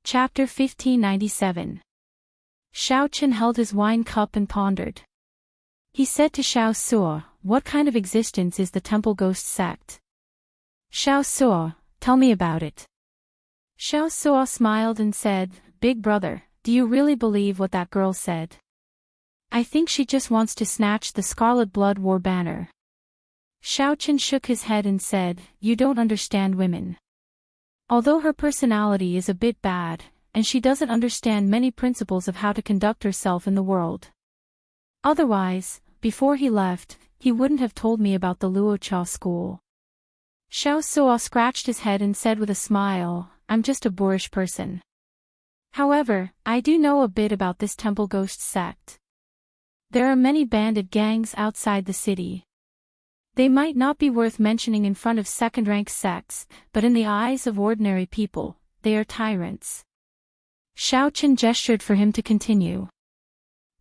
Chapter 1597. Xiaochen held his wine cup and pondered. He said to Xiao Suo, "What kind of existence is the Temple Ghost sect?" "Xiao Suo, tell me about it." Xiao Suo smiled and said, "Big brother, do you really believe what that girl said? I think she just wants to snatch the Scarlet Blood War banner." Xiaochen shook his head and said, "You don't understand women. Although her personality is a bit bad, and she doesn't understand many principles of how to conduct herself in the world. Otherwise, before he left, he wouldn't have told me about the Luocha school." Xiao Suo scratched his head and said with a smile, "I'm just a boorish person. However, I do know a bit about this Temple Ghost sect. There are many bandit gangs outside the city. They might not be worth mentioning in front of second-rank sects, but in the eyes of ordinary people, they are tyrants." Xiaochen gestured for him to continue.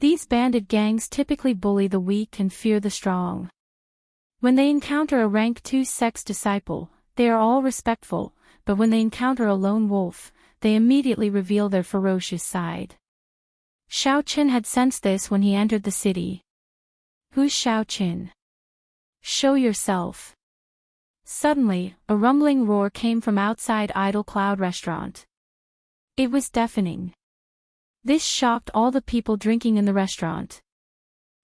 "These bandit gangs typically bully the weak and fear the strong. When they encounter a rank 2 sect's disciple, they are all respectful, but when they encounter a lone wolf, they immediately reveal their ferocious side." Xiaochen had sensed this when he entered the city. "Who's Xiaochen? Show yourself." Suddenly, a rumbling roar came from outside Idle Cloud Restaurant. It was deafening. This shocked all the people drinking in the restaurant.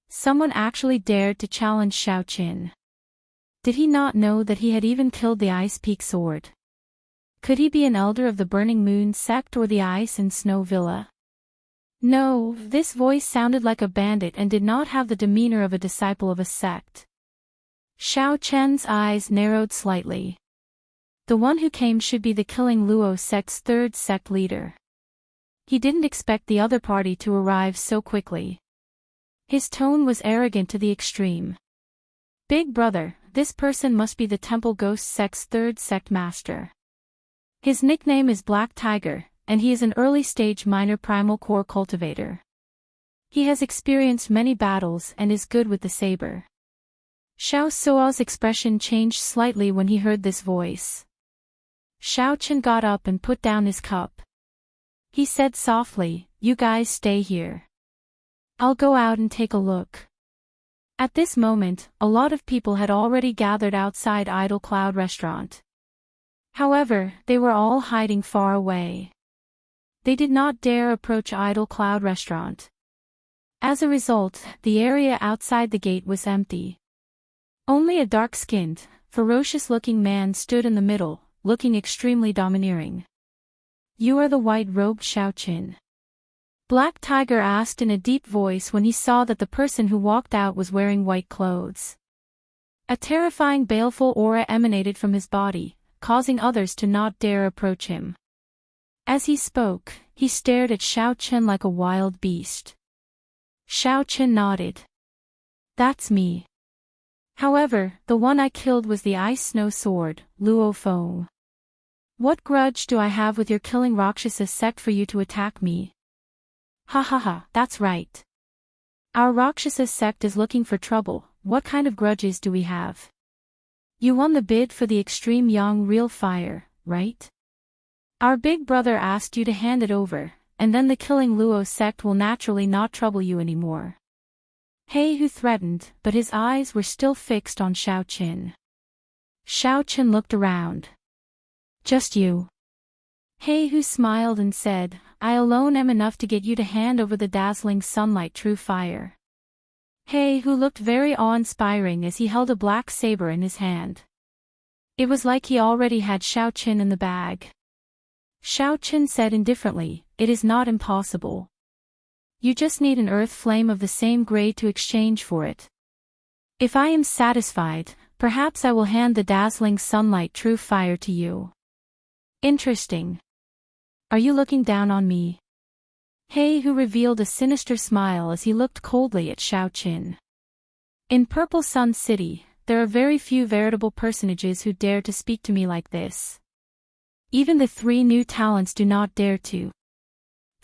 Someone actually dared to challenge Xiaochen. Did he not know that he had even killed the Ice Peak Sword? Could he be an elder of the Burning Moon sect or the Ice and Snow Villa? No, this voice sounded like a bandit and did not have the demeanor of a disciple of a sect. Xiaochen's eyes narrowed slightly. The one who came should be the Killing Luo sect's third sect leader. He didn't expect the other party to arrive so quickly. His tone was arrogant to the extreme. "Big brother, this person must be the Temple Ghost sect's third sect master. His nickname is Black Tiger, and he is an early-stage minor primal core cultivator. He has experienced many battles and is good with the saber." Xiao Suo's expression changed slightly when he heard this voice. Xiaochen got up and put down his cup. He said softly, "You guys stay here. I'll go out and take a look." At this moment, a lot of people had already gathered outside Idle Cloud Restaurant. However, they were all hiding far away. They did not dare approach Idle Cloud Restaurant. As a result, the area outside the gate was empty. Only a dark-skinned, ferocious-looking man stood in the middle, looking extremely domineering. "You are the white-robed Xiaochen?" Black Tiger asked in a deep voice when he saw that the person who walked out was wearing white clothes. A terrifying baleful aura emanated from his body, causing others to not dare approach him. As he spoke, he stared at Xiaochen like a wild beast. Xiaochen nodded. "That's me. However, the one I killed was the Ice Snow Sword, Luo Feng. What grudge do I have with your Killing Rakshasa sect for you to attack me?" "Ha ha ha, that's right. Our Rakshasa sect is looking for trouble. What kind of grudges do we have? You won the bid for the Extreme Yang Real Fire, right? Our big brother asked you to hand it over, and then the Killing Luo sect will naturally not trouble you anymore." He Hu threatened, but his eyes were still fixed on Xiaochen. Xiaochen looked around. "Just you?" He Hu smiled and said, "I alone am enough to get you to hand over the dazzling sunlight true fire." He Hu looked very awe-inspiring as he held a black saber in his hand. It was like he already had Xiaochen in the bag. Xiaochen said indifferently, "It is not impossible. You just need an earth flame of the same grade to exchange for it. If I am satisfied, perhaps I will hand the dazzling sunlight true fire to you." "Interesting. Are you looking down on me?" He Hu revealed a sinister smile as he looked coldly at Xiaochen. "In Purple Sun City, there are very few veritable personages who dare to speak to me like this. Even the 3 new talents do not dare to.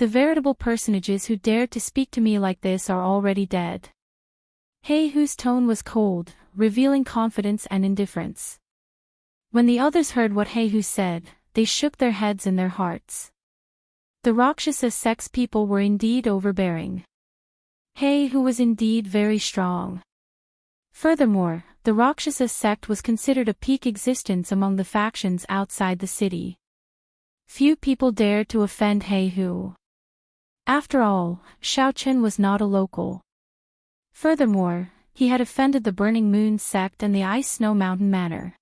The veritable personages who dared to speak to me like this are already dead." He Hu's tone was cold, revealing confidence and indifference. When the others heard what He Hu said, they shook their heads in their hearts. The Rakshasa sect's people were indeed overbearing. He Hu was indeed very strong. Furthermore, the Rakshasa sect was considered a peak existence among the factions outside the city. Few people dared to offend He Hu. After all, Xiaochen was not a local. Furthermore, he had offended the Burning Moon sect and the Ice Snow Mountain Manor.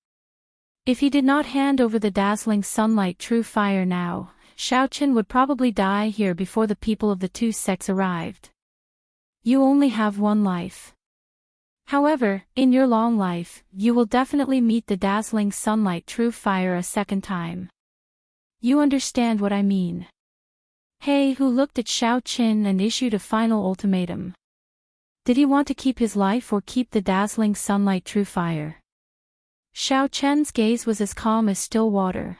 If he did not hand over the dazzling sunlight true fire now, Xiaochen would probably die here before the people of the two sects arrived. You only have one life. However, in your long life, you will definitely meet the dazzling sunlight true fire a second time. You understand what I mean. He Hu looked at Xiaochen and issued a final ultimatum. Did he want to keep his life or keep the dazzling sunlight true fire? Xiaochen's gaze was as calm as still water.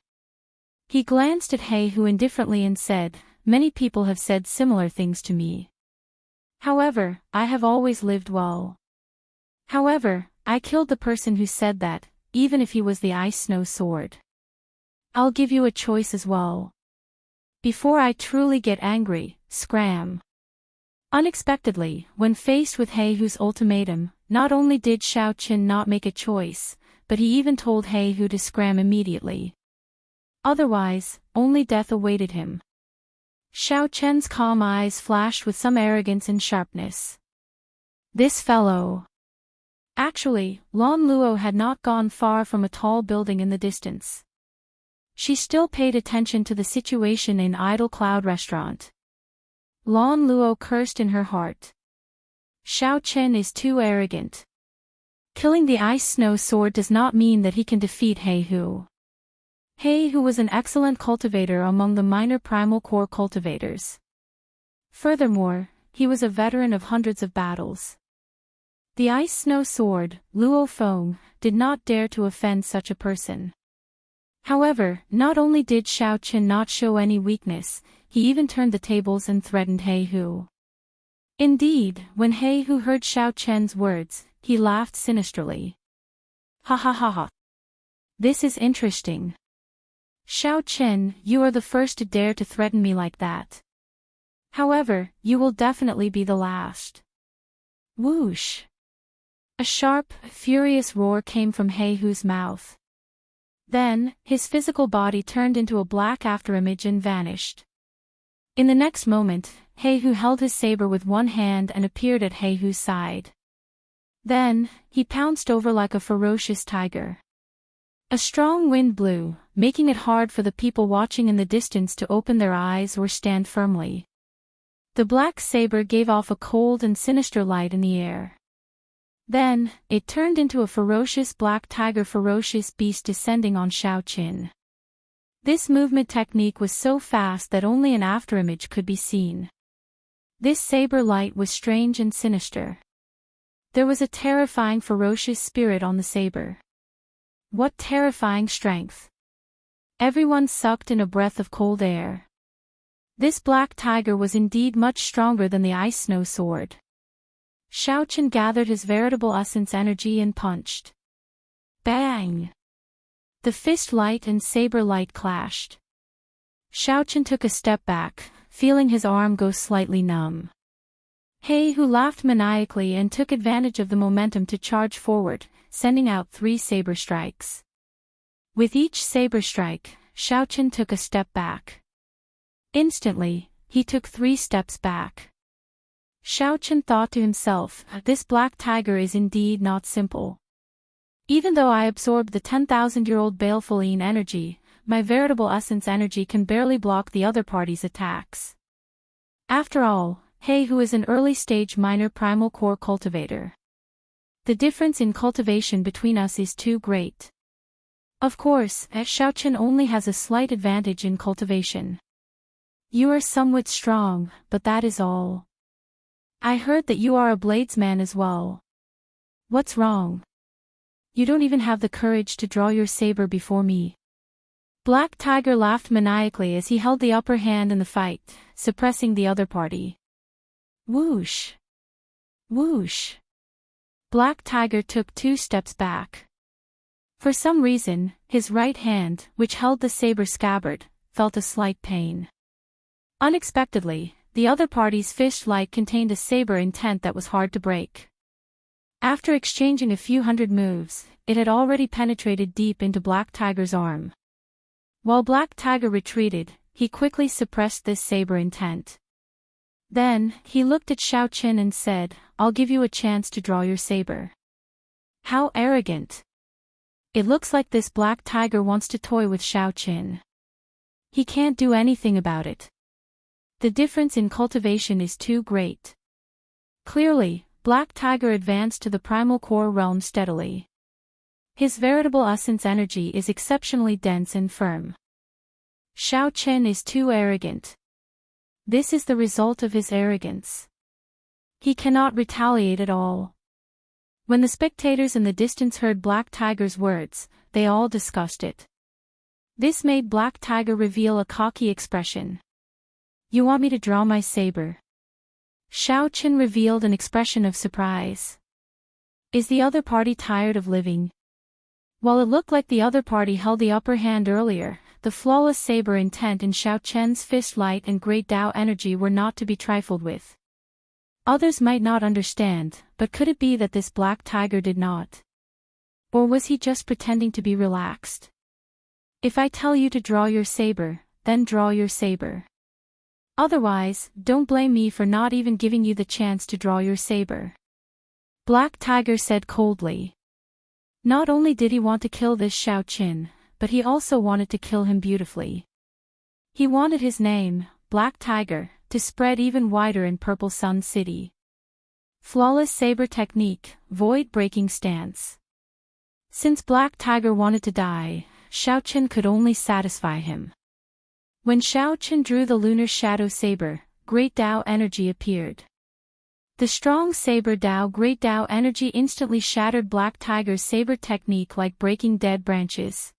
He glanced at He Hu indifferently and said, "Many people have said similar things to me. However, I have always lived well. However, I killed the person who said that, even if he was the Ice Snow Sword. I'll give you a choice as well. Before I truly get angry, scram." Unexpectedly, when faced with He Hu's ultimatum, not only did Xiaochen not make a choice, but he even told He Hu to scram immediately. Otherwise, only death awaited him. Xiaochen's calm eyes flashed with some arrogance and sharpness. This fellow. Actually, Lan Luo had not gone far from a tall building in the distance. She still paid attention to the situation in Idle Cloud Restaurant. Lan Luo cursed in her heart. Xiaochen is too arrogant. Killing the Ice Snow Sword does not mean that he can defeat He Hu. He Hu was an excellent cultivator among the minor primal core cultivators. Furthermore, he was a veteran of hundreds of battles. The Ice Snow Sword, Luo Feng, did not dare to offend such a person. However, not only did Xiaochen not show any weakness, he even turned the tables and threatened He Hu. Indeed, when He Hu heard Xiaochen's words, he laughed sinisterly. Ha ha ha ha. This is interesting. Xiaochen, you are the first to dare to threaten me like that. However, you will definitely be the last. Whoosh. A sharp, furious roar came from He Hu's mouth. Then, his physical body turned into a black afterimage and vanished. In the next moment, He Hu held his saber with one hand and appeared at He Hu's side. Then, he pounced over like a ferocious tiger. A strong wind blew, making it hard for the people watching in the distance to open their eyes or stand firmly. The black saber gave off a cold and sinister light in the air. Then, it turned into a ferocious black tiger, ferocious beast descending on Xiaochen. This movement technique was so fast that only an afterimage could be seen. This saber light was strange and sinister. There was a terrifying ferocious spirit on the saber. What terrifying strength! Everyone sucked in a breath of cold air. This black tiger was indeed much stronger than the Ice Snow Sword. Xiaochen gathered his veritable essence energy and punched. Bang! The fist light and saber light clashed. Xiaochen took a step back, feeling his arm go slightly numb. He Hu laughed maniacally and took advantage of the momentum to charge forward, sending out 3 saber strikes. With each saber strike, Xiaochen took a step back. Instantly, he took 3 steps back. Xiaochen thought to himself, this black tiger is indeed not simple. Even though I absorbed the 10,000-year-old baleful energy, my veritable essence energy can barely block the other party's attacks. After all, He Hu is an early-stage minor primal core cultivator. The difference in cultivation between us is too great. Of course, Xiaochen only has a slight advantage in cultivation. You are somewhat strong, but that is all. I heard that you are a bladesman as well. What's wrong? You don't even have the courage to draw your saber before me. Black Tiger laughed maniacally as he held the upper hand in the fight, suppressing the other party. Whoosh! Whoosh! Black Tiger took 2 steps back. For some reason, his right hand, which held the saber scabbard, felt a slight pain. Unexpectedly, the other party's fist light contained a saber intent that was hard to break. After exchanging a few hundred moves, it had already penetrated deep into Black Tiger's arm. While Black Tiger retreated, he quickly suppressed this saber intent. Then, he looked at Xiaoqin and said, "I'll give you a chance to draw your saber." How arrogant! It looks like this Black Tiger wants to toy with Xiaoqin. He can't do anything about it. The difference in cultivation is too great. Clearly, Black Tiger advanced to the primal core realm steadily. His veritable essence energy is exceptionally dense and firm. Xiaoqin is too arrogant. This is the result of his arrogance. He cannot retaliate at all. When the spectators in the distance heard Black Tiger's words, they all discussed it. This made Black Tiger reveal a cocky expression. "You want me to draw my saber?" Xiaoqin revealed an expression of surprise. Is the other party tired of living? While it looked like the other party held the upper hand earlier, the flawless saber intent in Xiaoqian's fist light and great Tao energy were not to be trifled with. Others might not understand, but could it be that this Black Tiger did not? Or was he just pretending to be relaxed? If I tell you to draw your saber, then draw your saber. Otherwise, don't blame me for not even giving you the chance to draw your saber. Black Tiger said coldly. Not only did he want to kill this Xiaoqin, but he also wanted to kill him beautifully. He wanted his name, Black Tiger, to spread even wider in Purple Sun City. Flawless saber technique, void-breaking stance. Since Black Tiger wanted to die, Xiaoqin could only satisfy him. When Xiaoqin drew the lunar shadow saber, great Tao energy appeared. The strong saber Tao great Tao energy instantly shattered Black Tiger's saber technique like breaking dead branches.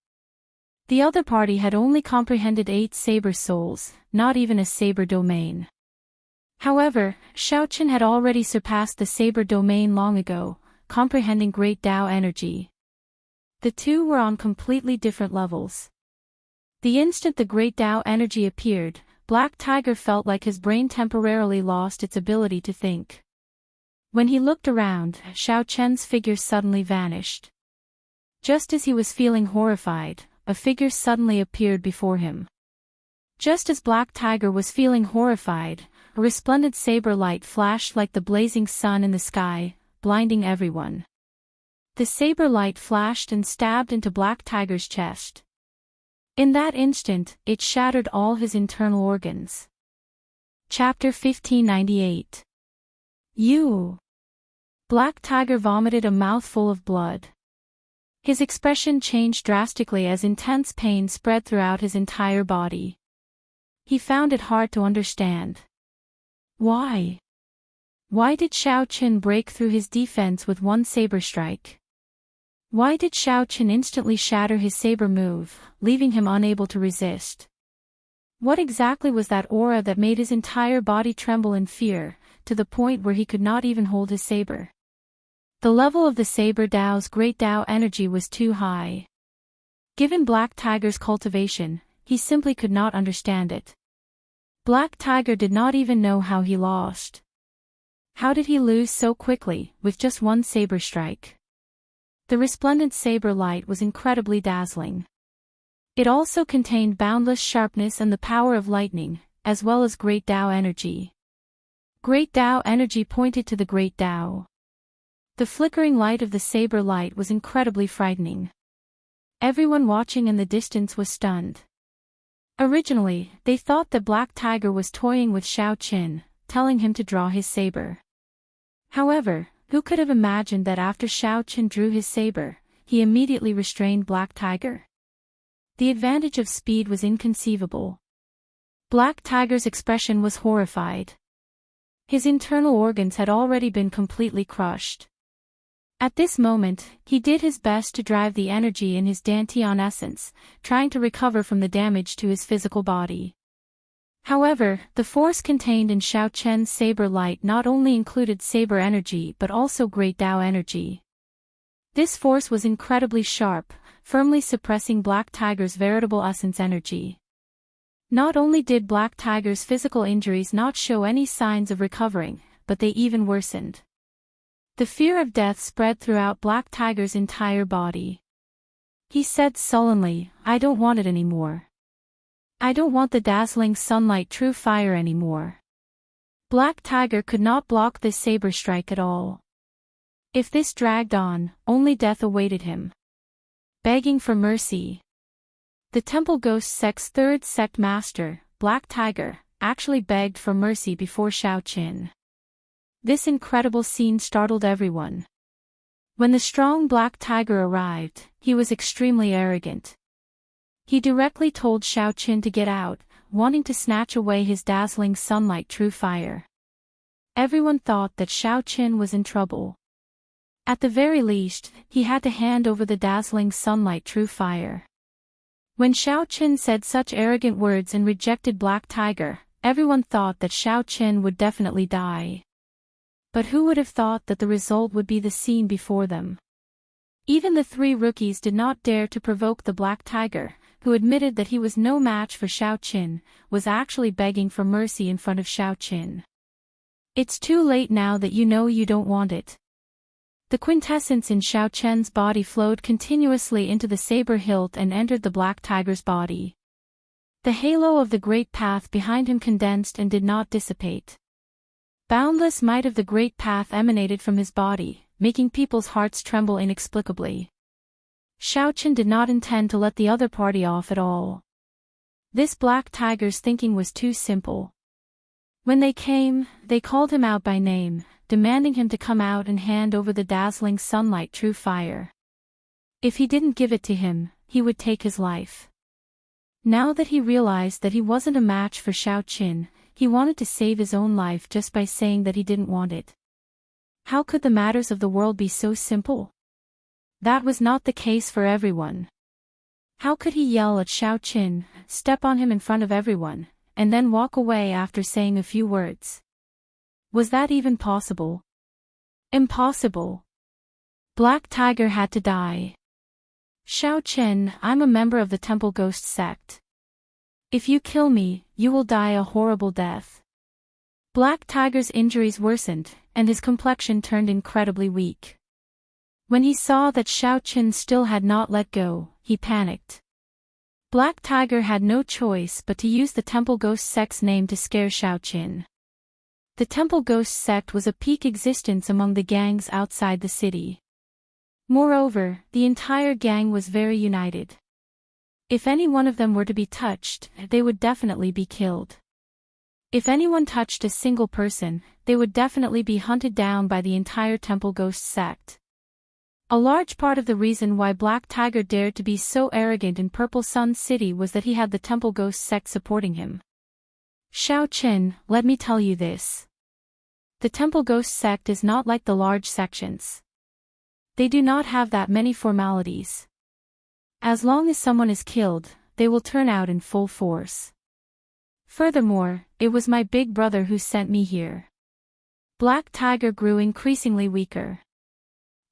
The other party had only comprehended 8 saber souls, not even a saber domain. However, Xiaoqin had already surpassed the saber domain long ago, comprehending great Tao energy. The two were on completely different levels. The instant the great Tao energy appeared, Black Tiger felt like his brain temporarily lost its ability to think. When he looked around, Xiaoqian's figure suddenly vanished. Just as he was feeling horrified, a figure suddenly appeared before him. Just as Black Tiger was feeling horrified, a resplendent saber light flashed like the blazing sun in the sky, blinding everyone. The saber light flashed and stabbed into Black Tiger's chest. In that instant, it shattered all his internal organs. Chapter 1598. You! Black Tiger vomited a mouthful of blood. His expression changed drastically as intense pain spread throughout his entire body. He found it hard to understand. Why? Why did Xiaoqin break through his defense with one saber strike? Why did Xiaoqin instantly shatter his saber move, leaving him unable to resist? What exactly was that aura that made his entire body tremble in fear, to the point where he could not even hold his saber? The level of the saber Tao's great Tao energy was too high. Given Black Tiger's cultivation, he simply could not understand it. Black Tiger did not even know how he lost. How did he lose so quickly, with just one saber strike? The resplendent saber light was incredibly dazzling. It also contained boundless sharpness and the power of lightning, as well as great Tao energy. Great Tao energy pointed to the great Tao. The flickering light of the saber light was incredibly frightening. Everyone watching in the distance was stunned. Originally, they thought that Black Tiger was toying with Xiaoqin, telling him to draw his saber. However, who could have imagined that after Xiaoqin drew his saber, he immediately restrained Black Tiger? The advantage of speed was inconceivable. Black Tiger's expression was horrified. His internal organs had already been completely crushed. At this moment, he did his best to drive the energy in his Dantian essence, trying to recover from the damage to his physical body. However, the force contained in Xiaoqian's saber light not only included saber energy but also great Tao energy. This force was incredibly sharp, firmly suppressing Black Tiger's veritable essence energy. Not only did Black Tiger's physical injuries not show any signs of recovering, but they even worsened. The fear of death spread throughout Black Tiger's entire body. He said sullenly, "I don't want it anymore. I don't want the dazzling sunlight true fire anymore." Black Tiger could not block this saber strike at all. If this dragged on, only death awaited him. Begging for mercy. The Temple Ghost Sect's third sect master, Black Tiger, actually begged for mercy before Xiaoqin. This incredible scene startled everyone. When the strong Black Tiger arrived, he was extremely arrogant. He directly told Xiaoqin to get out, wanting to snatch away his dazzling sunlight true fire. Everyone thought that Xiaoqin was in trouble. At the very least, he had to hand over the dazzling sunlight true fire. When Xiaoqin said such arrogant words and rejected Black Tiger, everyone thought that Xiaoqin would definitely die. But who would have thought that the result would be the scene before them? Even the three rookies did not dare to provoke the Black Tiger, who admitted that he was no match for Xiaoqin, was actually begging for mercy in front of Xiaoqin. "It's too late now that you know you don't want it." The quintessence in Xiaoqin's body flowed continuously into the saber hilt and entered the Black Tiger's body. The halo of the Great Path behind him condensed and did not dissipate. Boundless might of the Great Path emanated from his body, making people's hearts tremble inexplicably. Xiaoqin did not intend to let the other party off at all. This Black Tiger's thinking was too simple. When they came, they called him out by name, demanding him to come out and hand over the dazzling sunlight true fire. If he didn't give it to him, he would take his life. Now that he realized that he wasn't a match for Xiaoqin, he wanted to save his own life just by saying that he didn't want it. How could the matters of the world be so simple? That was not the case for everyone. How could he yell at Xiaoqin, step on him in front of everyone, and then walk away after saying a few words? Was that even possible? Impossible. Black Tiger had to die. "Xiaoqin, I'm a member of the Temple Ghost sect. If you kill me, you will die a horrible death." Black Tiger's injuries worsened, and his complexion turned incredibly weak. When he saw that Xiaoqin still had not let go, he panicked. Black Tiger had no choice but to use the Temple Ghost sect's name to scare Xiaoqin. The Temple Ghost sect was a peak existence among the gangs outside the city. Moreover, the entire gang was very united. If any one of them were to be touched, they would definitely be killed. If anyone touched a single person, they would definitely be hunted down by the entire Temple Ghost sect. A large part of the reason why Black Tiger dared to be so arrogant in Purple Sun City was that he had the Temple Ghost sect supporting him. "Xiaoqin, let me tell you this. The Temple Ghost sect is not like the large sections. They do not have that many formalities. As long as someone is killed, they will turn out in full force. Furthermore, it was my big brother who sent me here." Black Tiger grew increasingly weaker.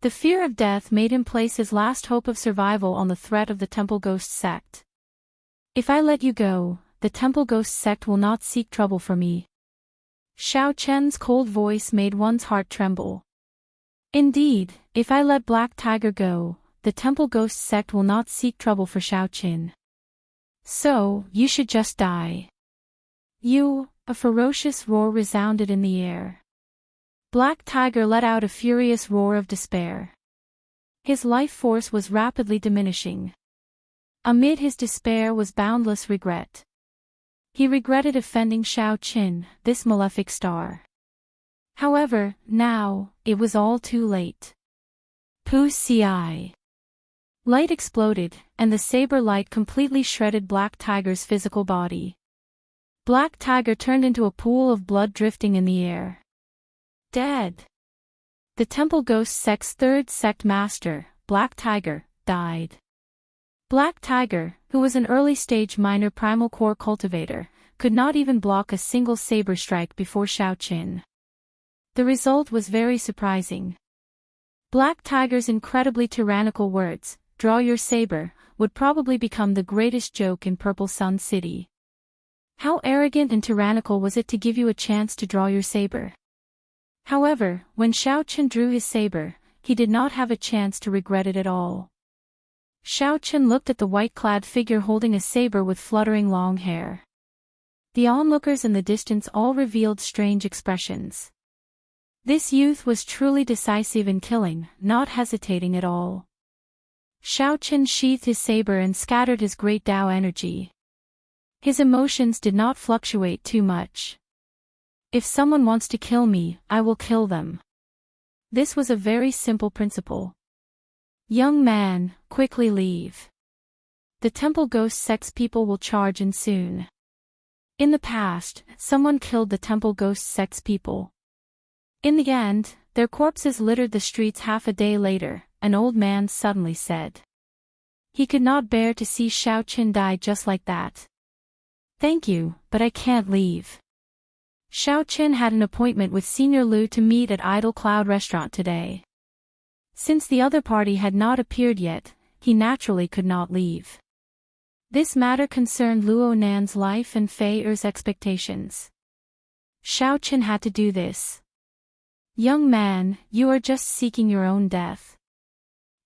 The fear of death made him place his last hope of survival on the threat of the Temple Ghost sect. "If I let you go, the Temple Ghost sect will not seek trouble for me." Xiaoqin's cold voice made one's heart tremble. "Indeed, if I let Black Tiger go, the Temple Ghost sect will not seek trouble for Xiaoqin. So, you should just die." "You," a ferocious roar resounded in the air. Black Tiger let out a furious roar of despair. His life force was rapidly diminishing. Amid his despair was boundless regret. He regretted offending Xiaoqin, this malefic star. However, now, it was all too late. Pu-ci. Light exploded, and the saber light completely shredded Black Tiger's physical body. Black Tiger turned into a pool of blood drifting in the air. Dead. The Temple Ghost sect's third sect master, Black Tiger, died. Black Tiger, who was an early-stage minor primal core cultivator, could not even block a single saber strike before Xiaoqin. The result was very surprising. Black Tiger's incredibly tyrannical words, "Draw your saber," would probably become the greatest joke in Purple Sun City. How arrogant and tyrannical was it to give you a chance to draw your saber? However, when Xiaochen drew his saber, he did not have a chance to regret it at all. Xiaochen looked at the white-clad figure holding a saber with fluttering long hair. The onlookers in the distance all revealed strange expressions. This youth was truly decisive in killing, not hesitating at all. Xiaochen sheathed his saber and scattered his great Dao energy. His emotions did not fluctuate too much. If someone wants to kill me, I will kill them. This was a very simple principle. Young man, quickly leave. The temple ghost sex people will charge in soon. In the past, someone killed the temple ghost sex people. In the end, their corpses littered the streets. Half a day later, an old man suddenly said. He could not bear to see Xiaochen die just like that. Thank you, but I can't leave. Xiaochen had an appointment with Senior Lu to meet at Idle Cloud Restaurant today. Since the other party had not appeared yet, he naturally could not leave. This matter concerned Luo Nan's life and Fei Er's expectations. Xiaochen had to do this. Young man, you are just seeking your own death.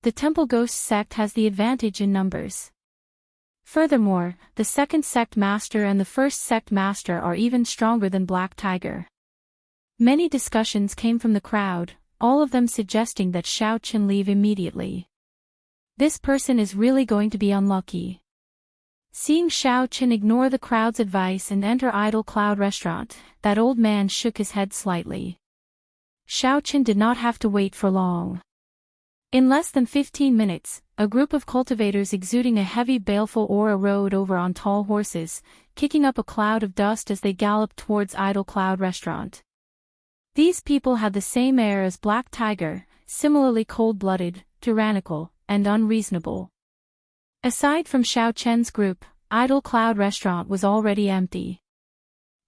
The Temple Ghost sect has the advantage in numbers. Furthermore, the second sect master and the first sect master are even stronger than Black Tiger. Many discussions came from the crowd, all of them suggesting that Xiaochen leave immediately. This person is really going to be unlucky. Seeing Xiaochen ignore the crowd's advice and enter Idle Cloud Restaurant, that old man shook his head slightly. Xiaochen did not have to wait for long. In less than 15 minutes, a group of cultivators exuding a heavy baleful aura rode over on tall horses, kicking up a cloud of dust as they galloped towards Idle Cloud Restaurant. These people had the same air as Black Tiger, similarly cold-blooded, tyrannical, and unreasonable. Aside from Xiaochen's group, Idle Cloud Restaurant was already empty.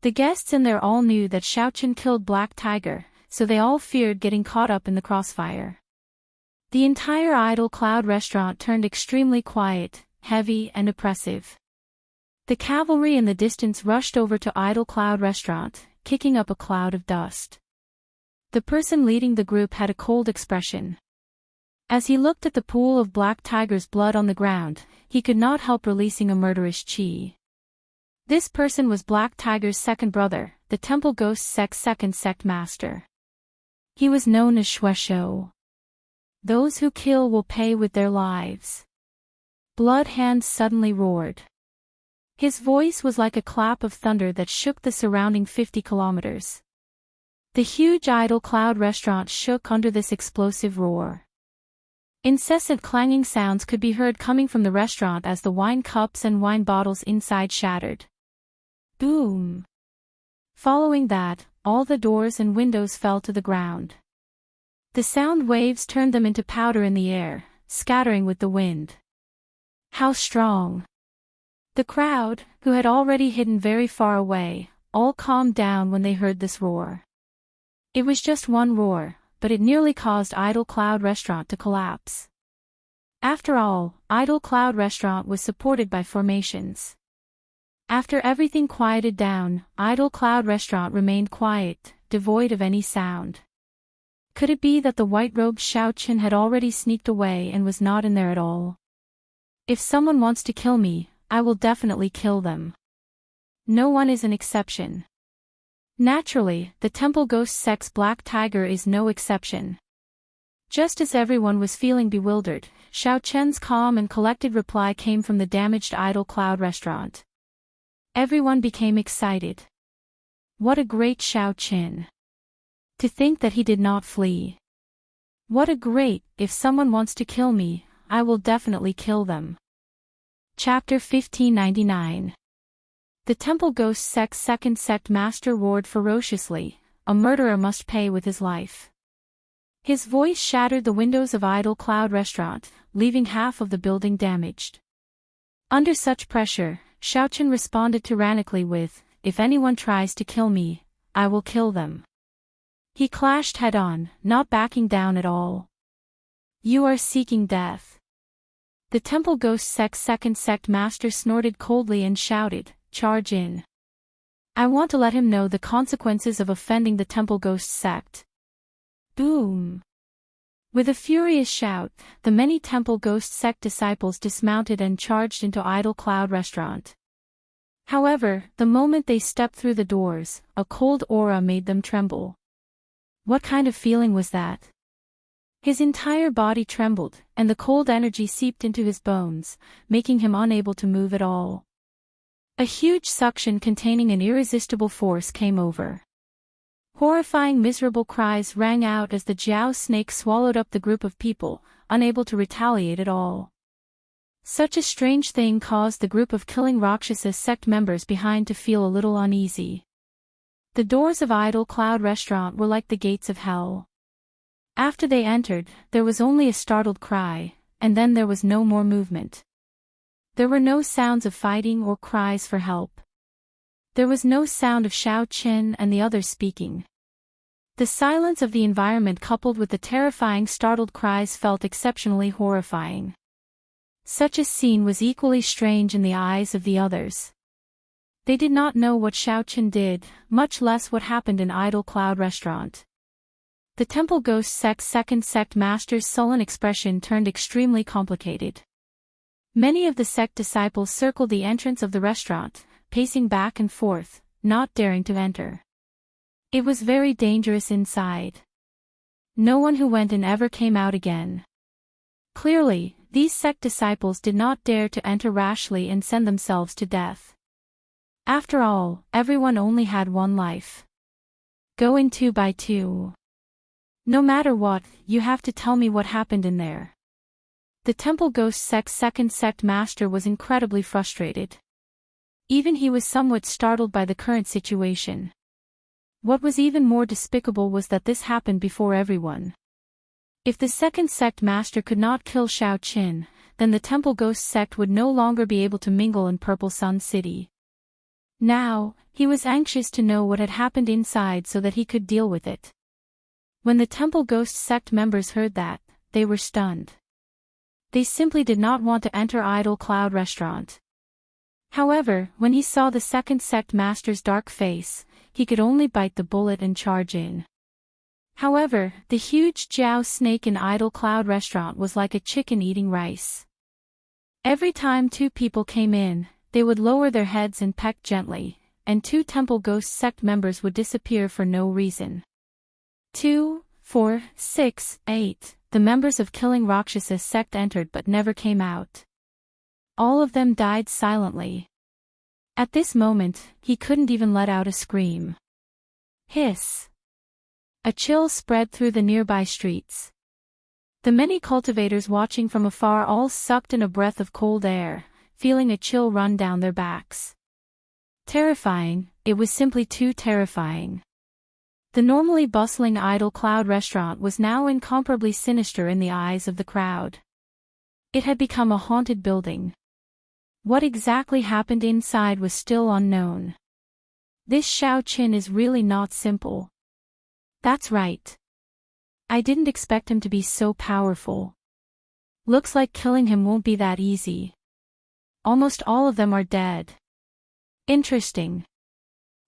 The guests in there all knew that Xiaochen killed Black Tiger, so they all feared getting caught up in the crossfire. The entire Idle Cloud Restaurant turned extremely quiet, heavy, and oppressive. The cavalry in the distance rushed over to Idle Cloud Restaurant, kicking up a cloud of dust. The person leading the group had a cold expression. As he looked at the pool of Black Tiger's blood on the ground, he could not help releasing a murderous chi. This person was Black Tiger's second brother, the Temple Ghost sect's second sect master. He was known as Shueshou. Those who kill will pay with their lives. Blood Hand suddenly roared. His voice was like a clap of thunder that shook the surrounding 50 kilometers. The huge Idle Cloud Restaurant shook under this explosive roar. Incessant clanging sounds could be heard coming from the restaurant as the wine cups and wine bottles inside shattered. Boom! Following that, all the doors and windows fell to the ground. The sound waves turned them into powder in the air, scattering with the wind. How strong! The crowd, who had already hidden very far away, all calmed down when they heard this roar. It was just one roar, but it nearly caused Idle Cloud Restaurant to collapse. After all, Idle Cloud Restaurant was supported by formations. After everything quieted down, Idle Cloud Restaurant remained quiet, devoid of any sound. Could it be that the white-robed Xiaochen had already sneaked away and was not in there at all? If someone wants to kill me, I will definitely kill them. No one is an exception. Naturally, the Temple Ghost sect's Black Tiger is no exception. Just as everyone was feeling bewildered, Xiaochen's calm and collected reply came from the damaged Idle Cloud Restaurant. Everyone became excited. What a great Xiaochen! To think that he did not flee. What a great, if someone wants to kill me, I will definitely kill them. Chapter 1599. The Temple Ghost sect's second sect master roared ferociously, a murderer must pay with his life. His voice shattered the windows of Idle Cloud Restaurant, leaving half of the building damaged. Under such pressure, Xiaochen responded tyrannically with, "If anyone tries to kill me, I will kill them." He clashed head-on, not backing down at all. You are seeking death. The Temple Ghost sect's second sect master snorted coldly and shouted, "Charge in." I want to let him know the consequences of offending the Temple Ghost sect. Boom! With a furious shout, the many Temple Ghost sect disciples dismounted and charged into Idle Cloud Restaurant. However, the moment they stepped through the doors, a cold aura made them tremble. What kind of feeling was that? His entire body trembled, and the cold energy seeped into his bones, making him unable to move at all. A huge suction containing an irresistible force came over. Horrifying miserable cries rang out as the Jiao snake swallowed up the group of people, unable to retaliate at all. Such a strange thing caused the group of killing Rakshasa sect members behind to feel a little uneasy. The doors of Idle Cloud Restaurant were like the gates of hell. After they entered, there was only a startled cry, and then there was no more movement. There were no sounds of fighting or cries for help. There was no sound of Xiao Qin and the others speaking. The silence of the environment coupled with the terrifying startled cries felt exceptionally horrifying. Such a scene was equally strange in the eyes of the others. They did not know what Xiao Qin did, much less what happened in Idle Cloud Restaurant. The Temple Ghost sect's second sect master's sullen expression turned extremely complicated. Many of the sect disciples circled the entrance of the restaurant, pacing back and forth, not daring to enter. It was very dangerous inside. No one who went in ever came out again. Clearly, these sect disciples did not dare to enter rashly and send themselves to death. After all, everyone only had one life. Go in 2 by 2. No matter what, you have to tell me what happened in there. The Temple Ghost sect's second sect master was incredibly frustrated. Even he was somewhat startled by the current situation. What was even more despicable was that this happened before everyone. If the second sect master could not kill Xiao Qin, then the Temple Ghost sect would no longer be able to mingle in Purple Sun City. Now, he was anxious to know what had happened inside so that he could deal with it. When the Temple Ghost sect members heard that, they were stunned. They simply did not want to enter Idle Cloud Restaurant. However, when he saw the second sect master's dark face, he could only bite the bullet and charge in. However, the huge Jiao snake in Idle Cloud Restaurant was like a chicken eating rice. Every time 2 people came in, they would lower their heads and peck gently, and 2 Temple Ghost sect members would disappear for no reason. 2, 4, 6, 8, the members of Killing Rakshasa sect entered but never came out. All of them died silently. At this moment, he couldn't even let out a scream. Hiss! A chill spread through the nearby streets. The many cultivators watching from afar all sucked in a breath of cold air, feeling a chill run down their backs. Terrifying, it was simply too terrifying. The normally bustling Idle Cloud Restaurant was now incomparably sinister in the eyes of the crowd. It had become a haunted building. What exactly happened inside was still unknown. This Xiao Qin is really not simple. That's right. I didn't expect him to be so powerful. Looks like killing him won't be that easy. Almost all of them are dead. Interesting.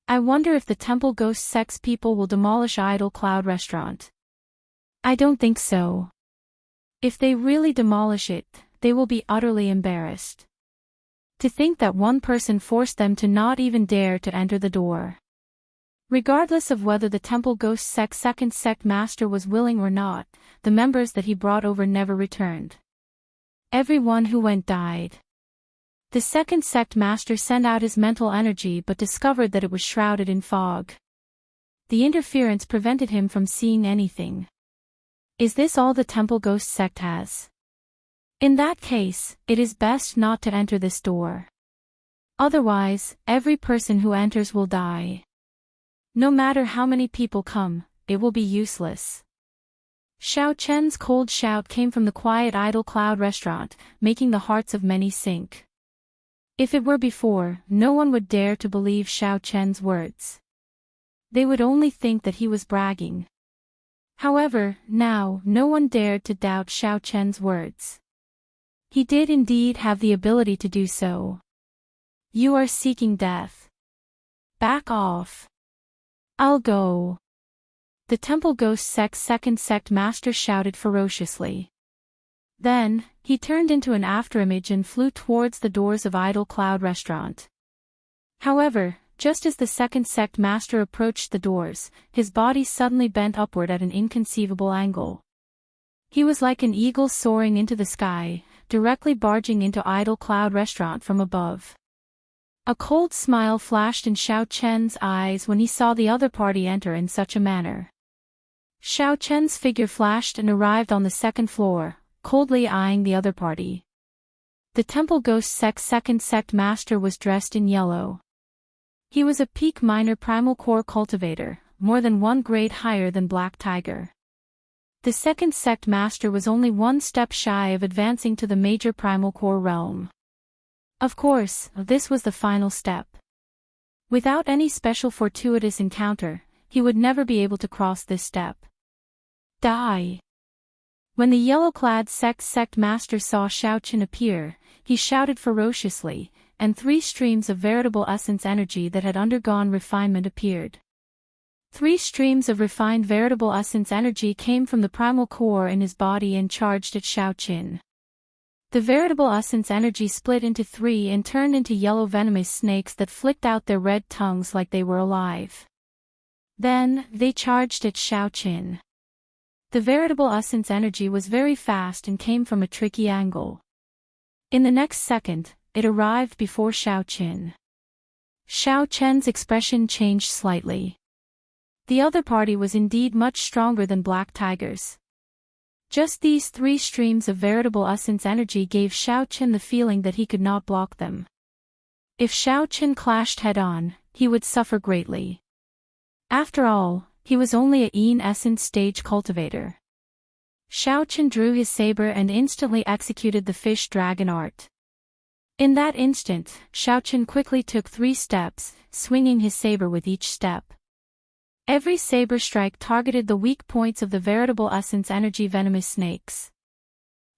I wonder if the Temple Ghost sect's people will demolish Idle Cloud Restaurant. I don't think so. If they really demolish it, they will be utterly embarrassed. To think that one person forced them to not even dare to enter the door. Regardless of whether the Temple Ghost sect's second sect master was willing or not, the members that he brought over never returned. Everyone who went died. The second sect master sent out his mental energy but discovered that it was shrouded in fog. The interference prevented him from seeing anything. Is this all the Temple Ghost sect has? In that case, it is best not to enter this door. Otherwise, every person who enters will die. No matter how many people come, it will be useless. Xiao Chen's cold shout came from the quiet Idle Cloud Restaurant, making the hearts of many sink. If it were before, no one would dare to believe Xiao Chen's words. They would only think that he was bragging. However, now, no one dared to doubt Xiao Chen's words. He did indeed have the ability to do so. You are seeking death. Back off. I'll go. The temple ghost sect's second sect master shouted ferociously. Then, he turned into an afterimage and flew towards the doors of Idle Cloud Restaurant. However, just as the second sect master approached the doors, his body suddenly bent upward at an inconceivable angle. He was like an eagle soaring into the sky, directly barging into Idle Cloud Restaurant from above. A cold smile flashed in Xiao Chen's eyes when he saw the other party enter in such a manner. Xiao Chen's figure flashed and arrived on the second floor, coldly eyeing the other party. The temple ghost sect's second sect master was dressed in yellow. He was a peak minor primal core cultivator, more than one grade higher than Black Tiger. The second sect master was only one step shy of advancing to the major primal core realm. Of course, this was the final step. Without any special fortuitous encounter, he would never be able to cross this step. Die! When the yellow-clad sect master saw Xiao Chen appear, he shouted ferociously, and 3 streams of veritable essence energy that had undergone refinement appeared. 3 streams of refined veritable essence energy came from the primal core in his body and charged at Xiao Chen. The veritable essence energy split into 3 and turned into yellow venomous snakes that flicked out their red tongues like they were alive. Then, they charged at Xiao Chen. The veritable essence energy was very fast and came from a tricky angle. In the next second, it arrived before Xiao Chen. Xiao Chen's expression changed slightly. The other party was indeed much stronger than Black Tiger's. Just these 3 streams of veritable essence energy gave Xiao Chen the feeling that he could not block them. If Xiao Chen clashed head-on, he would suffer greatly. After all, he was only a Yin essence stage cultivator. Xiao Chen drew his saber and instantly executed the fish dragon art. In that instant, Xiao Chen quickly took 3 steps, swinging his saber with each step. Every saber strike targeted the weak points of the veritable essence energy venomous snakes.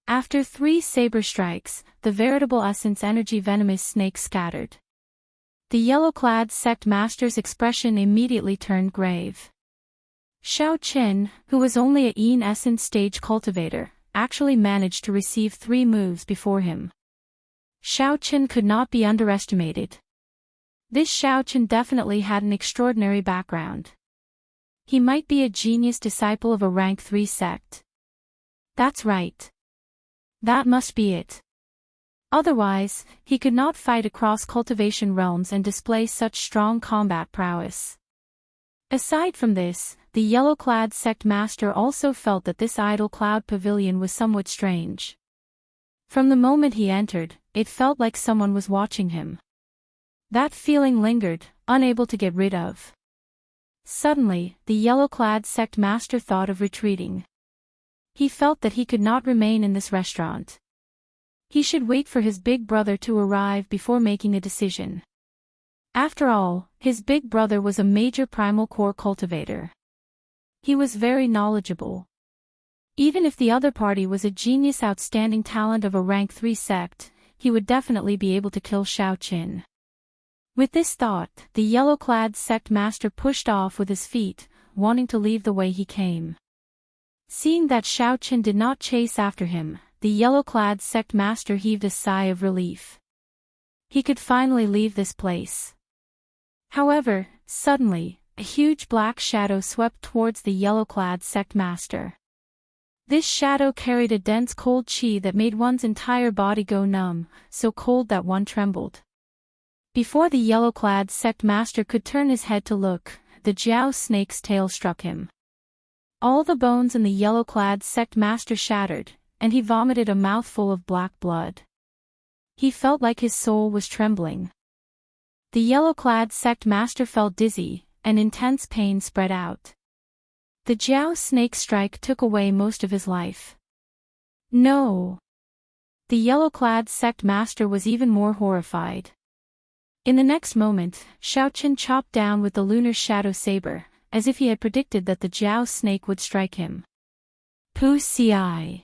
After 3 saber strikes, the veritable essence energy venomous snakes scattered. The yellow-clad sect master's expression immediately turned grave. Xiao Chen, who was only a Yin essence stage cultivator, actually managed to receive 3 moves before him. Xiao Chen could not be underestimated. This Xiao Chen definitely had an extraordinary background. He might be a genius disciple of a rank 3 sect. That's right. That must be it. Otherwise, he could not fight across cultivation realms and display such strong combat prowess. Aside from this, the yellow-clad sect master also felt that this idle cloud pavilion was somewhat strange. From the moment he entered, it felt like someone was watching him. That feeling lingered, unable to get rid of. Suddenly, the yellow-clad sect master thought of retreating. He felt that he could not remain in this restaurant. He should wait for his big brother to arrive before making a decision. After all, his big brother was a major primal core cultivator. He was very knowledgeable. Even if the other party was a genius outstanding talent of a rank 3 sect, he would definitely be able to kill Xiao Chen. With this thought, the yellow-clad sect master pushed off with his feet, wanting to leave the way he came. Seeing that Xiao Chen did not chase after him, the yellow-clad sect master heaved a sigh of relief. He could finally leave this place. However, suddenly, a huge black shadow swept towards the yellow-clad sect master. This shadow carried a dense cold chi that made one's entire body go numb, so cold that one trembled. Before the yellow-clad sect master could turn his head to look, the Jiao snake's tail struck him. All the bones in the yellow-clad sect master shattered, and he vomited a mouthful of black blood. He felt like his soul was trembling. The yellow-clad sect master felt dizzy, and intense pain spread out. The Jiao snake strike took away most of his life. No! The yellow-clad sect master was even more horrified. In the next moment, Xiao Chen chopped down with the lunar shadow saber, as if he had predicted that the Jiao snake would strike him. Pu Ci.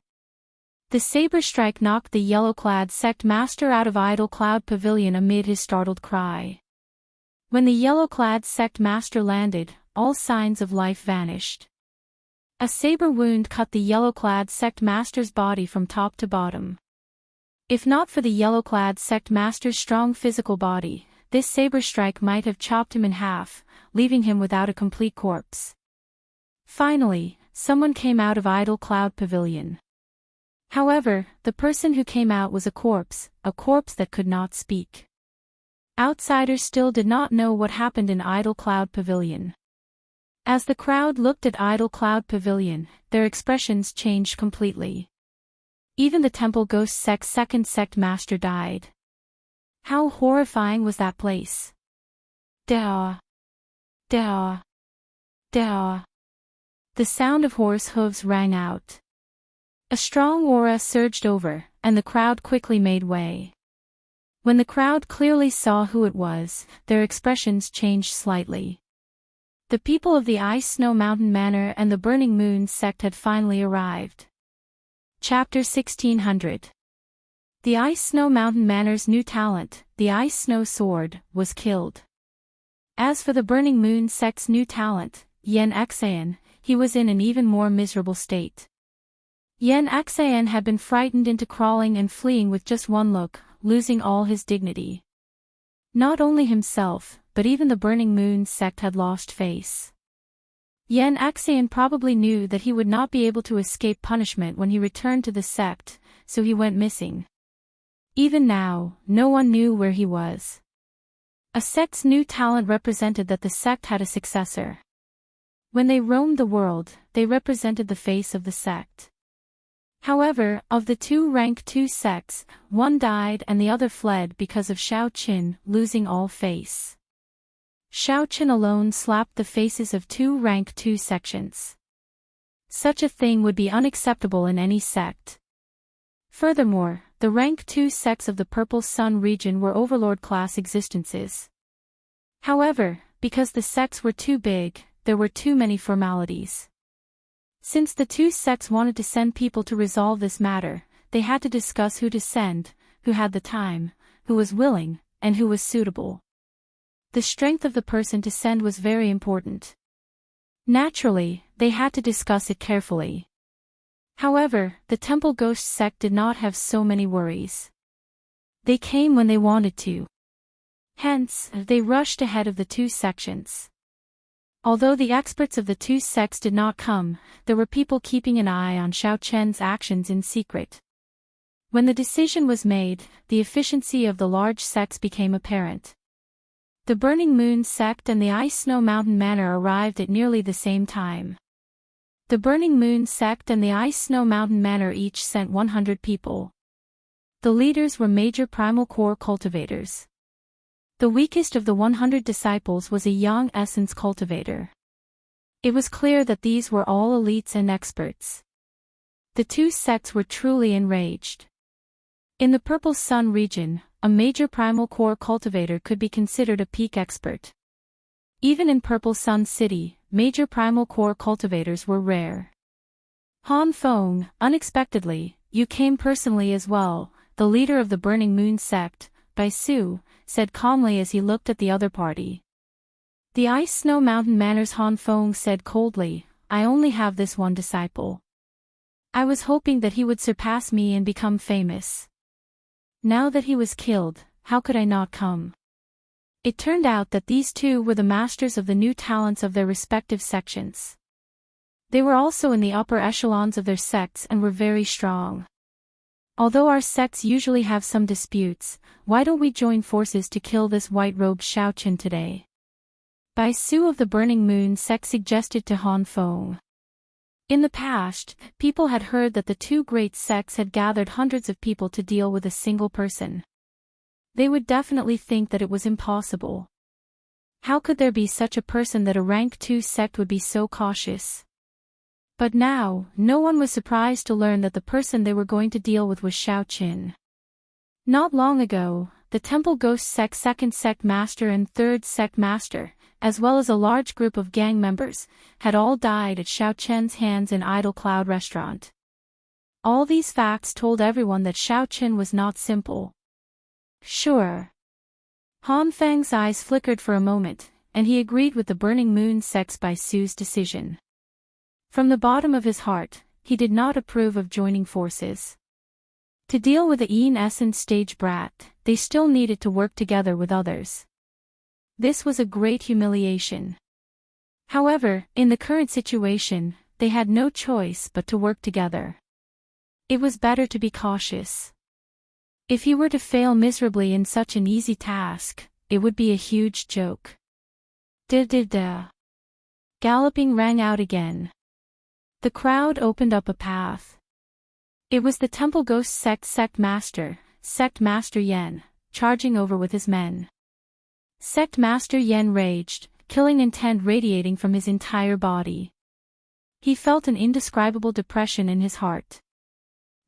The saber strike knocked the yellow-clad sect master out of Idle Cloud Pavilion amid his startled cry. When the yellow-clad sect master landed, all signs of life vanished. A saber wound cut the yellow-clad sect master's body from top to bottom. If not for the yellow-clad sect master's strong physical body, this saber strike might have chopped him in half, leaving him without a complete corpse. Finally, someone came out of Idle Cloud Pavilion. However, the person who came out was a corpse that could not speak. Outsiders still did not know what happened in Idle Cloud Pavilion. As the crowd looked at Idle Cloud Pavilion, their expressions changed completely. Even the Temple Ghost Sect's second sect master died. How horrifying was that place? Da. Da. Da. The sound of horse hooves rang out. A strong aura surged over, and the crowd quickly made way. When the crowd clearly saw who it was, their expressions changed slightly. The people of the Ice Snow Mountain Manor and the Burning Moon sect had finally arrived. Chapter 1600. The Ice Snow Mountain Manor's new talent, the Ice Snow Sword, was killed. As for the Burning Moon sect's new talent, Xianxia, he was in an even more miserable state. Xianxia had been frightened into crawling and fleeing with just one look, losing all his dignity. Not only himself, but even the Burning Moon sect had lost face. Xianxia probably knew that he would not be able to escape punishment when he returned to the sect, so he went missing. Even now, no one knew where he was. A sect's new talent represented that the sect had a successor. When they roamed the world, they represented the face of the sect. However, of the two rank 2 sects, one died and the other fled because of Xiaoqin losing all face. Xiaoqin alone slapped the faces of 2 rank 2 sections. Such a thing would be unacceptable in any sect. Furthermore, the rank 2 sects of the Purple Sun region were overlord-class existences. However, because the sects were too big, there were too many formalities. Since the two sects wanted to send people to resolve this matter, they had to discuss who to send, who had the time, who was willing, and who was suitable. The strength of the person to send was very important. Naturally, they had to discuss it carefully. However, the Temple Ghost sect did not have so many worries. They came when they wanted to. Hence, they rushed ahead of the two sections. Although the experts of the two sects did not come, there were people keeping an eye on Xiaoqian's actions in secret. When the decision was made, the efficiency of the large sects became apparent. The Burning Moon sect and the Ice Snow Mountain Manor arrived at nearly the same time. The Burning Moon sect and the Ice Snow Mountain Manor each sent 100 people. The leaders were major primal core cultivators. The weakest of the 100 disciples was a young essence cultivator. It was clear that these were all elites and experts. The two sects were truly enraged. In the Purple Sun region, a major primal core cultivator could be considered a peak expert. Even in Purple Sun City, major primal core cultivators were rare. Han Feng, unexpectedly, you came personally as well, the leader of the Burning Moon sect, Bai Su, said calmly as he looked at the other party. The Ice Snow Mountain Manor's Han Feng said coldly, I only have this one disciple. I was hoping that he would surpass me and become famous. Now that he was killed, how could I not come? It turned out that these two were the masters of the new talents of their respective sections. They were also in the upper echelons of their sects and were very strong. Although our sects usually have some disputes, why don't we join forces to kill this white-robed Xiaoqin today? Bai Su of the Burning Moon sect suggested to Han Feng. In the past, people had heard that the two great sects had gathered hundreds of people to deal with a single person. They would definitely think that it was impossible. How could there be such a person that a rank 2 sect would be so cautious? But now, no one was surprised to learn that the person they were going to deal with was Xiaoqin. Not long ago, the Temple Ghost sect's second sect master and third sect master, as well as a large group of gang members, had all died at Xiaoqian's hands in Idle Cloud Restaurant. All these facts told everyone that Xiaoqin was not simple. Sure. Han Fang's eyes flickered for a moment, and he agreed with the Burning Moon sect's Bai Su's decision. From the bottom of his heart, he did not approve of joining forces. To deal with the Yin Essence stage brat, they still needed to work together with others. This was a great humiliation. However, in the current situation, they had no choice but to work together. It was better to be cautious. If he were to fail miserably in such an easy task, it would be a huge joke. Da-da-da. Galloping rang out again. The crowd opened up a path. It was the Temple Ghost Sect Master Yen, charging over with his men. Sect Master Yen raged, killing intent radiating from his entire body. He felt an indescribable depression in his heart.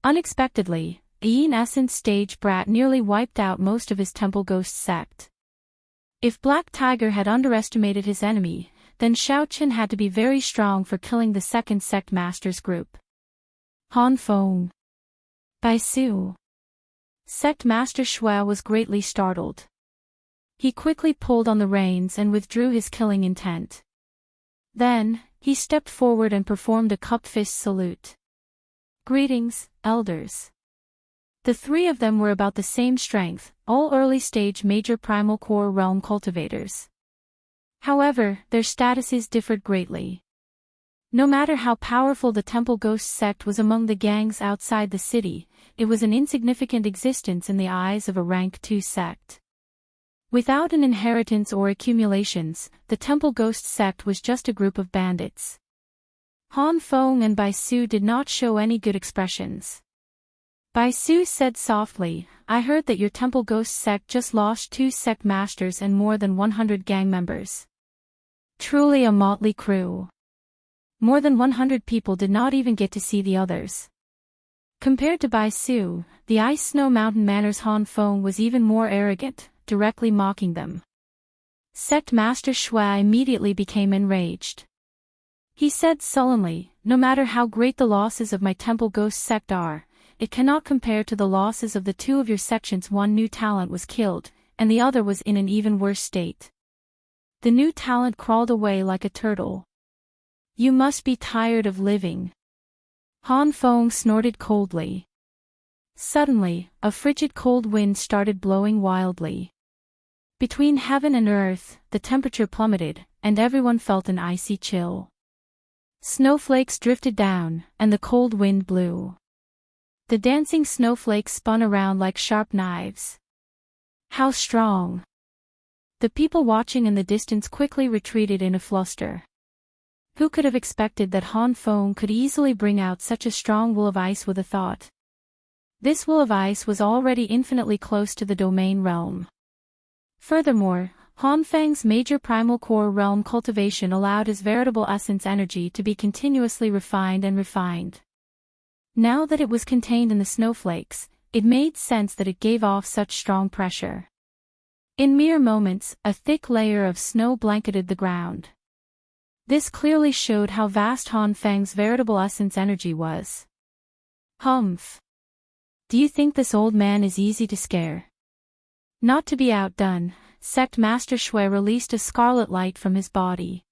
Unexpectedly, the Yin Essence stage brat nearly wiped out most of his Temple Ghost sect. If Black Tiger had underestimated his enemy, then Xiaoqin had to be very strong for killing the second sect master's group. Han Feng. Bai Su. Sect Master Shui was greatly startled. He quickly pulled on the reins and withdrew his killing intent. Then, he stepped forward and performed a cupped fist salute. Greetings, elders. The three of them were about the same strength, all early-stage major primal core realm cultivators. However, their statuses differed greatly. No matter how powerful the Temple Ghost sect was among the gangs outside the city, it was an insignificant existence in the eyes of a rank 2 sect. Without an inheritance or accumulations, the Temple Ghost sect was just a group of bandits. Han Feng and Bai Su did not show any good expressions. Bai Su said softly, "I heard that your Temple Ghost sect just lost 2 sect masters and more than 100 gang members. Truly a motley crew. More than 100 people did not even get to see the others." Compared to Bai Su, the Ice Snow Mountain Manor's Han Feng was even more arrogant, directly mocking them. Sect Master Shui immediately became enraged. He said sullenly, "No matter how great the losses of my Temple Ghost sect are, it cannot compare to the losses of the 2 of your sections. One new talent was killed, and the other was in an even worse state." The new talent crawled away like a turtle. "You must be tired of living." Han Feng snorted coldly. Suddenly, a frigid cold wind started blowing wildly. Between heaven and earth, the temperature plummeted, and everyone felt an icy chill. Snowflakes drifted down, and the cold wind blew. The dancing snowflakes spun around like sharp knives. How strong! The people watching in the distance quickly retreated in a fluster. Who could have expected that Han Feng could easily bring out such a strong will of ice with a thought? This will of ice was already infinitely close to the domain realm. Furthermore, Han Feng's major primal core realm cultivation allowed his veritable essence energy to be continuously refined and refined. Now that it was contained in the snowflakes, it made sense that it gave off such strong pressure. In mere moments, a thick layer of snow blanketed the ground. This clearly showed how vast Han Feng's veritable essence energy was. Humph! Do you think this old man is easy to scare? Not to be outdone, Sect Master Shui released a scarlet light from his body.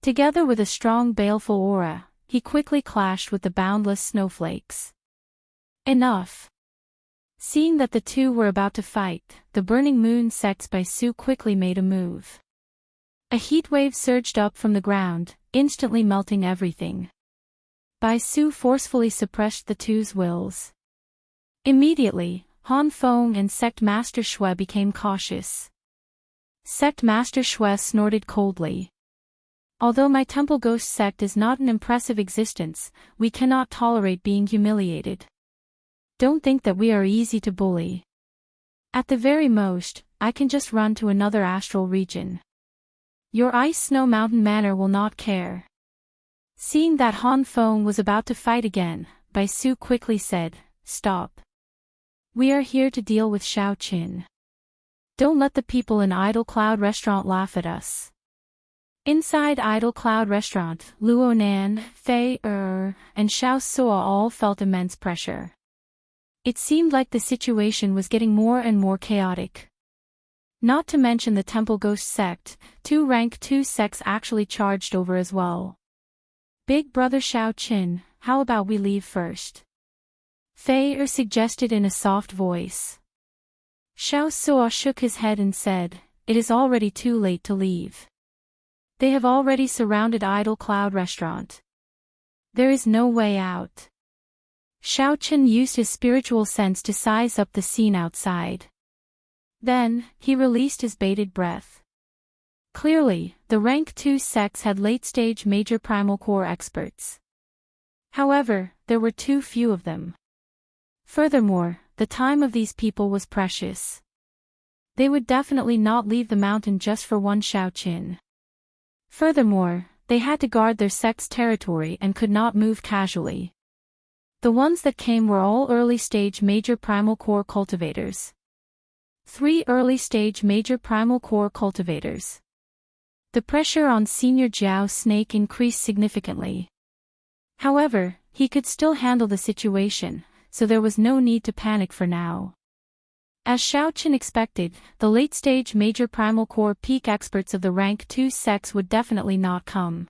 Together with a strong baleful aura, he quickly clashed with the boundless snowflakes. Enough! Seeing that the two were about to fight, the Burning Moon sect's Bai Su quickly made a move. A heat wave surged up from the ground, instantly melting everything. Bai Su forcefully suppressed the two's wills. Immediately, Han Feng and Sect Master Shui became cautious. Sect Master Shui snorted coldly. "Although my Temple Ghost sect is not an impressive existence, we cannot tolerate being humiliated. Don't think that we are easy to bully. At the very most, I can just run to another astral region. Your Ice Snow Mountain Manor will not care." Seeing that Han Feng was about to fight again, Bai Su quickly said, "Stop. We are here to deal with Xiaoqin. Don't let the people in Idle Cloud Restaurant laugh at us." Inside Idle Cloud Restaurant, Luonan, Fei and Xiao Suo all felt immense pressure. It seemed like the situation was getting more and more chaotic. Not to mention the Temple Ghost sect, 2 rank 2 sects actually charged over as well. Big brother Xiaoqin, how about we leave first? Fei suggested in a soft voice. Xiao Suo shook his head and said, it is already too late to leave. They have already surrounded Idle Cloud Restaurant. There is no way out. Xiaoqin used his spiritual sense to size up the scene outside. Then, he released his bated breath. Clearly, the rank 2 sects had late-stage major primal core experts. However, there were too few of them. Furthermore, the time of these people was precious. They would definitely not leave the mountain just for one Xiaoqin. Furthermore, they had to guard their sect's territory and could not move casually. The ones that came were all early-stage major primal core cultivators. 3 early-stage major primal core cultivators. The pressure on Senior Jiao Snake increased significantly. However, he could still handle the situation, so there was no need to panic for now. As Xiaoqin expected, the late-stage major primal core peak experts of the rank 2 sects would definitely not come.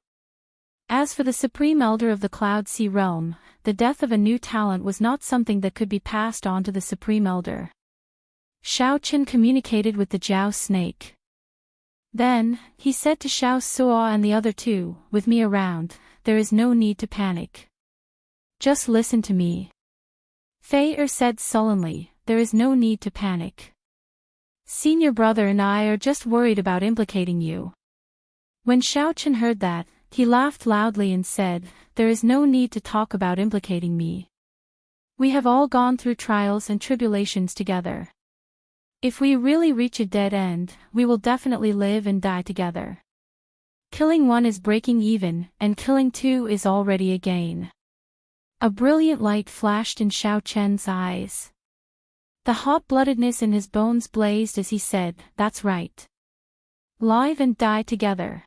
As for the Supreme Elder of the Cloud Sea Realm, the death of a new talent was not something that could be passed on to the Supreme Elder. Xiaoqin communicated with the Jiao Snake. Then, he said to Xiao Suo and the other 2, with me around, there is no need to panic. Just listen to me. Fei said sullenly, there is no need to panic. Senior brother and I are just worried about implicating you. When Xiaoqin heard that, he laughed loudly and said, there is no need to talk about implicating me. We have all gone through trials and tribulations together. If we really reach a dead end, we will definitely live and die together. Killing one is breaking even, and killing 2 is already a gain. A brilliant light flashed in Xiaoqian's eyes. The hot-bloodedness in his bones blazed as he said, that's right. Live and die together.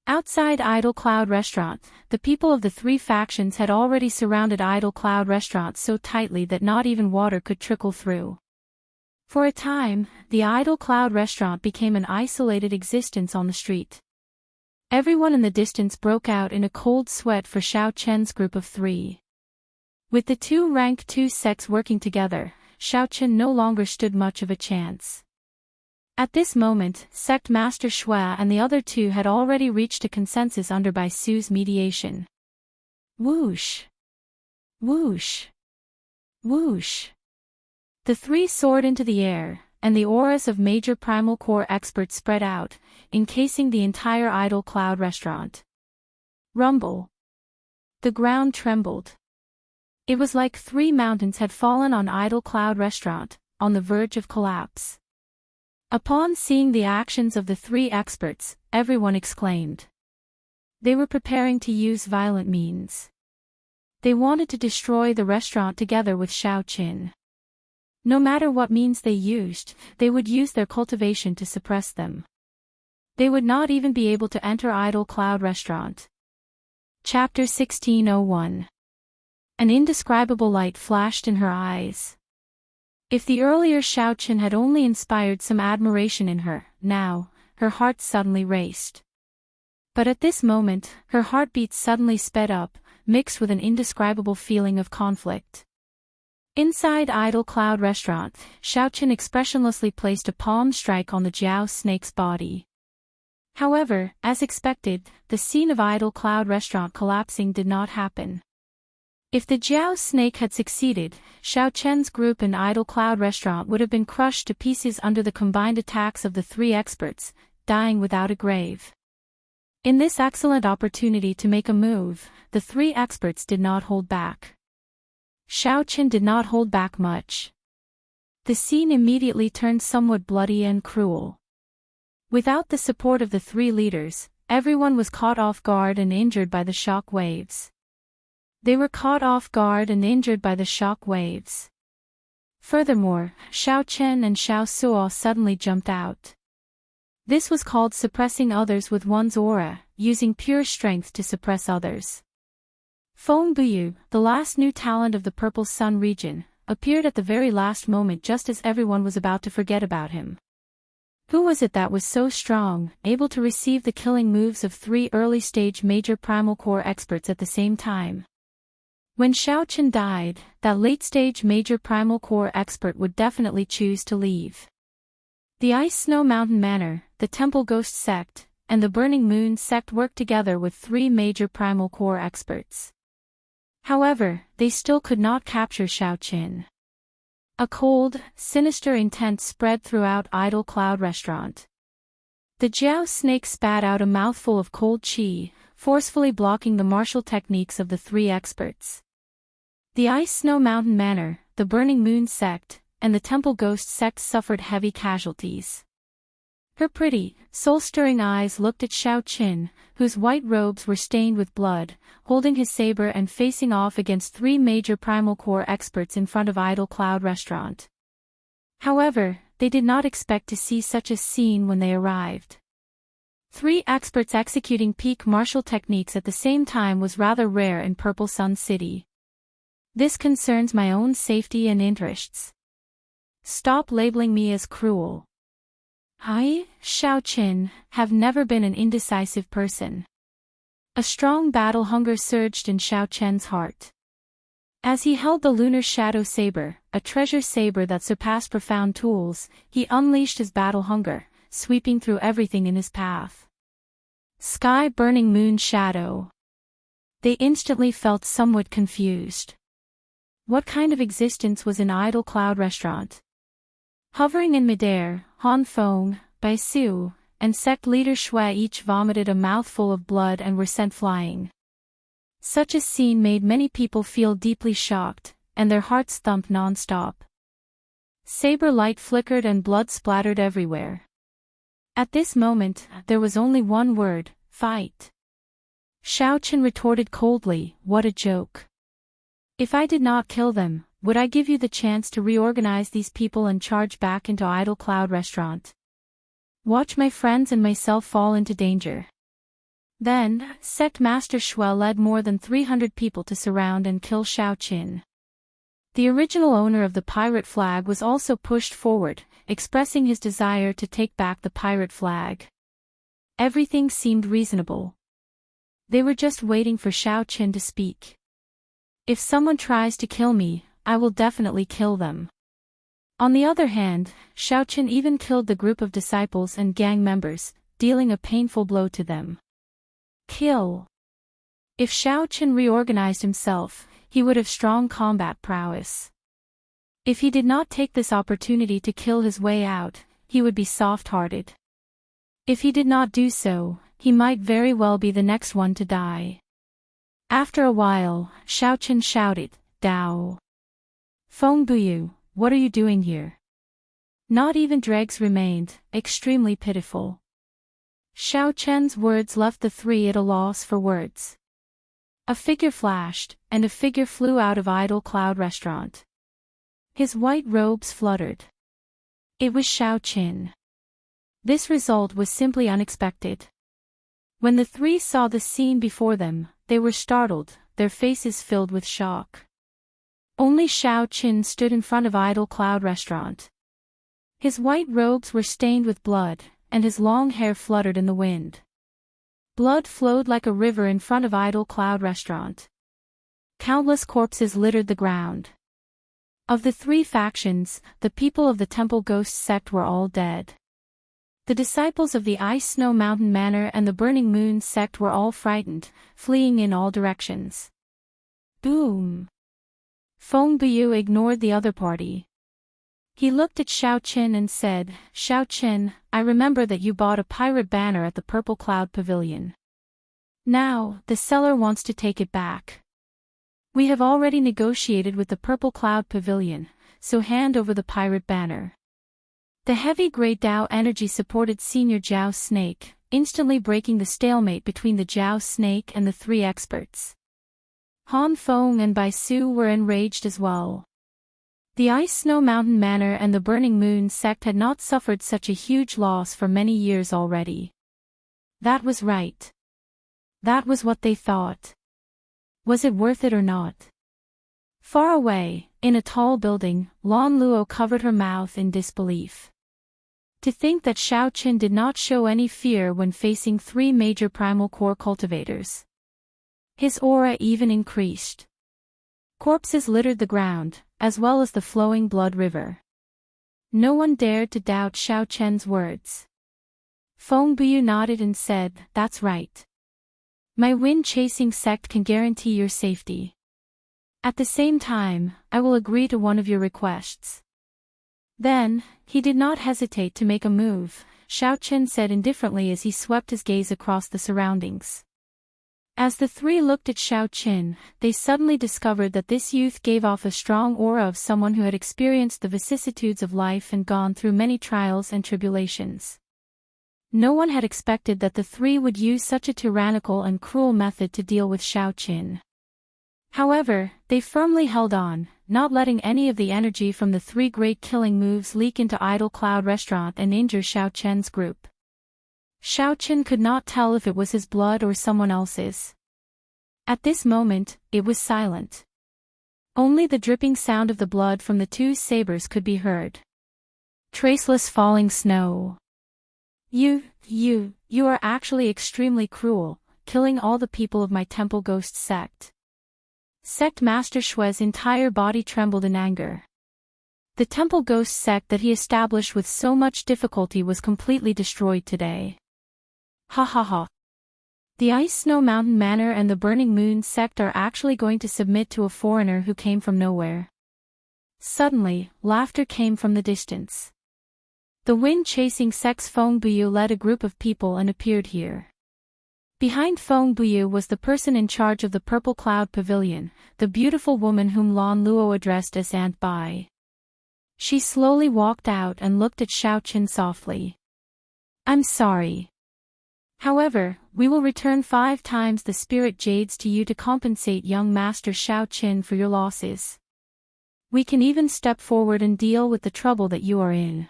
Outside Idle Cloud Restaurant, the people of the 3 factions had already surrounded Idle Cloud Restaurant so tightly that not even water could trickle through. For a time, the Idle Cloud Restaurant became an isolated existence on the street. Everyone in the distance broke out in a cold sweat for Xiaoqian's group of 3. With the 2 rank 2 sects working together, Xiaoqian no longer stood much of a chance. At this moment, Sect Master Xue and the other 2 had already reached a consensus under Bai Su's mediation. Whoosh! Whoosh! Whoosh! The 3 soared into the air, and the auras of major primal core experts spread out, encasing the entire Idle Cloud Restaurant. Rumble. The ground trembled. It was like 3 mountains had fallen on Idle Cloud Restaurant, on the verge of collapse. Upon seeing the actions of the 3 experts, everyone exclaimed. They were preparing to use violent means. They wanted to destroy the restaurant together with Xiaoqin. No matter what means they used, they would use their cultivation to suppress them. They would not even be able to enter Idle Cloud Restaurant. Chapter 1601. An indescribable light flashed in her eyes. If the earlier Xiaoqin had only inspired some admiration in her, now, her heart suddenly raced. But at this moment, her heartbeat suddenly sped up, mixed with an indescribable feeling of conflict. Inside Idle Cloud Restaurant, Xiaoqin expressionlessly placed a palm strike on the Jiao Snake's body. However, as expected, the scene of Idle Cloud Restaurant collapsing did not happen. If the Jiao Snake had succeeded, Xiaoqian's group in Idle Cloud Restaurant would have been crushed to pieces under the combined attacks of the 3 experts, dying without a grave. In this excellent opportunity to make a move, the 3 experts did not hold back. Xiaoqin did not hold back much. The scene immediately turned somewhat bloody and cruel. Without the support of the 3 leaders, everyone was caught off guard and injured by the shock waves. They were caught off guard and injured by the shock waves. Furthermore, Xiaoqin and Xiao Suo suddenly jumped out. This was called suppressing others with one's aura, using pure strength to suppress others. Feng Buyu, the last new talent of the Purple Sun region, appeared at the very last moment just as everyone was about to forget about him. Who was it that was so strong, able to receive the killing moves of 3 early-stage major primal core experts at the same time? When Xiaoqin died, that late-stage major primal core expert would definitely choose to leave. The Ice Snow Mountain Manor, the Temple Ghost Sect, and the Burning Moon Sect worked together with 3 major primal core experts. However, they still could not capture Xiaoqin. A cold, sinister intent spread throughout Idle Cloud Restaurant. The Jiao snake spat out a mouthful of cold qi, forcefully blocking the martial techniques of the 3 experts. The Ice Snow Mountain Manor, the Burning Moon Sect, and the Temple Ghost Sect suffered heavy casualties. Her pretty, soul-stirring eyes looked at Xiaoqin, whose white robes were stained with blood, holding his saber and facing off against 3 major primal core experts in front of Idle Cloud Restaurant. However, they did not expect to see such a scene when they arrived. 3 experts executing peak martial techniques at the same time was rather rare in Purple Sun City. This concerns my own safety and interests. Stop labeling me as cruel. I, Xiaoqin, have never been an indecisive person. A strong battle hunger surged in Xiaoqin's heart. As he held the lunar shadow saber, a treasure saber that surpassed profound tools, he unleashed his battle hunger, sweeping through everything in his path. Sky burning moon shadow. They instantly felt somewhat confused. What kind of existence was in Idle Cloud Restaurant? Hovering in midair, Han Feng, Bai Su, and sect leader Shui each vomited a mouthful of blood and were sent flying. Such a scene made many people feel deeply shocked, and their hearts thumped non-stop. Saber light flickered and blood splattered everywhere. At this moment, there was only one word: fight. Xiaoqin retorted coldly, "What a joke. If I did not kill them, would I give you the chance to reorganize these people and charge back into Idle Cloud Restaurant? Watch my friends and myself fall into danger." Then, Sect Master Shui led more than 300 people to surround and kill Xiaoqin. The original owner of the pirate flag was also pushed forward, expressing his desire to take back the pirate flag. Everything seemed reasonable. They were just waiting for Xiaoqin to speak. If someone tries to kill me, I will definitely kill them. On the other hand, Xiaoqin even killed the group of disciples and gang members, dealing a painful blow to them. Kill. If Xiaoqin reorganized himself, he would have strong combat prowess. If he did not take this opportunity to kill his way out, he would be soft-hearted. If he did not do so, he might very well be the next one to die. After a while, Xiaoqin shouted, "Dao Feng Buyu, what are you doing here?" Not even dregs remained, extremely pitiful. Xiaoqin's words left the 3 at a loss for words. A figure flashed, and a figure flew out of Idle Cloud Restaurant. His white robes fluttered. It was Xiaoqin. This result was simply unexpected. When the 3 saw the scene before them, they were startled, their faces filled with shock. Only Xiaoqin stood in front of Idle Cloud Restaurant. His white robes were stained with blood, and his long hair fluttered in the wind. Blood flowed like a river in front of Idle Cloud Restaurant. Countless corpses littered the ground. Of the 3 factions, the people of the Temple Ghost Sect were all dead. The disciples of the Ice Snow Mountain Manor and the Burning Moon Sect were all frightened, fleeing in all directions. Boom! Feng Buyu ignored the other party. He looked at Xiaoqin and said, "Xiaoqin, I remember that you bought a pirate banner at the Purple Cloud Pavilion. Now, the seller wants to take it back. We have already negotiated with the Purple Cloud Pavilion, so hand over the pirate banner." The heavy Grey Dao energy supported Senior Jiao Snake, instantly breaking the stalemate between the Jiao Snake and the 3 experts. Han Feng and Bai Su were enraged as well. The Ice Snow Mountain Manor and the Burning Moon Sect had not suffered such a huge loss for many years already. That was right. That was what they thought. Was it worth it or not? Far away, in a tall building, Lan Luo covered her mouth in disbelief. To think that Xiao Qin did not show any fear when facing 3 major primal core cultivators. His aura even increased. Corpses littered the ground, as well as the flowing blood river. No one dared to doubt Xiao Qian's words. Feng Buyu nodded and said, "That's right. My wind-chasing sect can guarantee your safety. At the same time, I will agree to one of your requests." Then, he did not hesitate to make a move, Xiao Qian said indifferently as he swept his gaze across the surroundings. As the 3 looked at Xiao Qin, they suddenly discovered that this youth gave off a strong aura of someone who had experienced the vicissitudes of life and gone through many trials and tribulations. No one had expected that the 3 would use such a tyrannical and cruel method to deal with Xiao Qin. However, they firmly held on, not letting any of the energy from the 3 great killing moves leak into Idle Cloud Restaurant and injure Xiao Qian's group. Xiao Qin could not tell if it was his blood or someone else's. At this moment, it was silent. Only the dripping sound of the blood from the 2 sabers could be heard. Traceless falling snow. You are actually extremely cruel, killing all the people of my temple ghost sect. Sect Master Xue's entire body trembled in anger. The temple ghost sect that he established with so much difficulty was completely destroyed today. Ha ha ha. The Ice Snow Mountain Manor and the Burning Moon sect are actually going to submit to a foreigner who came from nowhere. Suddenly, laughter came from the distance. The wind-chasing sect's Feng Buyu led a group of people and appeared here. Behind Feng Buyu was the person in charge of the Purple Cloud Pavilion, the beautiful woman whom Lan Luo addressed as Aunt Bai. She slowly walked out and looked at Xiao Qin softly. "I'm sorry. However, we will return 5 times the spirit jades to you to compensate young Master Xiao Qin for your losses. We can even step forward and deal with the trouble that you are in."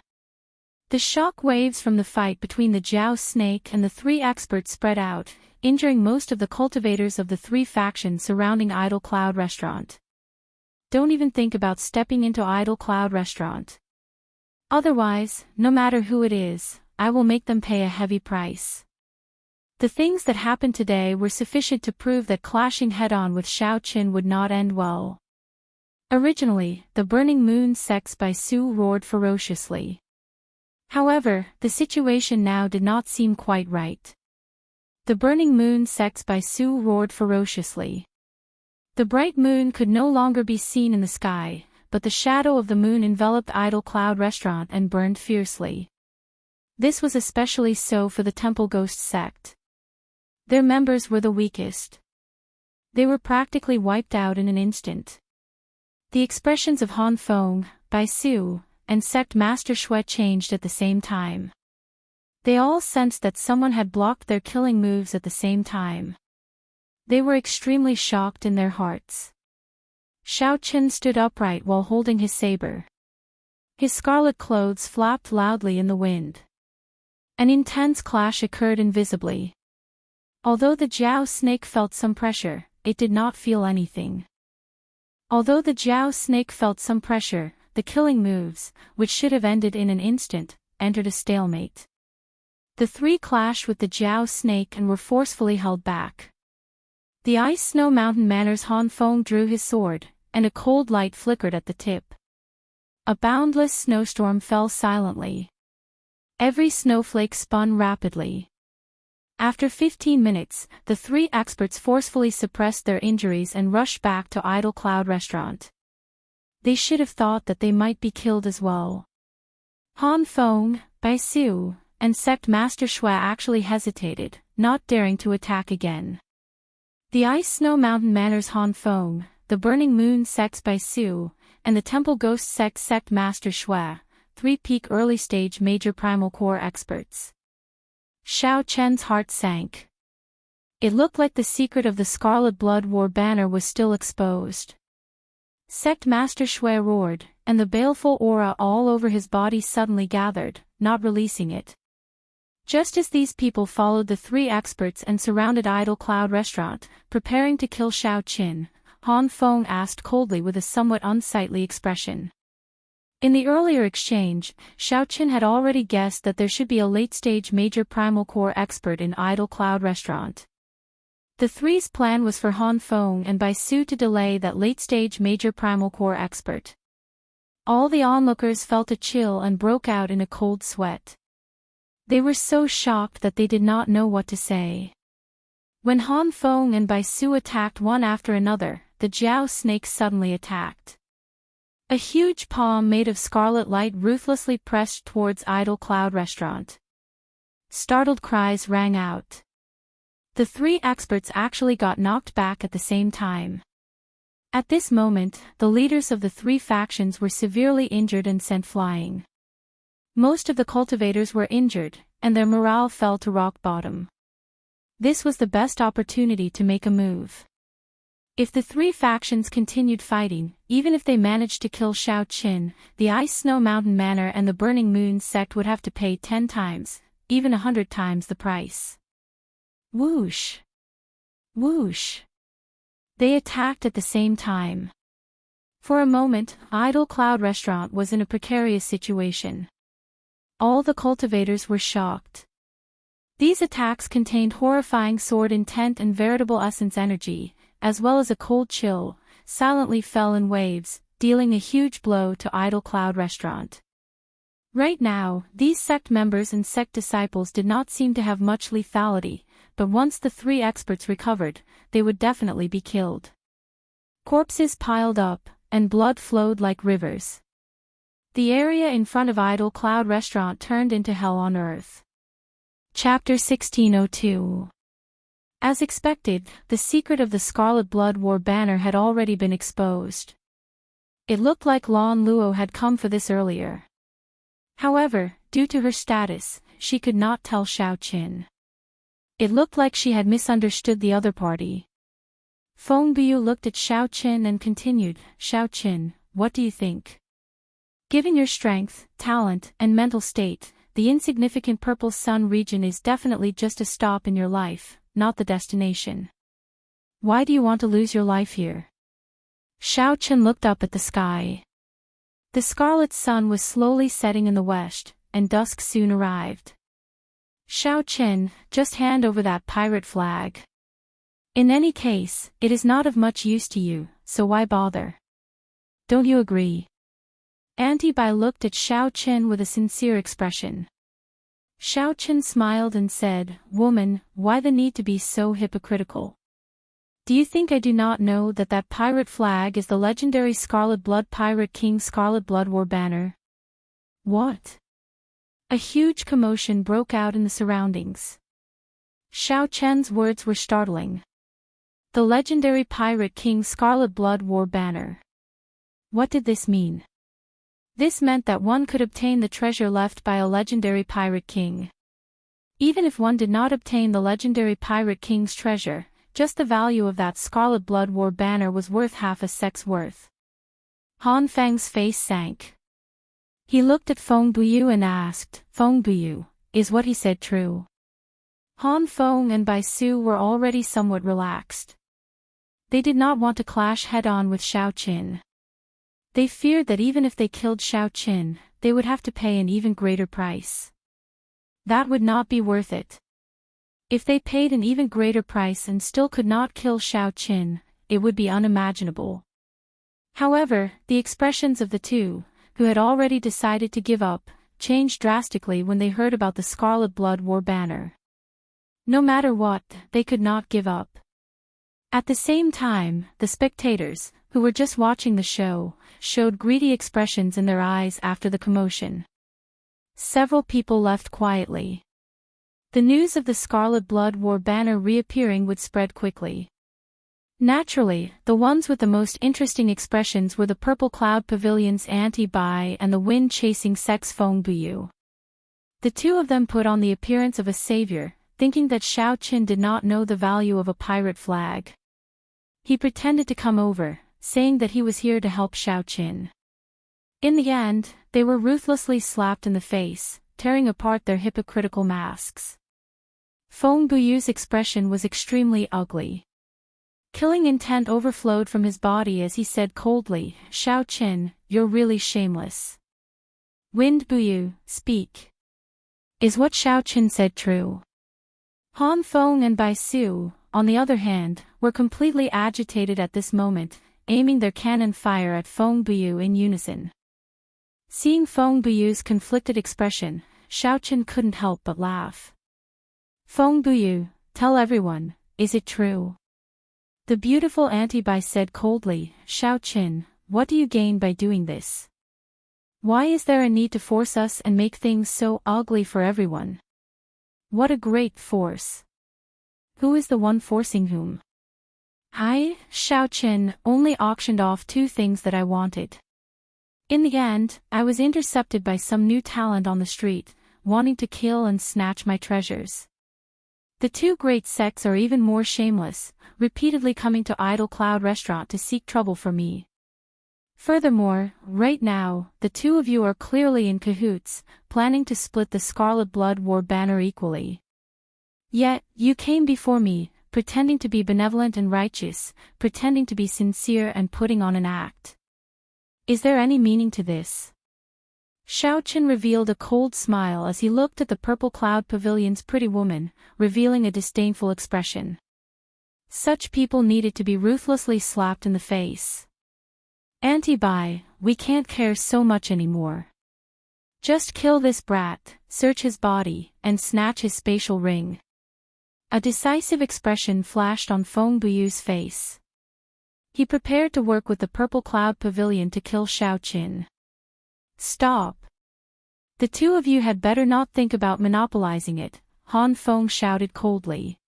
The shock waves from the fight between the Jiao snake and the 3 experts spread out, injuring most of the cultivators of the 3 factions surrounding Idle Cloud Restaurant. Don't even think about stepping into Idle Cloud Restaurant. Otherwise, no matter who it is, I will make them pay a heavy price. The things that happened today were sufficient to prove that clashing head-on with Xiao Qin would not end well. Originally, the Burning Moon sects by Su roared ferociously. However, the situation now did not seem quite right. The Burning Moon sects by Su roared ferociously. The bright moon could no longer be seen in the sky, but the shadow of the moon enveloped Idle Cloud Restaurant and burned fiercely. This was especially so for the Temple Ghost sect. Their members were the weakest. They were practically wiped out in an instant. The expressions of Han Feng, Bai Su, and Sect Master Xue changed at the same time. They all sensed that someone had blocked their killing moves at the same time. They were extremely shocked in their hearts. Xiao Qin stood upright while holding his saber. His scarlet clothes flapped loudly in the wind. An intense clash occurred invisibly. Although the Jiao snake felt some pressure, it did not feel anything. The killing moves, which should have ended in an instant, entered a stalemate. The 3 clashed with the Jiao snake and were forcefully held back. The Ice Snow Mountain Manor's Han Feng drew his sword, and a cold light flickered at the tip. A boundless snowstorm fell silently. Every snowflake spun rapidly. After 15 minutes, the 3 experts forcefully suppressed their injuries and rushed back to Idle Cloud Restaurant. They should have thought that they might be killed as well. Han Feng, Bai Su, and Sect Master Xue actually hesitated, not daring to attack again. The Ice Snow Mountain Manor's Han Feng, the Burning Moon sect's Bai Su, and the Temple Ghost Sect Master Xue, 3 peak early stage major primal core experts. Xiao Qian's heart sank. It looked like the secret of the Scarlet Blood War banner was still exposed. Sect Master Xue roared, and the baleful aura all over his body suddenly gathered, not releasing it. Just as these people followed the 3 experts and surrounded Idle Cloud Restaurant, preparing to kill Xiao Qin, Han Feng asked coldly with a somewhat unsightly expression. In the earlier exchange, Xiaoqin had already guessed that there should be a late-stage major primal core expert in Idle Cloud Restaurant. The three's plan was for Han Feng and Bai Su to delay that late-stage major primal core expert. All the onlookers felt a chill and broke out in a cold sweat. They were so shocked that they did not know what to say. When Han Feng and Bai Su attacked one after another, the Jiao snakes suddenly attacked. A huge palm made of scarlet light ruthlessly pressed towards Idle Cloud Restaurant. Startled cries rang out. The three experts actually got knocked back at the same time. At this moment, the leaders of the three factions were severely injured and sent flying. Most of the cultivators were injured, and their morale fell to rock bottom. This was the best opportunity to make a move. If the three factions continued fighting, even if they managed to kill Xiaoqin, the Ice Snow Mountain Manor and the Burning Moon sect would have to pay 10 times, even 100 times the price. Whoosh! Whoosh! They attacked at the same time. For a moment, Idle Cloud Restaurant was in a precarious situation. All the cultivators were shocked. These attacks contained horrifying sword intent and veritable essence energy, as well as a cold chill, silently fell in waves, dealing a huge blow to Idle Cloud Restaurant. Right now, these sect members and sect disciples did not seem to have much lethality, but once the three experts recovered, they would definitely be killed. Corpses piled up, and blood flowed like rivers. The area in front of Idle Cloud Restaurant turned into hell on earth. Chapter 1602. As expected, the secret of the Scarlet Blood War banner had already been exposed. It looked like Lan Luo had come for this earlier. However, due to her status, she could not tell Xiaoqin. It looked like she had misunderstood the other party. Feng Biu looked at Xiaoqin and continued, "Xiaoqin, what do you think? Given your strength, talent, and mental state, the insignificant Purple Sun region is definitely just a stop in your life, not the destination. Why do you want to lose your life here?" Xiaoqin looked up at the sky. The scarlet sun was slowly setting in the west, and dusk soon arrived. "Xiaoqin, just hand over that pirate flag. In any case, it is not of much use to you, so why bother? Don't you agree?" Auntie Bai looked at Xiaoqin with a sincere expression. Xiaoqin smiled and said, "Woman, why the need to be so hypocritical? Do you think I do not know that that pirate flag is the legendary Scarlet Blood Pirate King Scarlet Blood War banner?" What? A huge commotion broke out in the surroundings. Xiaoqin's words were startling. The legendary Pirate King Scarlet Blood War banner. What did this mean? This meant that one could obtain the treasure left by a legendary pirate king. Even if one did not obtain the legendary pirate king's treasure, just the value of that Scarlet Blood War banner was worth half a sec's worth. Han Feng's face sank. He looked at Feng Buyu and asked, "Feng Buyu, is what he said true?" Han Feng and Bai Su were already somewhat relaxed. They did not want to clash head-on with Xiaoqin. They feared that even if they killed Xiaoqin, they would have to pay an even greater price. That would not be worth it. If they paid an even greater price and still could not kill Xiaoqin, it would be unimaginable. However, the expressions of the two, who had already decided to give up, changed drastically when they heard about the Scarlet Blood War banner. No matter what, they could not give up. At the same time, the spectators, who were just watching the show, showed greedy expressions in their eyes after the commotion. Several people left quietly. The news of the Scarlet Blood War banner reappearing would spread quickly. Naturally, the ones with the most interesting expressions were the Purple Cloud Pavilion's Auntie Bai and the wind-chasing sex Feng Buyu. The two of them put on the appearance of a savior, thinking that Xiaoqin did not know the value of a pirate flag. He pretended to come over, saying that he was here to help Xiaoqin. In the end, they were ruthlessly slapped in the face, tearing apart their hypocritical masks. Feng Buyu's expression was extremely ugly. Killing intent overflowed from his body as he said coldly, "Xiaoqin, you're really shameless. Wind Buyu, speak. Is what Xiaoqin said true? Han Feng and Bai Su, on the other hand, were completely agitated at this moment, aiming their cannon fire at Feng Buyu in unison. Seeing Feng Buyu's conflicted expression, Xiaoqin couldn't help but laugh. Feng Buyu, tell everyone, is it true? The beautiful Auntie Bai said coldly, Xiaoqin, what do you gain by doing this? Why is there a need to force us and make things so ugly for everyone? What a great force. Who is the one forcing whom? I, Xiaoqin, only auctioned off 2 things that I wanted. In the end, I was intercepted by some new talent on the street, wanting to kill and snatch my treasures. The 2 great sects are even more shameless, repeatedly coming to Idle Cloud Restaurant to seek trouble for me. Furthermore, right now, the 2 of you are clearly in cahoots, planning to split the Scarlet Blood War banner equally. Yet, you came before me, pretending to be benevolent and righteous, pretending to be sincere and putting on an act. Is there any meaning to this? Xiaoqin revealed a cold smile as he looked at the Purple Cloud Pavilion's pretty woman, revealing a disdainful expression. Such people needed to be ruthlessly slapped in the face. Auntie Bai, we can't care so much anymore. Just kill this brat, search his body, and snatch his spatial ring. A decisive expression flashed on Feng Buyu's face. He prepared to work with the Purple Cloud Pavilion to kill Xiaoqin. Stop. The 2 of you had better not think about monopolizing it, Han Feng shouted coldly.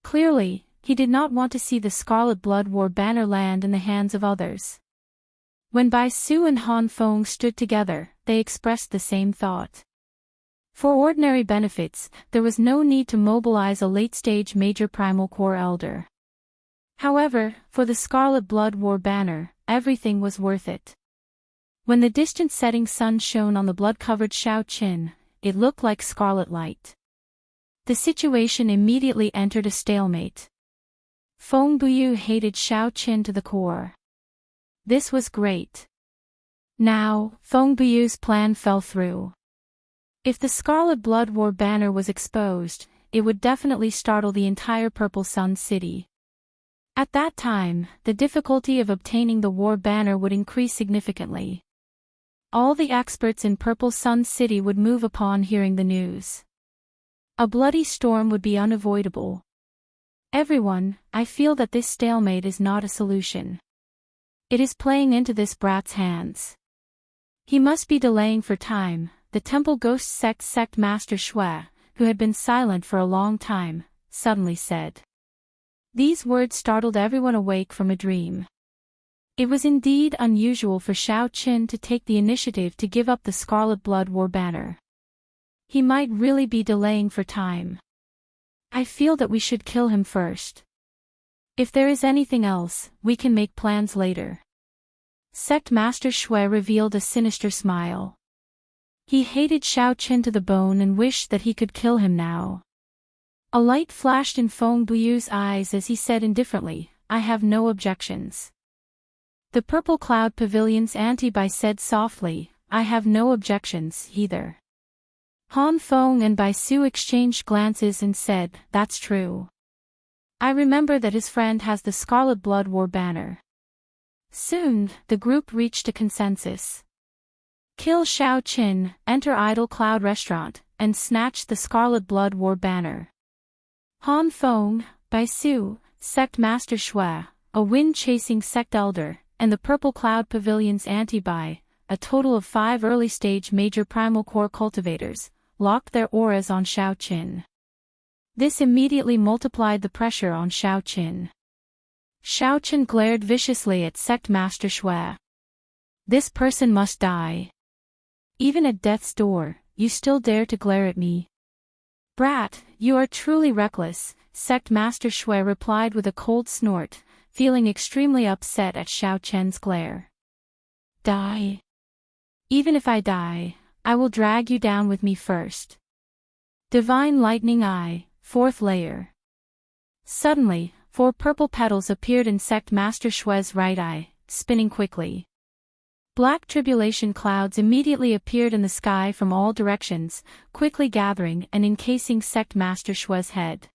Clearly, he did not want to see the Scarlet Blood War banner land in the hands of others. When Bai Su and Han Feng stood together, they expressed the same thought. For ordinary benefits, there was no need to mobilize a late-stage Major Primal Core Elder. However, for the Scarlet Blood War banner, everything was worth it. When the distant setting sun shone on the blood-covered Xiaoqin, it looked like scarlet light. The situation immediately entered a stalemate. Feng Buyu hated Xiaoqin to the core. This was great. Now, Feng Buyu's plan fell through. If the Scarlet Blood War banner was exposed, it would definitely startle the entire Purple Sun City. At that time, the difficulty of obtaining the war banner would increase significantly. All the experts in Purple Sun City would move upon hearing the news. A bloody storm would be unavoidable. Everyone, I feel that this stalemate is not a solution. It is playing into this brat's hands. He must be delaying for time, the Temple Ghost Sect Master Shui, who had been silent for a long time, suddenly said. These words startled everyone awake from a dream. It was indeed unusual for Xiaoqin to take the initiative to give up the Scarlet Blood War banner. He might really be delaying for time. I feel that we should kill him first. If there is anything else, we can make plans later. Sect Master Shui revealed a sinister smile. He hated Xiaoqin to the bone and wished that he could kill him now. A light flashed in Feng Buyu's eyes as he said indifferently, I have no objections. The Purple Cloud Pavilion's Auntie Bai said softly, I have no objections, either. Han Feng and Bai Su exchanged glances and said, that's true. I remember that his friend has the Scarlet Blood War banner. Soon, the group reached a consensus. Kill Xiaoqin, enter Idle Cloud Restaurant, and snatch the Scarlet Blood War banner. Han Feng, Bai Su, Sect Master Shui, a wind-chasing sect elder, and the Purple Cloud Pavilion's Auntie Bai, a total of 5 early-stage Major Primal Core cultivators, locked their auras on Xiaoqin. This immediately multiplied the pressure on Xiaoqin. Xiaoqin glared viciously at Sect Master Shui. This person must die. Even at death's door, you still dare to glare at me. Brat, you are truly reckless, Sect Master Shui replied with a cold snort, feeling extremely upset at Xiaoqin's glare. Die. Even if I die, I will drag you down with me first. Divine Lightning Eye, 4th layer. Suddenly, 4 purple petals appeared in Sect Master Shui's right eye, spinning quickly. Black tribulation clouds immediately appeared in the sky from all directions, quickly gathering and encasing sect master Shue's head.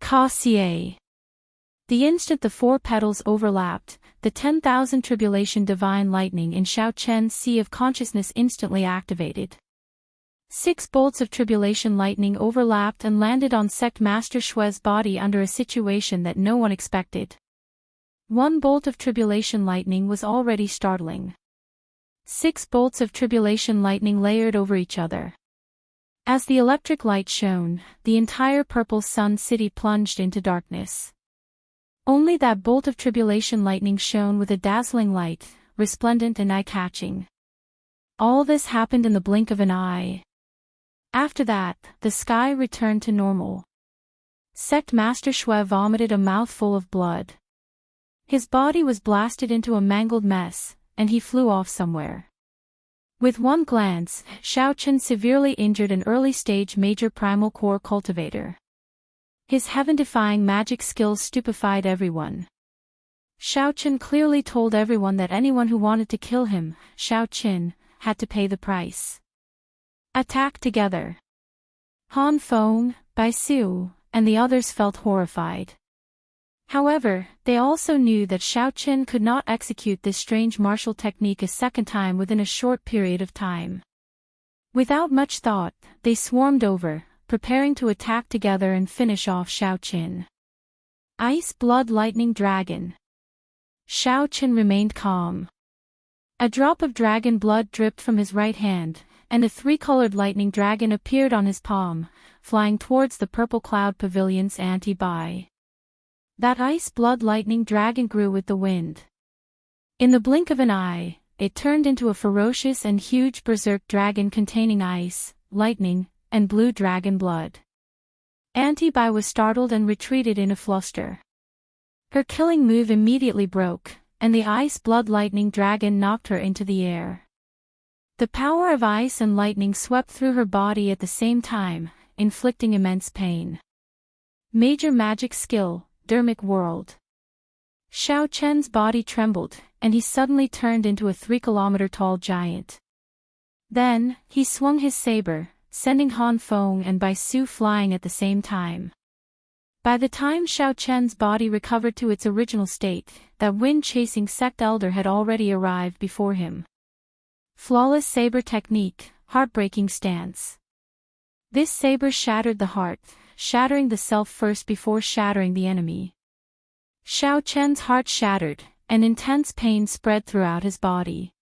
Ka-Xie. The instant the four petals overlapped, the 10,000 tribulation divine lightning in Xiao Chen's sea of consciousness instantly activated. 6 bolts of tribulation lightning overlapped and landed on sect master Shue's body under a situation that no one expected. 1 bolt of tribulation lightning was already startling. 6 bolts of tribulation lightning layered over each other. As the electric light shone, the entire purple sun city plunged into darkness. Only that bolt of tribulation lightning shone with a dazzling light, resplendent and eye-catching. All this happened in the blink of an eye. After that, the sky returned to normal. Sect Master Shui vomited a mouthful of blood. His body was blasted into a mangled mess, and he flew off somewhere. With one glance, Xiao Chen severely injured an early-stage major primal core cultivator. His heaven-defying magic skills stupefied everyone. Xiao Chen clearly told everyone that anyone who wanted to kill him, Xiao Qin, had to pay the price. Attack together. Han Feng, Bai Su, and the others felt horrified. However, they also knew that Xiao Qin could not execute this strange martial technique a second time within a short period of time. Without much thought, they swarmed over, preparing to attack together and finish off Xiao Qin. Ice Blood Lightning Dragon. Xiao Qin remained calm. A drop of dragon blood dripped from his right hand, and a 3-colored lightning dragon appeared on his palm, flying towards the purple cloud pavilion's anti-by. That ice blood lightning dragon grew with the wind. In the blink of an eye, it turned into a ferocious and huge berserk dragon containing ice, lightning, and blue dragon blood. Anti-Bai was startled and retreated in a fluster. Her killing move immediately broke, and the ice blood lightning dragon knocked her into the air. The power of ice and lightning swept through her body at the same time, inflicting immense pain. Major magic skill, Dermic World. Xiao Chen's body trembled, and he suddenly turned into a 3-kilometer-tall giant. Then, he swung his saber, sending Han Feng and Bai Su flying at the same time. By the time Xiao Chen's body recovered to its original state, that wind-chasing sect elder had already arrived before him. Flawless saber technique, heartbreaking stance. This saber shattered the heart, shattering the self first before shattering the enemy. Xiao Chen's heart shattered, and intense pain spread throughout his body.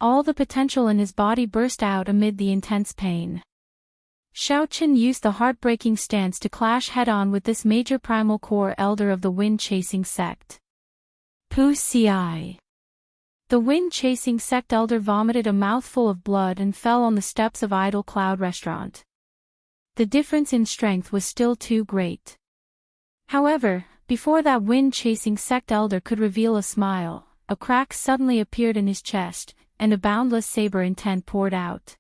All the potential in his body burst out amid the intense pain. Xiao Chen used the heartbreaking stance to clash head-on with this major primal core elder of the wind-chasing sect. Pu Ci. The wind-chasing sect elder vomited a mouthful of blood and fell on the steps of Idle Cloud Restaurant. The difference in strength was still too great. However, before that wind-chasing sect elder could reveal a smile, a crack suddenly appeared in his chest, and a boundless saber intent poured out.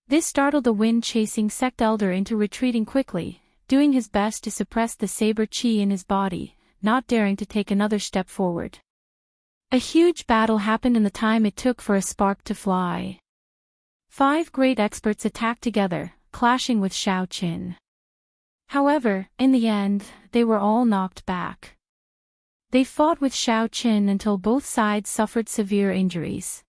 This startled the wind-chasing sect elder into retreating quickly, doing his best to suppress the saber chi in his body, not daring to take another step forward. A huge battle happened in the time it took for a spark to fly. 5 great experts attacked together, clashing with Xiao Qin. However, in the end, they were all knocked back. They fought with Xiao Qin until both sides suffered severe injuries.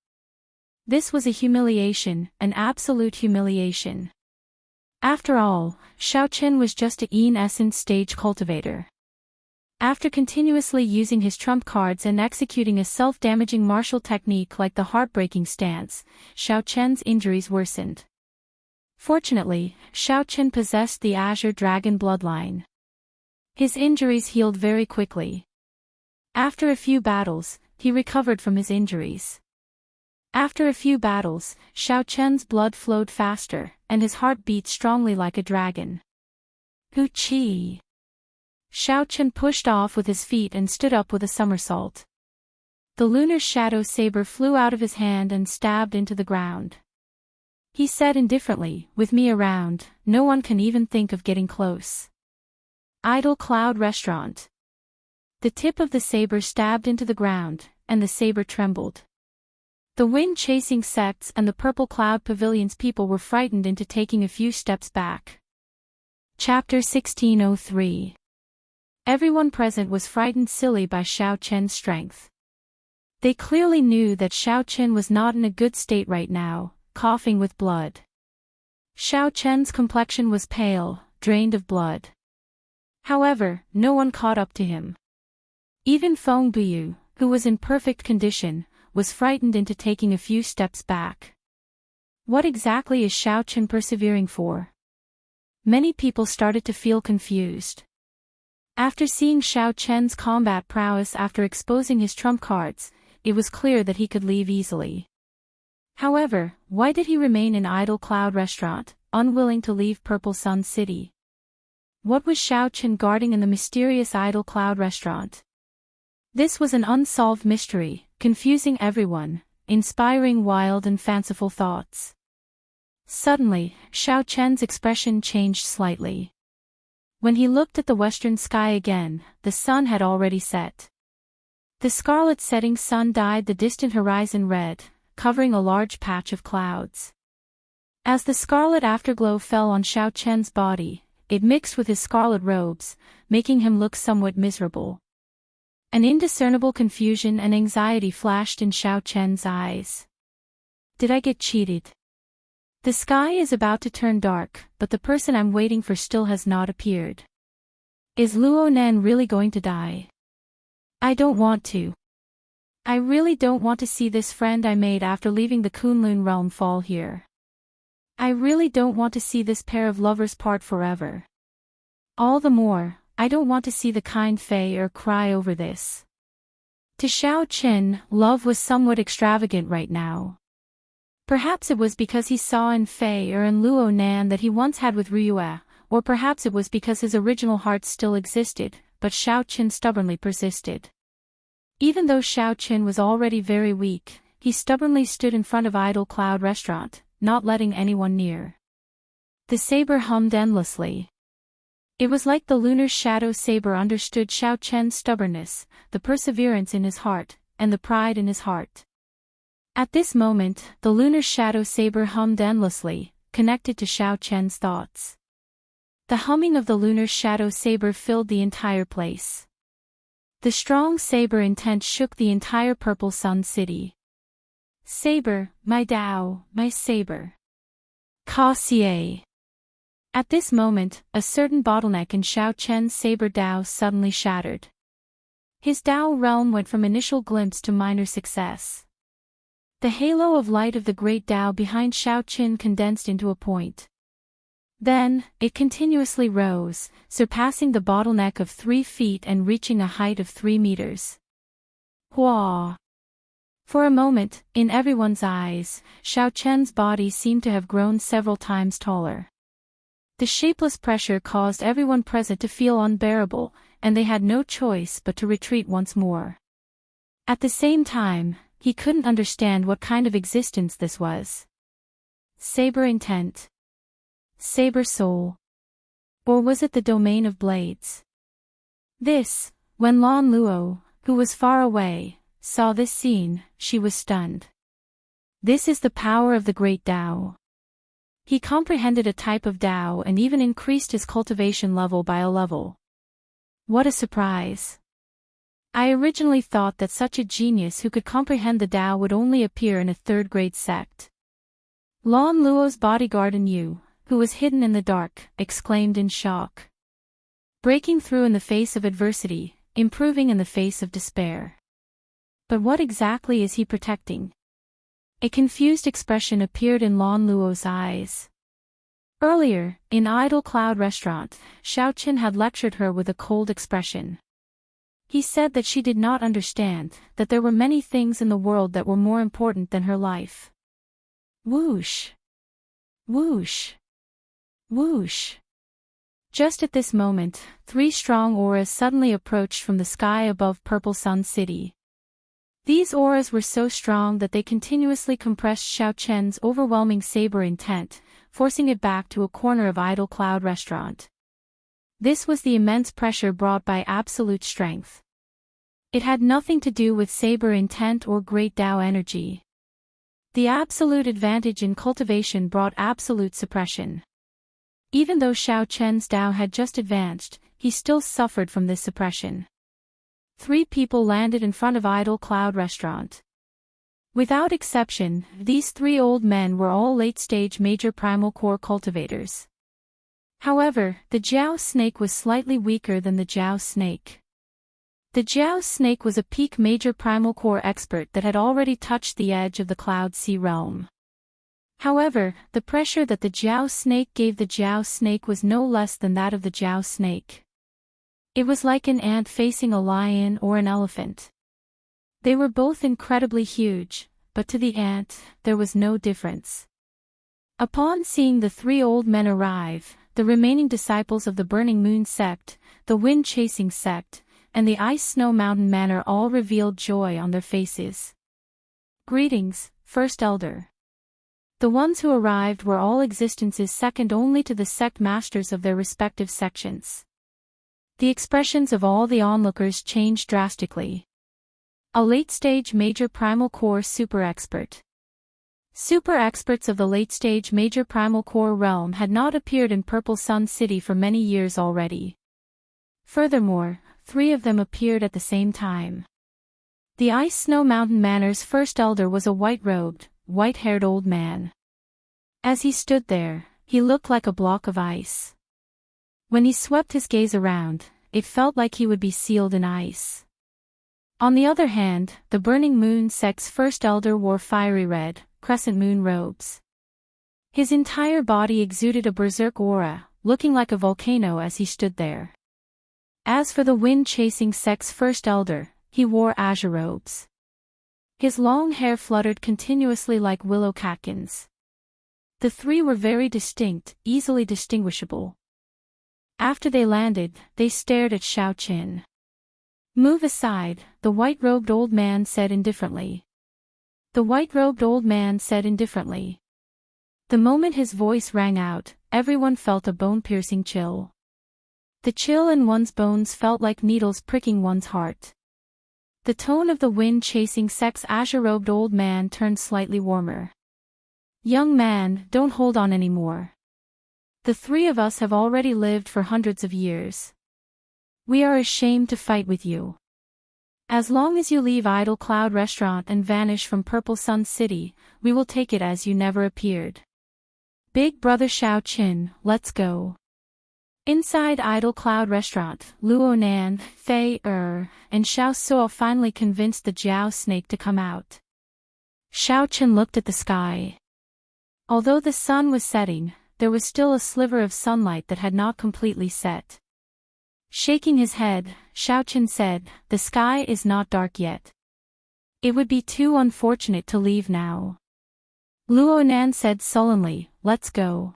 This was a humiliation, an absolute humiliation. After all, Xiao Qin was just an essence stage cultivator. After continuously using his trump cards and executing a self-damaging martial technique like the heartbreaking stance, Xiao Chen's injuries worsened. Fortunately, Xiao Chen possessed the Azure Dragon bloodline. His injuries healed very quickly. After a few battles, he recovered from his injuries. After a few battles, Xiao Chen's blood flowed faster, and his heart beat strongly like a dragon. Hu Qi. Xiao Chen pushed off with his feet and stood up with a somersault. The lunar shadow saber flew out of his hand and stabbed into the ground. He said indifferently, "With me around, no one can even think of getting close." Idle Cloud Restaurant. The tip of the saber stabbed into the ground, and the saber trembled. The wind-chasing sects and the Purple Cloud Pavilion's people were frightened into taking a few steps back. Chapter 1603. Everyone present was frightened silly by Xiao Chen's strength. They clearly knew that Xiao Chen was not in a good state right now, coughing with blood. Xiao Chen's complexion was pale, drained of blood. However, no one caught up to him. Even Feng Buyu, who was in perfect condition, was frightened into taking a few steps back. What exactly is Xiao Chen persevering for? Many people started to feel confused. After seeing Xiao Chen's combat prowess after exposing his trump cards, it was clear that he could leave easily. However, why did he remain in Idle Cloud Restaurant, unwilling to leave Purple Sun City? What was Xiao Chen guarding in the mysterious Idle Cloud Restaurant? This was an unsolved mystery, confusing everyone, inspiring wild and fanciful thoughts. Suddenly, Xiao Chen's expression changed slightly. When he looked at the western sky again, the sun had already set. The scarlet setting sun dyed the distant horizon red, covering a large patch of clouds. As the scarlet afterglow fell on Xiao Chen's body, it mixed with his scarlet robes, making him look somewhat miserable. An indiscernible confusion and anxiety flashed in Xiao Chen's eyes. Did I get cheated? The sky is about to turn dark, but the person I'm waiting for still has not appeared. Is Luo Nan really going to die? I don't want to. I really don't want to see this friend I made after leaving the Kunlun realm fall here. I really don't want to see this pair of lovers part forever. All the more, I don't want to see the kind Fei cry over this. To Xiao Chen, love was somewhat extravagant right now. Perhaps it was because he saw in Fei and Luo Nan that he once had with Ryue, or perhaps it was because his original heart still existed, but Xiao Chen stubbornly persisted. Even though Xiao Chen was already very weak, he stubbornly stood in front of Idle Cloud Restaurant, not letting anyone near. The saber hummed endlessly. It was like the lunar shadow saber understood Xiao Chen's stubbornness, the perseverance in his heart, and the pride in his heart. At this moment, the lunar shadow saber hummed endlessly, connected to Xiao Chen's thoughts. The humming of the lunar shadow saber filled the entire place. The strong saber intent shook the entire Purple Sun City. Saber, my Dao, my saber. Ka Xie. At this moment, a certain bottleneck in Xiao Chen's saber Dao suddenly shattered. His Dao realm went from initial glimpse to minor success. The halo of light of the great Dao behind Xiao Chen condensed into a point. Then, it continuously rose, surpassing the bottleneck of 3 feet and reaching a height of 3 meters. Hua! For a moment, in everyone's eyes, Xiao Chen's body seemed to have grown several times taller. The shapeless pressure caused everyone present to feel unbearable, and they had no choice but to retreat once more. At the same time, he couldn't understand what kind of existence this was. Saber intent. Saber soul. Or was it the domain of blades? This, when Lan Luo, who was far away, saw this scene, she was stunned. This is the power of the great Dao. He comprehended a type of Dao and even increased his cultivation level by a level. What a surprise! I originally thought that such a genius who could comprehend the Dao would only appear in a third-grade sect. Lan Luo's bodyguard and Yu, who was hidden in the dark, exclaimed in shock. Breaking through in the face of adversity, improving in the face of despair. But what exactly is he protecting? A confused expression appeared in Lan Luo's eyes. Earlier, in Idle Cloud Restaurant, Xiao Chen had lectured her with a cold expression. He said that she did not understand, that there were many things in the world that were more important than her life. Whoosh! Whoosh! Whoosh! Just at this moment, 3 strong auras suddenly approached from the sky above Purple Sun City. These auras were so strong that they continuously compressed Xiao Chen's overwhelming saber intent, forcing it back to a corner of Idle Cloud Restaurant. This was the immense pressure brought by absolute strength. It had nothing to do with saber intent or great Dao energy. The absolute advantage in cultivation brought absolute suppression. Even though Xiao Chen's Dao had just advanced, he still suffered from this suppression. 3 people landed in front of Idle Cloud Restaurant. Without exception, these 3 old men were all late-stage major primal core cultivators. However, the Jiao snake was slightly weaker than the Jiao snake. The Jiao snake was a peak major primal core expert that had already touched the edge of the Cloud Sea realm. However, the pressure that the Jiao snake gave the Jiao snake was no less than that of the Jiao snake. It was like an ant facing a lion or an elephant. They were both incredibly huge, but to the ant, there was no difference. Upon seeing the 3 old men arrive, the remaining disciples of the Burning Moon sect, the Wind-Chasing sect, and the Ice Snow Mountain Manor all revealed joy on their faces. Greetings, First Elder. The ones who arrived were all existences second only to the sect masters of their respective sections. The expressions of all the onlookers changed drastically. A late-stage major primal core super expert. Super experts of the late-stage major primal core realm had not appeared in Purple Sun City for many years already. Furthermore, 3 of them appeared at the same time. The Ice Snow Mountain Manor's first elder was a white-robed, white-haired old man. As he stood there, he looked like a block of ice. When he swept his gaze around, it felt like he would be sealed in ice. On the other hand, the Burning Moon sect's first elder wore fiery red, crescent moon robes. His entire body exuded a berserk aura, looking like a volcano as he stood there. As for the Wind-Chasing sect's first elder, he wore azure robes. His long hair fluttered continuously like willow catkins. The 3 were very distinct, easily distinguishable. After they landed, they stared at Xiao Qin. "Move aside," the white-robed old man said indifferently. The white-robed old man said indifferently. The moment his voice rang out, everyone felt a bone-piercing chill. The chill in one's bones felt like needles pricking one's heart. The tone of the Wind-Chasing sect's azure-robed old man turned slightly warmer. "Young man, don't hold on anymore. The 3 of us have already lived for hundreds of years. We are ashamed to fight with you. As long as you leave Idle Cloud Restaurant and vanish from Purple Sun City, we will take it as you never appeared. Big brother Xiao Qin, let's go." Inside Idle Cloud Restaurant, Luo Nan, Fei and Xiao Suo finally convinced the Jiao snake to come out. Xiao Qin looked at the sky. Although the sun was setting, there was still a sliver of sunlight that had not completely set. Shaking his head, Xiao Qin said, "The sky is not dark yet. It would be too unfortunate to leave now." Luo Nan said sullenly, "Let's go.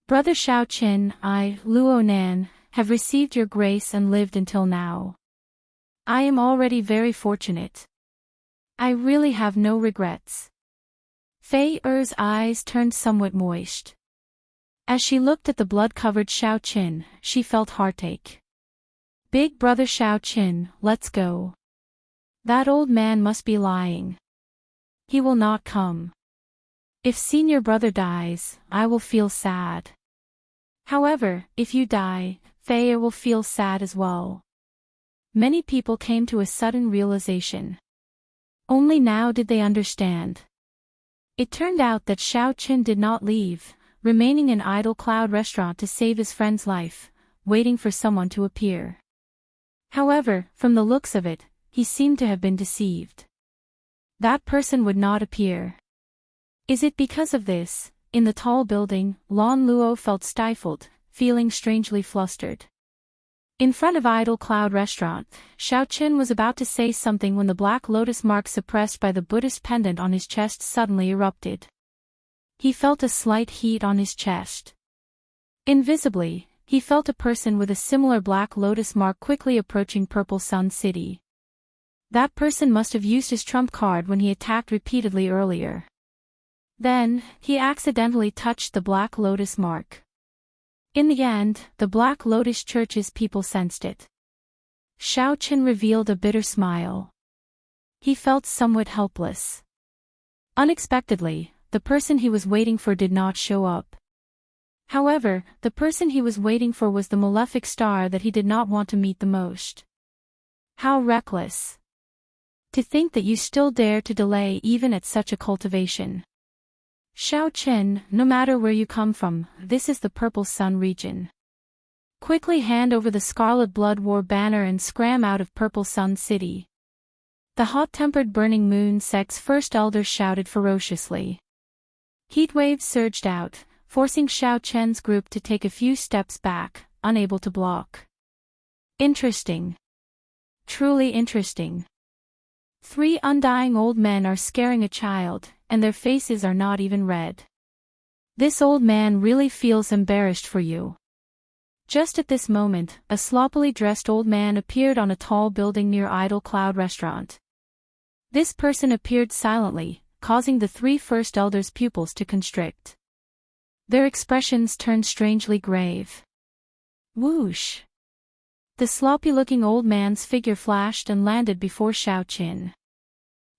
Brother Xiao Qin, I, Luo Nan, have received your grace and lived until now. I am already very fortunate. I really have no regrets." Fei Er's eyes turned somewhat moist. As she looked at the blood-covered Xiao Qin, she felt heartache. "Big brother Xiao Qin, let's go. That old man must be lying. He will not come. If senior brother dies, I will feel sad. However, if you die, Fei will feel sad as well." Many people came to a sudden realization. Only now did they understand. It turned out that Xiao Qin did not leave, remaining in Idle Cloud Restaurant to save his friend's life, waiting for someone to appear. However, from the looks of it, he seemed to have been deceived. That person would not appear. Is it because of this? In the tall building, Lan Luo felt stifled, feeling strangely flustered. In front of Idle Cloud Restaurant, Xiao Qin was about to say something when the black lotus mark suppressed by the Buddhist pendant on his chest suddenly erupted. He felt a slight heat on his chest. Invisibly, he felt a person with a similar black lotus mark quickly approaching Purple Sun City. That person must have used his trump card when he attacked repeatedly earlier. Then, he accidentally touched the black lotus mark. In the end, the Black Lotus Church's people sensed it. Xiao Qin revealed a bitter smile. He felt somewhat helpless. Unexpectedly, the person he was waiting for did not show up. However, the person he was waiting for was the malefic star that he did not want to meet the most. How reckless! To think that you still dare to delay even at such a cultivation. Xiao Qin, no matter where you come from, this is the Purple Sun region. Quickly hand over the Scarlet Blood War banner and scram out of Purple Sun City. The hot-tempered Burning Moon sect's first elder shouted ferociously. Heat waves surged out, forcing Xiao Chen's group to take a few steps back, unable to block. Interesting. Truly interesting. 3 undying old men are scaring a child, and their faces are not even red. This old man really feels embarrassed for you. Just at this moment, a sloppily dressed old man appeared on a tall building near Idle Cloud Restaurant. This person appeared silently, causing the 3 first elders' pupils to constrict. Their expressions turned strangely grave. Whoosh! The sloppy-looking old man's figure flashed and landed before Xiao Qin.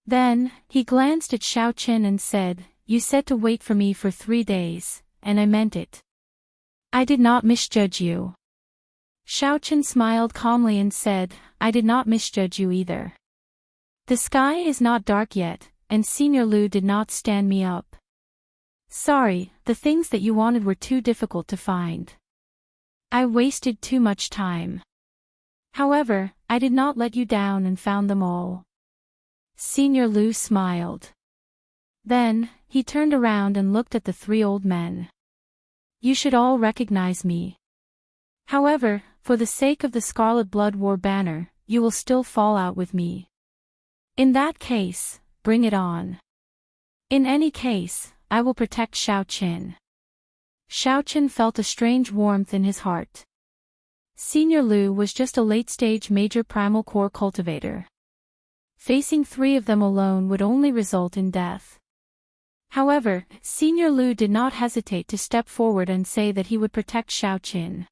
Then, he glanced at Xiao Qin and said, "You said to wait for me for 3 days, and I meant it. I did not misjudge you." Xiao Qin smiled calmly and said, "I did not misjudge you either. The sky is not dark yet, and Senior Lu did not stand me up. Sorry, the things that you wanted were too difficult to find. I wasted too much time. However, I did not let you down and found them all." Senior Lu smiled. Then, he turned around and looked at the 3 old men. "You should all recognize me. However, for the sake of the Scarlet Blood War banner, you will still fall out with me. In that case, bring it on. In any case, I will protect Xiao Qin." Xiao Qin felt a strange warmth in his heart. Senior Lu was just a late-stage major primal core cultivator. Facing 3 of them alone would only result in death. However, Senior Lu did not hesitate to step forward and say that he would protect Xiao Qin.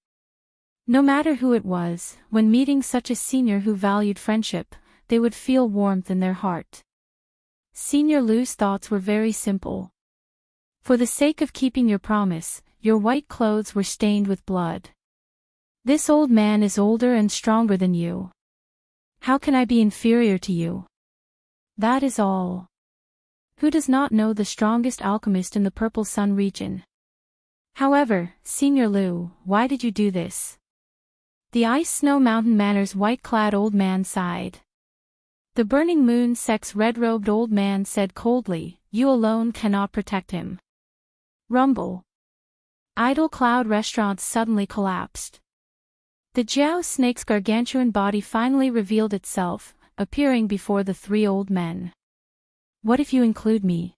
No matter who it was, when meeting such a senior who valued friendship, they would feel warmth in their heart. Senior Lu's thoughts were very simple. For the sake of keeping your promise, your white clothes were stained with blood. This old man is older and stronger than you. How can I be inferior to you? That is all. Who does not know the strongest alchemist in the Purple Sun region? However, Senior Lu, why did you do this? The Ice Snow Mountain Manor's white-clad old man sighed. The Burning Moon sect's red-robed old man said coldly, "You alone cannot protect him." Rumble. Idle Cloud Restaurant suddenly collapsed. The Jiao snake's gargantuan body finally revealed itself, appearing before the 3 old men. "What if you include me?"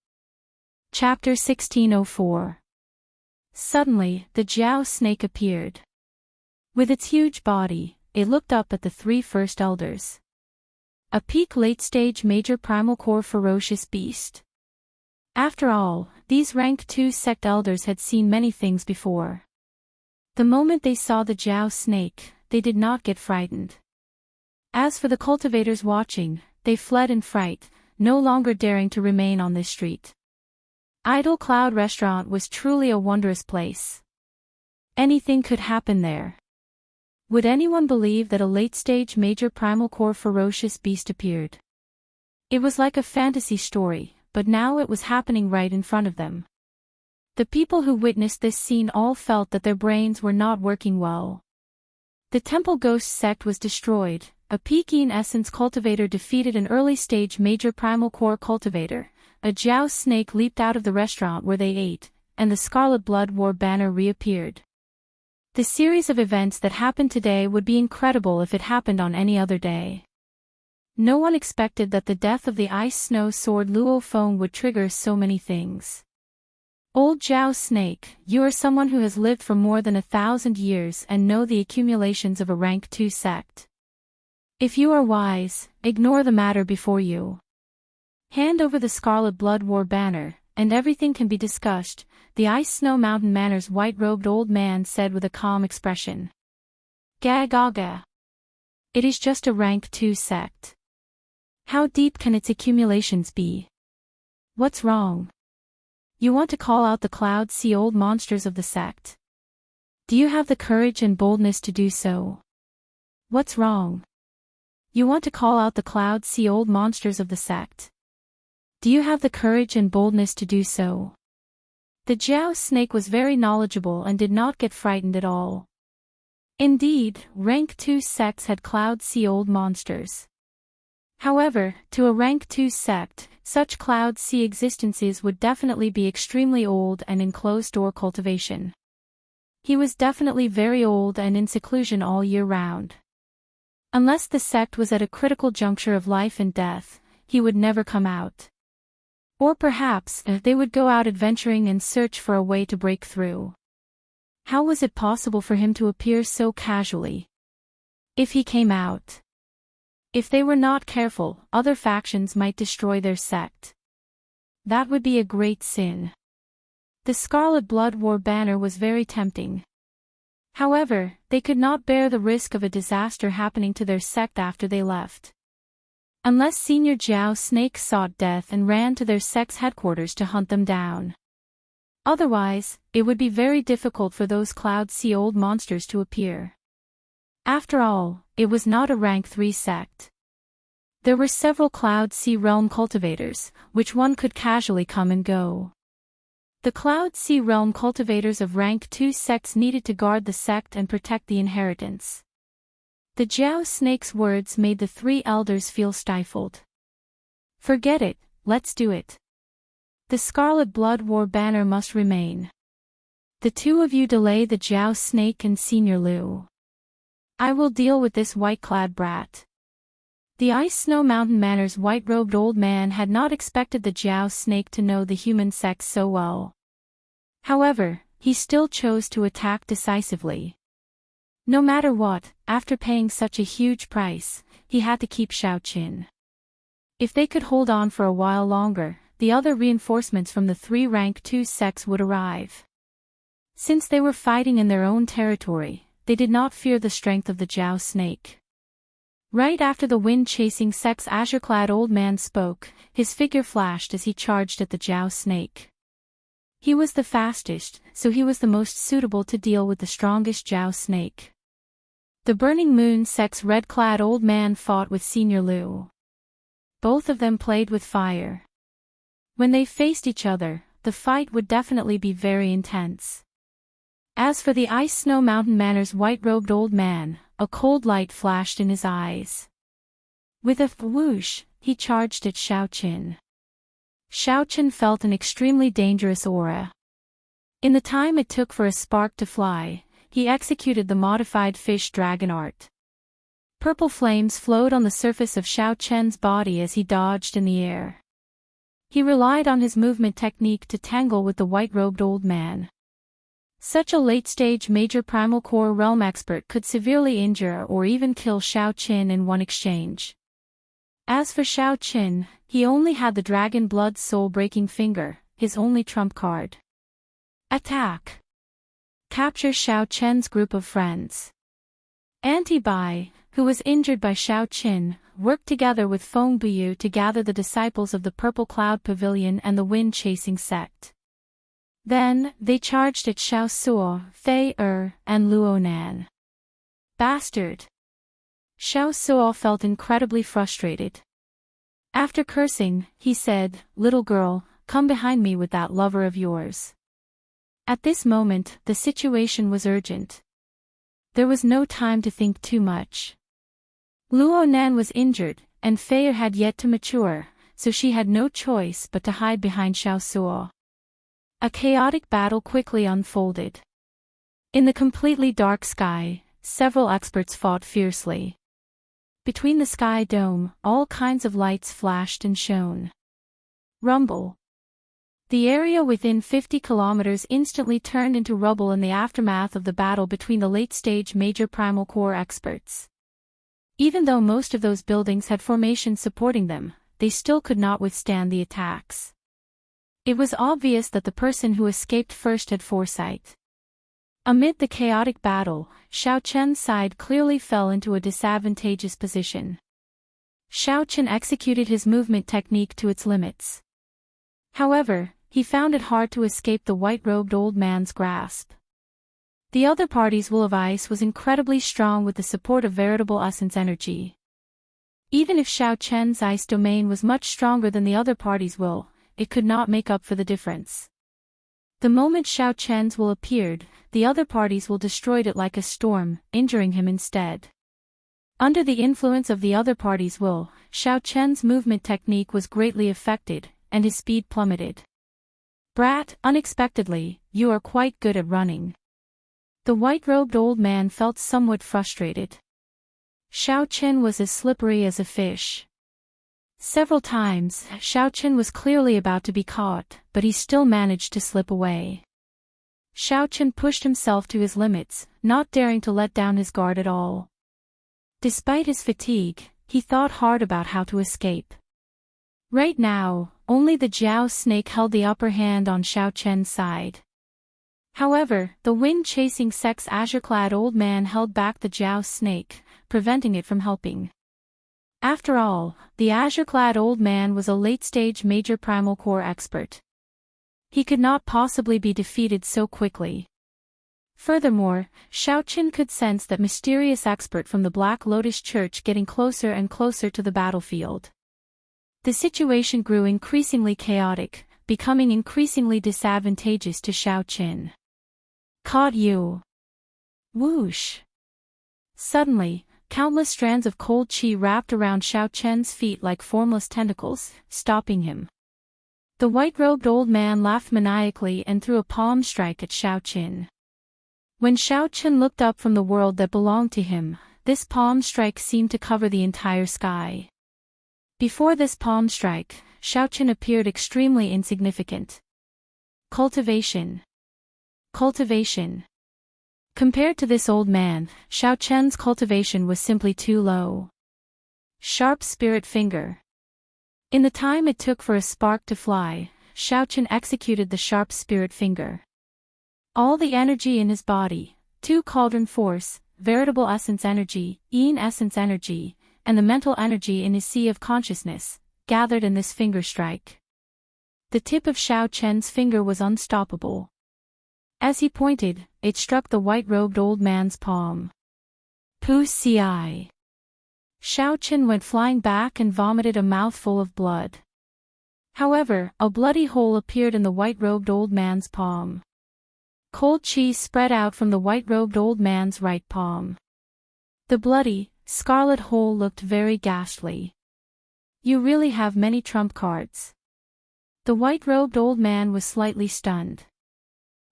Chapter 1604. Suddenly, the Jiao snake appeared. With its huge body, it looked up at the 3 first elders. A peak late-stage major primal core ferocious beast. After all, these rank 2 sect elders had seen many things before. The moment they saw the Jiao snake, they did not get frightened. As for the cultivators watching, they fled in fright, no longer daring to remain on this street. Idle Cloud Restaurant was truly a wondrous place. Anything could happen there. Would anyone believe that a late-stage major primal core ferocious beast appeared? It was like a fantasy story, but now it was happening right in front of them. The people who witnessed this scene all felt that their brains were not working well. The Temple Ghost sect was destroyed, a Peking Essence cultivator defeated an early-stage major primal core cultivator, a Jiao snake leaped out of the restaurant where they ate, and the Scarlet Blood War banner reappeared. The series of events that happened today would be incredible if it happened on any other day. No one expected that the death of the Ice Snow Sword Luo Feng would trigger so many things. Old Jiao Snake, you are someone who has lived for more than 1,000 years and know the accumulations of a rank 2 sect. If you are wise, ignore the matter before you. Hand over the Scarlet Blood War banner, and everything can be discussed, the Ice Snow Mountain Manor's white-robed old man said with a calm expression. Gaga. It is just a rank 2 sect. How deep can its accumulations be? What's wrong? You want to call out the cloud sea old monsters of the sect. Do you have the courage and boldness to do so? What's wrong? You want to call out the cloud sea old monsters of the sect. Do you have the courage and boldness to do so? The Daoist snake was very knowledgeable and did not get frightened at all. Indeed, rank 2 sects had cloud sea old monsters. However, to a rank 2 sect, such cloud sea existences would definitely be extremely old and in closed-door cultivation. He was definitely very old and in seclusion all year round. Unless the sect was at a critical juncture of life and death, he would never come out. Or perhaps, they would go out adventuring and search for a way to break through. How was it possible for him to appear so casually? If he came out. If they were not careful, other factions might destroy their sect. That would be a great sin. The Scarlet Blood War banner was very tempting. However, they could not bear the risk of a disaster happening to their sect after they left. Unless Senior Daoist Snake sought death and ran to their sect's headquarters to hunt them down. Otherwise, it would be very difficult for those cloud sea old monsters to appear. After all, it was not a rank 3 sect. There were several cloud sea realm cultivators, which one could casually come and go. The cloud sea realm cultivators of rank 2 sects needed to guard the sect and protect the inheritance. The Daoist snake's words made the 3 elders feel stifled. Forget it, let's do it. The Scarlet Blood War banner must remain. The 2 of you delay the Daoist snake and Senior Liu. I will deal with this white-clad brat. The Ice Snow Mountain Manor's white-robed old man had not expected the Daoist snake to know the human sex so well. However, he still chose to attack decisively. No matter what, after paying such a huge price, he had to keep Xiaoqin. If they could hold on for a while longer, the other reinforcements from the 3 rank 2 sects would arrive. Since they were fighting in their own territory, they did not fear the strength of the Daoist snake. Right after the wind-chasing sect's azure-clad old man spoke, his figure flashed as he charged at the Daoist snake. He was the fastest, so he was the most suitable to deal with the strongest Daoist snake. The Burning Moon sect's red-clad old man fought with Senior Liu. Both of them played with fire. When they faced each other, the fight would definitely be very intense. As for the Ice Snow Mountain Manor's white-robed old man, a cold light flashed in his eyes. With a whoosh, he charged at Xiaoqin. Xiaoqin felt an extremely dangerous aura. In the time it took for a spark to fly, he executed the modified fish dragon art. Purple flames flowed on the surface of Xiaoqin's body as he dodged in the air. He relied on his movement technique to tangle with the white-robed old man. Such a late-stage major primal core realm expert could severely injure or even kill Xiaoqin in one exchange. As for Xiaoqin, he only had the dragon blood soul-breaking finger, his only trump card. Attack! Capture Xiaoqin's group of friends. Anti-Bai, who was injured by Xiaoqin, worked together with Feng Buyu to gather the disciples of the Purple Cloud Pavilion and the wind-chasing sect. Then, they charged at Xiao Suo, Fei and Luonan. Bastard! Xiao Suo felt incredibly frustrated. After cursing, he said, "Little girl, come behind me with that lover of yours." At this moment, the situation was urgent. There was no time to think too much. Luonan was injured, and Fei had yet to mature, so she had no choice but to hide behind Xiao Suo. A chaotic battle quickly unfolded. In the completely dark sky, several experts fought fiercely. Between the sky dome, all kinds of lights flashed and shone. Rumble. The area within 50 kilometers instantly turned into rubble in the aftermath of the battle between the late-stage major primal core experts. Even though most of those buildings had formations supporting them, they still could not withstand the attacks. It was obvious that the person who escaped first had foresight. Amid the chaotic battle, Xiaoqin's side clearly fell into a disadvantageous position. Xiaoqin executed his movement technique to its limits. However, he found it hard to escape the white-robed old man's grasp. The other party's will of ice was incredibly strong with the support of veritable essence energy. Even if Xiao Chen's ice domain was much stronger than the other party's will, it could not make up for the difference. The moment Xiao Chen's will appeared, the other party's will destroyed it like a storm, injuring him instead. Under the influence of the other party's will, Xiao Chen's movement technique was greatly affected, and his speed plummeted. "Brat, unexpectedly, you are quite good at running." The white-robed old man felt somewhat frustrated. Xiao Chen was as slippery as a fish. Several times, Xiao Chen was clearly about to be caught, but he still managed to slip away. Xiao Chen pushed himself to his limits, not daring to let down his guard at all. Despite his fatigue, he thought hard about how to escape. Right now, only the Jiao snake held the upper hand on Xiao Chen's side. However, the wind-chasing sex azure-clad old man held back the Jiao snake, preventing it from helping. After all, the azure-clad old man was a late-stage major primal core expert. He could not possibly be defeated so quickly. Furthermore, Xiao Chen could sense that mysterious expert from the Black Lotus Church getting closer and closer to the battlefield. The situation grew increasingly chaotic, becoming increasingly disadvantageous to Xiao Chen. "Caught you!" Whoosh! Suddenly, countless strands of cold qi wrapped around Xiao Chen's feet like formless tentacles, stopping him. The white-robed old man laughed maniacally and threw a palm strike at Xiao Chen. When Xiao Chen looked up from the world that belonged to him, this palm strike seemed to cover the entire sky. Before this palm strike, Xiao Chen appeared extremely insignificant. Cultivation. Cultivation. Compared to this old man, Xiao Chen's cultivation was simply too low. Sharp spirit finger. In the time it took for a spark to fly, Xiao Chen executed the sharp spirit finger. All the energy in his body, 2 cauldron force, veritable essence energy, yin essence energy, and the mental energy in his sea of consciousness, gathered in this finger strike. The tip of Xiao Chen's finger was unstoppable. As he pointed, it struck the white-robed old man's palm. Pu ci. Xiao Chen went flying back and vomited a mouthful of blood. However, a bloody hole appeared in the white-robed old man's palm. Cold qi spread out from the white-robed old man's right palm. The bloody, scarlet hole looked very ghastly. "You really have many trump cards." The white-robed old man was slightly stunned.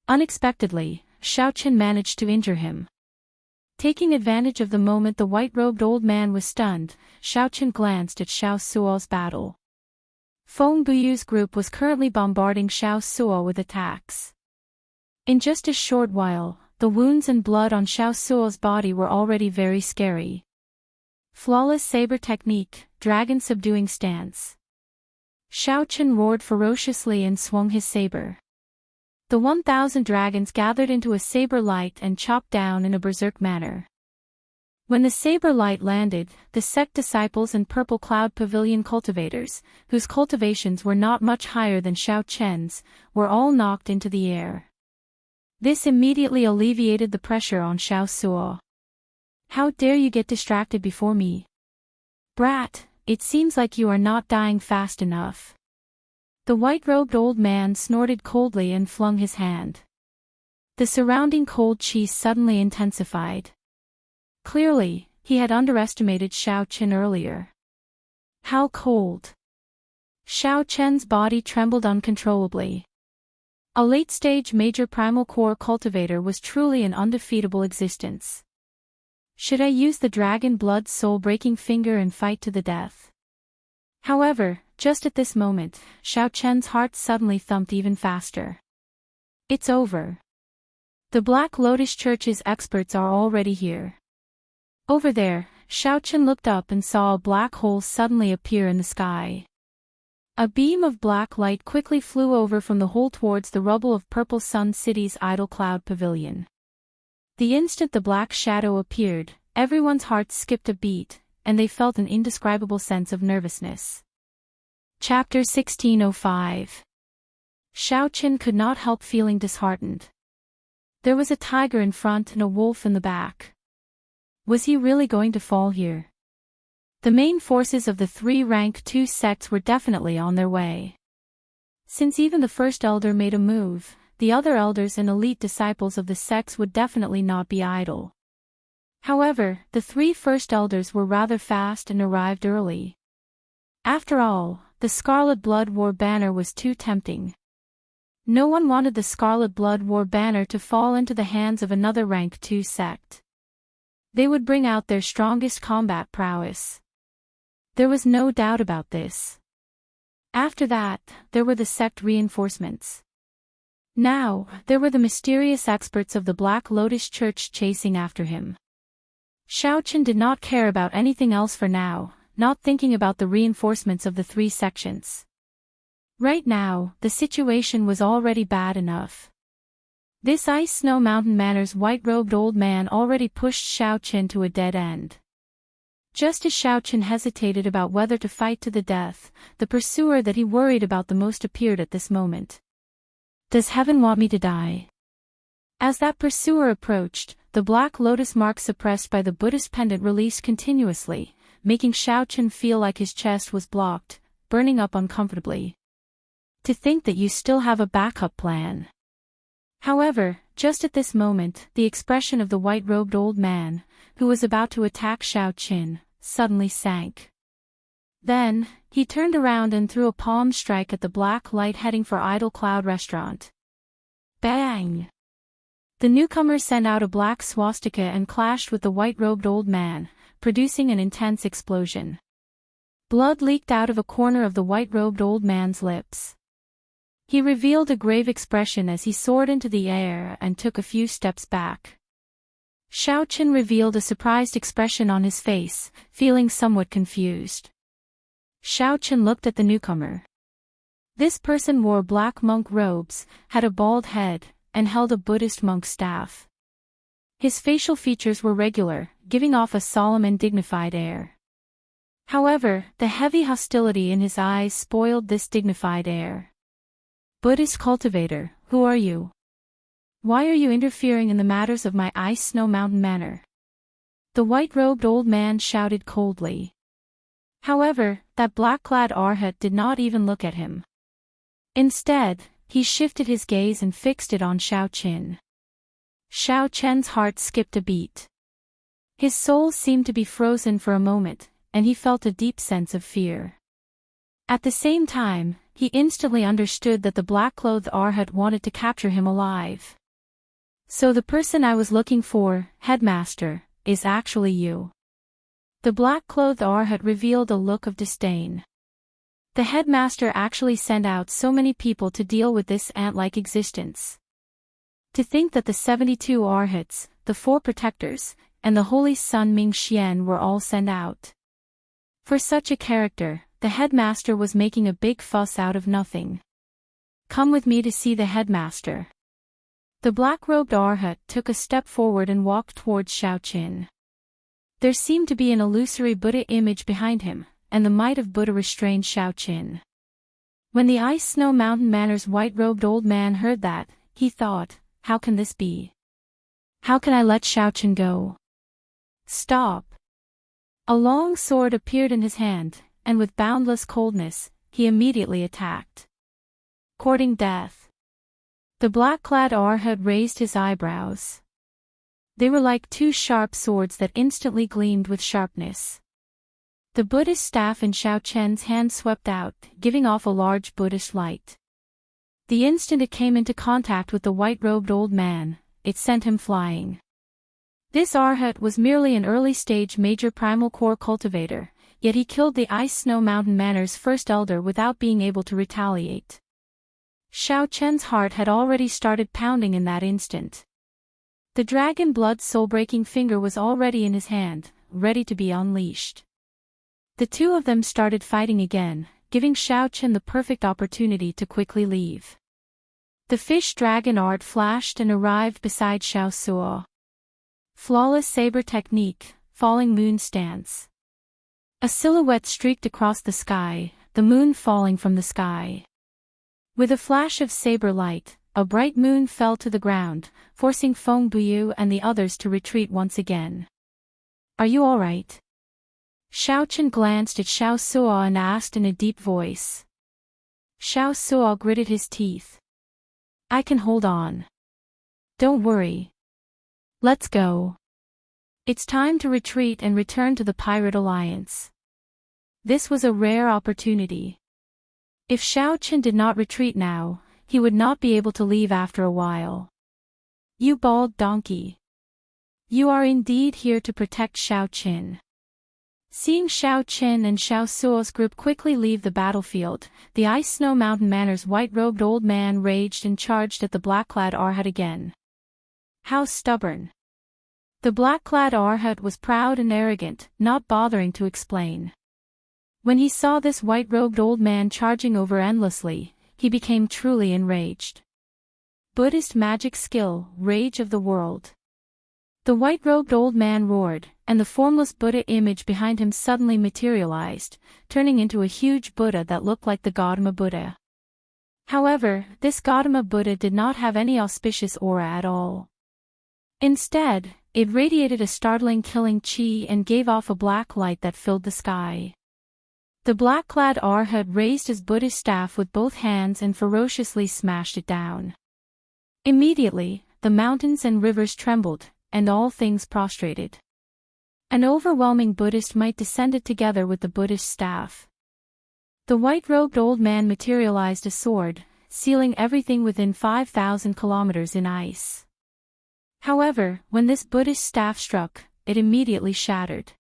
Unexpectedly, Xiao Chen managed to injure him. Taking advantage of the moment the white-robed old man was stunned, Xiao Chen glanced at Xiao Suo's battle. Feng Buyu's group was currently bombarding Xiao Suo with attacks. In just a short while, the wounds and blood on Xiao Suo's body were already very scary. Flawless saber technique, dragon subduing stance. Xiao Chen roared ferociously and swung his saber. The 1,000 dragons gathered into a saber light and chopped down in a berserk manner. When the saber light landed, the sect disciples and Purple Cloud Pavilion cultivators, whose cultivations were not much higher than Xiao Chen's, were all knocked into the air. This immediately alleviated the pressure on Xiao Suo. "How dare you get distracted before me? Brat, it seems like you are not dying fast enough." The white-robed old man snorted coldly and flung his hand. The surrounding cold qi suddenly intensified. Clearly, he had underestimated Xiao Chen earlier. How cold! Xiao Chen's body trembled uncontrollably. A late-stage major primal core cultivator was truly an undefeatable existence. Should I use the dragon blood soul-breaking finger and fight to the death? However, just at this moment, Xiao Chen's heart suddenly thumped even faster. It's over. The Black Lotus Church's experts are already here. Over there, Xiao Chen looked up and saw a black hole suddenly appear in the sky. A beam of black light quickly flew over from the hole towards the rubble of Purple Sun City's Idle Cloud Pavilion. The instant the black shadow appeared, everyone's hearts skipped a beat, and they felt an indescribable sense of nervousness. Chapter 1605. Xiao Qin could not help feeling disheartened. There was a tiger in front and a wolf in the back. Was he really going to fall here? The main forces of the three rank 2 sects were definitely on their way. Since even the first elder made a move, the other elders and elite disciples of the sects would definitely not be idle. However, the 3 first elders were rather fast and arrived early. After all, the Scarlet Blood War banner was too tempting. No one wanted the Scarlet Blood War banner to fall into the hands of another rank 2 sect. They would bring out their strongest combat prowess. There was no doubt about this. After that, there were the sect reinforcements. Now, there were the mysterious experts of the Black Lotus Church chasing after him. Xiao Qin did not care about anything else for now, not thinking about the reinforcements of the 3 sections. Right now, the situation was already bad enough. This Ice Snow Mountain Manor's white-robed old man already pushed Xiao Qin to a dead end. Just as Xiao Qin hesitated about whether to fight to the death, the pursuer that he worried about the most appeared at this moment. Does heaven want me to die? As that pursuer approached, the black lotus mark suppressed by the Buddhist pendant released continuously, making Xiao Qin feel like his chest was blocked, burning up uncomfortably. To think that you still have a backup plan. However, just at this moment, the expression of the white-robed old man, who was about to attack Xiao Qin, suddenly sank. Then, he turned around and threw a palm strike at the black light heading for Idle Cloud Restaurant. Bang! The newcomer sent out a black swastika and clashed with the white-robed old man, producing an intense explosion. Blood leaked out of a corner of the white-robed old man's lips. He revealed a grave expression as he soared into the air and took a few steps back. Xiao Qin revealed a surprised expression on his face, feeling somewhat confused. Xiao Qin looked at the newcomer. This person wore black monk robes, had a bald head, and held a Buddhist monk staff. His facial features were regular, giving off a solemn and dignified air. However, the heavy hostility in his eyes spoiled this dignified air. Buddhist cultivator, who are you? Why are you interfering in the matters of my Ice Snow Mountain Manor? The white-robed old man shouted coldly. However, that black-clad arhat did not even look at him. Instead, he shifted his gaze and fixed it on Xiao Qin. Xiao Qin's heart skipped a beat. His soul seemed to be frozen for a moment, and he felt a deep sense of fear. At the same time, he instantly understood that the black-clothed arhat wanted to capture him alive. So the person I was looking for, headmaster, is actually you. The black-clothed arhat revealed a look of disdain. The headmaster actually sent out so many people to deal with this ant-like existence. To think that the 72 arhats, the 4 protectors, and the holy son Ming Xian were all sent out. For such a character, the headmaster was making a big fuss out of nothing. Come with me to see the headmaster. The black-robed arhat took a step forward and walked towards Xiao Qin. There seemed to be an illusory Buddha image behind him, and the might of Buddha restrained Xiao Qin. When the Ice Snow Mountain Manor's white-robed old man heard that, he thought, how can this be? How can I let Xiao Qin go? Stop! A long sword appeared in his hand, and with boundless coldness, he immediately attacked. Courting death. The black-clad arhat raised his eyebrows. They were like 2 sharp swords that instantly gleamed with sharpness. The Buddhist staff in Xiao Qin's hand swept out, giving off a large Buddhist light. The instant it came into contact with the white-robed old man, it sent him flying. This arhat was merely an early-stage major primal core cultivator, yet he killed the Ice Snow Mountain Manor's first elder without being able to retaliate. Xiao Qin's heart had already started pounding in that instant. The dragon blood soul-breaking finger was already in his hand, ready to be unleashed. The 2 of them started fighting again, giving Xiao Qin the perfect opportunity to quickly leave. The fish dragon art flashed and arrived beside Xiao Suo. Flawless saber technique, falling moon stance. A silhouette streaked across the sky, the moon falling from the sky. With a flash of saber light, a bright moon fell to the ground, forcing Feng Buyu and the others to retreat once again. Are you all right? Xiaochen glanced at Xiao Suo and asked in a deep voice. Xiao Suo gritted his teeth. I can hold on. Don't worry. Let's go. It's time to retreat and return to the Pirate Alliance. This was a rare opportunity. If Xiaochen did not retreat now, he would not be able to leave after a while. You bald donkey. You are indeed here to protect Xiaochen. Seeing Xiaochen and Xiao Suo's group quickly leave the battlefield, the Ice Snow Mountain Manor's white-robed old man raged and charged at the black-clad Arhat again. How stubborn. The black-clad Arhat was proud and arrogant, not bothering to explain. When he saw this white-robed old man charging over endlessly, he became truly enraged. Buddhist magic skill, rage of the world. The white-robed old man roared, and the formless Buddha image behind him suddenly materialized, turning into a huge Buddha that looked like the Gautama Buddha. However, this Gautama Buddha did not have any auspicious aura at all. Instead, it radiated a startling killing chi and gave off a black light that filled the sky. The black-clad Arhat raised his Buddhist staff with both hands and ferociously smashed it down. Immediately, the mountains and rivers trembled, and all things prostrated. An overwhelming Buddhist might descended together with the Buddhist staff. The white-robed old man materialized a sword, sealing everything within 5,000 kilometers in ice. However, when this Buddhist staff struck, it immediately shattered.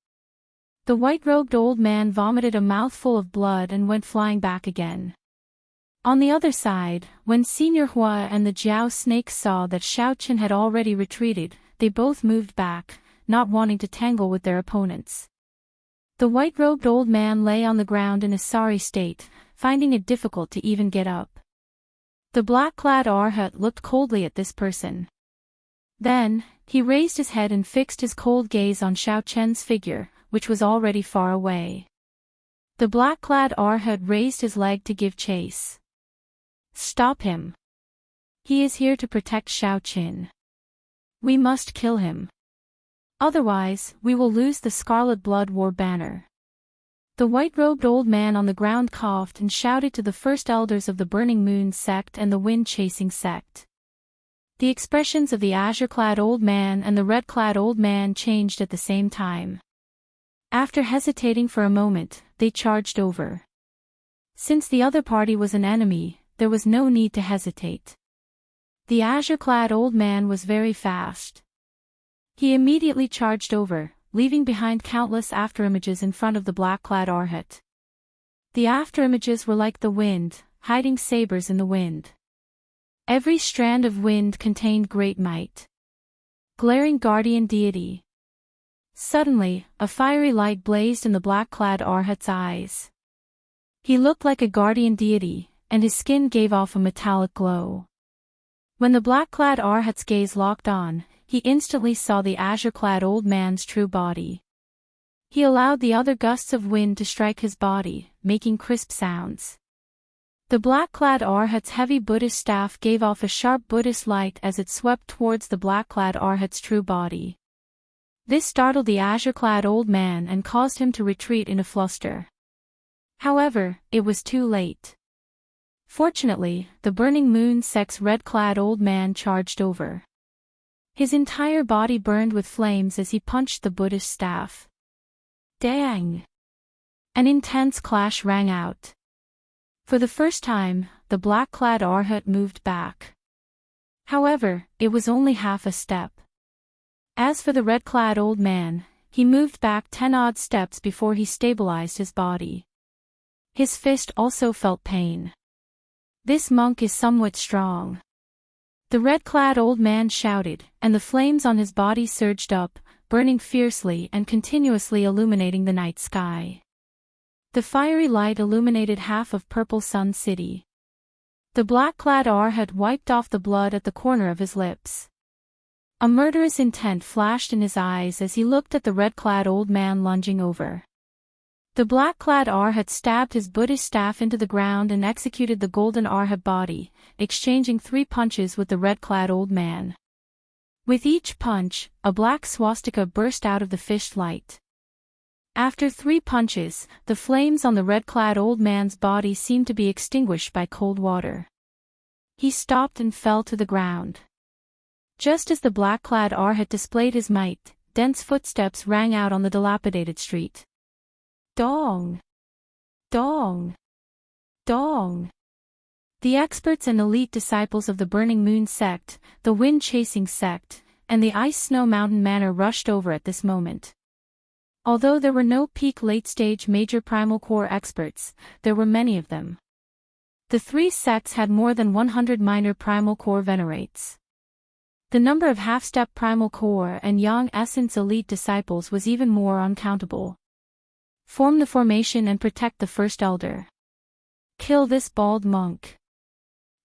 The white-robed old man vomited a mouthful of blood and went flying back again. On the other side, when Senior Hua and the Jiao snakes saw that Xiaochen had already retreated, they both moved back, not wanting to tangle with their opponents. The white-robed old man lay on the ground in a sorry state, finding it difficult to even get up. The black-clad Arhat looked coldly at this person. Then, he raised his head and fixed his cold gaze on Xiaochen's figure, which was already far away. The black-clad Arhat raised his leg to give chase. Stop him. He is here to protect Xiaochen. We must kill him. Otherwise, we will lose the Scarlet Blood War banner. The white-robed old man on the ground coughed and shouted to the first elders of the Burning Moon sect and the Wind-Chasing sect. The expressions of the azure-clad old man and the red-clad old man changed at the same time. After hesitating for a moment, they charged over. Since the other party was an enemy, there was no need to hesitate. The azure-clad old man was very fast. He immediately charged over, leaving behind countless afterimages in front of the black-clad Arhat. The afterimages were like the wind, hiding sabers in the wind. Every strand of wind contained great might. Glaring guardian deity. Suddenly, a fiery light blazed in the black-clad Arhat's eyes. He looked like a guardian deity, and his skin gave off a metallic glow. When the black-clad Arhat's gaze locked on, he instantly saw the azure-clad old man's true body. He allowed the other gusts of wind to strike his body, making crisp sounds. The black-clad Arhat's heavy Buddhist staff gave off a sharp Buddhist light as it swept towards the black-clad Arhat's true body. This startled the azure-clad old man and caused him to retreat in a fluster. However, it was too late. Fortunately, the Burning Moon sect's red-clad old man charged over. His entire body burned with flames as he punched the Buddhist staff. Dang! An intense clash rang out. For the first time, the black-clad Arhat moved back. However, it was only half a step. As for the red-clad old man, he moved back 10 odd steps before he stabilized his body. His fist also felt pain. This monk is somewhat strong. The red-clad old man shouted, and the flames on his body surged up, burning fiercely and continuously illuminating the night sky. The fiery light illuminated half of Purple Sun City. The black-clad Arhat wiped off the blood at the corner of his lips. A murderous intent flashed in his eyes as he looked at the red-clad old man lunging over. The black-clad Arhat stabbed his Buddhist staff into the ground and executed the golden Arhat body, exchanging 3 punches with the red-clad old man. With each punch, a black swastika burst out of the fished light. After 3 punches, the flames on the red-clad old man's body seemed to be extinguished by cold water. He stopped and fell to the ground. Just as the black-clad Arhat displayed his might, dense footsteps rang out on the dilapidated street. Dong! Dong! Dong! The experts and elite disciples of the Burning Moon sect, the Wind-Chasing sect, and the Ice-Snow Mountain Manor rushed over at this moment. Although there were no peak late-stage major primal core experts, there were many of them. The 3 sects had more than 100 minor primal core venerates. The number of half-step primal core and Yang Essence elite disciples was even more uncountable. Form the formation and protect the first elder. Kill this bald monk.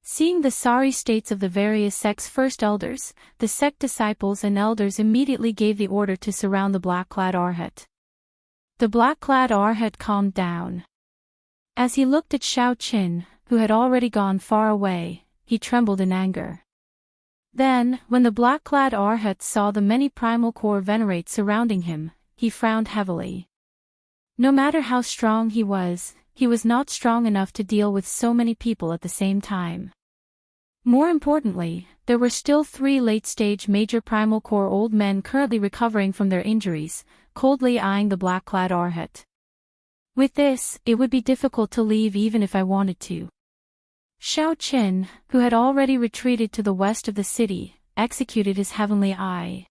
Seeing the sorry states of the various sects' first elders, the sect disciples and elders immediately gave the order to surround the black-clad Arhat. The black-clad Arhat calmed down. As he looked at Xiao-Qin, who had already gone far away, he trembled in anger. Then, when the black-clad Arhat saw the many primal core venerates surrounding him, he frowned heavily. No matter how strong he was not strong enough to deal with so many people at the same time. More importantly, there were still 3 late-stage major primal core old men currently recovering from their injuries, coldly eyeing the black-clad Arhat. With this, it would be difficult to leave even if I wanted to. Xiao-Qin, who had already retreated to the west of the city, executed his heavenly eye.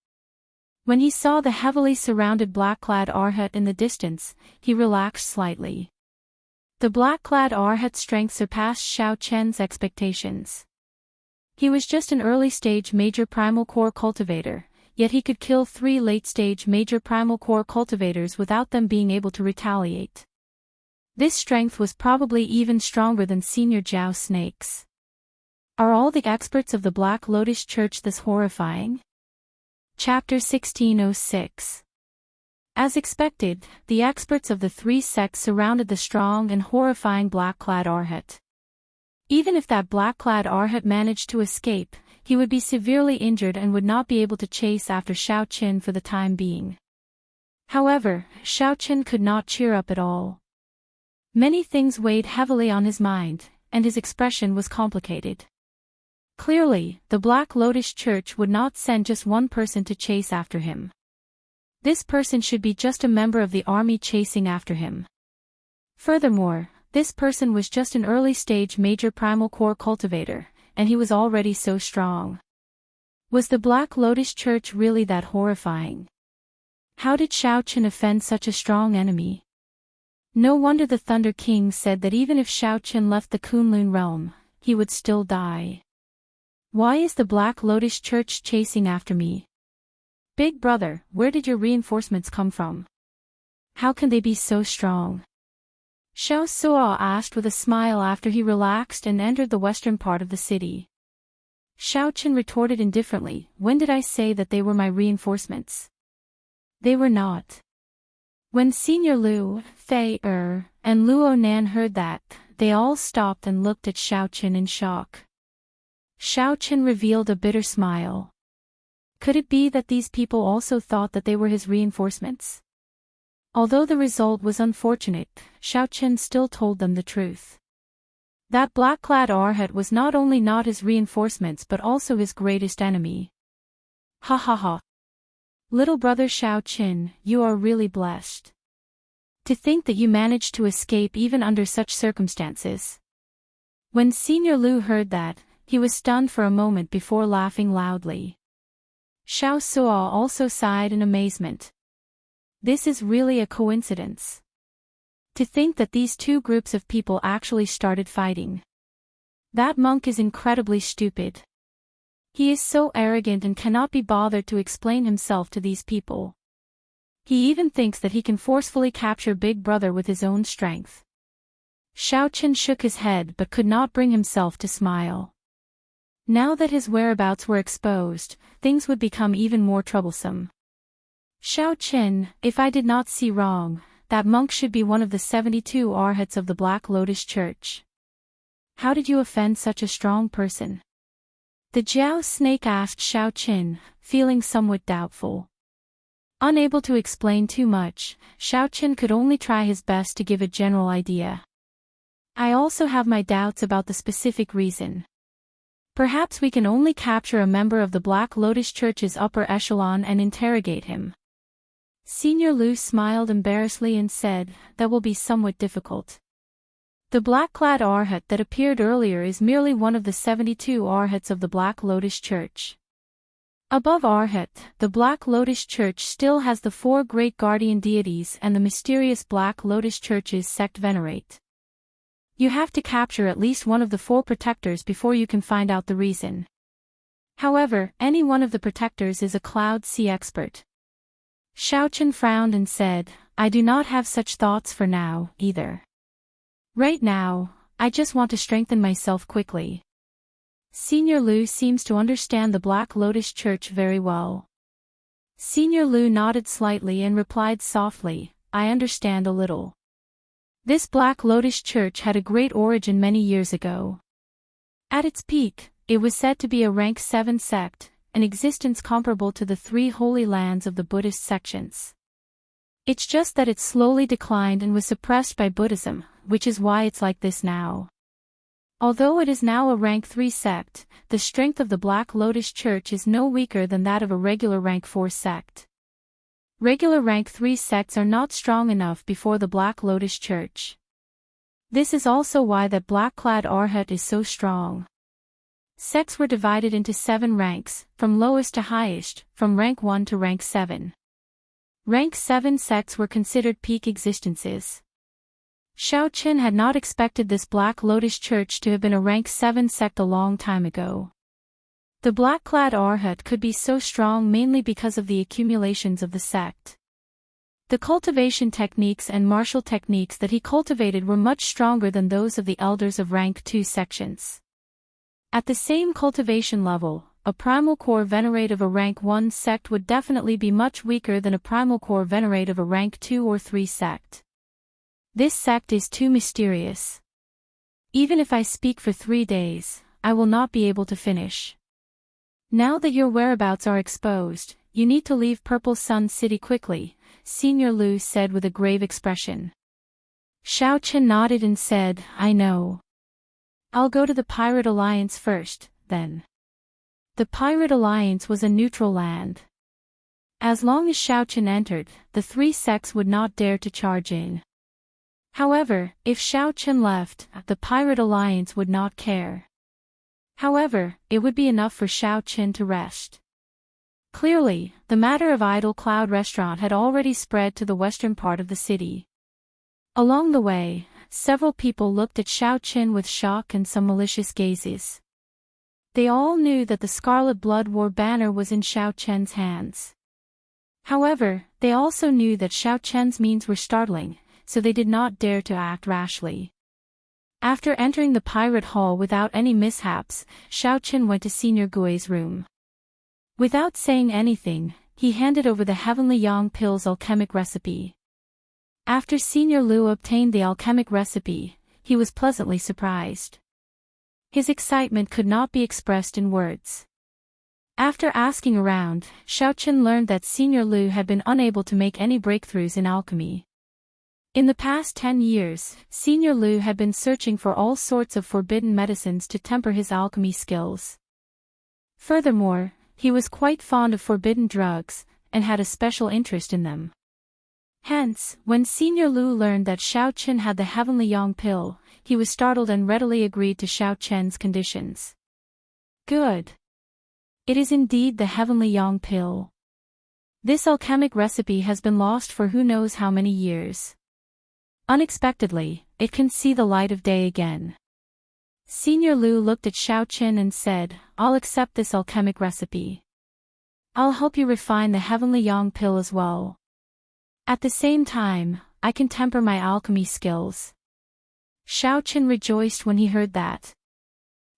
When he saw the heavily surrounded black-clad Arhat in the distance, he relaxed slightly. The black-clad Arhat's strength surpassed Xiao-Qin's expectations. He was just an early-stage major primal core cultivator, yet he could kill 3 late-stage major primal core cultivators without them being able to retaliate. This strength was probably even stronger than senior Jiao snakes. Are all the experts of the Black Lotus Church this horrifying? Chapter 1606. As expected, the experts of the 3 sects surrounded the strong and horrifying black-clad Arhat. Even if that black-clad Arhat managed to escape, he would be severely injured and would not be able to chase after Xiao-Qin for the time being. However, Xiao-Qin could not cheer up at all. Many things weighed heavily on his mind, and his expression was complicated. Clearly, the Black Lotus Church would not send just one person to chase after him. This person should be just a member of the army chasing after him. Furthermore, this person was just an early-stage major primal core cultivator, and he was already so strong. Was the Black Lotus Church really that horrifying? How did Xiao-Qin offend such a strong enemy? No wonder the Thunder King said that even if Xiao-Qin left the Kunlun realm, he would still die. Why is the Black Lotus Church chasing after me? Big brother, where did your reinforcements come from? How can they be so strong? Xiao Suo asked with a smile after he relaxed and entered the western part of the city. Xiao-Qin retorted indifferently, when did I say that they were my reinforcements? They were not. When Senior Lu, Fei and Luo Nan heard that, they all stopped and looked at Xiao-Qin in shock. Xiao-Qin revealed a bitter smile. Could it be that these people also thought that they were his reinforcements? Although the result was unfortunate, Xiao-Qin still told them the truth. That black-clad Arhat was not only not his reinforcements but also his greatest enemy. Ha ha ha. Little brother Xiao-Qin, you are really blessed. To think that you managed to escape even under such circumstances. When Senior Lu heard that, he was stunned for a moment before laughing loudly. Xiao Suo also sighed in amazement. This is really a coincidence. To think that these 2 groups of people actually started fighting. That monk is incredibly stupid. He is so arrogant and cannot be bothered to explain himself to these people. He even thinks that he can forcefully capture Big Brother with his own strength. Xiao-Qin shook his head but could not bring himself to smile. Now that his whereabouts were exposed, things would become even more troublesome. Xiao-Qin, if I did not see wrong, that monk should be one of the 72 arhats of the Black Lotus Church. How did you offend such a strong person? The Jiao snake asked Xiao Qin, feeling somewhat doubtful. Unable to explain too much, Xiao Qin could only try his best to give a general idea. I also have my doubts about the specific reason. Perhaps we can only capture a member of the Black Lotus Church's upper echelon and interrogate him. Senior Lu smiled embarrassedly and said, that will be somewhat difficult. The black-clad arhat that appeared earlier is merely one of the 72 arhats of the Black Lotus Church. Above arhat, the Black Lotus Church still has the 4 great guardian deities and the mysterious Black Lotus Church's sect venerate. You have to capture at least one of the 4 protectors before you can find out the reason. However, any one of the protectors is a Cloud Sea expert. Xiao Qin frowned and said, I do not have such thoughts for now, either. Right now, I just want to strengthen myself quickly. Senior Lu seems to understand the Black Lotus Church very well. Senior Lu nodded slightly and replied softly, I understand a little. This Black Lotus Church had a great origin many years ago. At its peak, it was said to be a rank 7 sect, an existence comparable to the 3 holy lands of the Buddhist sections. It's just that it slowly declined and was suppressed by Buddhism, which is why it's like this now. Although it is now a rank 3 sect, the strength of the Black Lotus Church is no weaker than that of a regular rank 4 sect. Regular rank 3 sects are not strong enough before the Black Lotus Church. This is also why that black-clad arhat is so strong. Sects were divided into 7 ranks, from lowest to highest, from rank 1 to rank 7. Rank 7 sects were considered peak existences. Xiao Qin had not expected this Black Lotus Church to have been a rank 7 sect a long time ago. The black-clad arhat could be so strong mainly because of the accumulations of the sect. The cultivation techniques and martial techniques that he cultivated were much stronger than those of the elders of rank 2 sections. At the same cultivation level, a primal core venerate of a rank 1 sect would definitely be much weaker than a primal core venerate of a rank 2 or 3 sect. This sect is too mysterious. Even if I speak for 3 days, I will not be able to finish. Now that your whereabouts are exposed, you need to leave Purple Sun City quickly, Senior Lu said with a grave expression. Xiao Qin nodded and said, I know. I'll go to the Pirate Alliance first, then. The Pirate Alliance was a neutral land. As long as Xiao Qin entered, the 3 sects would not dare to charge in. However, if Xiao Qin left, the Pirate Alliance would not care. However, it would be enough for Xiao Qin to rest. Clearly, the matter of Idle Cloud Restaurant had already spread to the western part of the city. Along the way, several people looked at Xiao Qin with shock and some malicious gazes. They all knew that the Scarlet Blood War banner was in Xiao Qin's hands. However, they also knew that Xiao Qin's means were startling, so they did not dare to act rashly. After entering the pirate hall without any mishaps, Xiao Qin went to Senior Gui's room. Without saying anything, he handed over the Heavenly Yang Pill's alchemic recipe. After Senior Lu obtained the alchemic recipe, he was pleasantly surprised. His excitement could not be expressed in words. After asking around, Xiao Qin learned that Senior Lu had been unable to make any breakthroughs in alchemy. In the past 10 years, Senior Lu had been searching for all sorts of forbidden medicines to temper his alchemy skills. Furthermore, he was quite fond of forbidden drugs, and had a special interest in them. Hence, when Senior Lu learned that Xiao Qin had the Heavenly Yang Pill, he was startled and readily agreed to Xiao Qin's conditions. Good. It is indeed the Heavenly Yang Pill. This alchemic recipe has been lost for who knows how many years. Unexpectedly, it can see the light of day again. Senior Lu looked at Xiao Qin and said, I'll accept this alchemic recipe. I'll help you refine the Heavenly Yang Pill as well. At the same time, I can temper my alchemy skills. Xiao Qin rejoiced when he heard that.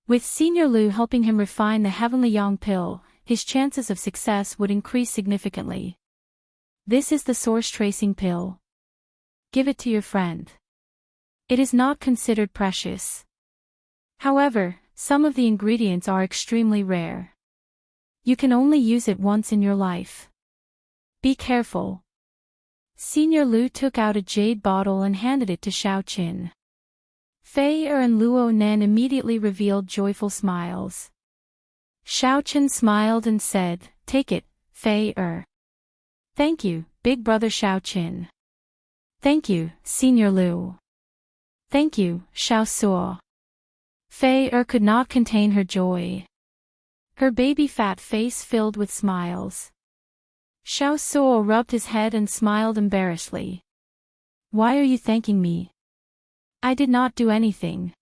With Senior Lu helping him refine the Heavenly Yang Pill, his chances of success would increase significantly. This is the source tracing pill. give it to your friend. It is not considered precious. However, some of the ingredients are extremely rare. You can only use it once in your life. Be careful. Senior Lu took out a jade bottle and handed it to Xiaoqin. Fei Er and Luo Nan immediately revealed joyful smiles. Xiaoqin smiled and said, "Take it, Fei Er." "Thank you, big brother Xiaoqin." "Thank you, Senior Lu." "Thank you, Xiao Suo." Fei Er could not contain her joy. Her baby fat face filled with smiles. Xiao Suo rubbed his head and smiled embarrassedly. "Why are you thanking me? I did not do anything."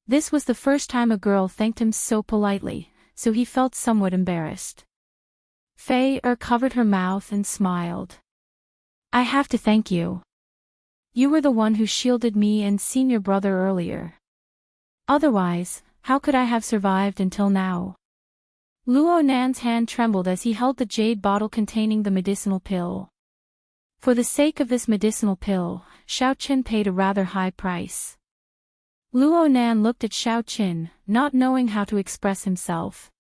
This was the first time a girl thanked him so politely, so he felt somewhat embarrassed. Fei Er covered her mouth and smiled. "I have to thank you. You were the one who shielded me and senior brother earlier. Otherwise, how could I have survived until now?" Luo Nan's hand trembled as he held the jade bottle containing the medicinal pill. For the sake of this medicinal pill, Xiaoqin paid a rather high price. Luo Nan looked at Xiaoqin, not knowing how to express himself.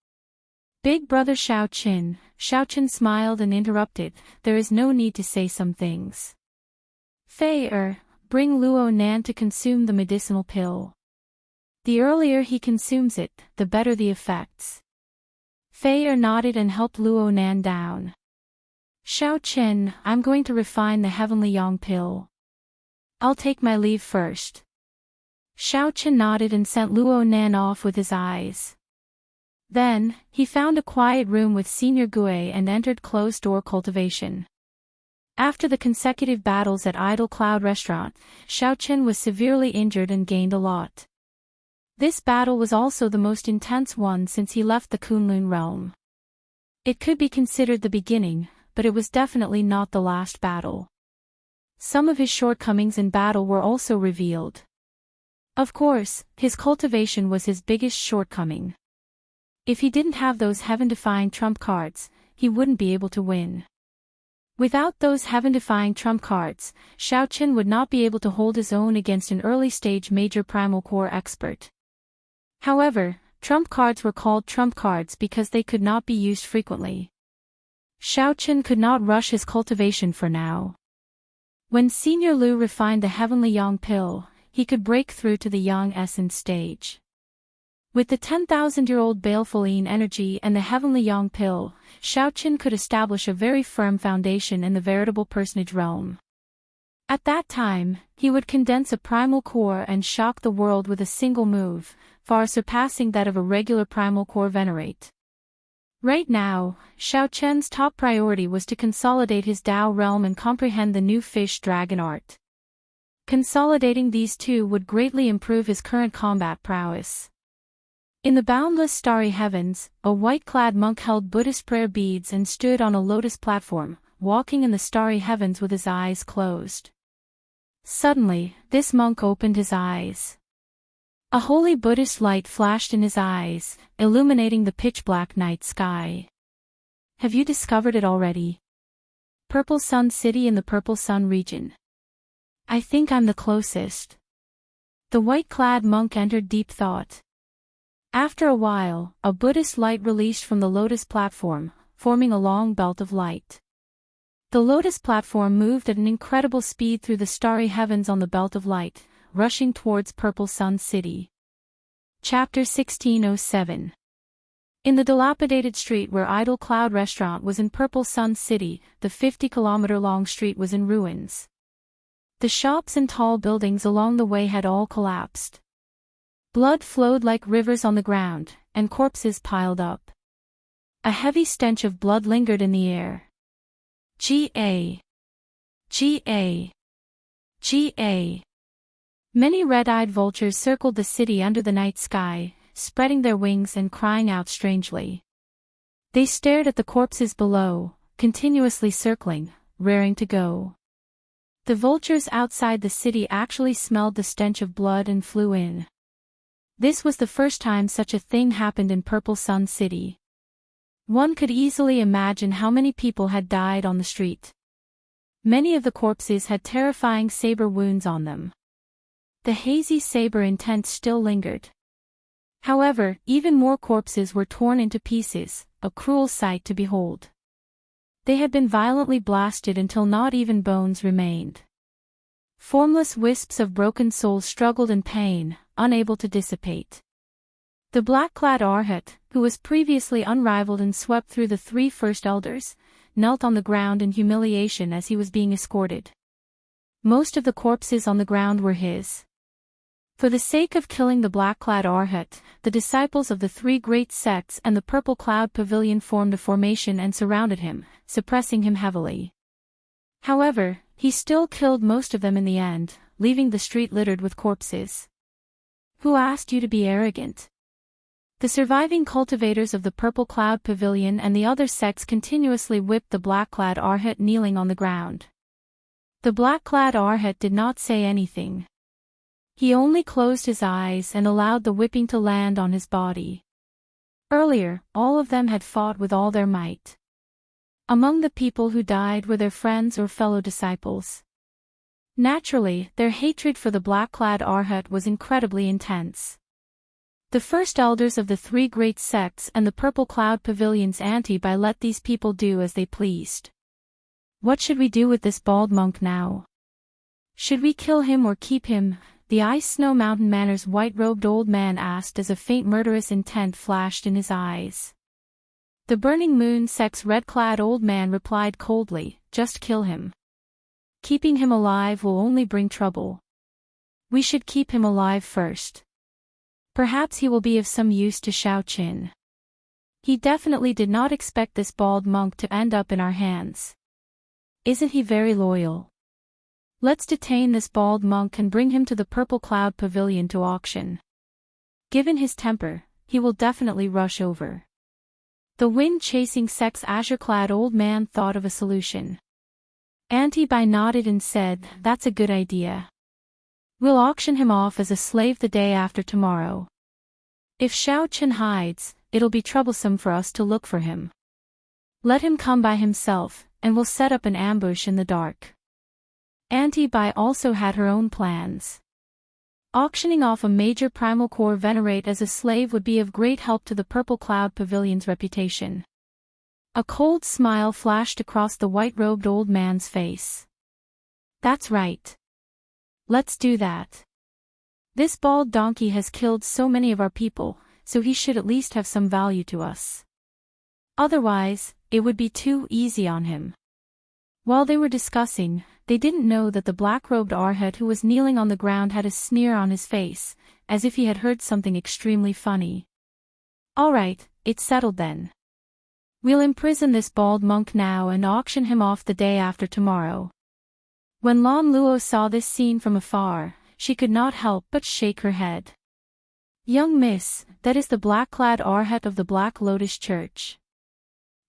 "Big brother Xiaoqin," Xiaoqin smiled and interrupted, "there is no need to say some things. Fei Er, bring Luo Nan to consume the medicinal pill. The earlier he consumes it, the better the effects." Fei Er nodded and helped Luo Nan down. "Xiaoqin, I'm going to refine the heavenly yang pill. I'll take my leave first." Xiaoqin nodded and sent Luo Nan off with his eyes. Then, he found a quiet room with Senior Gui and entered closed-door cultivation. After the consecutive battles at Idle Cloud Restaurant, Xiaoqin was severely injured and gained a lot. This battle was also the most intense one since he left the Kunlun realm. It could be considered the beginning, but it was definitely not the last battle. Some of his shortcomings in battle were also revealed. Of course, his cultivation was his biggest shortcoming. If he didn't have those heaven-defying trump cards, he wouldn't be able to win. Without those heaven-defying trump cards, Xiaoqin would not be able to hold his own against an early-stage major primal core expert. However, trump cards were called trump cards because they could not be used frequently. Xiaoqin could not rush his cultivation for now. When Senior Lu refined the heavenly yang pill, he could break through to the yang essence stage. With the 10,000-year-old baleful yin energy and the heavenly yang pill, Xiaoqin could establish a very firm foundation in the veritable personage realm. At that time, he would condense a primal core and shock the world with a single move, far surpassing that of a regular primal core venerate. Right now, Xiaoqin's top priority was to consolidate his Dao realm and comprehend the new fish dragon art. Consolidating these two would greatly improve his current combat prowess. In the boundless starry heavens, a white-clad monk held Buddhist prayer beads and stood on a lotus platform, walking in the starry heavens with his eyes closed. Suddenly, this monk opened his eyes. A holy Buddhist light flashed in his eyes, illuminating the pitch-black night sky. Have you discovered it already? Purple Sun City in the Purple Sun region. I think I'm the closest. The white-clad monk entered deep thought. After a while, a Buddhist light released from the lotus platform, forming a long belt of light. The lotus platform moved at an incredible speed through the starry heavens on the belt of light, rushing towards Purple Sun City. Chapter 1607. In the dilapidated street where Idle Cloud Restaurant was in Purple Sun City, the 50-kilometer-long street was in ruins. The shops and tall buildings along the way had all collapsed. Blood flowed like rivers on the ground, and corpses piled up. A heavy stench of blood lingered in the air. G.A. G.A. G.A. Many red-eyed vultures circled the city under the night sky, spreading their wings and crying out strangely. They stared at the corpses below, continuously circling, raring to go. The vultures outside the city actually smelled the stench of blood and flew in. This was the first time such a thing happened in Purple Sun City. One could easily imagine how many people had died on the street. Many of the corpses had terrifying saber wounds on them. The hazy saber intent still lingered. However, even more corpses were torn into pieces, a cruel sight to behold. They had been violently blasted until not even bones remained. Formless wisps of broken souls struggled in pain, unable to dissipate. The black-clad Arhat, who was previously unrivaled and swept through the three first elders, knelt on the ground in humiliation as he was being escorted. Most of the corpses on the ground were his. For the sake of killing the black-clad Arhat, the disciples of the three great sects and the purple cloud pavilion formed a formation and surrounded him, suppressing him heavily. However, he still killed most of them in the end, leaving the street littered with corpses. Who asked you to be arrogant? The surviving cultivators of the purple cloud pavilion and the other sects continuously whipped the black-clad Arhat kneeling on the ground. The black-clad Arhat did not say anything. He only closed his eyes and allowed the whipping to land on his body. Earlier, all of them had fought with all their might. Among the people who died were their friends or fellow disciples. Naturally, their hatred for the black-clad Arhat was incredibly intense. The first elders of the three great sects and the purple cloud pavilion's anti-by let these people do as they pleased. What should we do with this bald monk now? Should we kill him or keep him? The Ice Snow Mountain Manor's white-robed old man asked as a faint murderous intent flashed in his eyes. The Burning Moon sect's red-clad old man replied coldly, just kill him. Keeping him alive will only bring trouble. We should keep him alive first. Perhaps he will be of some use to Xiaoqin. He definitely did not expect this bald monk to end up in our hands. Isn't he very loyal? Let's detain this bald monk and bring him to the Purple Cloud Pavilion to auction. Given his temper, he will definitely rush over. The wind-chasing sect's azure-clad old man thought of a solution. Anti-Bai nodded and said, that's a good idea. We'll auction him off as a slave the day after tomorrow. If Xiaoqin hides, it'll be troublesome for us to look for him. Let him come by himself, and we'll set up an ambush in the dark. Anti-Bai also had her own plans. Auctioning off a major primal core venerate as a slave would be of great help to the Purple Cloud Pavilion's reputation. A cold smile flashed across the white-robed old man's face. That's right. Let's do that. This bald donkey has killed so many of our people, so he should at least have some value to us. Otherwise, it would be too easy on him. While they were discussing, they didn't know that the black-robed Arhat who was kneeling on the ground had a sneer on his face, as if he had heard something extremely funny. All right, it's settled then. We'll imprison this bald monk now and auction him off the day after tomorrow. When Lan Luo saw this scene from afar, she could not help but shake her head. Young miss, that is the black-clad Arhat of the Black Lotus Church.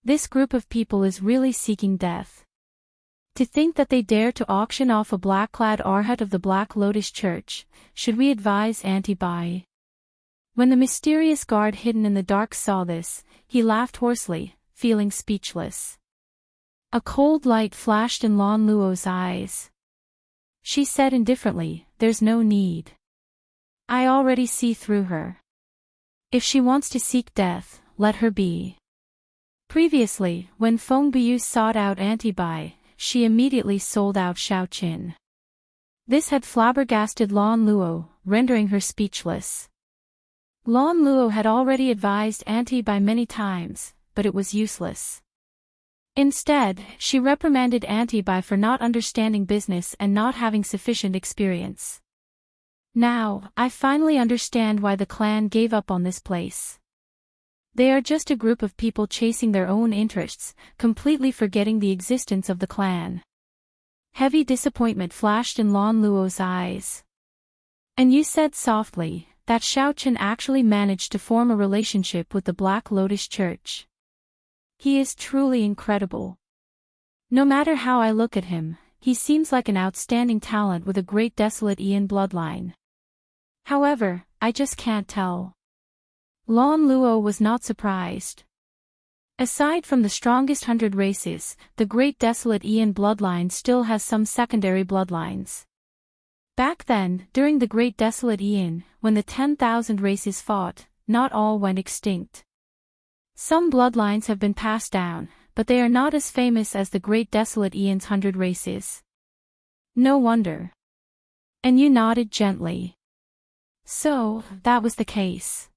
This group of people is really seeking death. To think that they dare to auction off a black-clad Arhat of the Black Lotus Church, should we advise Anti-Bai? When the mysterious guard hidden in the dark saw this, he laughed hoarsely, feeling speechless. A cold light flashed in Lan Luo's eyes. She said indifferently, there's no need. I already see through her. If she wants to seek death, let her be. Previously, when Feng Biyu sought out Anti-Bai, she immediately sold out Xiaoqin. This had flabbergasted Lan Luo, rendering her speechless. Lan Luo had already advised Anti-Bai many times, but it was useless. Instead, she reprimanded Anti-Bai for not understanding business and not having sufficient experience. Now, I finally understand why the clan gave up on this place. They are just a group of people chasing their own interests, completely forgetting the existence of the clan. Heavy disappointment flashed in Lan Luo's eyes. And you said softly, that Xiaoqin actually managed to form a relationship with the Black Lotus Church. He is truly incredible. No matter how I look at him, he seems like an outstanding talent with a great desolate Ian bloodline. However, I just can't tell. Lan Luo was not surprised. Aside from the strongest 100 races, the Great Desolate Aeon bloodline still has some secondary bloodlines. Back then, during the Great Desolate Aeon, when the 10,000 races fought, not all went extinct. Some bloodlines have been passed down, but they are not as famous as the Great Desolate Aeon's 100 races. No wonder. And you nodded gently. So, that was the case.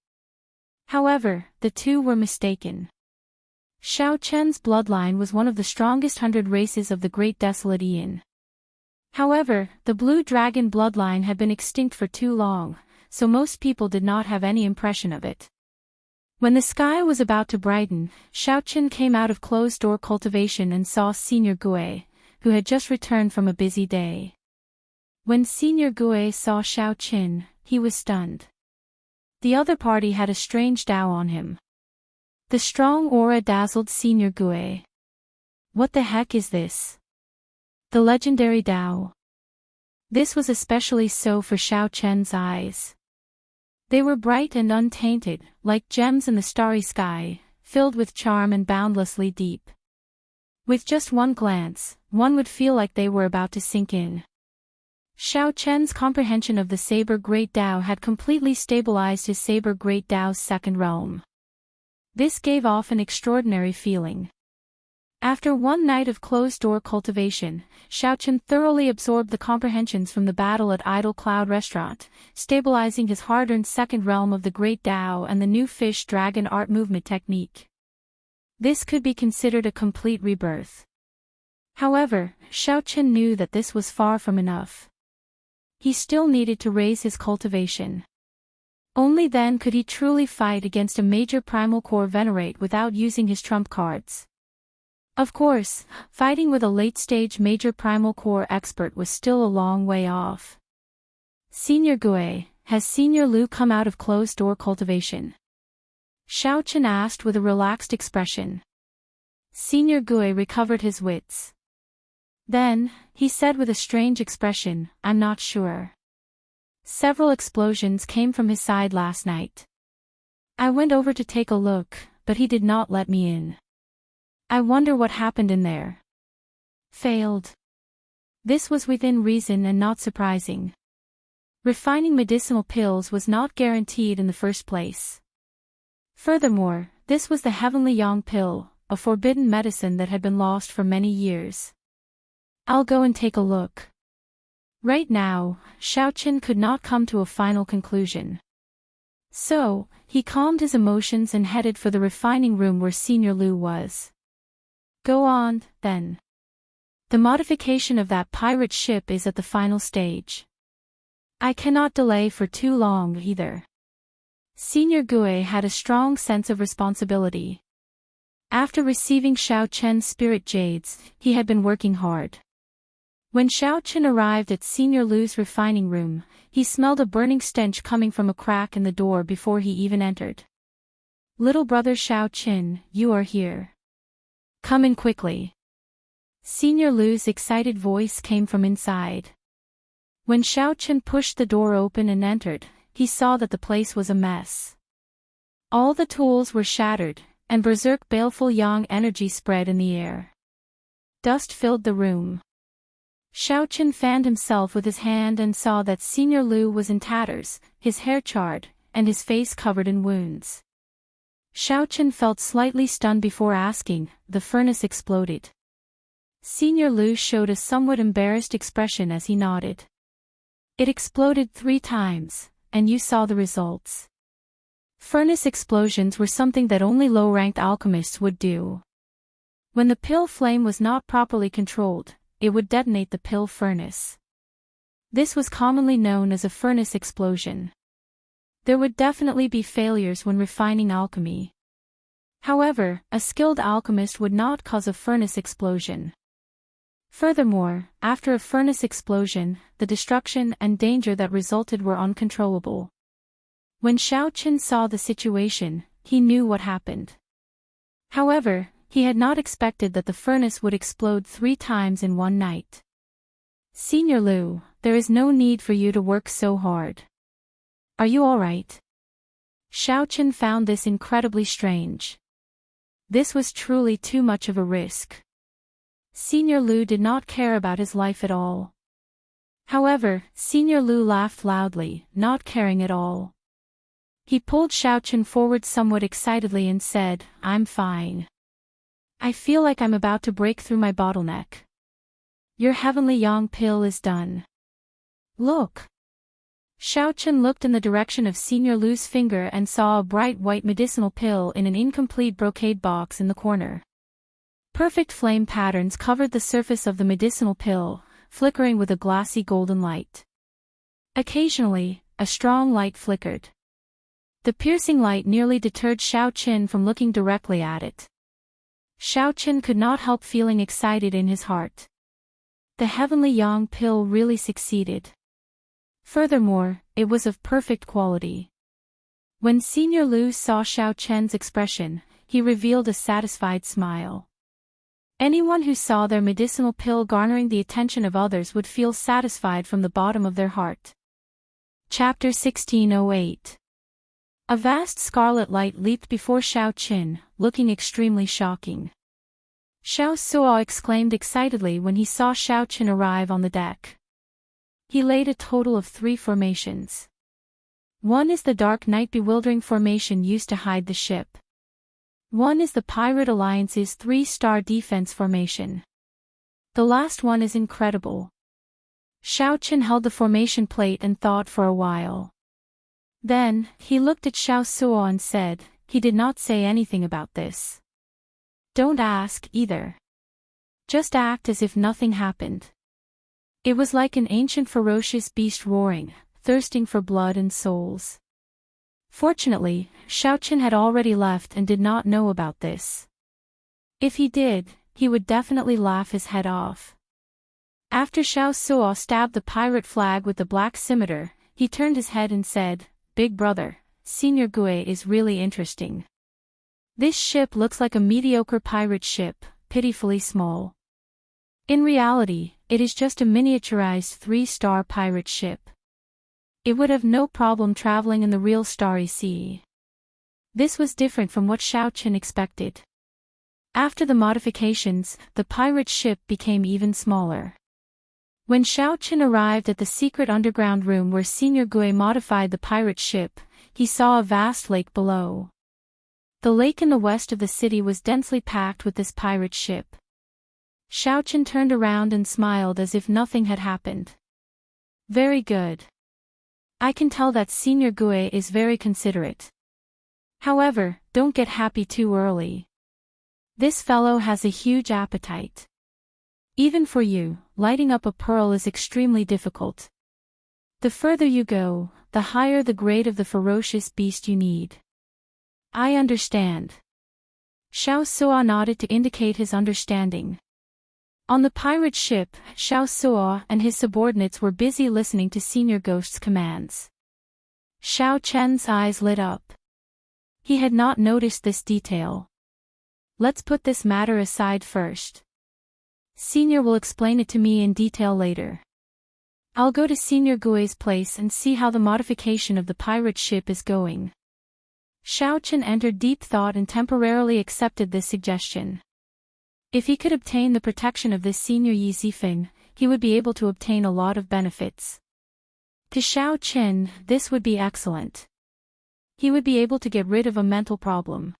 However, the two were mistaken. Xiao Chen's bloodline was one of the strongest 100 races of the Great Desolate Aeon. However, the Blue Dragon bloodline had been extinct for too long, so most people did not have any impression of it. When the sky was about to brighten, Xiao Chen came out of closed-door cultivation and saw Senior Gue, who had just returned from a busy day. When Senior Gue saw Xiao Chen, he was stunned. The other party had a strange Dao on him. The strong aura dazzled Senior Gue. What the heck is this? The legendary Dao. This was especially so for Xiao Chen's eyes. They were bright and untainted, like gems in the starry sky, filled with charm and boundlessly deep. With just one glance, one would feel like they were about to sink in. Xiao Chen's comprehension of the Saber Great Dao had completely stabilized his Saber Great Dao's second realm. This gave off an extraordinary feeling. After one night of closed-door cultivation, Xiao Chen thoroughly absorbed the comprehensions from the battle at Idle Cloud Restaurant, stabilizing his hard-earned second realm of the Great Dao and the new Fish Dragon art movement technique. This could be considered a complete rebirth. However, Xiao Chen knew that this was far from enough. He still needed to raise his cultivation. Only then could he truly fight against a major primal core venerate without using his trump cards. Of course, fighting with a late-stage major primal core expert was still a long way off. Senior Gue, has Senior Lu come out of closed-door cultivation? Xiao Chen asked with a relaxed expression. Senior Gue recovered his wits. Then, he said with a strange expression, I'm not sure. Several explosions came from his side last night. I went over to take a look, but he did not let me in. I wonder what happened in there. Failed. This was within reason and not surprising. Refining medicinal pills was not guaranteed in the first place. Furthermore, this was the Heavenly Yang pill, a forbidden medicine that had been lost for many years. I'll go and take a look. Right now, Xiao Chen could not come to a final conclusion. So, he calmed his emotions and headed for the refining room where Senior Lu was. Go on, then. The modification of that pirate ship is at the final stage. I cannot delay for too long either. Senior Gue had a strong sense of responsibility. After receiving Xiao Chen's spirit jades, he had been working hard. When Xiao Chen arrived at Senior Lu's refining room, he smelled a burning stench coming from a crack in the door before he even entered. Little brother Xiao Chen, you are here. Come in quickly. Senior Lu's excited voice came from inside. When Xiao Chen pushed the door open and entered, he saw that the place was a mess. All the tools were shattered, and berserk baleful yang energy spread in the air. Dust filled the room. Xiao Chen fanned himself with his hand and saw that Senior Lu was in tatters, his hair charred, and his face covered in wounds. Xiao Chen felt slightly stunned before asking, the furnace exploded. Senior Lu showed a somewhat embarrassed expression as he nodded. It exploded 3 times, and you saw the results. Furnace explosions were something that only low-ranked alchemists would do. When the pill flame was not properly controlled, it would detonate the pill furnace. This was commonly known as a furnace explosion. There would definitely be failures when refining alchemy. However, a skilled alchemist would not cause a furnace explosion. Furthermore, after a furnace explosion, the destruction and danger that resulted were uncontrollable. When Xiao Chen saw the situation, he knew what happened. However, he had not expected that the furnace would explode 3 times in one night. Senior Lu, there is no need for you to work so hard. Are you all right? Xiao Chen found this incredibly strange. This was truly too much of a risk. Senior Lu did not care about his life at all. However, Senior Lu laughed loudly, not caring at all. He pulled Xiaochen forward somewhat excitedly and said, "I'm fine. I feel like I'm about to break through my bottleneck. Your heavenly yang pill is done. Look." Xiaochen looked in the direction of Senior Lu's finger and saw a bright white medicinal pill in an incomplete brocade box in the corner. Perfect flame patterns covered the surface of the medicinal pill, flickering with a glassy golden light. Occasionally, a strong light flickered. The piercing light nearly deterred Xiaochen from looking directly at it. Xiaochen could not help feeling excited in his heart. The heavenly yang pill really succeeded. Furthermore, it was of perfect quality. When Senior Lu saw Xiaochen's expression, he revealed a satisfied smile. Anyone who saw their medicinal pill garnering the attention of others would feel satisfied from the bottom of their heart. Chapter 1608. A vast scarlet light leaped before Xiaochen, looking extremely shocking. Xiao Suo exclaimed excitedly when he saw Xiaochen arrive on the deck. He laid a total of 3 formations. One is the Dark Night Bewildering formation used to hide the ship. One is the Pirate Alliance's 3-star defense formation. The last one is incredible. Xiaochen held the formation plate and thought for a while. Then, he looked at Xiao Suo and said, he did not say anything about this. Don't ask, either. Just act as if nothing happened. It was like an ancient ferocious beast roaring, thirsting for blood and souls. Fortunately, Xiaochen had already left and did not know about this. If he did, he would definitely laugh his head off. After Xiao Suo stabbed the pirate flag with the black scimitar, he turned his head and said, "Big brother, Senior Gui is really interesting. This ship looks like a mediocre pirate ship, pitifully small. In reality, it is just a miniaturized 3-star pirate ship. It would have no problem traveling in the real Starry Sea." This was different from what Xiaochen expected. After the modifications, the pirate ship became even smaller. When Xiaochen arrived at the secret underground room where Senior Gui modified the pirate ship, he saw a vast lake below. The lake in the west of the city was densely packed with this pirate ship. Xiaochen turned around and smiled as if nothing had happened. Very good. I can tell that Senior Gui is very considerate. However, don't get happy too early. This fellow has a huge appetite. Even for you, lighting up a pearl is extremely difficult. The further you go, the higher the grade of the ferocious beast you need. I understand. Xiao Suo nodded to indicate his understanding. On the pirate ship, Xiao Suo and his subordinates were busy listening to Senior Ghost's commands. Xiao Chen's eyes lit up. He had not noticed this detail. Let's put this matter aside first. Senior will explain it to me in detail later. I'll go to Senior Gui's place and see how the modification of the pirate ship is going. Xiaochen entered deep thought and temporarily accepted this suggestion. If he could obtain the protection of this Senior Yi Zifeng, he would be able to obtain a lot of benefits. To Xiaochen, this would be excellent. He would be able to get rid of a mental problem.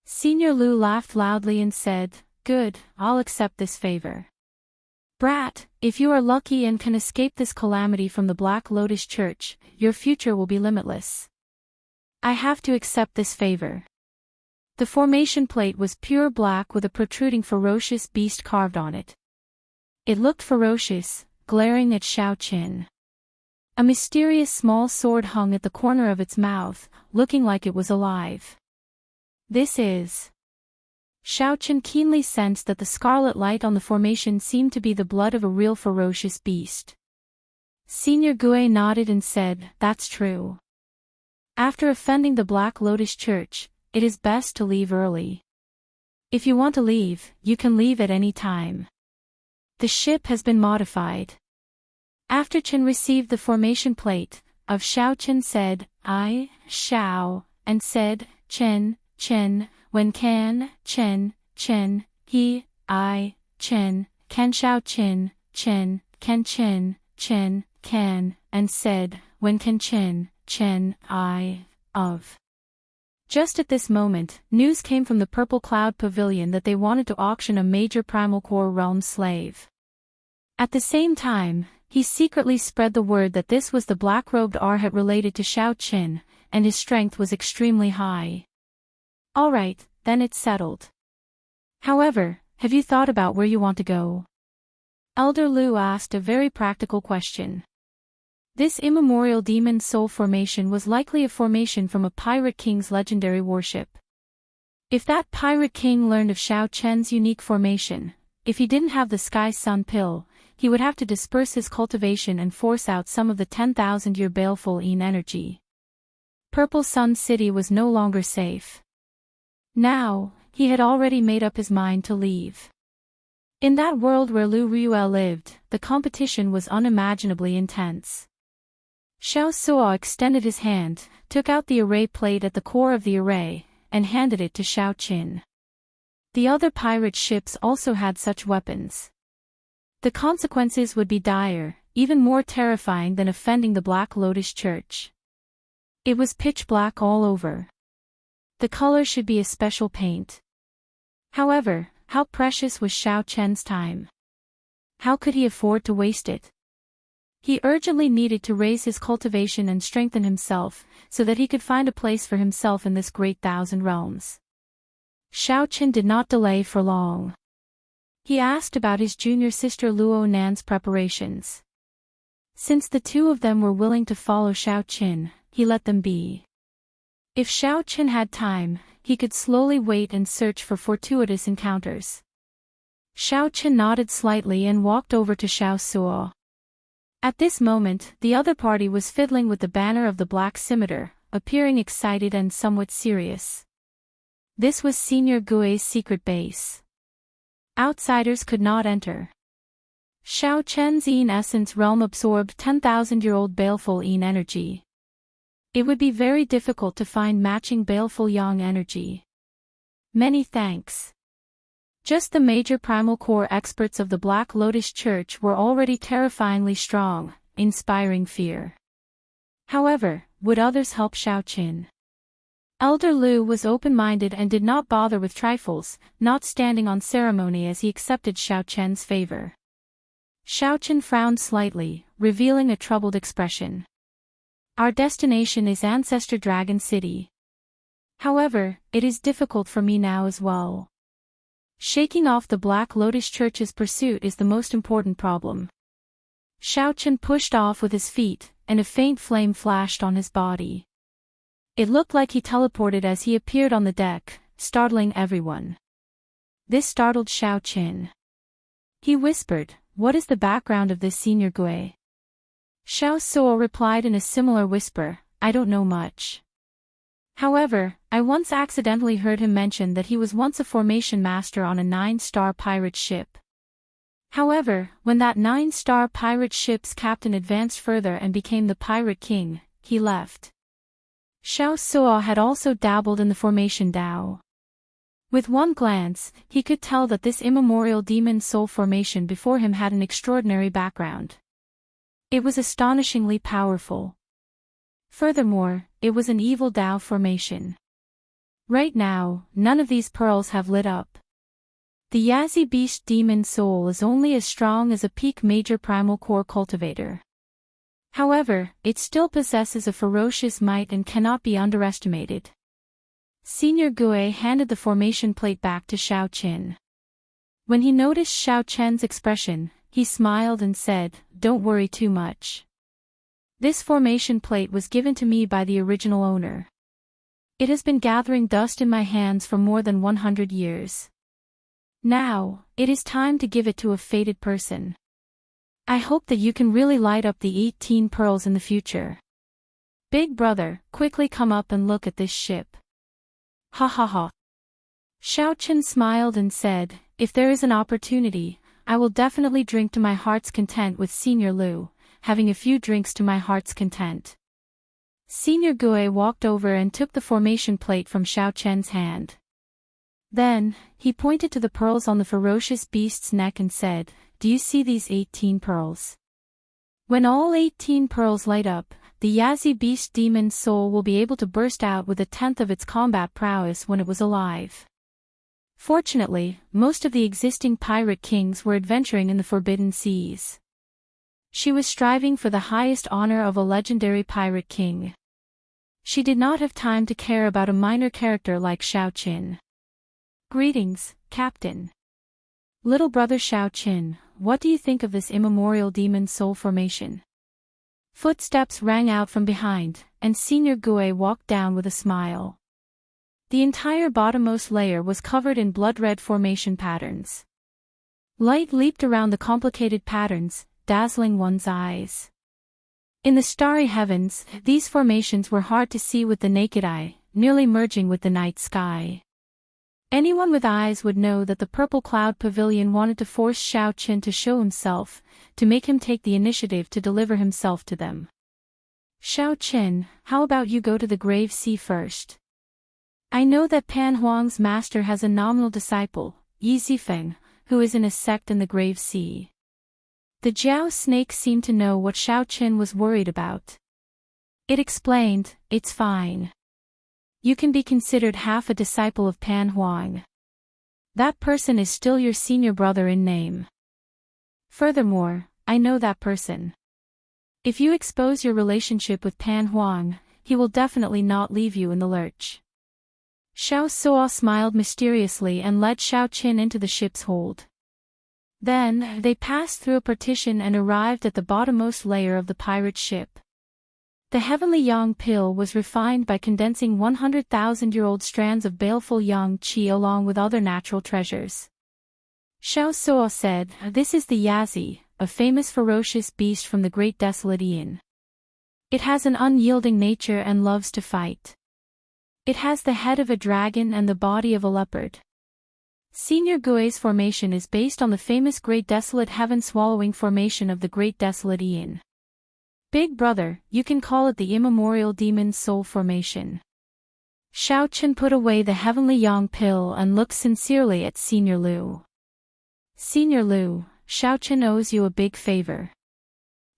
Senior Lu laughed loudly and said, "Good, I'll accept this favor. Brat, if you are lucky and can escape this calamity from the Black Lotus Church, your future will be limitless. I have to accept this favor." The formation plate was pure black with a protruding ferocious beast carved on it. It looked ferocious, glaring at Xiaochen. A mysterious small sword hung at the corner of its mouth, looking like it was alive. This is... Xiaochen keenly sensed that the scarlet light on the formation seemed to be the blood of a real ferocious beast. Senior Gui nodded and said, "That's true. After offending the Black Lotus Church, it is best to leave early. If you want to leave, you can leave at any time. The ship has been modified." After Chen received the formation plate, Xiaochen said, "I, Xiao," and said, Chen, when can, chen, he, I, chen, can Xiao Qin, chen, can, and said, when can chen, I, of. Just at this moment, news came from the Purple Cloud Pavilion that they wanted to auction a major Primal Core realm slave. At the same time, he secretly spread the word that this was the black-robed Arhat related to Xiao Qin, and his strength was extremely high. Alright, then it's settled. However, have you thought about where you want to go? Elder Lu asked a very practical question. This immemorial demon soul formation was likely a formation from a pirate king's legendary warship. If that pirate king learned of Xiao Chen's unique formation, if he didn't have the Sky Sun pill, he would have to disperse his cultivation and force out some of the 10,000-year baleful Yin energy. Purple Sun City was no longer safe. Now, he had already made up his mind to leave. In that world where Lu Ruel lived, the competition was unimaginably intense. Xiao Suo extended his hand, took out the array plate at the core of the array, and handed it to Xiao Qin. The other pirate ships also had such weapons. The consequences would be dire, even more terrifying than offending the Black Lotus Church. It was pitch black all over. The color should be a special paint. However, how precious was Xiao Chen's time? How could he afford to waste it? He urgently needed to raise his cultivation and strengthen himself, so that he could find a place for himself in this great thousand realms. Xiao Qin did not delay for long. He asked about his junior sister Luo Nan's preparations. Since the two of them were willing to follow Xiao Qin, he let them be. If Xiao Qin had time, he could slowly wait and search for fortuitous encounters. Xiao Qin nodded slightly and walked over to Xiao Suo. At this moment, the other party was fiddling with the banner of the Black Scimitar, appearing excited and somewhat serious. This was Senior Gui's secret base. Outsiders could not enter. Xiao Chen's Yin essence realm absorbed 10,000-year-old baleful Yin energy. It would be very difficult to find matching baleful Yang energy. Many thanks. Just the major primal core experts of the Black Lotus Church were already terrifyingly strong, inspiring fear. However, would others help Xiao Qin? Elder Lu was open-minded and did not bother with trifles, not standing on ceremony as he accepted Xiao Chen's favor. Xiao Qin frowned slightly, revealing a troubled expression. Our destination is Ancestor Dragon City. However, it is difficult for me now as well. Shaking off the Black Lotus Church's pursuit is the most important problem. Xiao Qin pushed off with his feet, and a faint flame flashed on his body. It looked like he teleported as he appeared on the deck, startling everyone. This startled Xiao Qin. He whispered, "What is the background of this Senior Gui?" Xiao Suo replied in a similar whisper, "I don't know much. However, I once accidentally heard him mention that he was once a formation master on a 9-star pirate ship. However, when that 9-star pirate ship's captain advanced further and became the Pirate King, he left." Xiao Suo had also dabbled in the formation Dao. With one glance, he could tell that this immemorial demon soul formation before him had an extraordinary background. It was astonishingly powerful. Furthermore, it was an evil Dao formation. Right now, none of these pearls have lit up. The Yazi Beast demon soul is only as strong as a peak major primal core cultivator. However, it still possesses a ferocious might and cannot be underestimated. Senior Gui handed the formation plate back to Xiao Qin. When he noticed Xiao Chen's expression, he smiled and said, "Don't worry too much. This formation plate was given to me by the original owner. It has been gathering dust in my hands for more than 100 years. Now, it is time to give it to a fated person. I hope that you can really light up the 18 pearls in the future. Big brother, quickly come up and look at this ship." Ha ha ha. Xiao Qin smiled and said, "If there is an opportunity, I will definitely drink to my heart's content with Senior Lu, having a few drinks to my heart's content." Senior Gui walked over and took the formation plate from Xiao Chen's hand. Then, he pointed to the pearls on the ferocious beast's neck and said, "Do you see these 18 pearls? When all 18 pearls light up, the Yazi beast demon's soul will be able to burst out with 1/10 of its combat prowess when it was alive." Fortunately, most of the existing pirate kings were adventuring in the forbidden seas. She was striving for the highest honor of a legendary pirate king. She did not have time to care about a minor character like Xiaoqin. "Greetings, Captain. Little brother Xiaoqin, what do you think of this immemorial demon soul formation?" Footsteps rang out from behind, and Senior Gui walked down with a smile. The entire bottommost layer was covered in blood-red formation patterns. Light leaped around the complicated patterns, dazzling one's eyes. In the starry heavens, these formations were hard to see with the naked eye, nearly merging with the night sky. Anyone with eyes would know that the Purple Cloud Pavilion wanted to force Xiaoqin to show himself, to make him take the initiative to deliver himself to them. "Xiaoqin, how about you go to the Grave Sea first? I know that Pan Huang's master has a nominal disciple, Yi Zifeng, who is in a sect in the Grave Sea." The Jiao snake seemed to know what Xiaoqin was worried about. It explained, "It's fine. You can be considered half a disciple of Pan Huang. That person is still your senior brother in name. Furthermore, I know that person. If you expose your relationship with Pan Huang, he will definitely not leave you in the lurch." Xiao Suo smiled mysteriously and led Xiaoqin into the ship's hold. Then, they passed through a partition and arrived at the bottommost layer of the pirate ship. The heavenly yang pill was refined by condensing 100,000-year-old strands of baleful yang qi along with other natural treasures. Xiao Suo said, "This is the Yazi, a famous ferocious beast from the Great Desolate Aeon. It has an unyielding nature and loves to fight. It has the head of a dragon and the body of a leopard." Senior Gui's formation is based on the famous Great Desolate Heaven-swallowing formation of the Great Desolate Aeon. "Big brother, you can call it the immemorial demon's soul formation." Xiaoqin put away the heavenly yang pill and looked sincerely at Senior Liu. "Senior Liu, Xiaoqin owes you a big favor.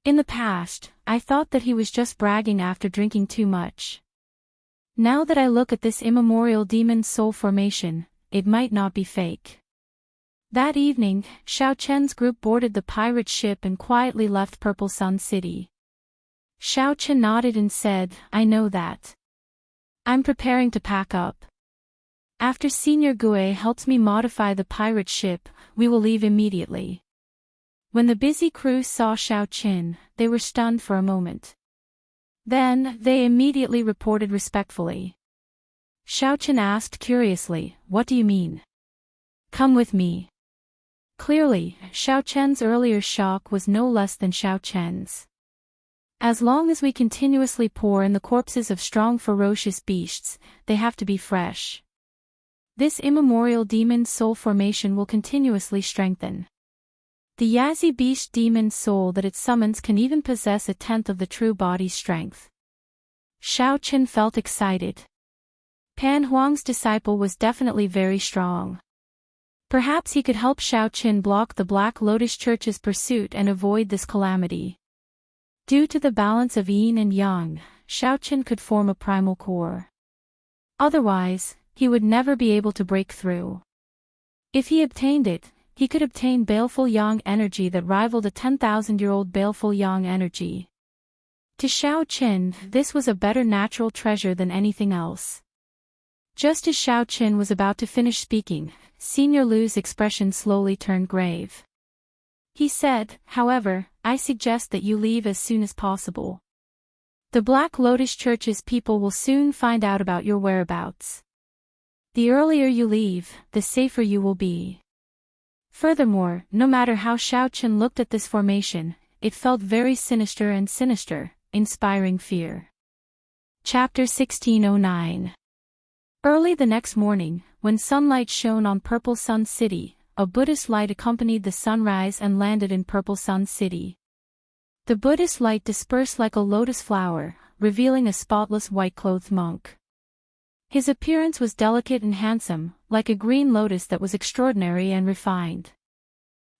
In the past, I thought that he was just bragging after drinking too much. Now that I look at this immemorial demon's soul formation, it might not be fake." That evening, Xiaoqin's group boarded the pirate ship and quietly left Purple Sun City. Xiaoqin nodded and said, "I know that. I'm preparing to pack up. After Senior Gui helps me modify the pirate ship, we will leave immediately." When the busy crew saw Xiaoqin, they were stunned for a moment. Then, they immediately reported respectfully. Xiaoqin asked curiously, "What do you mean?" "Come with me." Clearly, Xiaoqin's earlier shock was no less than Xiaoqin's. "As long as we continuously pour in the corpses of strong ferocious beasts, they have to be fresh. This immemorial demon's soul formation will continuously strengthen. The Yazi beast demon's soul that it summons can even possess 1/10 of the true body's strength." Xiaoqin felt excited. Pan Huang's disciple was definitely very strong. Perhaps he could help Xiaoqin block the Black Lotus Church's pursuit and avoid this calamity. Due to the balance of yin and yang, Xiaoqin could form a primal core. Otherwise, he would never be able to break through. If he obtained it, he could obtain baleful yang energy that rivaled a 10,000-year-old baleful yang energy. To Xiaoqin, this was a better natural treasure than anything else. Just as Xiaoqin was about to finish speaking, Senior Liu's expression slowly turned grave. He said, "However, I suggest that you leave as soon as possible. The Black Lotus Church's people will soon find out about your whereabouts. The earlier you leave, the safer you will be." Furthermore, no matter how Xiaoqin looked at this formation, it felt very sinister and sinister, inspiring fear. Chapter 1609. Early the next morning, when sunlight shone on Purple Sun City, a Buddhist light accompanied the sunrise and landed in Purple Sun City. The Buddhist light dispersed like a lotus flower, revealing a spotless white-clothed monk. His appearance was delicate and handsome, like a green lotus that was extraordinary and refined.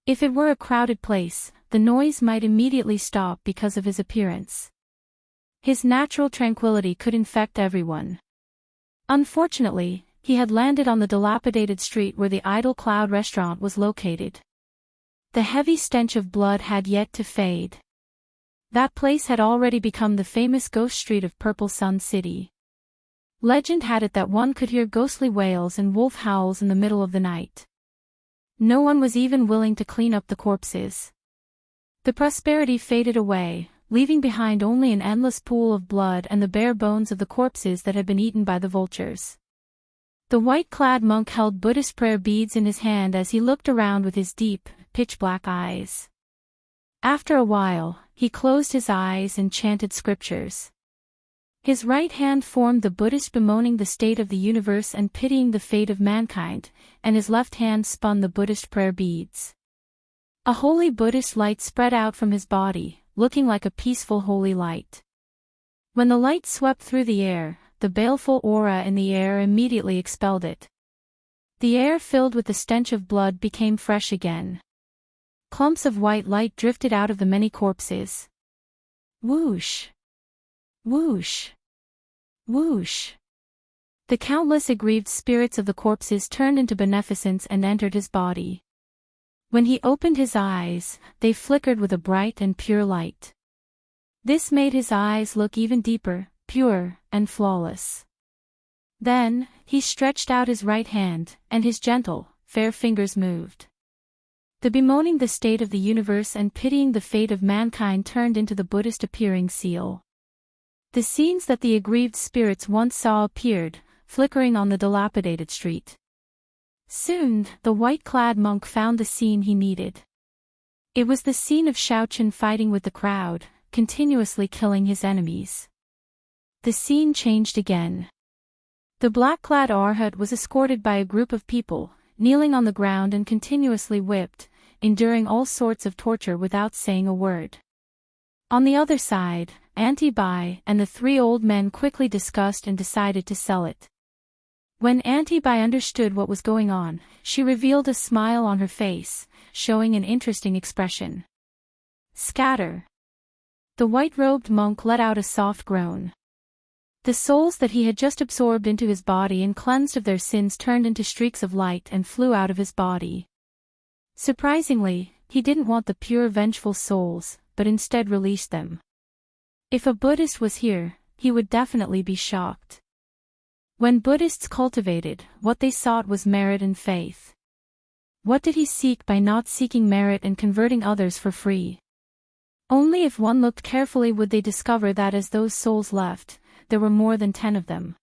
If it were a crowded place, the noise might immediately stop because of his appearance. His natural tranquility could infect everyone. Unfortunately, he had landed on the dilapidated street where the Idle Cloud restaurant was located. The heavy stench of blood had yet to fade. That place had already become the famous ghost street of Purple Sun City. Legend had it that one could hear ghostly wails and wolf howls in the middle of the night. No one was even willing to clean up the corpses. The prosperity faded away, leaving behind only an endless pool of blood and the bare bones of the corpses that had been eaten by the vultures. The white-clad monk held Buddhist prayer beads in his hand as he looked around with his deep, pitch-black eyes. After a while, he closed his eyes and chanted scriptures. His right hand formed the Buddhist bemoaning the state of the universe and pitying the fate of mankind, and his left hand spun the Buddhist prayer beads. A holy Buddhist light spread out from his body, looking like a peaceful holy light. When the light swept through the air, the baleful aura in the air immediately expelled it. The air filled with the stench of blood became fresh again. Clumps of white light drifted out of the many corpses. Whoosh! Whoosh! Whoosh! The countless aggrieved spirits of the corpses turned into beneficence and entered his body. When he opened his eyes, they flickered with a bright and pure light. This made his eyes look even deeper, pure, and flawless. Then, he stretched out his right hand, and his gentle, fair fingers moved. The bemoaning the state of the universe and pitying the fate of mankind turned into the Buddhist appearing seal. The scenes that the aggrieved spirits once saw appeared, flickering on the dilapidated street. Soon, the white-clad monk found the scene he needed. It was the scene of Xiaoqin fighting with the crowd, continuously killing his enemies. The scene changed again. The black-clad arhat was escorted by a group of people, kneeling on the ground and continuously whipped, enduring all sorts of torture without saying a word. On the other side, Auntie Bai and the three old men quickly discussed and decided to sell it. When Auntie Bai understood what was going on, she revealed a smile on her face, showing an interesting expression. Scatter! The white-robed monk let out a soft groan. The souls that he had just absorbed into his body and cleansed of their sins turned into streaks of light and flew out of his body. Surprisingly, he didn't want the pure vengeful souls, but instead released them. If a Buddhist was here, he would definitely be shocked. When Buddhists cultivated, what they sought was merit and faith. What did he seek by not seeking merit and converting others for free? Only if one looked carefully would they discover that as those souls left, there were more than 10 of them.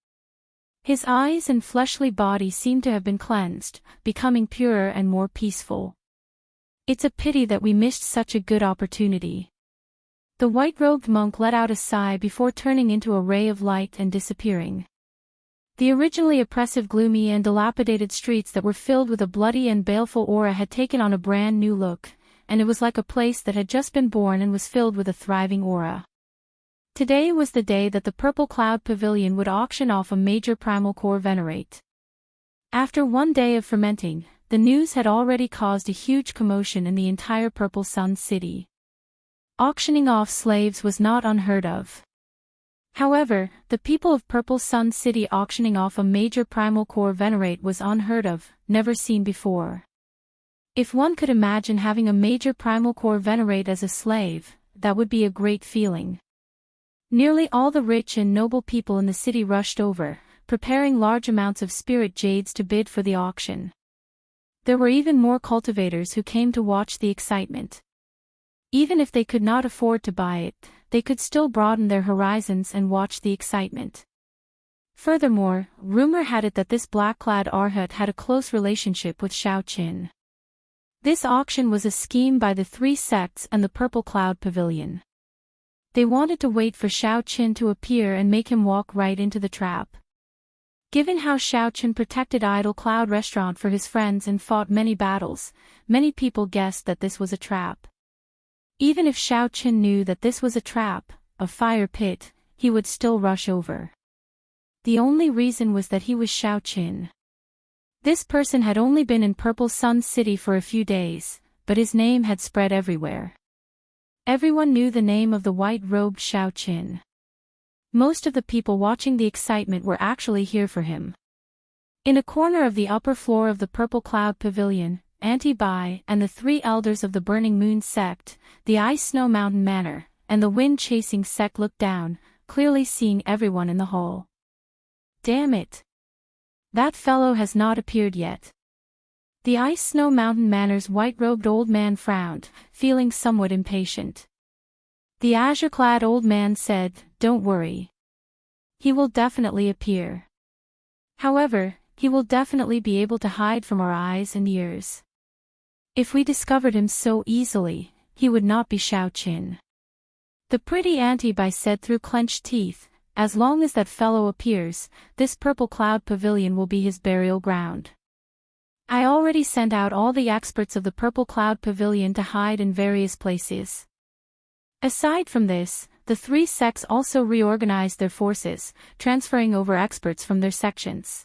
His eyes and fleshly body seemed to have been cleansed, becoming purer and more peaceful. It's a pity that we missed such a good opportunity. The white-robed monk let out a sigh before turning into a ray of light and disappearing. The originally oppressive, gloomy and dilapidated streets that were filled with a bloody and baleful aura had taken on a brand new look, and it was like a place that had just been born and was filled with a thriving aura. Today was the day that the Purple Cloud Pavilion would auction off a major primal core venerate. After one day of fermenting, the news had already caused a huge commotion in the entire Purple Sun City. Auctioning off slaves was not unheard of. However, the people of Purple Sun City auctioning off a major primal core venerate was unheard of, never seen before. If one could imagine having a major primal core venerate as a slave, that would be a great feeling. Nearly all the rich and noble people in the city rushed over, preparing large amounts of spirit jades to bid for the auction. There were even more cultivators who came to watch the excitement. Even if they could not afford to buy it, they could still broaden their horizons and watch the excitement. Furthermore, rumor had it that this black-clad arhat had a close relationship with Xiaoqin. This auction was a scheme by the three sects and the Purple Cloud Pavilion. They wanted to wait for Xiaoqin to appear and make him walk right into the trap. Given how Xiaoqin protected Idle Cloud Restaurant for his friends and fought many battles, many people guessed that this was a trap. Even if Xiaoqin knew that this was a trap, a fire pit, he would still rush over. The only reason was that he was Xiaoqin. This person had only been in Purple Sun City for a few days, but his name had spread everywhere. Everyone knew the name of the white-robed Xiaoqin. Most of the people watching the excitement were actually here for him. In a corner of the upper floor of the Purple Cloud Pavilion, Auntie Bai and the 3 elders of the Burning Moon sect, the Ice Snow Mountain Manor, and the Wind-Chasing sect looked down, clearly seeing everyone in the hall. Damn it! That fellow has not appeared yet. The Ice Snow Mountain Manor's white-robed old man frowned, feeling somewhat impatient. The azure-clad old man said, "Don't worry. He will definitely appear. However, he will definitely be able to hide from our eyes and ears. If we discovered him so easily, he would not be Xiaoqin." The pretty Auntie Bai said through clenched teeth, "As long as that fellow appears, this Purple Cloud Pavilion will be his burial ground. I already sent out all the experts of the Purple Cloud Pavilion to hide in various places." Aside from this, the 3 sects also reorganized their forces, transferring over experts from their sections.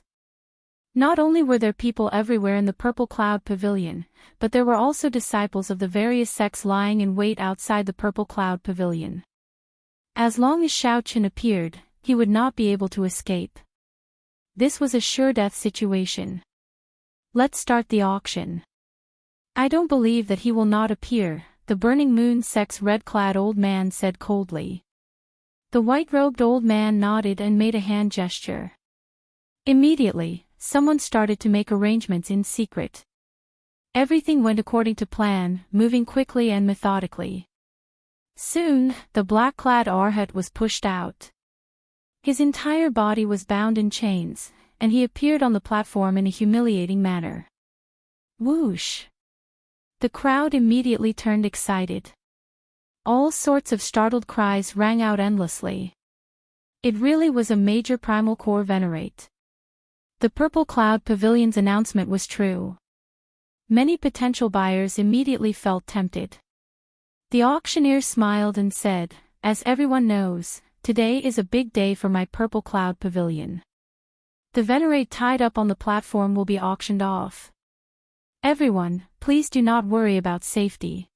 Not only were there people everywhere in the Purple Cloud Pavilion, but there were also disciples of the various sects lying in wait outside the Purple Cloud Pavilion. As long as Xiaoqin appeared, he would not be able to escape. This was a sure-death situation. Let's start the auction. I don't believe that he will not appear, the Burning Moon sect's red-clad old man said coldly. The white-robed old man nodded and made a hand gesture. Immediately, someone started to make arrangements in secret. Everything went according to plan, moving quickly and methodically. Soon, the black-clad Arhat was pushed out. His entire body was bound in chains, and he appeared on the platform in a humiliating manner. Whoosh! The crowd immediately turned excited. All sorts of startled cries rang out endlessly. It really was a major primal core venerate. The Purple Cloud Pavilion's announcement was true. Many potential buyers immediately felt tempted. The auctioneer smiled and said, "As everyone knows, today is a big day for my Purple Cloud Pavilion. The venerate tied up on the platform will be auctioned off. Everyone, please do not worry about safety.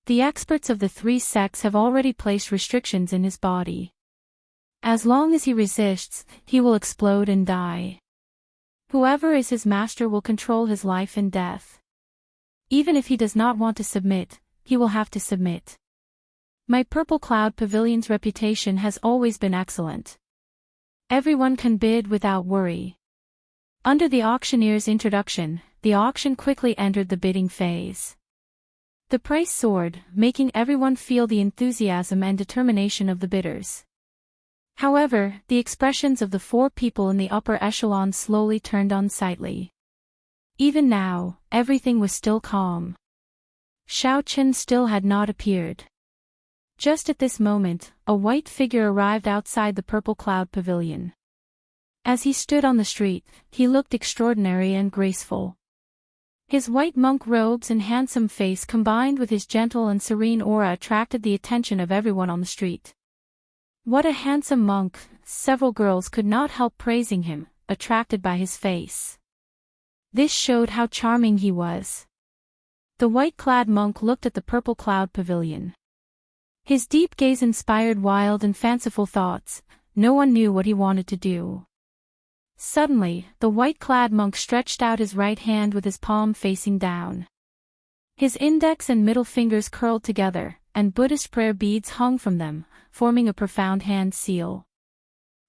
The experts of the 3 sects have already placed restrictions in his body. As long as he resists, he will explode and die. Whoever is his master will control his life and death. Even if he does not want to submit, he will have to submit. My Purple Cloud Pavilion's reputation has always been excellent. Everyone can bid without worry." Under the auctioneer's introduction, the auction quickly entered the bidding phase. The price soared, making everyone feel the enthusiasm and determination of the bidders. However, the expressions of the 4 people in the upper echelon slowly turned unsightly. Even now, everything was still calm. Xiaoqin still had not appeared. Just at this moment, a white figure arrived outside the Purple Cloud Pavilion. As he stood on the street, he looked extraordinary and graceful. His white monk robes and handsome face combined with his gentle and serene aura attracted the attention of everyone on the street. What a handsome monk, several girls could not help praising him, attracted by his face. This showed how charming he was. The white-clad monk looked at the Purple Cloud Pavilion. His deep gaze inspired wild and fanciful thoughts. No one knew what he wanted to do. Suddenly, the white-clad monk stretched out his right hand with his palm facing down. His index and middle fingers curled together, and Buddhist prayer beads hung from them, forming a profound hand seal.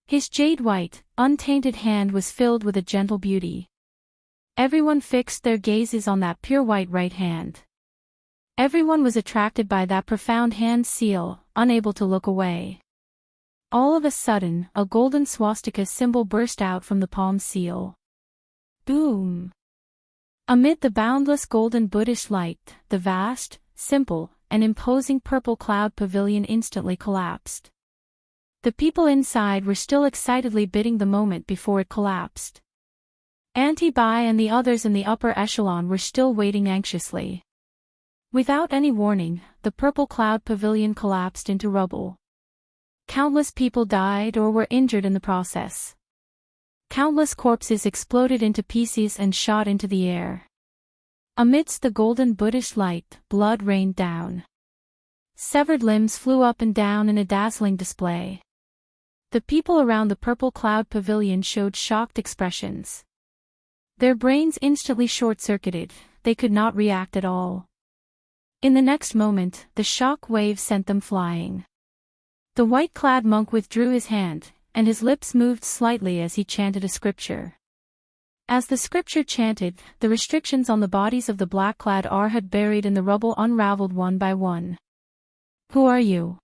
His jade-white, untainted hand was filled with a gentle beauty. Everyone fixed their gazes on that pure white right hand. Everyone was attracted by that profound hand seal, unable to look away. All of a sudden, a golden swastika symbol burst out from the palm seal. Boom! Amid the boundless golden Buddhist light, the vast, simple, and imposing Purple Cloud Pavilion instantly collapsed. The people inside were still excitedly bidding the moment before it collapsed. Auntie Bai and the others in the upper echelon were still waiting anxiously. Without any warning, the Purple Cloud Pavilion collapsed into rubble. Countless people died or were injured in the process. Countless corpses exploded into pieces and shot into the air. Amidst the golden Buddhist light, blood rained down. Severed limbs flew up and down in a dazzling display. The people around the purple cloud pavilion showed shocked expressions. Their brains instantly short-circuited, they could not react at all. In the next moment, the shock wave sent them flying. The white-clad monk withdrew his hand, and his lips moved slightly as he chanted a scripture. As the scripture chanted, the restrictions on the bodies of the black-clad arhat buried in the rubble unraveled one by one. "Who are you?"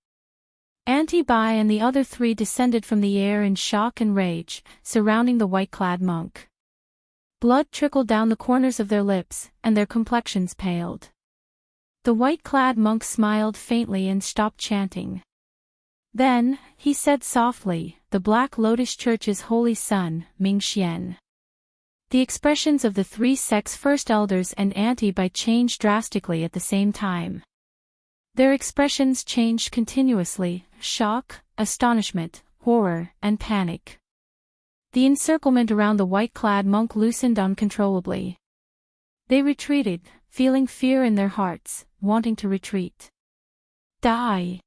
Auntie Bai and the other three descended from the air in shock and rage, surrounding the white-clad monk. Blood trickled down the corners of their lips, and their complexions paled. The white-clad monk smiled faintly and stopped chanting. Then, he said softly, "The Black Lotus Church's holy son, Ming Xian." The expressions of the three sects' first elders and Auntie Bai changed drastically at the same time. Their expressions changed continuously: shock, astonishment, horror, and panic. The encirclement around the white-clad monk loosened uncontrollably. They retreated, feeling fear in their hearts, wanting to retreat. Die.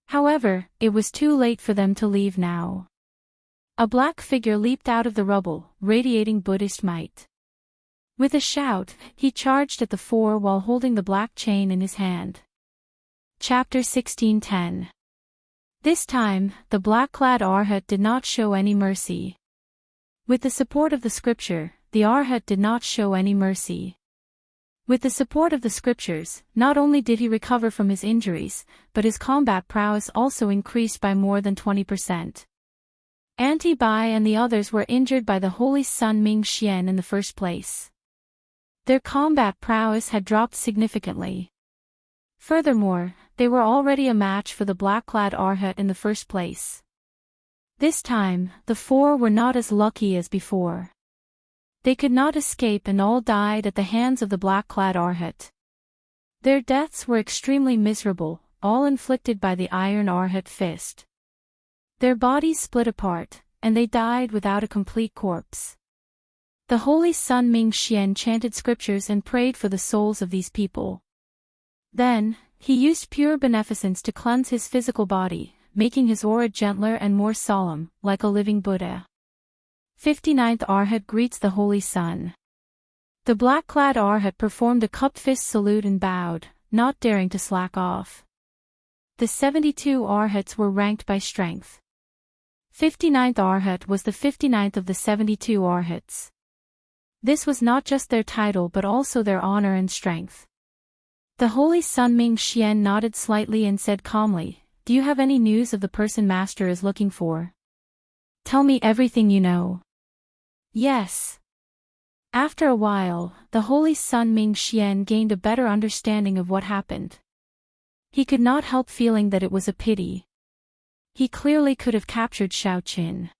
However, it was too late for them to leave now. A black figure leaped out of the rubble, radiating Buddhist might. With a shout, he charged at the four while holding the black chain in his hand. Chapter 16:10. This time, the black-clad arhat did not show any mercy. With the support of the scripture, the arhat did not show any mercy. With the support of the scriptures, not only did he recover from his injuries, but his combat prowess also increased by more than 20%. Auntie Bai and the others were injured by the holy son Ming Xian in the first place. Their combat prowess had dropped significantly. Furthermore, they were already a match for the black-clad arhat in the first place. This time, the four were not as lucky as before. They could not escape and all died at the hands of the black-clad arhat. Their deaths were extremely miserable, all inflicted by the iron arhat fist. Their bodies split apart, and they died without a complete corpse. The holy son Ming Xian chanted scriptures and prayed for the souls of these people. Then, he used pure beneficence to cleanse his physical body, making his aura gentler and more solemn, like a living Buddha. 59th Arhat greets the Holy Sun. The black-clad Arhat performed a cupped fist salute and bowed, not daring to slack off. The 72 Arhats were ranked by strength. 59th Arhat was the 59th of the 72 Arhats. This was not just their title but also their honor and strength. The holy son Ming Xian nodded slightly and said calmly, "Do you have any news of the person Master is looking for? Tell me everything you know." "Yes." After a while, the holy son Ming Xian gained a better understanding of what happened. He could not help feeling that it was a pity. He clearly could have captured Xiao Qin.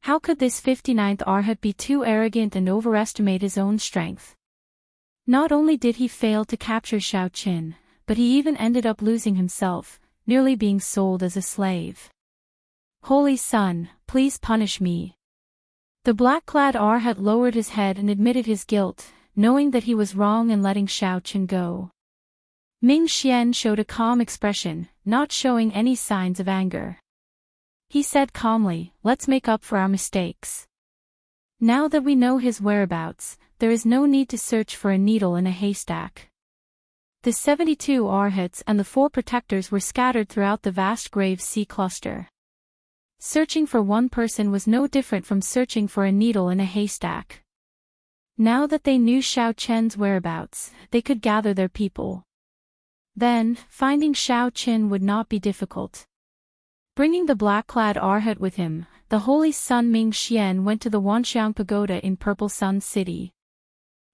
How could this 59th Arhat be too arrogant and overestimate his own strength? Not only did he fail to capture Xiao Qin, but he even ended up losing himself, nearly being sold as a slave. "Holy Son, please punish me." The black-clad Arhat lowered his head and admitted his guilt, knowing that he was wrong in letting Xiao Qin go. Ming Xian showed a calm expression, not showing any signs of anger. He said calmly, "Let's make up for our mistakes. Now that we know his whereabouts, there is no need to search for a needle in a haystack." The 72 Arhats and the 4 protectors were scattered throughout the vast grave sea cluster. Searching for one person was no different from searching for a needle in a haystack. Now that they knew Xiao Qian's whereabouts, they could gather their people. Then, finding Xiao Qin would not be difficult. Bringing the black-clad Arhat with him, the holy son Ming Xian went to the Wanxiang Pagoda in Purple Sun City.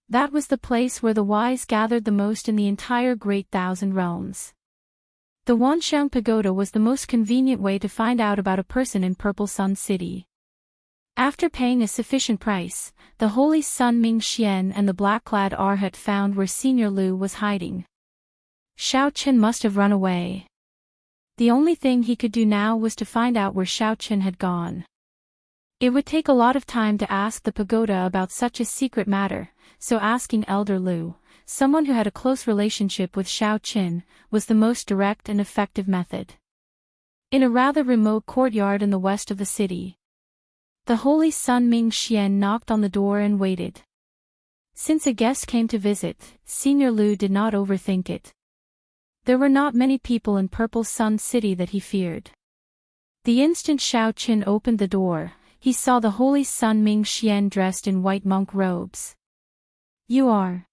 That was the place where the wise gathered the most in the entire Great Thousand Realms. The Wanxiang Pagoda was the most convenient way to find out about a person in Purple Sun City. After paying a sufficient price, the holy son Ming Xian and the black-clad Arhat found where Senior Lu was hiding. Xiao Qin must have run away. The only thing he could do now was to find out where Xiao Qin had gone. It would take a lot of time to ask the pagoda about such a secret matter, so asking Elder Lu, someone who had a close relationship with Xiao Qin, was the most direct and effective method. In a rather remote courtyard in the west of the city, the holy son Ming Xian knocked on the door and waited. Since a guest came to visit, Senior Lu did not overthink it. There were not many people in Purple Sun City that he feared. The instant Xiao Qin opened the door, he saw the holy son Ming Xian dressed in white monk robes. "You are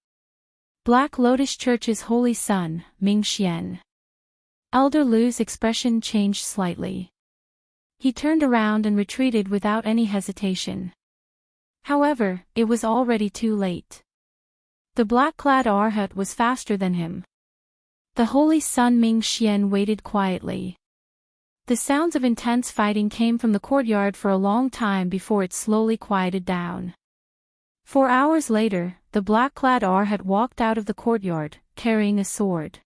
Black Lotus Church's holy son, Ming Xian." Elder Lu's expression changed slightly. He turned around and retreated without any hesitation. However, it was already too late. The black-clad Arhat was faster than him. The holy son Ming Xian waited quietly. The sounds of intense fighting came from the courtyard for a long time before it slowly quieted down. 4 hours later, the black-clad Arhat walked out of the courtyard, carrying a sword.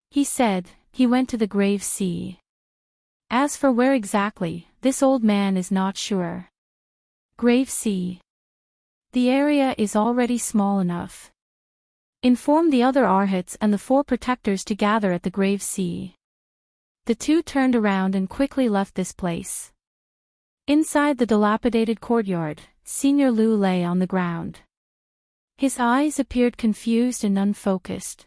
He said, he went to the grave sea. As for where exactly, this old man is not sure. Grave sea. The area is already small enough. Inform the other Arhats and the 4 protectors to gather at the grave sea. The 2 turned around and quickly left this place. Inside the dilapidated courtyard, Senior Lu lay on the ground. His eyes appeared confused and unfocused.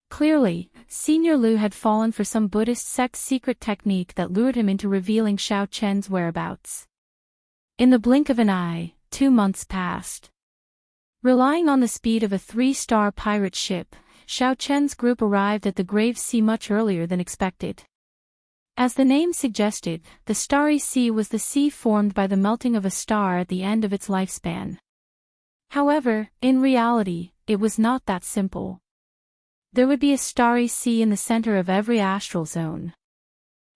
Clearly, Senior Lu had fallen for some Buddhist sect's secret technique that lured him into revealing Xiao Chen's whereabouts. In the blink of an eye, 2 months passed. Relying on the speed of a 3-star pirate ship, Xiao Chen's group arrived at the grave sea much earlier than expected. As the name suggested, the starry sea was the sea formed by the melting of a star at the end of its lifespan. However, in reality, it was not that simple. There would be a starry sea in the center of every astral zone.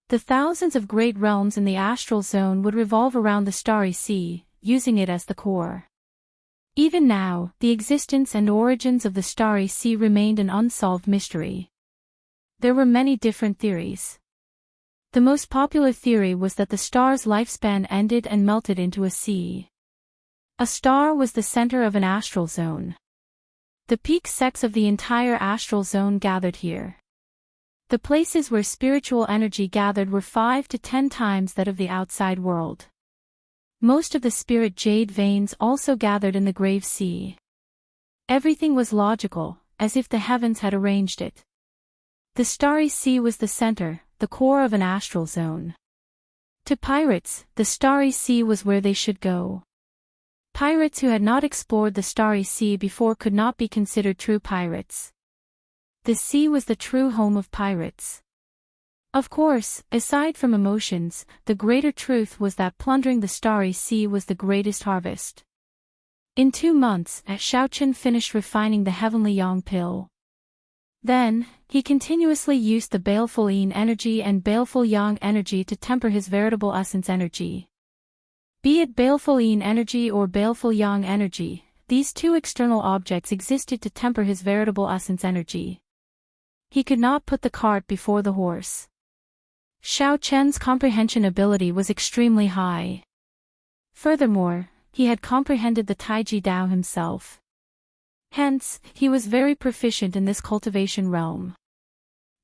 The thousands of great realms in the astral zone would revolve around the starry sea, using it as the core. Even now, the existence and origins of the starry sea remained an unsolved mystery. There were many different theories. The most popular theory was that the star's lifespan ended and melted into a sea. A star was the center of an astral zone. The peak sects of the entire astral zone gathered here. The places where spiritual energy gathered were 5 to 10 times that of the outside world. Most of the spirit jade veins also gathered in the grave sea. Everything was logical, as if the heavens had arranged it. The starry sea was the center, the core of an astral zone. To pirates, the starry sea was where they should go. Pirates who had not explored the starry sea before could not be considered true pirates. The sea was the true home of pirates. Of course, aside from emotions, the greater truth was that plundering the starry sea was the greatest harvest. In 2 months, Xiao Qin finished refining the heavenly yang pill. Then, he continuously used the baleful yin energy and baleful yang energy to temper his veritable essence energy. Be it baleful yin energy or baleful yang energy, these 2 external objects existed to temper his veritable essence energy. He could not put the cart before the horse. Xiao Chen's comprehension ability was extremely high. Furthermore, he had comprehended the Taiji Dao himself. Hence, he was very proficient in this cultivation realm.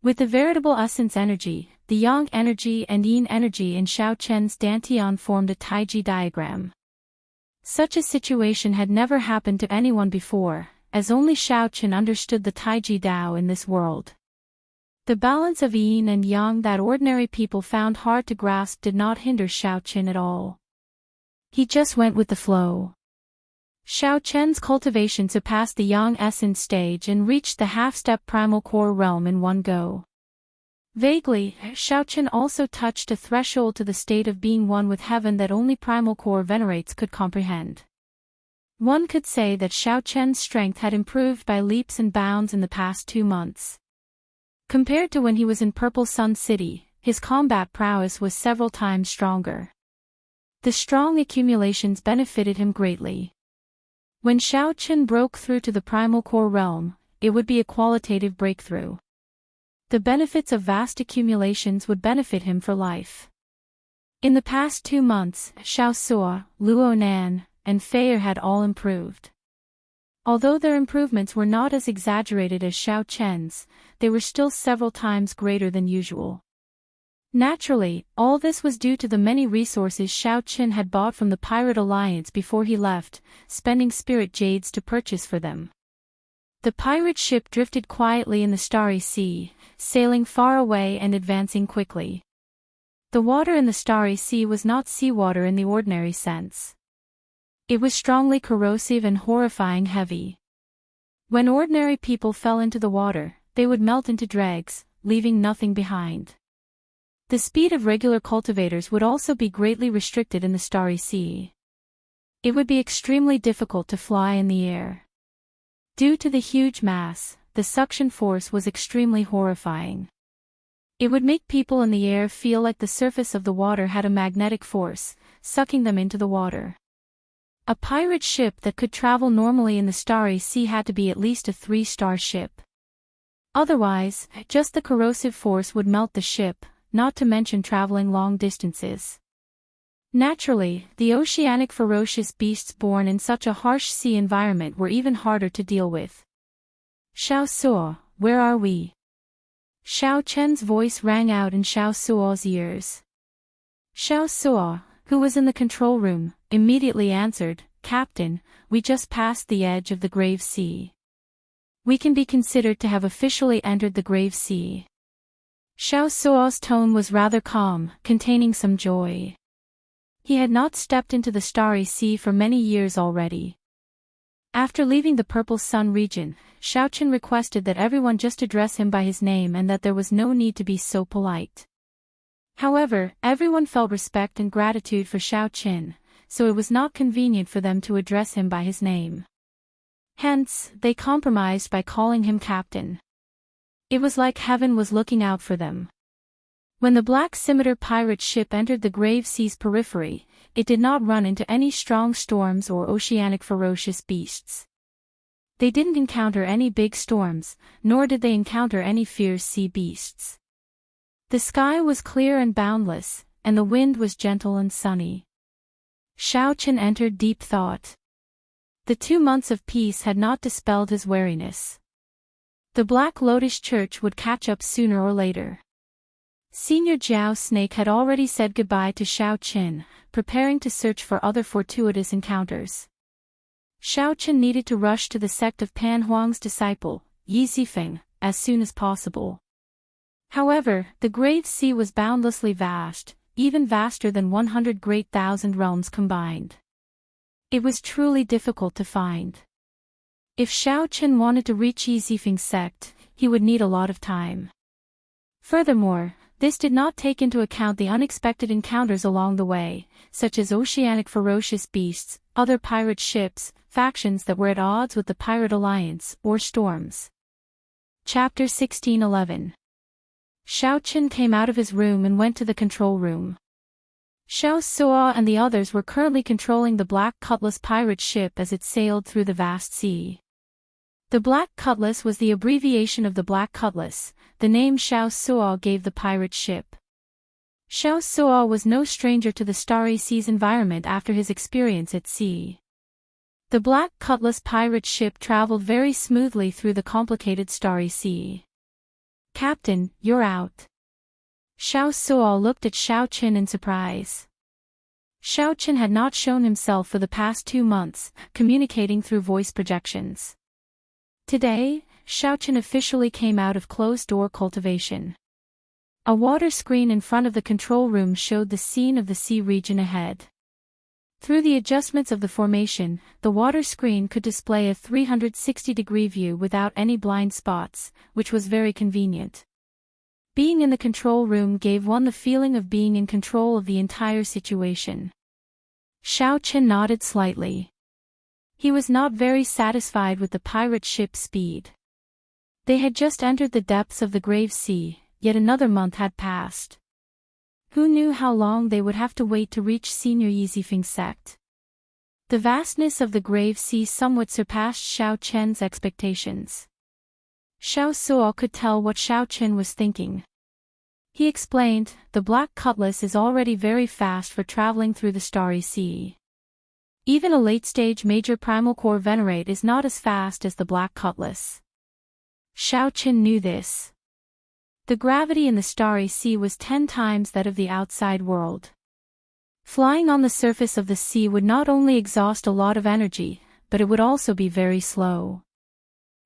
With the veritable essence energy, the yang energy and yin energy in Xiao Chen's dantian formed a Taiji diagram. Such a situation had never happened to anyone before, as only Xiao Chen understood the Taiji Dao in this world. The balance of yin and yang that ordinary people found hard to grasp did not hinder Xiao Chen at all. He just went with the flow. Xiao Chen's cultivation surpassed the yang essence stage and reached the half-step primal core realm in one go. Vaguely, Xiao Chen also touched a threshold to the state of being one with heaven that only primal core venerates could comprehend. One could say that Xiao Chen's strength had improved by leaps and bounds in the past 2 months. Compared to when he was in Purple Sun City, his combat prowess was several times stronger. The strong accumulations benefited him greatly. When Xiao Chen broke through to the primal core realm, it would be a qualitative breakthrough. The benefits of vast accumulations would benefit him for life. In the past 2 months, Xiao Suo, Luo Nan, and Fei had all improved. Although their improvements were not as exaggerated as Xiao Chen's, they were still several times greater than usual. Naturally, all this was due to the many resources Xiao Chen had bought from the Pirate Alliance before he left, spending spirit jades to purchase for them. The pirate ship drifted quietly in the starry sea, sailing far away and advancing quickly. The water in the starry sea was not seawater in the ordinary sense. It was strongly corrosive and horrifying heavy. When ordinary people fell into the water, they would melt into dregs, leaving nothing behind. The speed of regular cultivators would also be greatly restricted in the starry sea. It would be extremely difficult to fly in the air. Due to the huge mass, the suction force was extremely horrifying. It would make people in the air feel like the surface of the water had a magnetic force, sucking them into the water. A pirate ship that could travel normally in the starry sea had to be at least a 3-star ship. Otherwise, just the corrosive force would melt the ship, not to mention traveling long distances. Naturally, the oceanic ferocious beasts born in such a harsh sea environment were even harder to deal with. Xiao Suo, where are we? Xiao Chen's voice rang out in Xiao Suo's ears. Xiao Suo, who was in the control room, immediately answered, "Captain, we just passed the edge of the grave sea. We can be considered to have officially entered the grave sea." Xiao Suo's tone was rather calm, containing some joy. He had not stepped into the starry sea for many years already. After leaving the Purple Sun region, Xiao Chen requested that everyone just address him by his name and that there was no need to be so polite. However, everyone felt respect and gratitude for Xiao Chen, so it was not convenient for them to address him by his name. Hence, they compromised by calling him Captain. It was like heaven was looking out for them. When the Black Scimitar pirate ship entered the Grave Sea's periphery, it did not run into any strong storms or oceanic ferocious beasts. They didn't encounter any big storms, nor did they encounter any fierce sea beasts. The sky was clear and boundless, and the wind was gentle and sunny. Xiao Chen entered deep thought. The 2 months of peace had not dispelled his wariness. The Black Lotus Church would catch up sooner or later. Senior Jiao Snake had already said goodbye to Xiao Chen, preparing to search for other fortuitous encounters. Xiao Chen needed to rush to the sect of Pan Huang's disciple, Yi Zifeng, as soon as possible. However, the Grave Sea was boundlessly vast, even vaster than 100 great thousand realms combined. It was truly difficult to find. If Xiao Chen wanted to reach Yi Zifeng's sect, he would need a lot of time. Furthermore, this did not take into account the unexpected encounters along the way, such as oceanic ferocious beasts, other pirate ships, factions that were at odds with the Pirate Alliance, or storms. Chapter 1611. Xiao Chen came out of his room and went to the control room. Xiao Suo and the others were currently controlling the Black Cutlass pirate ship as it sailed through the vast sea. The Black Cutlass was the abbreviation of the Black Cutlass, the name Xiao Suo gave the pirate ship. Xiao Suo was no stranger to the Starry Sea's environment after his experience at sea. The Black Cutlass pirate ship traveled very smoothly through the complicated Starry Sea. "Captain, you're out." Xiao Suo looked at Xiao Chen in surprise. Xiao Chen had not shown himself for the past 2 months, communicating through voice projections. Today, Xiao Chen officially came out of closed-door cultivation. A water screen in front of the control room showed the scene of the sea region ahead. Through the adjustments of the formation, the water screen could display a 360-degree view without any blind spots, which was very convenient. Being in the control room gave one the feeling of being in control of the entire situation. Xiao Chen nodded slightly. He was not very satisfied with the pirate ship's speed. They had just entered the depths of the Grave Sea, yet another month had passed. Who knew how long they would have to wait to reach Senior Yi Zifeng's sect? The vastness of the Grave Sea somewhat surpassed Xiao Chen's expectations. Xiao Suo could tell what Xiao Chen was thinking. He explained, the Black Cutlass is already very fast for traveling through the Starry Sea. Even a late-stage major primal core venerate is not as fast as the Black Cutlass. Xiaoqin knew this. The gravity in the Starry Sea was 10 times that of the outside world. Flying on the surface of the sea would not only exhaust a lot of energy, but it would also be very slow.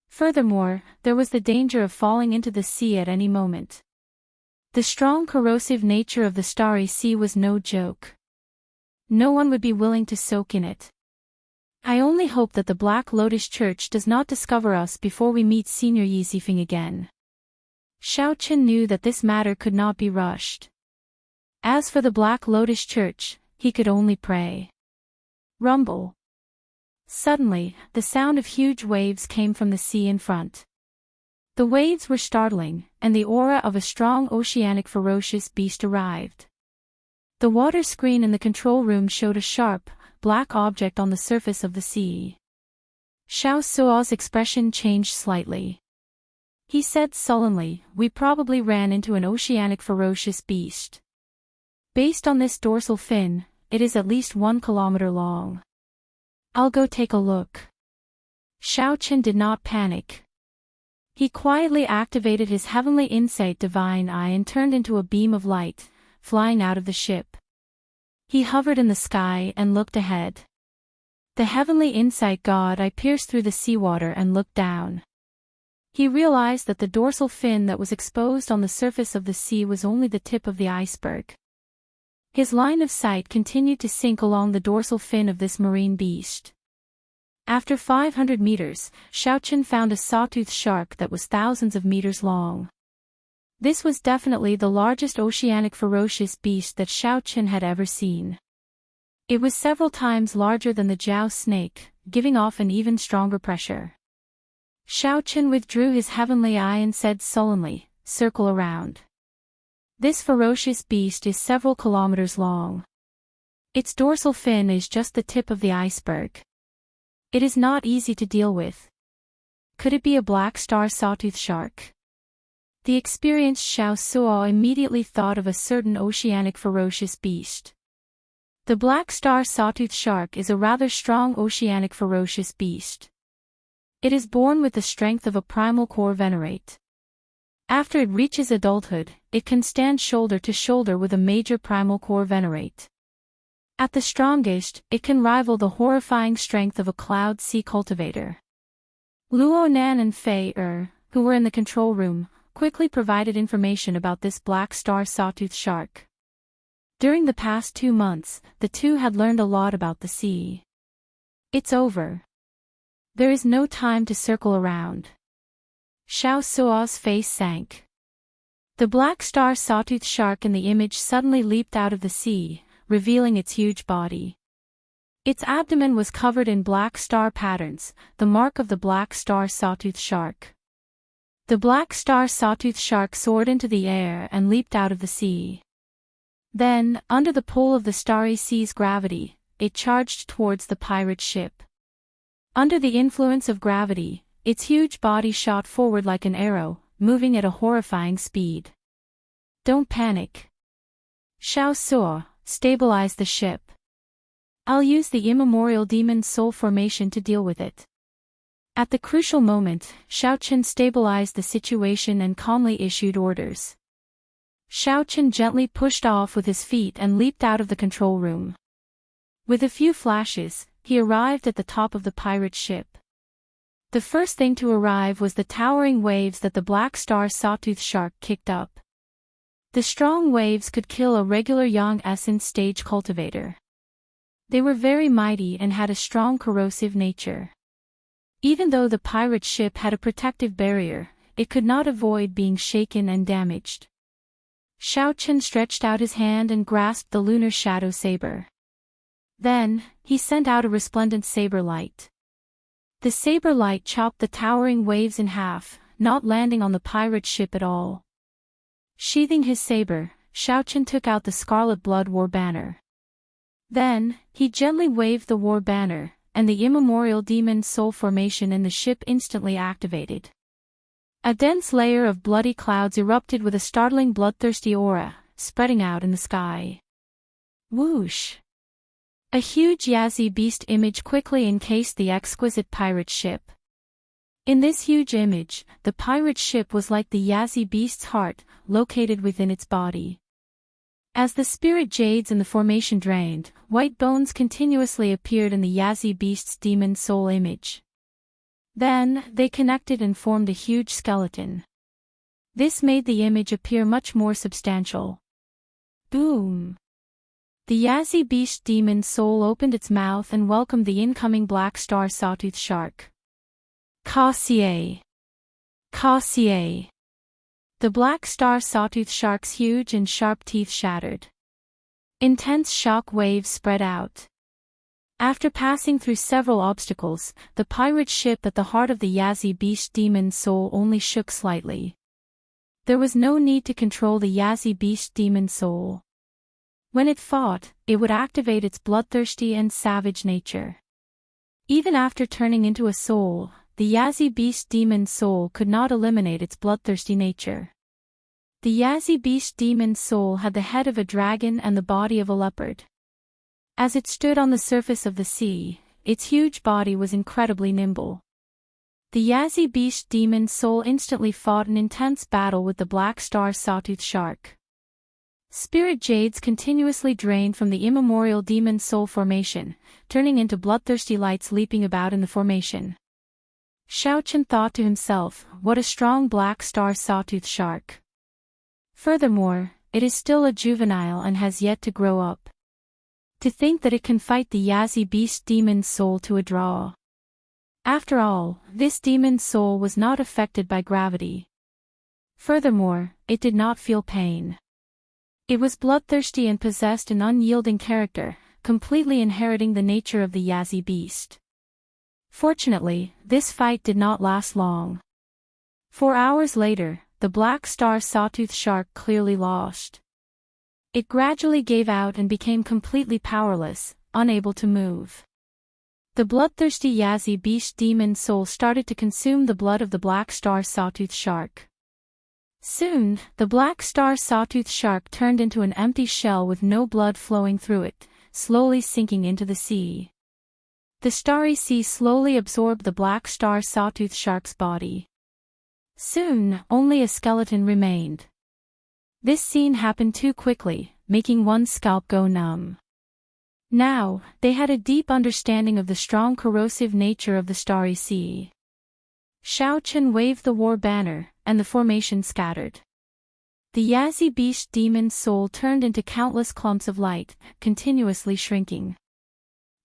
Furthermore, there was the danger of falling into the sea at any moment. The strong corrosive nature of the Starry Sea was no joke. No one would be willing to soak in it. I only hope that the Black Lotus Church does not discover us before we meet Senior Yi Zifeng again. Xiaoqin knew that this matter could not be rushed. As for the Black Lotus Church, he could only pray. Rumble. Suddenly, the sound of huge waves came from the sea in front. The waves were startling, and the aura of a strong oceanic ferocious beast arrived. The water screen in the control room showed a sharp, black object on the surface of the sea. Xiao Suo's expression changed slightly. He said sullenly, "We probably ran into an oceanic ferocious beast. Based on this dorsal fin, it is at least 1 kilometer long. I'll go take a look." Xiaoqin did not panic. He quietly activated his heavenly insight divine eye and turned into a beam of light, flying out of the ship. He hovered in the sky and looked ahead. The heavenly insight god eye pierced through the seawater and looked down. He realized that the dorsal fin that was exposed on the surface of the sea was only the tip of the iceberg. His line of sight continued to sink along the dorsal fin of this marine beast. After 500 meters, Xiaoqin found a sawtooth shark that was thousands of meters long. This was definitely the largest oceanic ferocious beast that Xiaoqin had ever seen. It was several times larger than the Jiao snake, giving off an even stronger pressure. Xiaoqin withdrew his heavenly eye and said sullenly, "Circle around." This ferocious beast is several kilometers long. Its dorsal fin is just the tip of the iceberg. It is not easy to deal with. Could it be a black star sawtooth shark? The experienced Xiao Suo immediately thought of a certain oceanic ferocious beast. The black star sawtooth shark is a rather strong oceanic ferocious beast. It is born with the strength of a primal core venerate. After it reaches adulthood, it can stand shoulder to shoulder with a major primal core venerate. At the strongest, it can rival the horrifying strength of a cloud sea cultivator. Luo Nan and Fei who were in the control room, quickly provided information about this black star sawtooth shark. During the past 2 months, the two had learned a lot about the sea. It's over. There is no time to circle around. Xiao Suo's face sank. The black star sawtooth shark in the image suddenly leaped out of the sea, revealing its huge body. Its abdomen was covered in black star patterns, the mark of the black star sawtooth shark. The black star sawtooth shark soared into the air and leaped out of the sea. Then, under the pull of the Starry Sea's gravity, it charged towards the pirate ship. Under the influence of gravity, its huge body shot forward like an arrow, moving at a horrifying speed. "Don't panic. Xiao Suo, stabilize the ship. I'll use the immemorial demon soul formation to deal with it." At the crucial moment, Xiaoqin stabilized the situation and calmly issued orders. Xiaoqin gently pushed off with his feet and leaped out of the control room. With a few flashes, he arrived at the top of the pirate ship. The first thing to arrive was the towering waves that the black star sawtooth shark kicked up. The strong waves could kill a regular Yang essence stage cultivator. They were very mighty and had a strong corrosive nature. Even though the pirate ship had a protective barrier, it could not avoid being shaken and damaged. Xiaoqin stretched out his hand and grasped the lunar shadow saber. Then, he sent out a resplendent saber light. The saber light chopped the towering waves in half, not landing on the pirate ship at all. Sheathing his saber, Xiaoqin took out the scarlet blood war banner. Then, he gently waved the war banner, and the immemorial demon soul formation in the ship instantly activated. A dense layer of bloody clouds erupted with a startling bloodthirsty aura, spreading out in the sky. Whoosh! A huge Yazi beast image quickly encased the exquisite pirate ship. In this huge image, the pirate ship was like the Yazi beast's heart, located within its body. As the spirit jades in the formation drained, white bones continuously appeared in the Yazi beast's demon soul image. Then, they connected and formed a huge skeleton. This made the image appear much more substantial. Boom! The Yazi beast demon soul opened its mouth and welcomed the incoming black star sawtooth shark. Cassier! Cassier! The black star sawtooth shark's huge and sharp teeth shattered. Intense shock waves spread out. After passing through several obstacles, the pirate ship at the heart of the Yazi beast demon soul only shook slightly. There was no need to control the Yazi beast demon soul. When it fought, it would activate its bloodthirsty and savage nature. Even after turning into a soul, the Yazi beast demon soul could not eliminate its bloodthirsty nature. The Yazi beast demon soul had the head of a dragon and the body of a leopard. As it stood on the surface of the sea, its huge body was incredibly nimble. The Yazi beast demon soul instantly fought an intense battle with the black star sawtooth shark. Spirit jades continuously drained from the immemorial demon soul formation, turning into bloodthirsty lights leaping about in the formation. Xiaochen thought to himself, what a strong black star sawtooth shark. Furthermore, it is still a juvenile and has yet to grow up. To think that it can fight the Yazi beast demon soul to a draw. After all, this demon soul was not affected by gravity. Furthermore, it did not feel pain. It was bloodthirsty and possessed an unyielding character, completely inheriting the nature of the Yazi beast. Fortunately, this fight did not last long. 4 hours later, the black star sawtooth shark clearly lost. It gradually gave out and became completely powerless, unable to move. The bloodthirsty Yazi beast demon soul started to consume the blood of the black star sawtooth shark. Soon, the black star sawtooth shark turned into an empty shell with no blood flowing through it, slowly sinking into the sea. The starry sea slowly absorbed the black star sawtooth shark's body. Soon, only a skeleton remained. This scene happened too quickly, making one's scalp go numb. Now, they had a deep understanding of the strong corrosive nature of the starry sea. Xiaochen waved the war banner, and the formation scattered. The Yazi beast demon soul turned into countless clumps of light, continuously shrinking.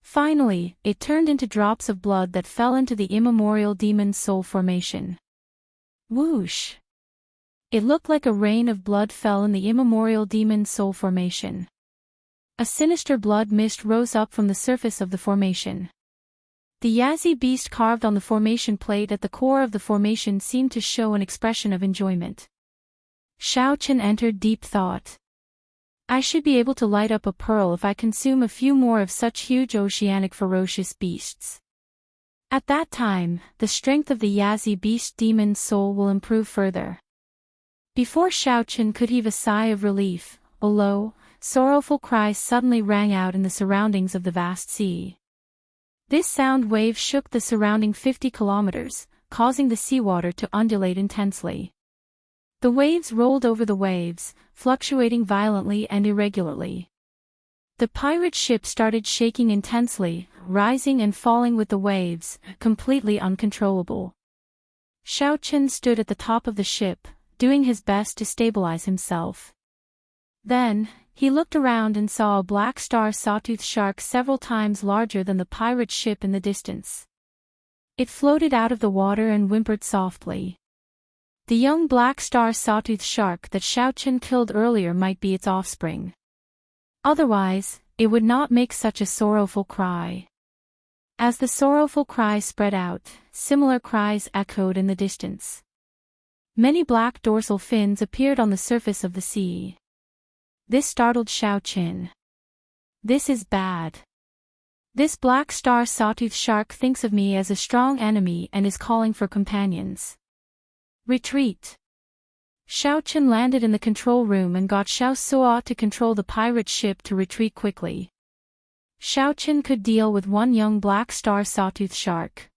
Finally, it turned into drops of blood that fell into the immemorial demon soul formation. Whoosh! It looked like a rain of blood fell in the immemorial demon soul formation. A sinister blood mist rose up from the surface of the formation. The Yazi beast carved on the formation plate at the core of the formation seemed to show an expression of enjoyment. Xiaochen entered deep thought. I should be able to light up a pearl if I consume a few more of such huge oceanic ferocious beasts. At that time, the strength of the Yazi beast demon soul will improve further. Before Xiaochen could heave a sigh of relief, a low, sorrowful cry suddenly rang out in the surroundings of the vast sea. This sound wave shook the surrounding 50 kilometers, causing the seawater to undulate intensely. The waves rolled over the waves, fluctuating violently and irregularly. The pirate ship started shaking intensely, rising and falling with the waves, completely uncontrollable. Xiaochen stood at the top of the ship, doing his best to stabilize himself. Then, he looked around and saw a black star sawtooth shark several times larger than the pirate ship in the distance. It floated out of the water and whimpered softly. The young black star sawtooth shark that Xiaochen killed earlier might be its offspring. Otherwise, it would not make such a sorrowful cry. As the sorrowful cry spread out, similar cries echoed in the distance. Many black dorsal fins appeared on the surface of the sea. This startled Xiaochen. This is bad. This black star sawtooth shark thinks of me as a strong enemy and is calling for companions. Retreat. Xiao Chen landed in the control room and got Xiao Suo to control the pirate ship to retreat quickly. Xiao Chen could deal with one young black star sawtooth shark.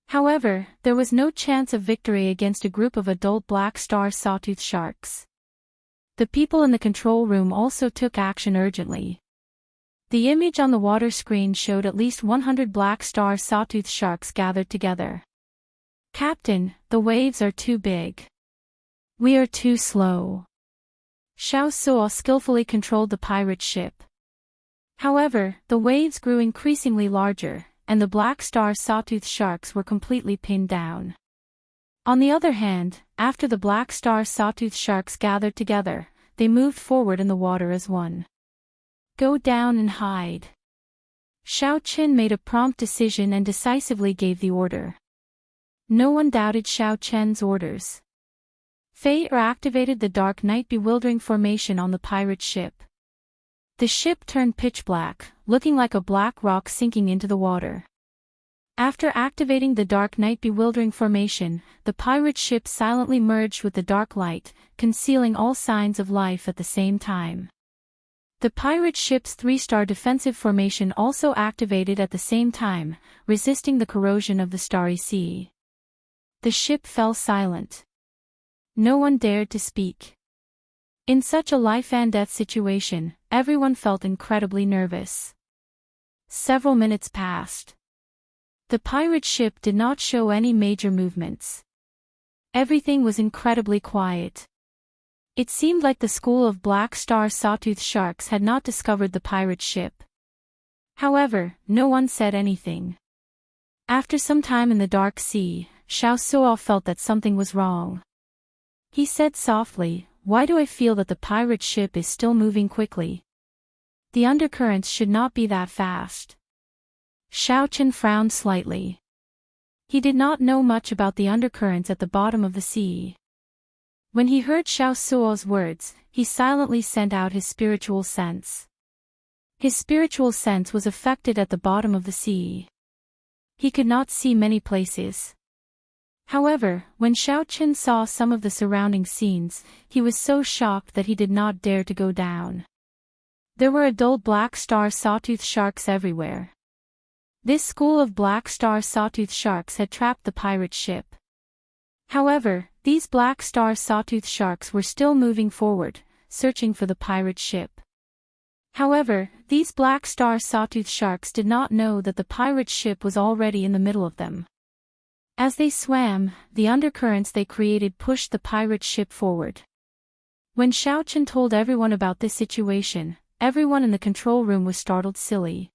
However, there was no chance of victory against a group of adult black star sawtooth sharks. The people in the control room also took action urgently. The image on the water screen showed at least 100 black star sawtooth sharks gathered together. "Captain, the waves are too big. We are too slow." Xiao Suo skillfully controlled the pirate ship. However, the waves grew increasingly larger, and the black star sawtooth sharks were completely pinned down. On the other hand, after the black star sawtooth sharks gathered together, they moved forward in the water as one. "Go down and hide." Xiao Chen made a prompt decision and decisively gave the order. No one doubted Xiao Chen's orders. Fei activated the dark night bewildering formation on the pirate ship. The ship turned pitch black, looking like a black rock sinking into the water. After activating the dark night bewildering formation, the pirate ship silently merged with the dark light, concealing all signs of life at the same time. The pirate ship's 3-star defensive formation also activated at the same time, resisting the corrosion of the starry sea. The ship fell silent. No one dared to speak. In such a life-and-death situation, everyone felt incredibly nervous. Several minutes passed. The pirate ship did not show any major movements. Everything was incredibly quiet. It seemed like the school of black star sawtooth sharks had not discovered the pirate ship. However, no one said anything. After some time in the dark sea, Xiao Suo felt that something was wrong. He said softly, "Why do I feel that the pirate ship is still moving quickly? The undercurrents should not be that fast." Xiao Chen frowned slightly. He did not know much about the undercurrents at the bottom of the sea. When he heard Xiao Suo's words, he silently sent out his spiritual sense. His spiritual sense was affected at the bottom of the sea. He could not see many places. However, when Xiao Chen saw some of the surrounding scenes, he was so shocked that he did not dare to go down. There were adult black star sawtooth sharks everywhere. This school of black star sawtooth sharks had trapped the pirate ship. However, these black star sawtooth sharks were still moving forward, searching for the pirate ship. However, these black star sawtooth sharks did not know that the pirate ship was already in the middle of them. As they swam, the undercurrents they created pushed the pirate ship forward. When Xiao Chen told everyone about this situation, everyone in the control room was startled silly.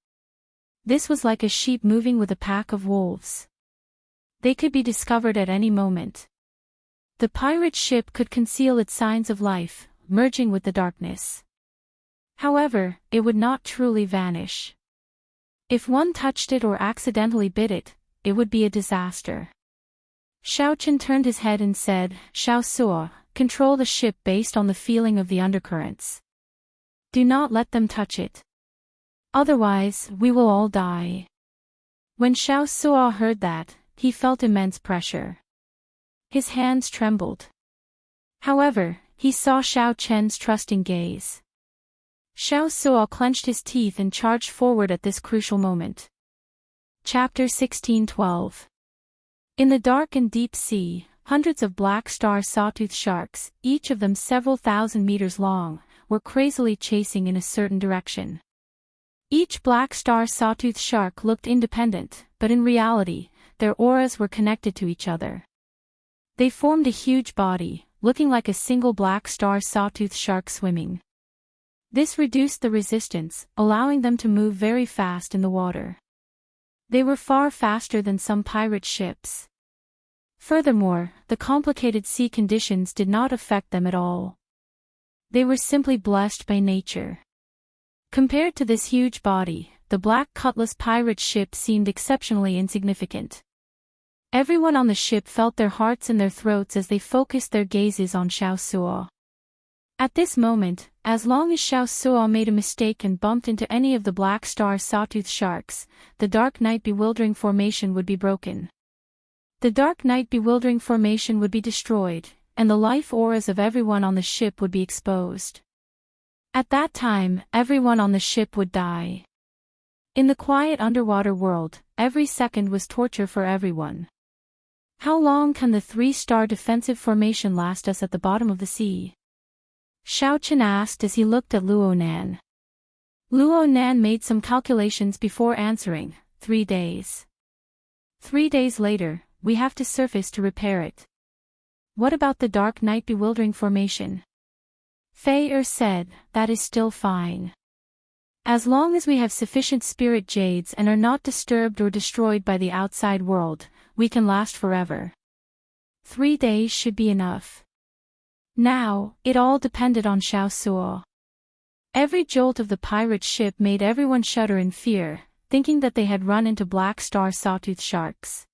This was like a sheep moving with a pack of wolves. They could be discovered at any moment. The pirate ship could conceal its signs of life, merging with the darkness. However, it would not truly vanish. If one touched it or accidentally bit it, it would be a disaster. Xiao Chen turned his head and said, "Xiao Suo, control the ship based on the feeling of the undercurrents. Do not let them touch it. Otherwise, we will all die." When Xiao Suo heard that, he felt immense pressure. His hands trembled. However, he saw Xiao Chen's trusting gaze. Xiao Suo clenched his teeth and charged forward at this crucial moment. Chapter 16:12. In the dark and deep sea, hundreds of black star sawtooth sharks, each of them several thousand meters long, were crazily chasing in a certain direction. Each black star sawtooth shark looked independent, but in reality, their auras were connected to each other. They formed a huge body, looking like a single black star sawtooth shark swimming. This reduced the resistance, allowing them to move very fast in the water. They were far faster than some pirate ships. Furthermore, the complicated sea conditions did not affect them at all. They were simply blessed by nature. Compared to this huge body, the Black Cutlass pirate ship seemed exceptionally insignificant. Everyone on the ship felt their hearts in their throats as they focused their gazes on Xiao Suo. At this moment, as long as Xiao Suo made a mistake and bumped into any of the black star sawtooth sharks, the dark night bewildering formation would be broken. The dark night bewildering formation would be destroyed, and the life auras of everyone on the ship would be exposed. At that time, everyone on the ship would die. In the quiet underwater world, every second was torture for everyone. How long can the 3-star defensive formation last us at the bottom of the sea? Xiao Chen asked as he looked at Luo Nan. Luo Nan made some calculations before answering, 3 days. 3 days later, we have to surface to repair it. What about the dark night bewildering formation? Fei said, that is still fine. As long as we have sufficient spirit jades and are not disturbed or destroyed by the outside world, we can last forever. 3 days should be enough. Now, it all depended on Xiao Suo. Every jolt of the pirate ship made everyone shudder in fear, thinking that they had run into black star sawtooth sharks.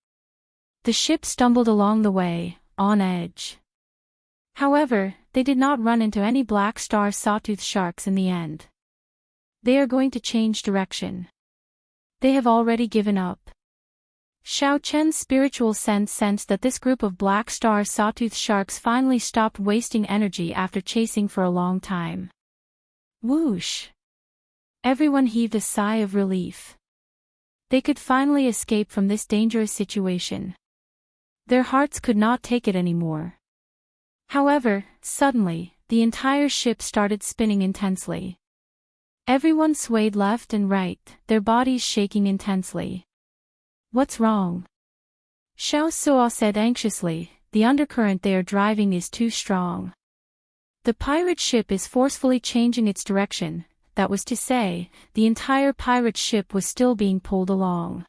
The ship stumbled along the way, on edge. However, they did not run into any black star sawtooth sharks in the end. They are going to change direction. They have already given up. Xiao Chen's spiritual sense sensed that this group of black star sawtooth sharks finally stopped wasting energy after chasing for a long time. Whoosh! Everyone heaved a sigh of relief. They could finally escape from this dangerous situation. Their hearts could not take it anymore. However, suddenly, the entire ship started spinning intensely. Everyone swayed left and right, their bodies shaking intensely. What's wrong? Xiao Suo said anxiously, the undercurrent they are driving is too strong. The pirate ship is forcefully changing its direction, that was to say, the entire pirate ship was still being pulled along.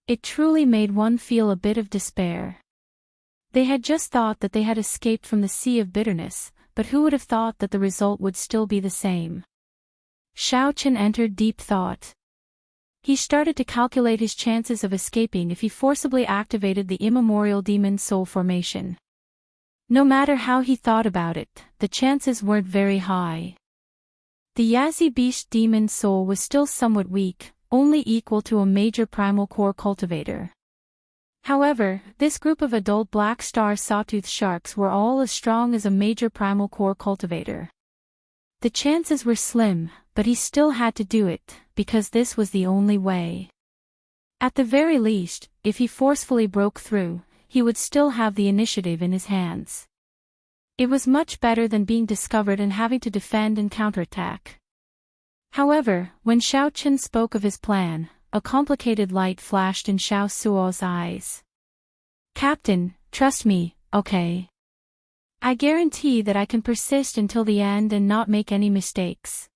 It truly made one feel a bit of despair. They had just thought that they had escaped from the sea of bitterness, but who would have thought that the result would still be the same? Xiao Chen entered deep thought. He started to calculate his chances of escaping if he forcibly activated the immemorial demon soul formation. No matter how he thought about it, the chances weren't very high. The Yazi Beast demon soul was still somewhat weak, only equal to a major primal core cultivator. However, this group of adult black star sawtooth sharks were all as strong as a major primal core cultivator. The chances were slim, but he still had to do it, because this was the only way. At the very least, if he forcefully broke through, he would still have the initiative in his hands. It was much better than being discovered and having to defend and counterattack. However, when Xiao Chen spoke of his plan, a complicated light flashed in Xiao Suo's eyes. Captain, trust me, okay? I guarantee that I can persist until the end and not make any mistakes.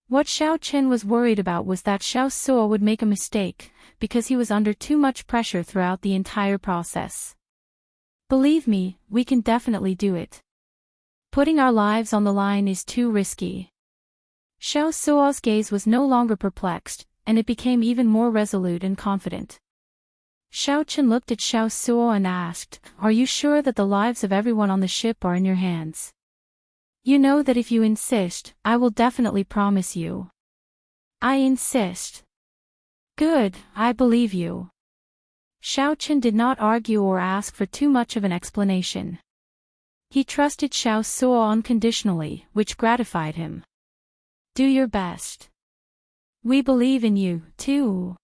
What Xiao Chen was worried about was that Xiao Suo would make a mistake, because he was under too much pressure throughout the entire process. Believe me, we can definitely do it. Putting our lives on the line is too risky. Xiao Suo's gaze was no longer perplexed, and it became even more resolute and confident. Xiao Chen looked at Xiao Suo and asked, "Are you sure that the lives of everyone on the ship are in your hands? You know that if you insist, I will definitely promise you." "I insist." "Good, I believe you." Xiao Chen did not argue or ask for too much of an explanation. He trusted Xiao Suo unconditionally, which gratified him. "Do your best. We believe in you, too."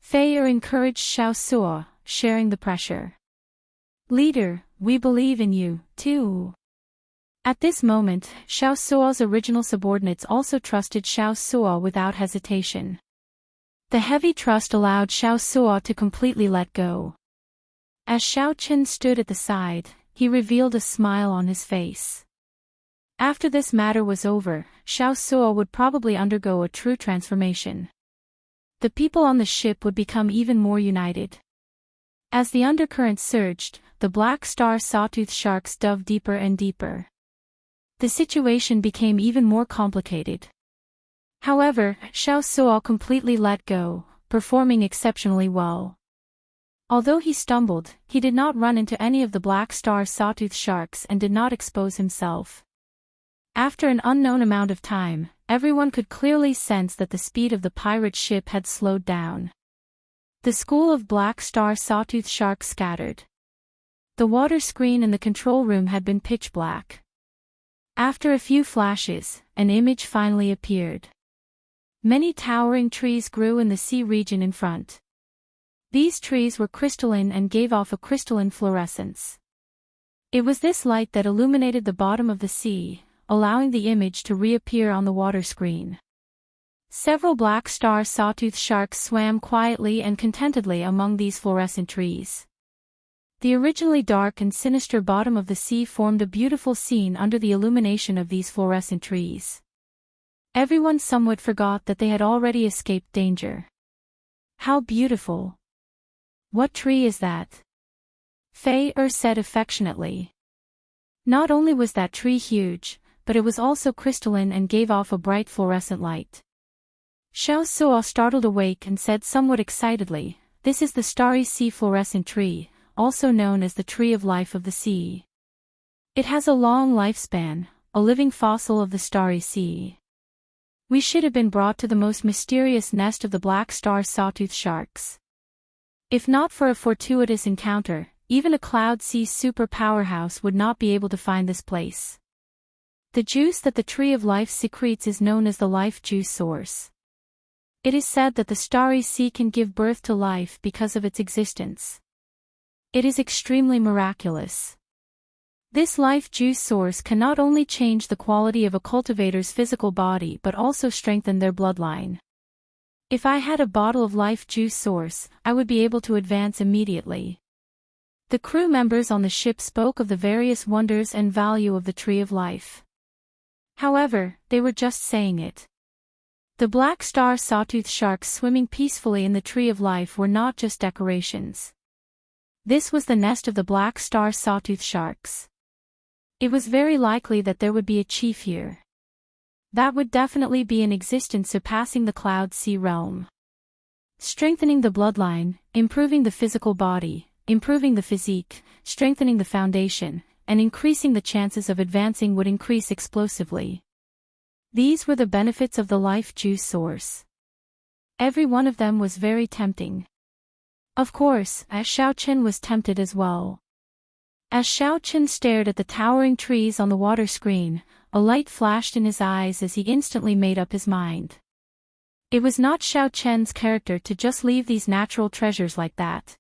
Fei encouraged Xiao Suo, sharing the pressure. "Leader, we believe in you, too." At this moment, Xiao Suo's original subordinates also trusted Xiao Suo without hesitation. The heavy trust allowed Xiao Suo to completely let go. As Xiao Chen stood at the side, he revealed a smile on his face. After this matter was over, Xiao Suo would probably undergo a true transformation. The people on the ship would become even more united. As the undercurrent surged, the black star sawtooth sharks dove deeper and deeper. The situation became even more complicated. However, Xiao Suo completely let go, performing exceptionally well. Although he stumbled, he did not run into any of the black star sawtooth sharks and did not expose himself. After an unknown amount of time, everyone could clearly sense that the speed of the pirate ship had slowed down. The school of black star sawtooth sharks scattered. The water screen in the control room had been pitch black. After a few flashes, an image finally appeared. Many towering trees grew in the sea region in front. These trees were crystalline and gave off a crystalline fluorescence. It was this light that illuminated the bottom of the sea, allowing the image to reappear on the water screen. Several black star sawtooth sharks swam quietly and contentedly among these fluorescent trees. The originally dark and sinister bottom of the sea formed a beautiful scene under the illumination of these fluorescent trees. Everyone somewhat forgot that they had already escaped danger. How beautiful! What tree is that? Fei said affectionately. Not only was that tree huge, but it was also crystalline and gave off a bright fluorescent light. Xiaosuo startled awake and said somewhat excitedly, "This is the starry sea fluorescent tree, also known as the tree of life of the sea. It has a long lifespan, a living fossil of the starry sea. We should have been brought to the most mysterious nest of the black star sawtooth sharks. If not for a fortuitous encounter, even a cloud sea super powerhouse would not be able to find this place. The juice that the tree of life secretes is known as the life juice source. It is said that the starry sea can give birth to life because of its existence. It is extremely miraculous. This life juice source can not only change the quality of a cultivator's physical body but also strengthen their bloodline. If I had a bottle of life juice source, I would be able to advance immediately." The crew members on the ship spoke of the various wonders and value of the tree of life. However, they were just saying it. The black star sawtooth sharks swimming peacefully in the tree of life were not just decorations. This was the nest of the black star sawtooth sharks. It was very likely that there would be a chief here. That would definitely be an existence surpassing the cloud sea realm. Strengthening the bloodline, improving the physical body, improving the physique, strengthening the foundation, and increasing the chances of advancing would increase explosively. These were the benefits of the life juice source. Every one of them was very tempting. Of course, Xiaochen was tempted as well. As Xiaochen stared at the towering trees on the water screen, a light flashed in his eyes as he instantly made up his mind. It was not Xiaochen's character to just leave these natural treasures like that.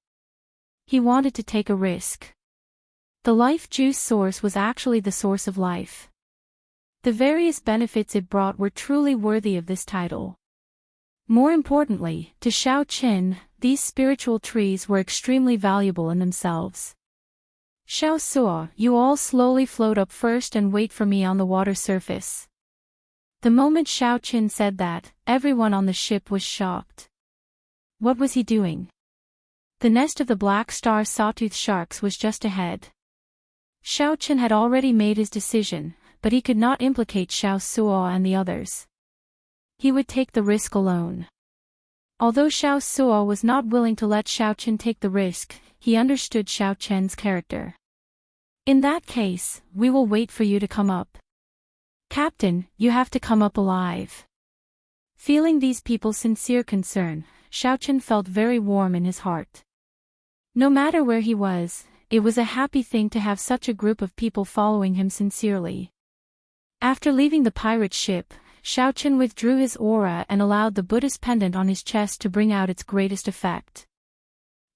He wanted to take a risk. The life juice source was actually the source of life. The various benefits it brought were truly worthy of this title. More importantly, to Xiaochen, these spiritual trees were extremely valuable in themselves. "Xiaosuo, you all slowly float up first and wait for me on the water surface." The moment Xiaochen said that, everyone on the ship was shocked. What was he doing? The nest of the black star sawtooth sharks was just ahead. Xiaochen had already made his decision, but he could not implicate Xiaosuo and the others. He would take the risk alone. Although Xiaosuo was not willing to let Xiaochen take the risk, he understood Xiaochen's character. "In that case, we will wait for you to come up. Captain, you have to come up alive." Feeling these people's sincere concern, Xiaochen felt very warm in his heart. No matter where he was, it was a happy thing to have such a group of people following him sincerely. After leaving the pirate ship, Xiaochen withdrew his aura and allowed the Buddhist pendant on his chest to bring out its greatest effect.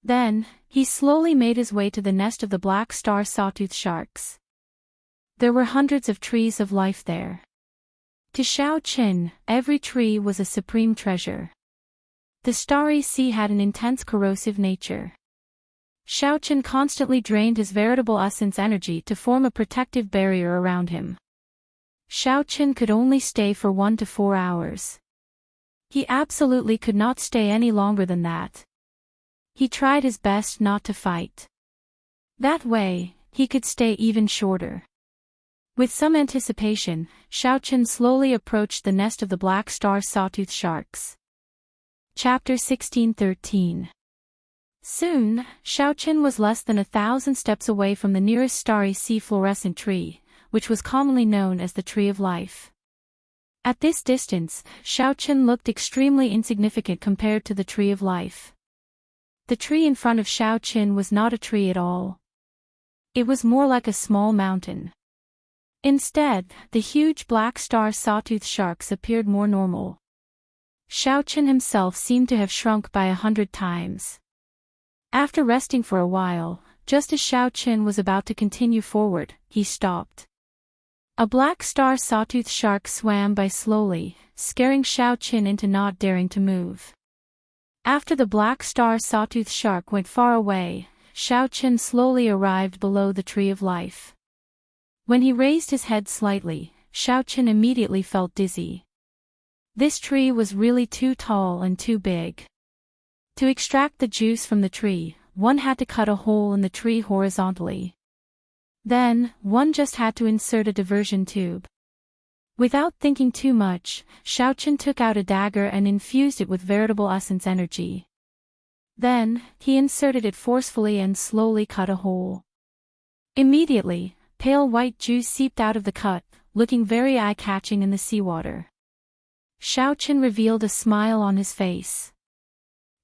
Then, he slowly made his way to the nest of the black star sawtooth sharks. There were hundreds of trees of life there. To Xiaochen, every tree was a supreme treasure. The starry sea had an intense corrosive nature. Xiaochen constantly drained his veritable essence energy to form a protective barrier around him. Xiaochen could only stay for 1 to 4 hours. He absolutely could not stay any longer than that. He tried his best not to fight. That way, he could stay even shorter. With some anticipation, Xiaochen slowly approached the nest of the black star sawtooth sharks. Chapter 16:13. Soon, Xiaochen was less than 1,000 steps away from the nearest starry sea fluorescent tree, which was commonly known as the Tree of Life. At this distance, Xiaochen looked extremely insignificant compared to the Tree of Life. The tree in front of Xiaoqin was not a tree at all. It was more like a small mountain. Instead, the huge black star sawtooth sharks appeared more normal. Xiaoqin himself seemed to have shrunk by 100 times. After resting for a while, just as Xiaoqin was about to continue forward, he stopped. A black star sawtooth shark swam by slowly, scaring Xiaoqin into not daring to move. After the black star sawtooth shark went far away, Xiaoqin slowly arrived below the tree of life. When he raised his head slightly, Xiaoqin immediately felt dizzy. This tree was really too tall and too big. To extract the juice from the tree, one had to cut a hole in the tree horizontally. Then, one just had to insert a diversion tube. Without thinking too much, Xiaoqin took out a dagger and infused it with veritable essence energy. Then, he inserted it forcefully and slowly cut a hole. Immediately, pale white juice seeped out of the cut, looking very eye-catching in the seawater. Xiaoqin revealed a smile on his face.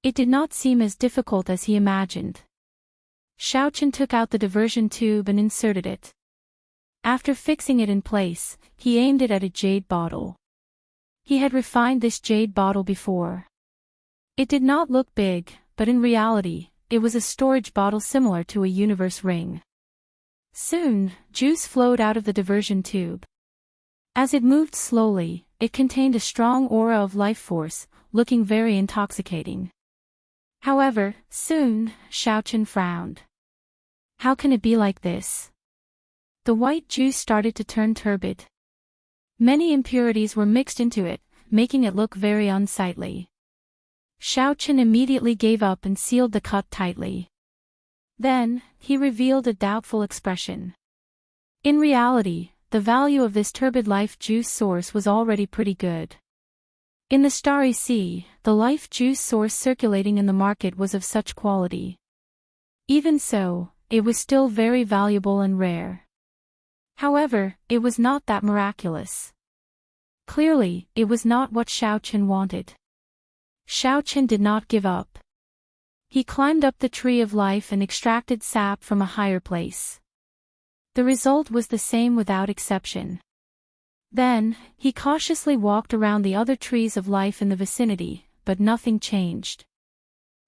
It did not seem as difficult as he imagined. Xiaoqin took out the diversion tube and inserted it. After fixing it in place, he aimed it at a jade bottle. He had refined this jade bottle before. It did not look big, but in reality, it was a storage bottle similar to a universe ring. Soon, juice flowed out of the diversion tube. As it moved slowly, it contained a strong aura of life force, looking very intoxicating. However, soon, Xiaoqin frowned. How can it be like this? The white juice started to turn turbid. Many impurities were mixed into it, making it look very unsightly. Xiaoqin immediately gave up and sealed the cut tightly. Then, he revealed a doubtful expression. In reality, the value of this turbid life juice source was already pretty good. In the Starry Sea, the life juice source circulating in the market was of such quality. Even so, it was still very valuable and rare. However, it was not that miraculous. Clearly, it was not what Xiaoqin wanted. Xiaoqin did not give up. He climbed up the tree of life and extracted sap from a higher place. The result was the same without exception. Then, he cautiously walked around the other trees of life in the vicinity, but nothing changed.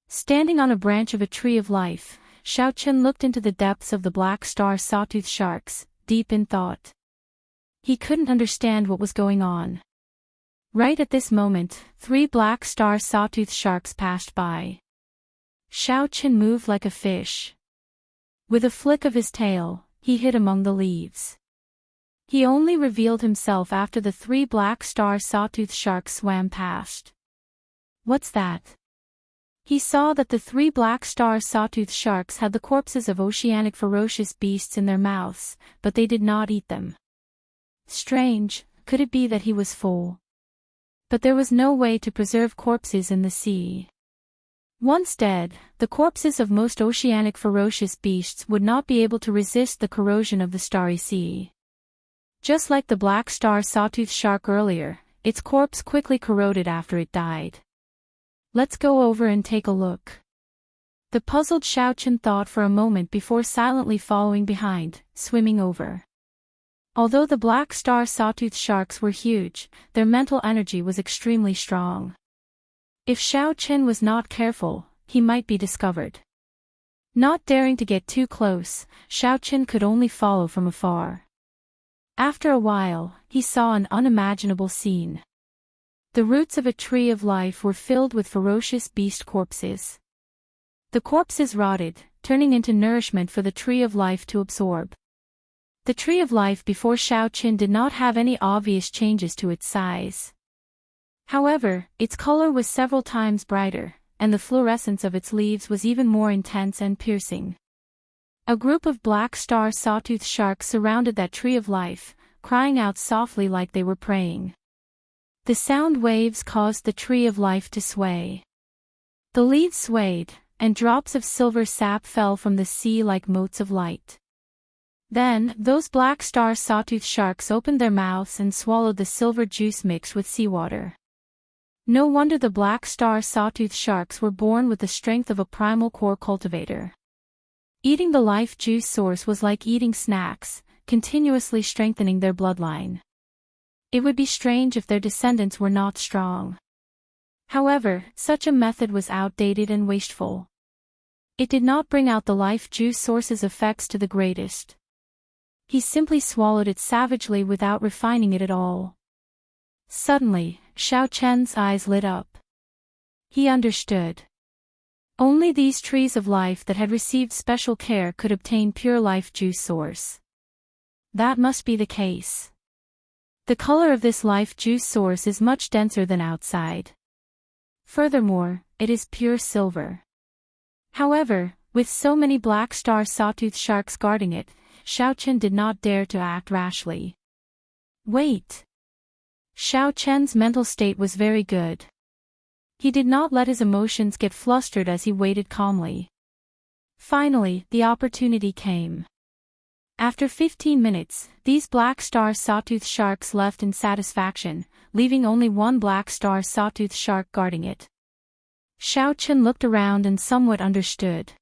Standing on a branch of a tree of life, Xiaoqin looked into the depths of the black star sawtooth sharks, deep in thought. He couldn't understand what was going on. Right at this moment, 3 black star sawtooth sharks passed by. Xiaoqin moved like a fish. With a flick of his tail, he hid among the leaves. He only revealed himself after the 3 black star sawtooth sharks swam past. What's that? He saw that the 3 black star sawtooth sharks had the corpses of oceanic ferocious beasts in their mouths, but they did not eat them. Strange, could it be that he was full? But there was no way to preserve corpses in the sea. Once dead, the corpses of most oceanic ferocious beasts would not be able to resist the corrosion of the Starry Sea. Just like the black star sawtooth shark earlier, its corpse quickly corroded after it died. Let's go over and take a look. The puzzled Xiaoqin thought for a moment before silently following behind, swimming over. Although the black star sawtooth sharks were huge, their mental energy was extremely strong. If Xiaoqin was not careful, he might be discovered. Not daring to get too close, Xiaoqin could only follow from afar. After a while, he saw an unimaginable scene. The roots of a tree of life were filled with ferocious beast corpses. The corpses rotted, turning into nourishment for the tree of life to absorb. The tree of life before Xiaoqin did not have any obvious changes to its size. However, its color was several times brighter, and the fluorescence of its leaves was even more intense and piercing. A group of black star sawtooth sharks surrounded that tree of life, crying out softly like they were praying. The sound waves caused the tree of life to sway. The leaves swayed, and drops of silver sap fell from the sea like motes of light. Then, those black star sawtooth sharks opened their mouths and swallowed the silver juice mixed with seawater. No wonder the black star sawtooth sharks were born with the strength of a primal core cultivator. Eating the life juice source was like eating snacks, continuously strengthening their bloodline. It would be strange if their descendants were not strong. However, such a method was outdated and wasteful. It did not bring out the life juice source's effects to the greatest. He simply swallowed it savagely without refining it at all. Suddenly, Xiao Chen's eyes lit up. He understood. Only these trees of life that had received special care could obtain pure life juice source. That must be the case. The color of this life juice source is much denser than outside. Furthermore, it is pure silver. However, with so many black star sawtooth sharks guarding it, Xiao Chen did not dare to act rashly. Wait! Xiao Chen's mental state was very good. He did not let his emotions get flustered as he waited calmly. Finally, the opportunity came. After 15 minutes, these black star sawtooth sharks left in satisfaction, leaving only one black star sawtooth shark guarding it. Xiao Chen looked around and somewhat understood.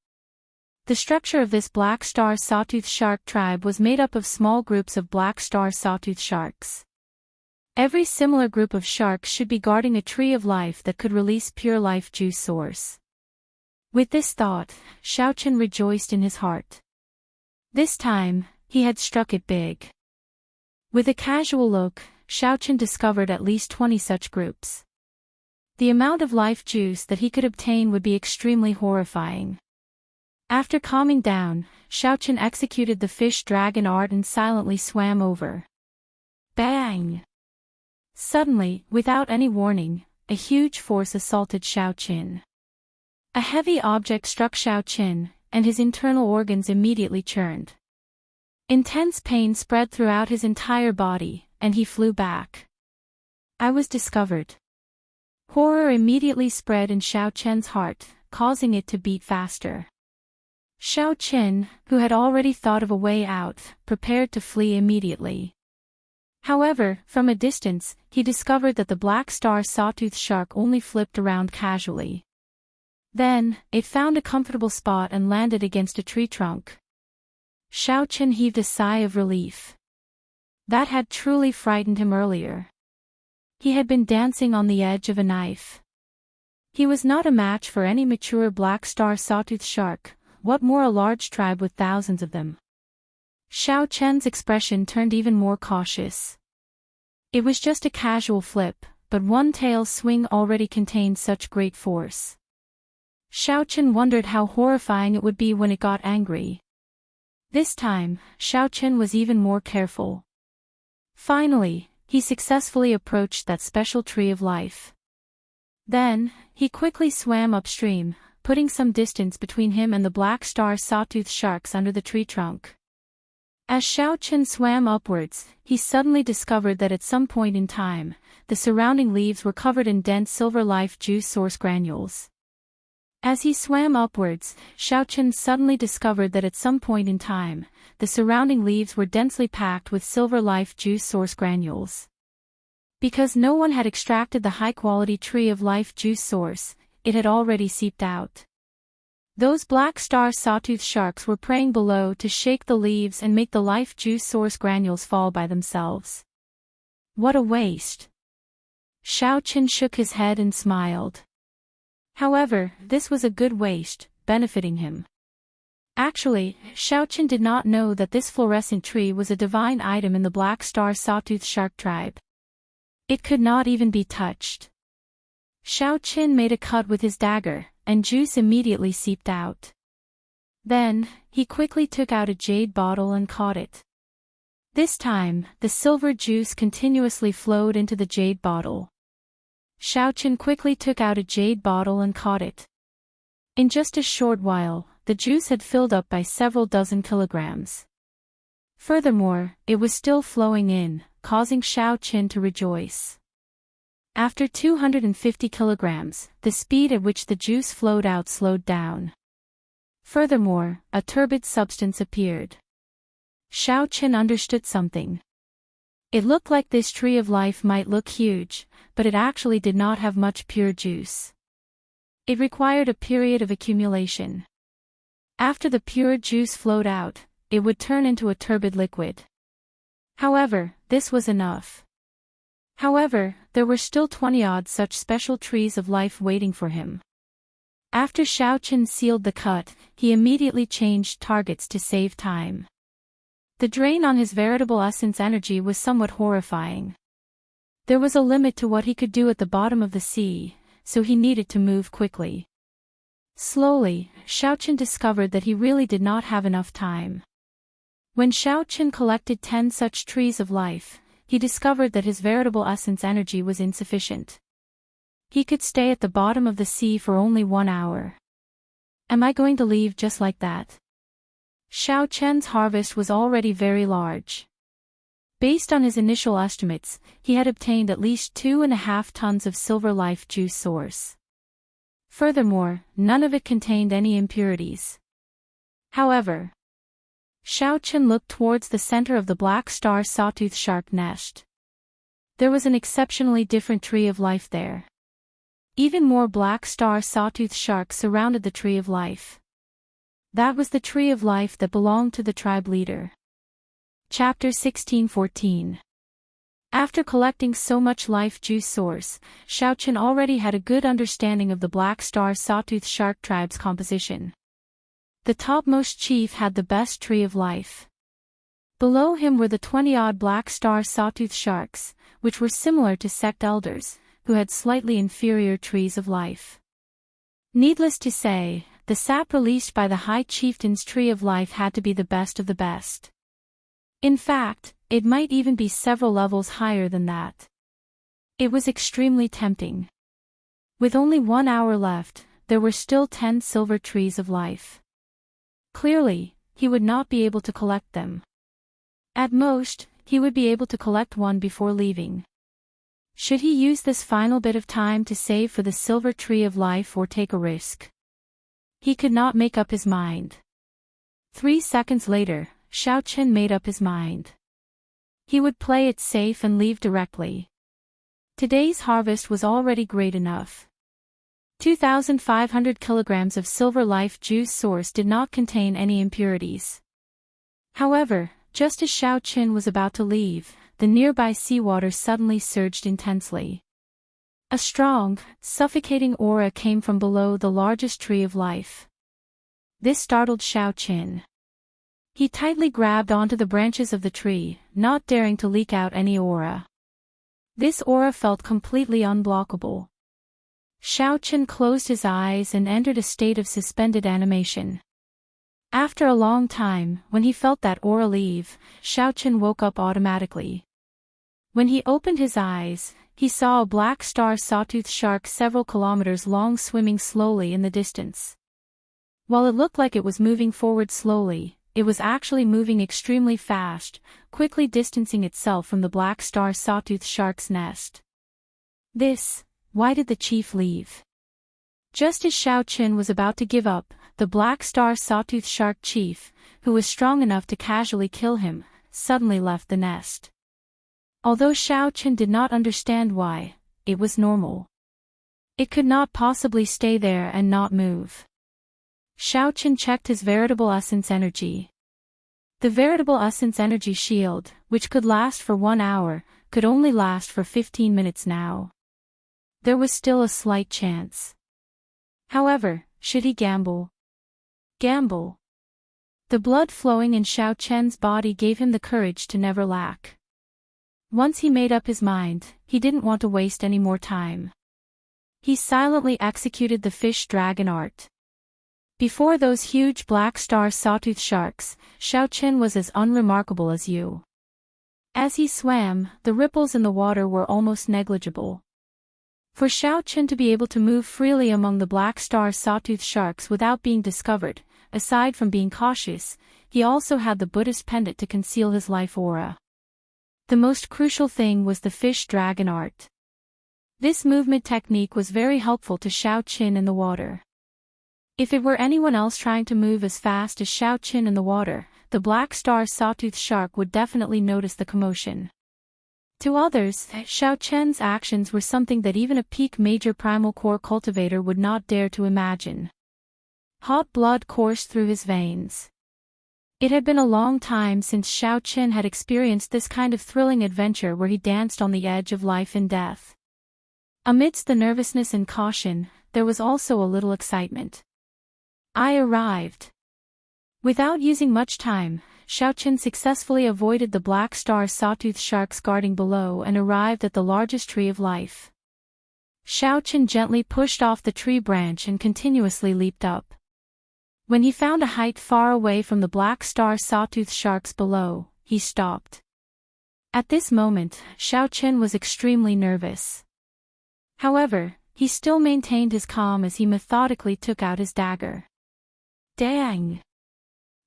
The structure of this black star sawtooth shark tribe was made up of small groups of black star sawtooth sharks. Every similar group of sharks should be guarding a tree of life that could release pure life juice source. With this thought, Xiao Chen rejoiced in his heart. This time, he had struck it big. With a casual look, Xiao Chen discovered at least 20 such groups. The amount of life juice that he could obtain would be extremely horrifying. After calming down, Xiao Chen executed the fish dragon art and silently swam over. Bang! Suddenly, without any warning, a huge force assaulted Xiao Chen. A heavy object struck Xiao Chen, and his internal organs immediately churned. Intense pain spread throughout his entire body, and he flew back. I was discovered. Horror immediately spread in Xiao Chen's heart, causing it to beat faster. Xiao Chen, who had already thought of a way out, prepared to flee immediately. However, from a distance, he discovered that the black star sawtooth shark only flipped around casually. Then, it found a comfortable spot and landed against a tree trunk. Xiao Chen heaved a sigh of relief. That had truly frightened him earlier. He had been dancing on the edge of a knife. He was not a match for any mature black star sawtooth shark, what more a large tribe with thousands of them. Xiao Chen's expression turned even more cautious. It was just a casual flip, but one tail's swing already contained such great force. Xiao Chen wondered how horrifying it would be when it got angry. This time, Xiao Chen was even more careful. Finally, he successfully approached that special tree of life. Then, he quickly swam upstream, putting some distance between him and the black star sawtooth sharks under the tree trunk. As Xiao Chen swam upwards, he suddenly discovered that at some point in time, the surrounding leaves were covered in dense silver life juice source granules. As he swam upwards, Xiao Chen suddenly discovered that at some point in time, the surrounding leaves were densely packed with silver life juice source granules. Because no one had extracted the high-quality tree of life juice source, it had already seeped out. Those black star sawtooth sharks were preying below to shake the leaves and make the life juice source granules fall by themselves. What a waste! Xiao Chen shook his head and smiled. However, this was a good waste, benefiting him. Actually, Xiao Chen did not know that this fluorescent tree was a divine item in the black star sawtooth shark tribe. It could not even be touched. Xiao Chen made a cut with his dagger, and juice immediately seeped out. Then, he quickly took out a jade bottle and caught it. This time, the silver juice continuously flowed into the jade bottle. Xiao Chen quickly took out a jade bottle and caught it. In just a short while, the juice had filled up by several dozen kilograms. Furthermore, it was still flowing in, causing Xiao Chen to rejoice. After 250 kilograms, the speed at which the juice flowed out slowed down. Furthermore, a turbid substance appeared. Xiao Chen understood something. It looked like this tree of life might look huge, but it actually did not have much pure juice. It required a period of accumulation. After the pure juice flowed out, it would turn into a turbid liquid. However, this was enough. However, there were still 20-odd such special trees of life waiting for him. After Xiaochen sealed the cut, he immediately changed targets to save time. The drain on his veritable essence energy was somewhat horrifying. There was a limit to what he could do at the bottom of the sea, so he needed to move quickly. Slowly, Xiaochen discovered that he really did not have enough time. When Xiaochen collected 10 such trees of life, he discovered that his veritable essence energy was insufficient. He could stay at the bottom of the sea for only 1 hour. Am I going to leave just like that? Xiaochen's harvest was already very large. Based on his initial estimates, he had obtained at least 2.5 tons of silver life juice source. Furthermore, none of it contained any impurities. However, Xiaochen looked towards the center of the black star sawtooth shark nest. There was an exceptionally different tree of life there. Even more black star sawtooth sharks surrounded the tree of life. That was the tree of life that belonged to the tribe leader. Chapter 16:14. After collecting so much life juice source, Xiaochen already had a good understanding of the black star sawtooth shark tribe's composition. The topmost chief had the best tree of life. Below him were the 20-odd black star sawtooth sharks, which were similar to sect elders, who had slightly inferior trees of life. Needless to say, the sap released by the High Chieftain's tree of life had to be the best of the best. In fact, it might even be several levels higher than that. It was extremely tempting. With only 1 hour left, there were still 10 silver trees of life. Clearly, he would not be able to collect them. At most, he would be able to collect one before leaving. Should he use this final bit of time to save for the silver tree of life or take a risk? He could not make up his mind. 3 seconds later, Xiaochen made up his mind. He would play it safe and leave directly. Today's harvest was already great enough. 2,500 kilograms of silver life juice source did not contain any impurities. However, just as Xiaochen was about to leave, the nearby seawater suddenly surged intensely. A strong, suffocating aura came from below the largest tree of life. This startled Xiaochen. He tightly grabbed onto the branches of the tree, not daring to leak out any aura. This aura felt completely unblockable. Xiaochen closed his eyes and entered a state of suspended animation. After a long time, when he felt that aura leave, Xiaochen woke up automatically. When he opened his eyes, he saw a black star sawtooth shark several kilometers long swimming slowly in the distance. While it looked like it was moving forward slowly, it was actually moving extremely fast, quickly distancing itself from the black star sawtooth shark's nest. Why did the chief leave? Just as Xiaochen was about to give up, the black star sawtooth shark chief, who was strong enough to casually kill him, suddenly left the nest. Although Xiaochen did not understand why, it was normal. It could not possibly stay there and not move. Xiaochen checked his veritable essence energy. The veritable essence energy shield, which could last for 1 hour, could only last for 15 minutes now. There was still a slight chance. However, should he gamble? Gamble. The blood flowing in Xiaochen's body gave him the courage to never lack. Once he made up his mind, he didn't want to waste any more time. He silently executed the fish dragon art. Before those huge black star sawtooth sharks, Xiaochen was as unremarkable as you. As he swam, the ripples in the water were almost negligible. For Xiaochen to be able to move freely among the black star sawtooth sharks without being discovered, aside from being cautious, he also had the Buddhist pendant to conceal his life aura. The most crucial thing was the fish dragon art. This movement technique was very helpful to Xiaochen in the water. If it were anyone else trying to move as fast as Xiaochen in the water, the black star sawtooth shark would definitely notice the commotion. To others, Xiao Chen's actions were something that even a peak major primal core cultivator would not dare to imagine. Hot blood coursed through his veins. It had been a long time since Xiao Chen had experienced this kind of thrilling adventure where he danced on the edge of life and death. Amidst the nervousness and caution, there was also a little excitement. I arrived. Without using much time, Xiao Chen successfully avoided the black star sawtooth sharks guarding below and arrived at the largest tree of life. Xiao Chen gently pushed off the tree branch and continuously leaped up. When he found a height far away from the black star sawtooth sharks below, he stopped. At this moment, Xiao Chen was extremely nervous. However, he still maintained his calm as he methodically took out his dagger. Dang!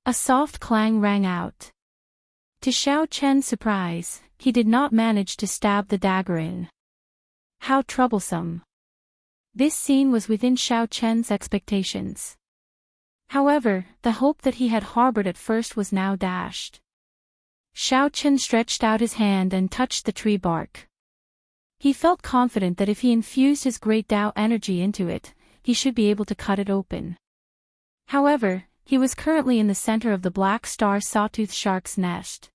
A soft clang rang out. To Xiao Chen's surprise, he did not manage to stab the dagger in. How troublesome. This scene was within Xiao Chen's expectations. However, the hope that he had harbored at first was now dashed. Xiao Chen stretched out his hand and touched the tree bark. He felt confident that if he infused his great Tao energy into it, he should be able to cut it open. However, he was currently in the center of the black star sawtooth shark's nest.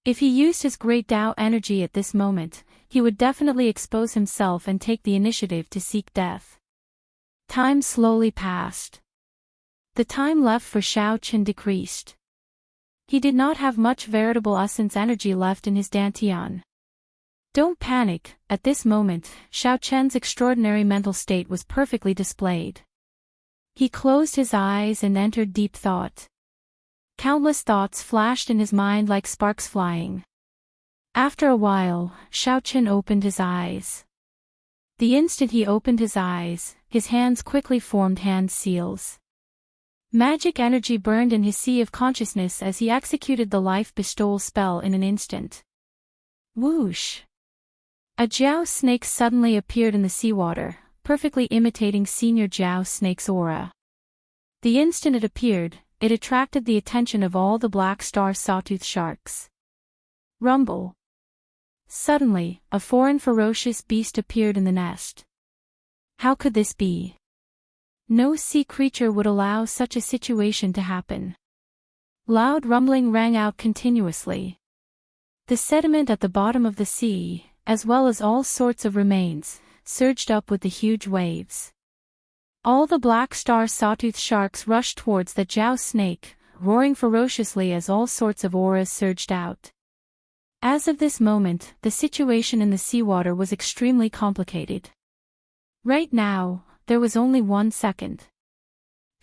If he used his great Tao energy at this moment, he would definitely expose himself and take the initiative to seek death. Time slowly passed. The time left for Xiao Chen decreased. He did not have much veritable essence energy left in his dantian. Don't panic, at this moment, Xiao Chen's extraordinary mental state was perfectly displayed. He closed his eyes and entered deep thought. Countless thoughts flashed in his mind like sparks flying. After a while, Xiao Chen opened his eyes. The instant he opened his eyes, his hands quickly formed hand seals. Magic energy burned in his sea of consciousness as he executed the life bestowal spell in an instant. Whoosh! A Jiao snake suddenly appeared in the seawater, perfectly imitating Senior Jiao Snake's aura. The instant it appeared, it attracted the attention of all the black star sawtooth sharks. Rumble! Suddenly, a foreign ferocious beast appeared in the nest. How could this be? No sea creature would allow such a situation to happen. Loud rumbling rang out continuously. The sediment at the bottom of the sea, as well as all sorts of remains, surged up with the huge waves. All the black star sawtooth sharks rushed towards the Jiao snake, roaring ferociously as all sorts of auras surged out. As of this moment, the situation in the seawater was extremely complicated. Right now, there was only 1 second.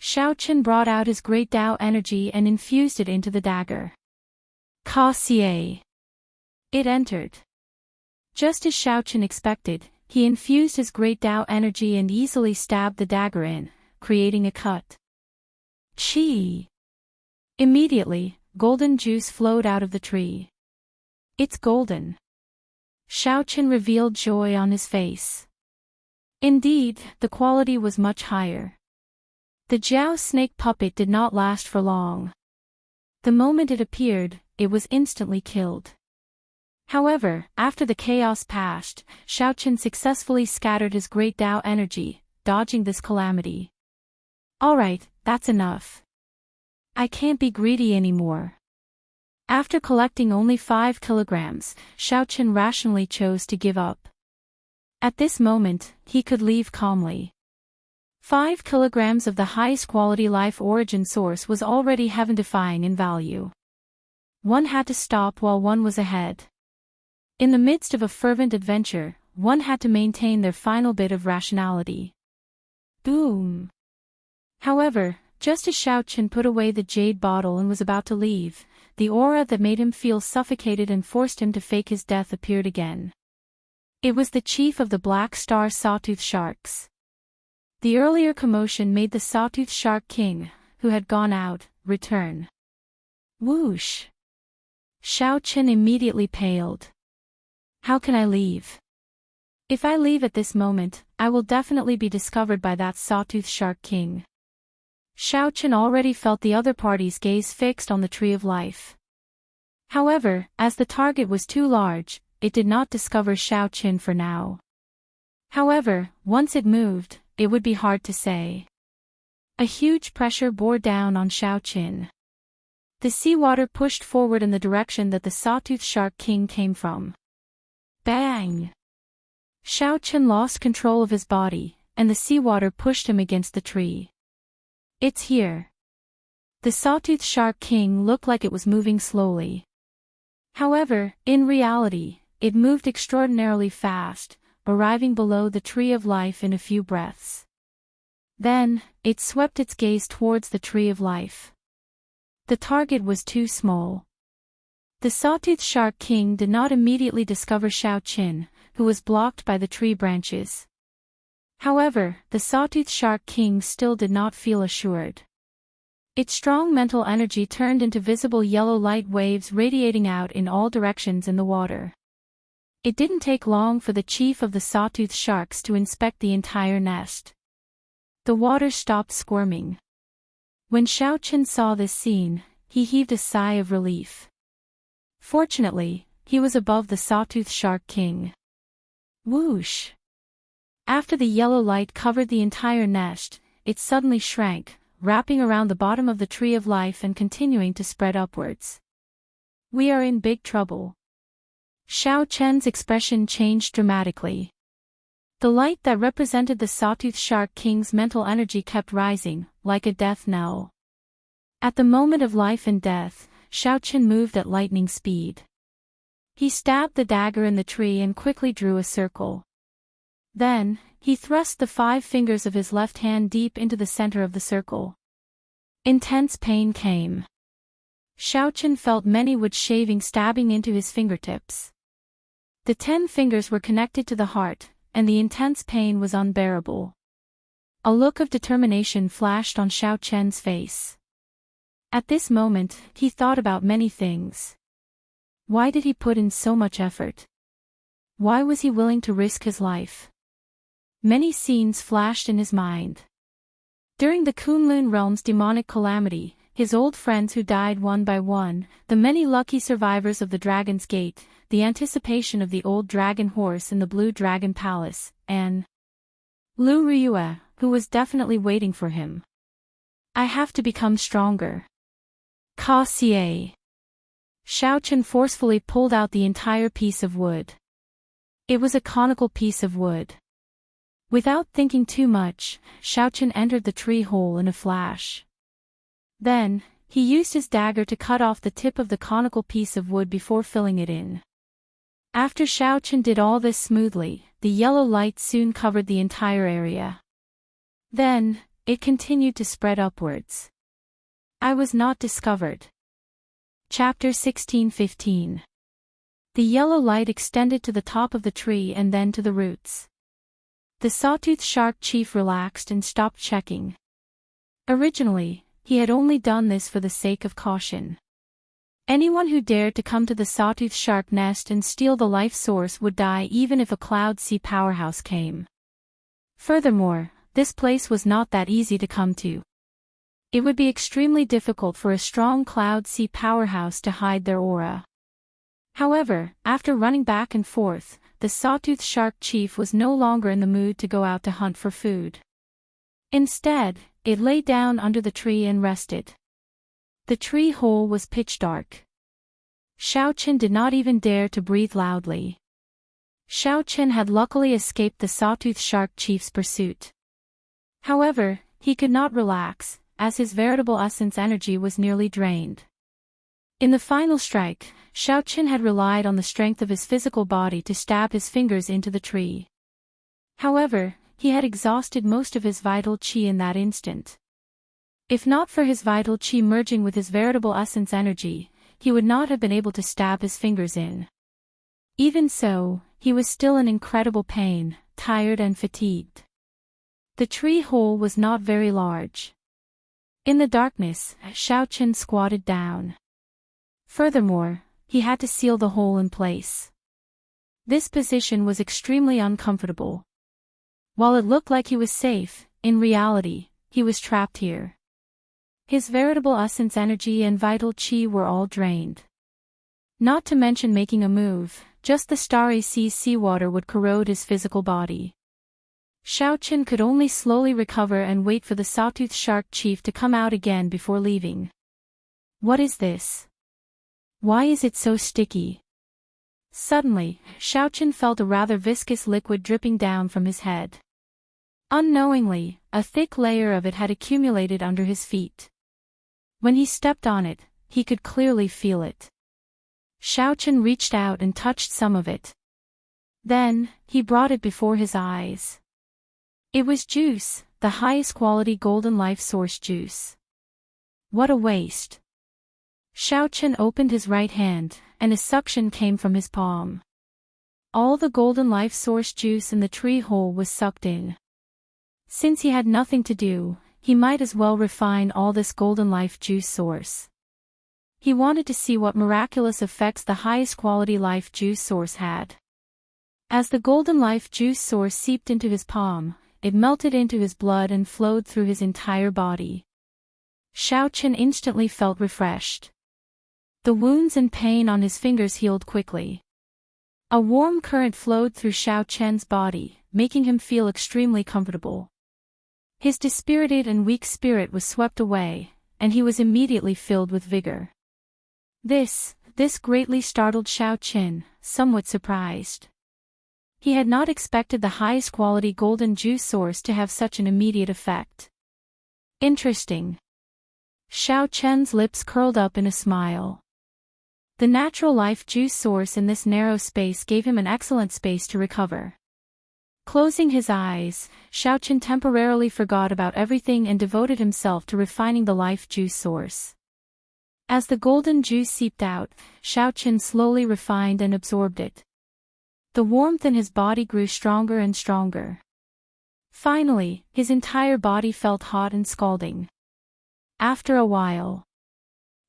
Xiao Chen brought out his great Tao energy and infused it into the dagger. Ka-xie. It entered. Just as Xiao Chen expected, he infused his great Tao energy and easily stabbed the dagger in, creating a cut. Chi! Immediately, golden juice flowed out of the tree. It's golden. Xiao Chen revealed joy on his face. Indeed, the quality was much higher. The Jiao snake puppet did not last for long. The moment it appeared, it was instantly killed. However, after the chaos passed, Xiao Chen successfully scattered his great Tao energy, dodging this calamity. Alright, that's enough. I can't be greedy anymore. After collecting only 5 kilograms, Xiao Chen rationally chose to give up. At this moment, he could leave calmly. 5 kilograms of the highest quality life origin source was already heaven-defying in value. One had to stop while one was ahead. In the midst of a fervent adventure, one had to maintain their final bit of rationality. Boom! However, just as Xiao Chen put away the jade bottle and was about to leave, the aura that made him feel suffocated and forced him to fake his death appeared again. It was the chief of the black star sawtooth sharks. The earlier commotion made the sawtooth shark king, who had gone out, return. Whoosh! Xiao Chen immediately paled. How can I leave? If I leave at this moment, I will definitely be discovered by that sawtooth shark king. Xiao Chen already felt the other party's gaze fixed on the tree of life. However, as the target was too large, it did not discover Xiaoqin for now. However, once it moved, it would be hard to say. A huge pressure bore down on Xiaoqin. The seawater pushed forward in the direction that the sawtooth shark king came from. Bang! Xiaoqin lost control of his body, and the seawater pushed him against the tree. It's here. The sawtooth shark king looked like it was moving slowly. However, in reality, it moved extraordinarily fast, arriving below the tree of life in a few breaths. Then, it swept its gaze towards the tree of life. The target was too small. The sawtooth shark king did not immediately discover Xiaoqin, who was blocked by the tree branches. However, the sawtooth shark king still did not feel assured. Its strong mental energy turned into visible yellow light waves radiating out in all directions in the water. It didn't take long for the chief of the sawtooth sharks to inspect the entire nest. The water stopped squirming. When Xiaoqin saw this scene, he heaved a sigh of relief. Fortunately, he was above the sawtooth shark king. Whoosh! After the yellow light covered the entire nest, it suddenly shrank, wrapping around the bottom of the tree of life and continuing to spread upwards. We are in big trouble. Xiaoqin's expression changed dramatically. The light that represented the sawtooth shark king's mental energy kept rising, like a death knell. At the moment of life and death, Xiaoqin moved at lightning speed. He stabbed the dagger in the tree and quickly drew a circle. Then, he thrust the 5 fingers of his left hand deep into the center of the circle. Intense pain came. Xiaoqin felt many wood shavings stabbing into his fingertips. The 10 fingers were connected to the heart, and the intense pain was unbearable. A look of determination flashed on Xiaoqin's face. At this moment, he thought about many things. Why did he put in so much effort? Why was he willing to risk his life? Many scenes flashed in his mind. During the Kunlun realm's demonic calamity, his old friends who died one by one, the many lucky survivors of the Dragon's Gate, the anticipation of the old dragon horse in the Blue Dragon Palace, and Lu Riyue, who was definitely waiting for him. I have to become stronger. Ka Xie. Xiaoqin forcefully pulled out the entire piece of wood. It was a conical piece of wood. Without thinking too much, Xiaoqin entered the tree hole in a flash. Then, he used his dagger to cut off the tip of the conical piece of wood before filling it in. After Xiaoqin did all this smoothly, the yellow light soon covered the entire area. Then, it continued to spread upwards. I was not discovered. Chapter 16:15. The yellow light extended to the top of the tree and then to the roots. The sawtooth shark chief relaxed and stopped checking. Originally, he had only done this for the sake of caution. Anyone who dared to come to the sawtooth shark nest and steal the life source would die even if a Cloud Sea powerhouse came. Furthermore, this place was not that easy to come to. It would be extremely difficult for a strong Cloud Sea powerhouse to hide their aura. However, after running back and forth, the sawtooth shark chief was no longer in the mood to go out to hunt for food. Instead, it lay down under the tree and rested. The tree hole was pitch dark. Xiaoqin did not even dare to breathe loudly. Xiaoqin had luckily escaped the sawtooth shark chief's pursuit. However, he could not relax, as his veritable essence energy was nearly drained. In the final strike, Xiaoqin had relied on the strength of his physical body to stab his fingers into the tree. However, he had exhausted most of his vital qi in that instant. If not for his vital qi merging with his veritable essence energy, he would not have been able to stab his fingers in. Even so, he was still in incredible pain, tired and fatigued. The tree hole was not very large. In the darkness, Xiaoqin squatted down. Furthermore, he had to seal the hole in place. This position was extremely uncomfortable. While it looked like he was safe, in reality, he was trapped here. His veritable essence energy and vital qi were all drained. Not to mention making a move, just the starry sea's seawater would corrode his physical body. Xiaochen could only slowly recover and wait for the sawtooth shark chief to come out again before leaving. What is this? Why is it so sticky? Suddenly, Xiaochen felt a rather viscous liquid dripping down from his head. Unknowingly, a thick layer of it had accumulated under his feet. When he stepped on it, he could clearly feel it. Xiaochen reached out and touched some of it. Then, he brought it before his eyes. It was juice, the highest quality golden life source juice. What a waste! Xiaochen opened his right hand, and a suction came from his palm. All the golden life source juice in the tree hole was sucked in. Since he had nothing to do, he might as well refine all this golden life juice source. He wanted to see what miraculous effects the highest quality life juice source had. As the golden life juice source seeped into his palm, it melted into his blood and flowed through his entire body. Xiaochen instantly felt refreshed. The wounds and pain on his fingers healed quickly. A warm current flowed through Xiaochen's body, making him feel extremely comfortable. His dispirited and weak spirit was swept away, and he was immediately filled with vigor. This greatly startled Xiaochen, somewhat surprised. He had not expected the highest quality golden juice source to have such an immediate effect. Interesting. Xiaochen's lips curled up in a smile. The natural life juice source in this narrow space gave him an excellent space to recover. Closing his eyes, Xiaochen temporarily forgot about everything and devoted himself to refining the life juice source. As the golden juice seeped out, Xiaochen slowly refined and absorbed it. The warmth in his body grew stronger and stronger. Finally, his entire body felt hot and scalding. After a while,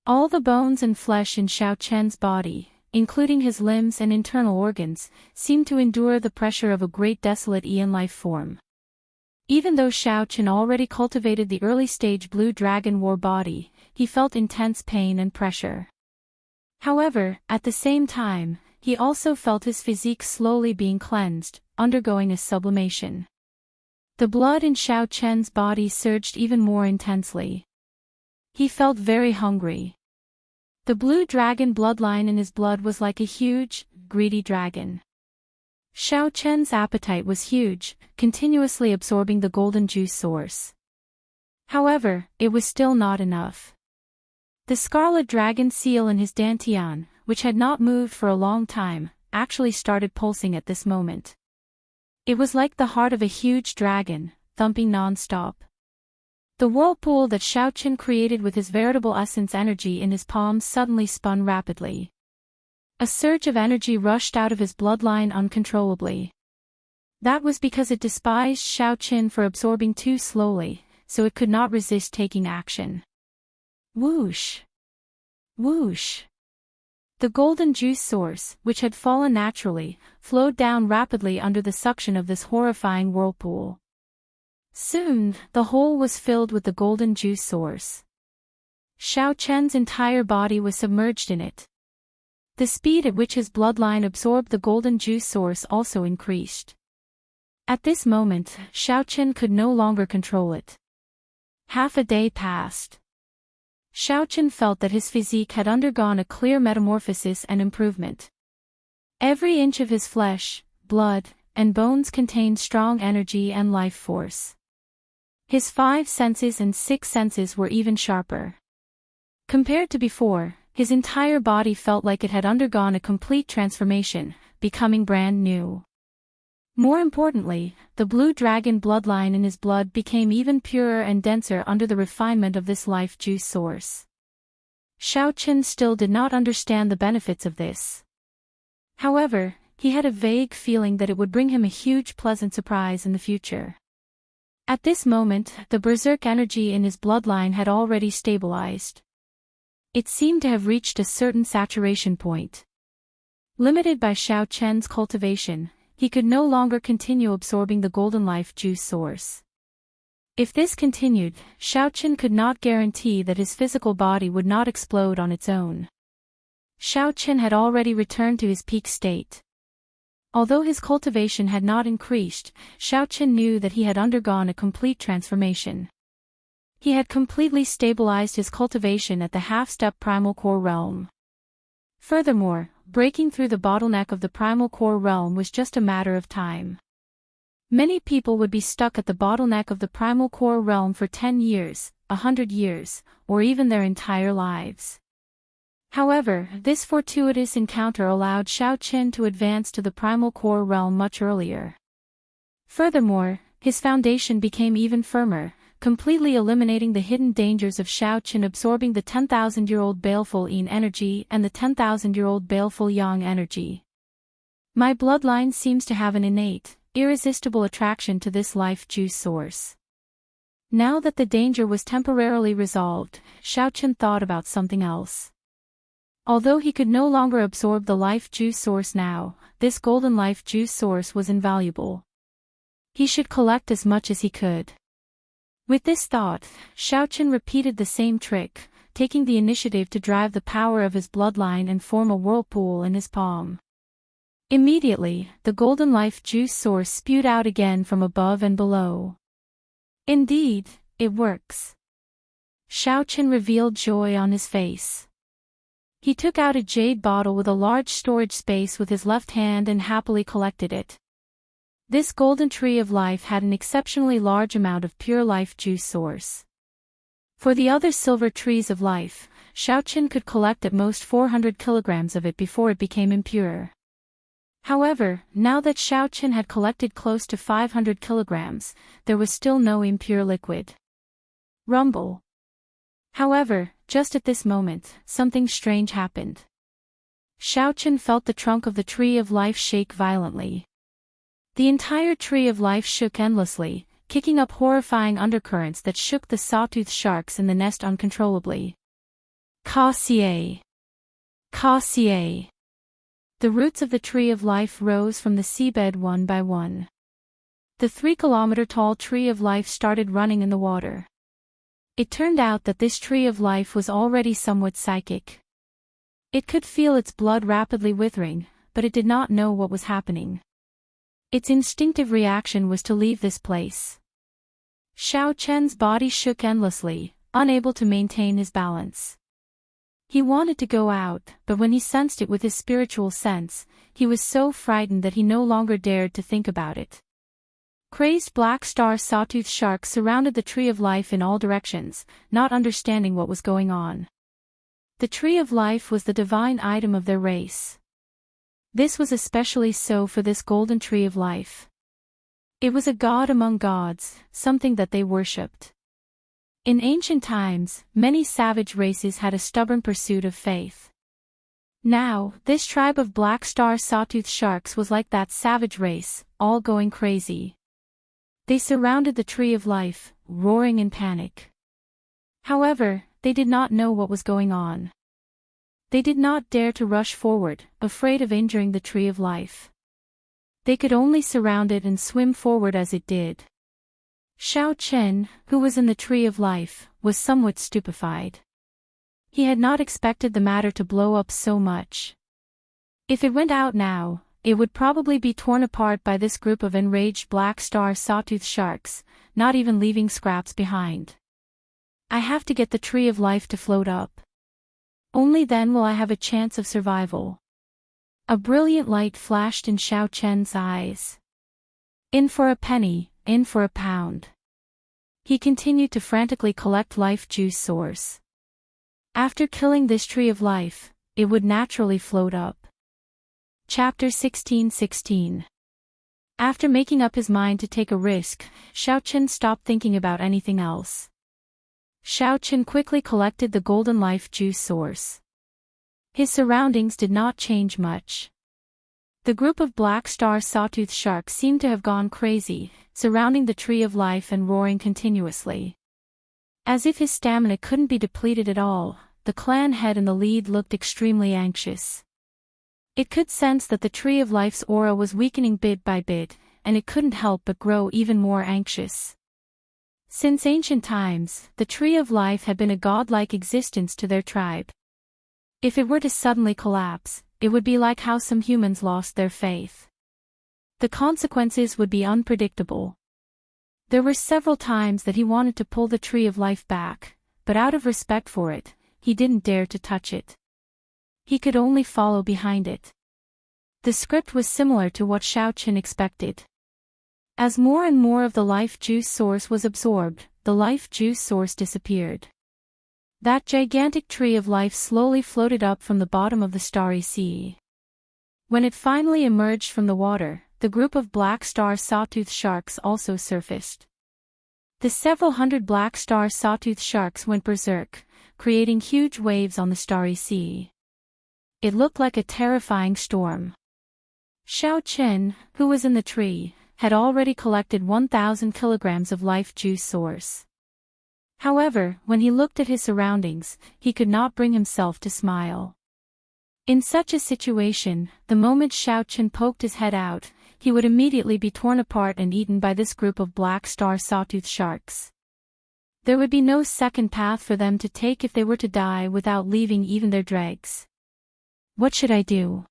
all the bones and flesh in Xiaochen's body, including his limbs and internal organs, seemed to endure the pressure of a great desolate Aeon life form. Even though Xiaochen already cultivated the early-stage blue dragon war body, he felt intense pain and pressure. However, at the same time, he also felt his physique slowly being cleansed, undergoing a sublimation. The blood in Xiaochen's body surged even more intensely. He felt very hungry. The blue dragon bloodline in his blood was like a huge, greedy dragon. Xiaochen's appetite was huge, continuously absorbing the golden juice source. However, it was still not enough. The scarlet dragon seal in his dantian, which had not moved for a long time, actually started pulsing at this moment. It was like the heart of a huge dragon, thumping non-stop. The whirlpool that Xiaochen created with his veritable essence energy in his palms suddenly spun rapidly. A surge of energy rushed out of his bloodline uncontrollably. That was because it despised Xiaochen for absorbing too slowly, so it could not resist taking action. Whoosh! Whoosh! The golden juice source, which had fallen naturally, flowed down rapidly under the suction of this horrifying whirlpool. Soon, the hole was filled with the golden juice source. Xiaochen's entire body was submerged in it. The speed at which his bloodline absorbed the golden juice source also increased. At this moment, Xiaochen could no longer control it. Half a day passed. Xiaochen felt that his physique had undergone a clear metamorphosis and improvement. Every inch of his flesh, blood, and bones contained strong energy and life force. His 5 senses and 6 senses were even sharper. Compared to before, his entire body felt like it had undergone a complete transformation, becoming brand new. More importantly, the blue dragon bloodline in his blood became even purer and denser under the refinement of this life juice source. Xiaochen still did not understand the benefits of this. However, he had a vague feeling that it would bring him a huge pleasant surprise in the future. At this moment, the berserk energy in his bloodline had already stabilized. It seemed to have reached a certain saturation point. Limited by Xiaochen's cultivation, he could no longer continue absorbing the golden life juice source. If this continued, Xiaochen could not guarantee that his physical body would not explode on its own. Xiao had already returned to his peak state. Although his cultivation had not increased, Xiao knew that he had undergone a complete transformation. He had completely stabilized his cultivation at the half-step primal core realm. Furthermore, breaking through the bottleneck of the primal core realm was just a matter of time. Many people would be stuck at the bottleneck of the primal core realm for 10 years, 100 years, or even their entire lives. However, this fortuitous encounter allowed Xiao to advance to the primal core realm much earlier. Furthermore, his foundation became even firmer, completely eliminating the hidden dangers of Xiao absorbing the 10,000-year-old baleful yin energy and the 10,000-year-old baleful yang energy. My bloodline seems to have an innate, irresistible attraction to this life juice source. Now that the danger was temporarily resolved, Xiao thought about something else. Although he could no longer absorb the life juice source now, this golden life juice source was invaluable. He should collect as much as he could. With this thought, Xiao repeated the same trick, taking the initiative to drive the power of his bloodline and form a whirlpool in his palm. Immediately, the golden life juice source spewed out again from above and below. Indeed, it works. Xiao revealed joy on his face. He took out a jade bottle with a large storage space with his left hand and happily collected it. This golden tree of life had an exceptionally large amount of pure life juice source. For the other silver trees of life, Xiao could collect at most 400 kilograms of it before it became impure. However, now that Xiao had collected close to 500 kilograms, there was still no impure liquid. Rumble. However, just at this moment, something strange happened. Xiao felt the trunk of the tree of life shake violently. The entire tree of life shook endlessly, kicking up horrifying undercurrents that shook the sawtooth sharks in the nest uncontrollably. Ka-xie! Ka-xie! The roots of the tree of life rose from the seabed one by one. The 3-kilometer-tall tree of life started running in the water. It turned out that this tree of life was already somewhat psychic. It could feel its blood rapidly withering, but it did not know what was happening. Its instinctive reaction was to leave this place. Xiao body shook endlessly, unable to maintain his balance. He wanted to go out, but when he sensed it with his spiritual sense, he was so frightened that he no longer dared to think about it. Crazed black star sawtooth sharks surrounded the tree of life in all directions, not understanding what was going on. The tree of life was the divine item of their race. This was especially so for this golden tree of life. It was a god among gods, something that they worshipped. In ancient times, many savage races had a stubborn pursuit of faith. Now, this tribe of black star sawtooth sharks was like that savage race, all going crazy. They surrounded the tree of life, roaring in panic. However, they did not know what was going on. They did not dare to rush forward, afraid of injuring the tree of life. They could only surround it and swim forward as it did. Xiao, who was in the tree of life, was somewhat stupefied. He had not expected the matter to blow up so much. If it went out now, it would probably be torn apart by this group of enraged black star sawtooth sharks, not even leaving scraps behind. I have to get the tree of life to float up. Only then will I have a chance of survival. A brilliant light flashed in Xiao eyes. In for a penny, in for a pound. He continued to frantically collect life juice source. After killing this tree of life, it would naturally float up. Chapter 16:16. After making up his mind to take a risk, Xiao stopped thinking about anything else. Xiao quickly collected the golden life juice source. His surroundings did not change much. The group of black star sawtooth sharks seemed to have gone crazy, surrounding the tree of life and roaring continuously. As if his stamina couldn't be depleted at all, the clan head in the lead looked extremely anxious. It could sense that the tree of life's aura was weakening bit by bit, and it couldn't help but grow even more anxious. Since ancient times, the tree of life had been a godlike existence to their tribe. If it were to suddenly collapse, it would be like how some humans lost their faith. The consequences would be unpredictable. There were several times that he wanted to pull the tree of life back, but out of respect for it, he didn't dare to touch it. He could only follow behind it. The script was similar to what Xiaoqin expected. As more and more of the life juice source was absorbed, the life juice source disappeared. That gigantic tree of life slowly floated up from the bottom of the starry sea. When it finally emerged from the water, the group of black star sawtooth sharks also surfaced. The several hundred black star sawtooth sharks went berserk, creating huge waves on the starry sea. It looked like a terrifying storm. Xiaoqin, who was in the tree, had already collected 1,000 kilograms of life juice source. However, when he looked at his surroundings, he could not bring himself to smile. In such a situation, the moment Xiaoqin poked his head out, he would immediately be torn apart and eaten by this group of black star sawtooth sharks. There would be no second path for them to take if they were to die without leaving even their dregs. What should I do?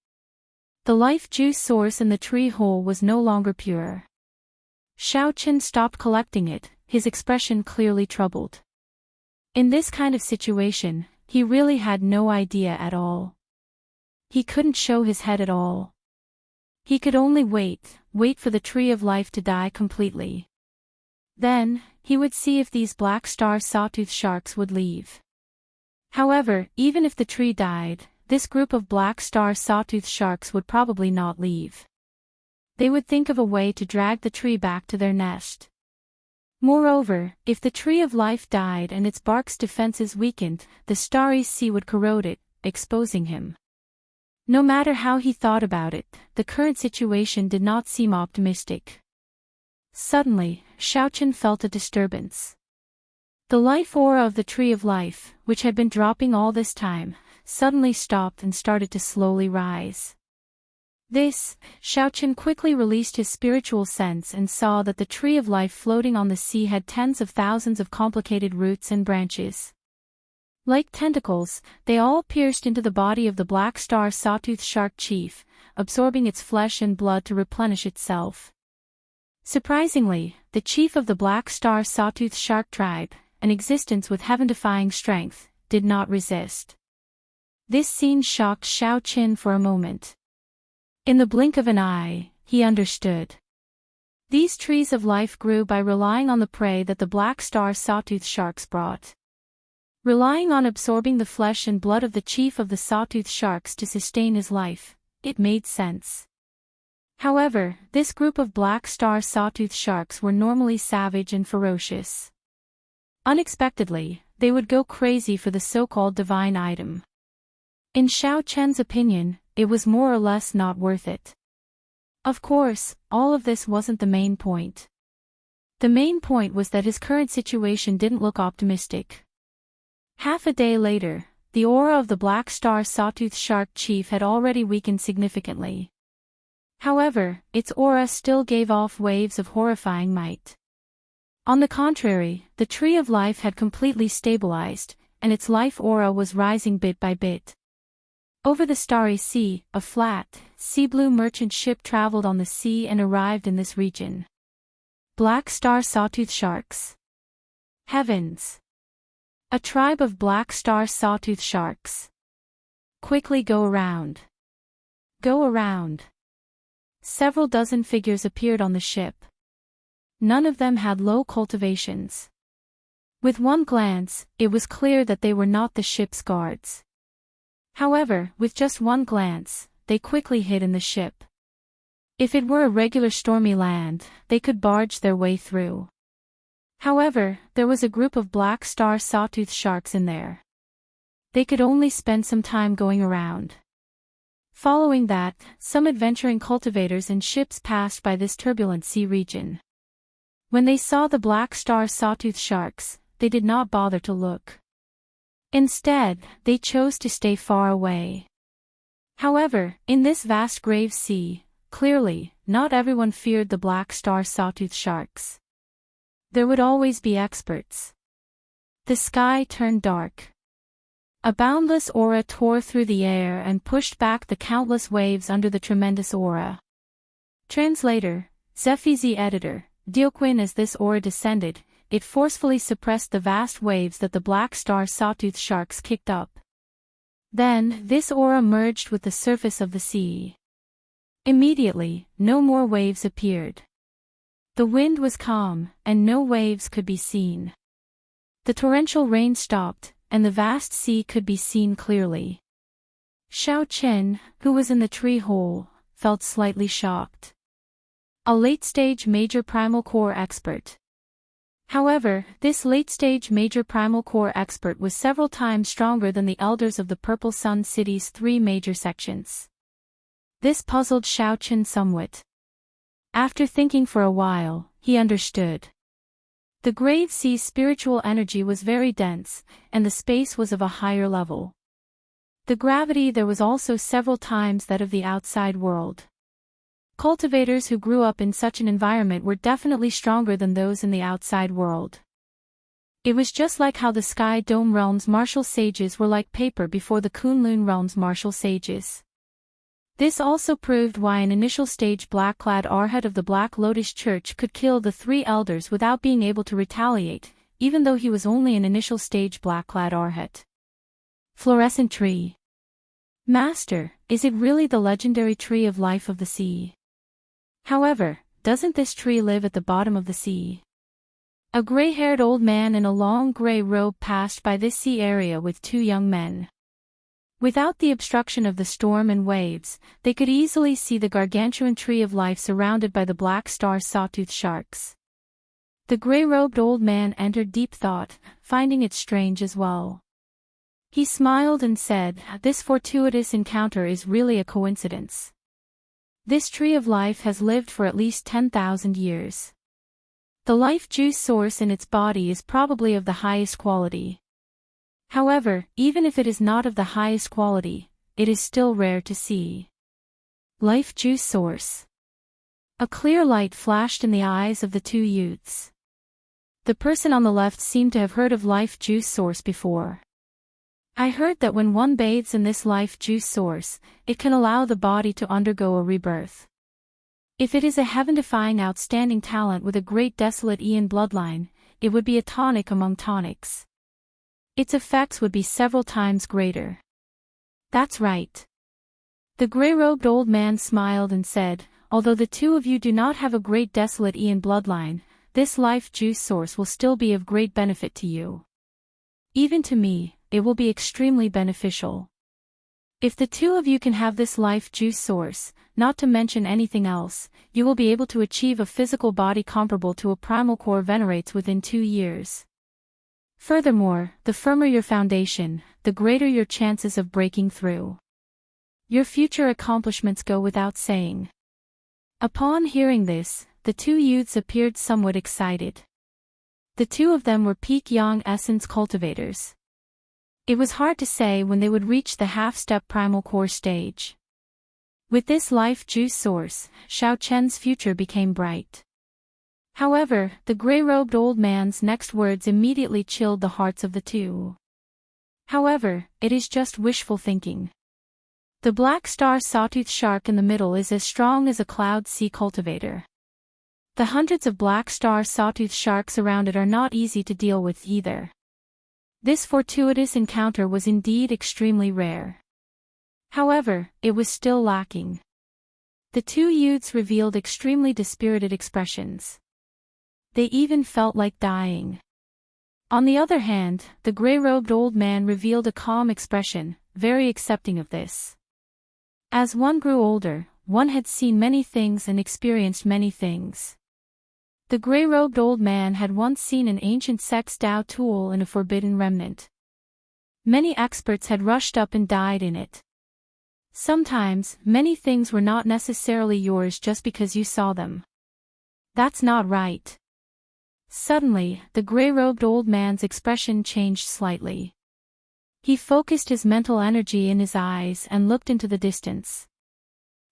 The life juice source in the tree hole was no longer pure. Xiaoqin stopped collecting it, his expression clearly troubled. In this kind of situation, he really had no idea at all. He couldn't show his head at all. He could only wait for the tree of life to die completely. Then, he would see if these black star sawtooth sharks would leave. However, even if the tree died, this group of black star sawtooth sharks would probably not leave. They would think of a way to drag the tree back to their nest. Moreover, if the tree of life died and its bark's defenses weakened, the starry sea would corrode it, exposing him. No matter how he thought about it, the current situation did not seem optimistic. Suddenly, Xiaoqin felt a disturbance. The life aura of the tree of life, which had been dropping all this time, suddenly stopped and started to slowly rise. Xiaoqin quickly released his spiritual sense and saw that the tree of life floating on the sea had tens of thousands of complicated roots and branches. Like tentacles, they all pierced into the body of the black star sawtooth shark chief, absorbing its flesh and blood to replenish itself. Surprisingly, the chief of the black star sawtooth shark tribe, an existence with heaven-defying strength, did not resist. This scene shocked Xiaoqin for a moment. In the blink of an eye, he understood. These trees of life grew by relying on the prey that the black star sawtooth sharks brought. Relying on absorbing the flesh and blood of the chief of the sawtooth sharks to sustain his life, it made sense. However, this group of black star sawtooth sharks were normally savage and ferocious. Unexpectedly, they would go crazy for the so-called divine item. In Xiaoqin's opinion, it was more or less not worth it. Of course, all of this wasn't the main point. The main point was that his current situation didn't look optimistic. Half a day later, the aura of the black star sawtooth shark chief had already weakened significantly. However, its aura still gave off waves of horrifying might. On the contrary, the tree of life had completely stabilized, and its life aura was rising bit by bit. Over the starry sea, a flat, sea-blue merchant ship traveled on the sea and arrived in this region. Black star sawtooth sharks. Heavens! A tribe of black star sawtooth sharks. Quickly go around. Go around. Several dozen figures appeared on the ship. None of them had low cultivations. With one glance, it was clear that they were not the ship's guards. However, with just one glance, they quickly hid in the ship. If it were a regular stormy land, they could barge their way through. However, there was a group of black star sawtooth sharks in there. They could only spend some time going around. Following that, some adventuring cultivators and ships passed by this turbulent sea region. When they saw the black star sawtooth sharks, they did not bother to look. Instead, they chose to stay far away. However, in this vast grave sea, clearly, not everyone feared the black star sawtooth sharks. There would always be experts. The sky turned dark. A boundless aura tore through the air and pushed back the countless waves under the tremendous aura. Translator, Zephizi editor, Dioquin. As this aura descended, it forcefully suppressed the vast waves that the black star sawtooth sharks kicked up. Then, this aura merged with the surface of the sea. Immediately, no more waves appeared. The wind was calm, and no waves could be seen. The torrential rain stopped, and the vast sea could be seen clearly. Xiao Chen, who was in the tree hole, felt slightly shocked. A late-stage major primal core expert. However, this late-stage major primal core expert was several times stronger than the elders of the Purple Sun City's 3 major sections. This puzzled Xiao Chen somewhat. After thinking for a while, he understood. The Grave Sea's spiritual energy was very dense, and the space was of a higher level. The gravity there was also several times that of the outside world. Cultivators who grew up in such an environment were definitely stronger than those in the outside world. It was just like how the Sky Dome Realm's martial sages were like paper before the Kunlun Realm's martial sages. This also proved why an initial stage black-clad Arhat of the Black Lotus Church could kill the 3 elders without being able to retaliate, even though he was only an initial stage black-clad Arhat. Fluorescent tree. Master, is it really the legendary tree of life of the sea? However, doesn't this tree live at the bottom of the sea? A gray-haired old man in a long gray robe passed by this sea area with 2 young men. Without the obstruction of the storm and waves, they could easily see the gargantuan tree of life surrounded by the black star sawtooth sharks. The gray-robed old man entered deep thought, finding it strange as well. He smiled and said, "This fortuitous encounter is really a coincidence. This tree of life has lived for at least 10,000 years. The life juice source in its body is probably of the highest quality. However, even if it is not of the highest quality, it is still rare to see." Life juice source. A clear light flashed in the eyes of the 2 youths. The person on the left seemed to have heard of life juice source before. "I heard that when one bathes in this life juice source, it can allow the body to undergo a rebirth. If it is a heaven-defying outstanding talent with a great desolate Aeon bloodline, it would be a tonic among tonics. Its effects would be several times greater." "That's right." The gray-robed old man smiled and said, "Although the 2 of you do not have a great desolate Aeon bloodline, this life juice source will still be of great benefit to you. Even to me, it will be extremely beneficial. If the 2 of you can have this life juice source, not to mention anything else, you will be able to achieve a physical body comparable to a primal core venerates within 2 years. Furthermore, the firmer your foundation, the greater your chances of breaking through. Your future accomplishments go without saying." Upon hearing this, the 2 youths appeared somewhat excited. The 2 of them were peak yang essence cultivators. It was hard to say when they would reach the half-step primal core stage. With this life juice source, Xiao Chen's future became bright. However, the gray-robed old man's next words immediately chilled the hearts of the 2. "However, it is just wishful thinking. The black star sawtooth shark in the middle is as strong as a cloud sea cultivator. The hundreds of black star sawtooth sharks around it are not easy to deal with either. This fortuitous encounter was indeed extremely rare. However, it was still lacking." The 2 youths revealed extremely dispirited expressions. They even felt like dying. On the other hand, the gray-robed old man revealed a calm expression, very accepting of this. As one grew older, one had seen many things and experienced many things. The gray-robed old man had once seen an ancient sex Dao tool in a forbidden remnant. Many experts had rushed up and died in it. Sometimes, many things were not necessarily yours just because you saw them. That's not right. Suddenly, the gray-robed old man's expression changed slightly. He focused his mental energy in his eyes and looked into the distance.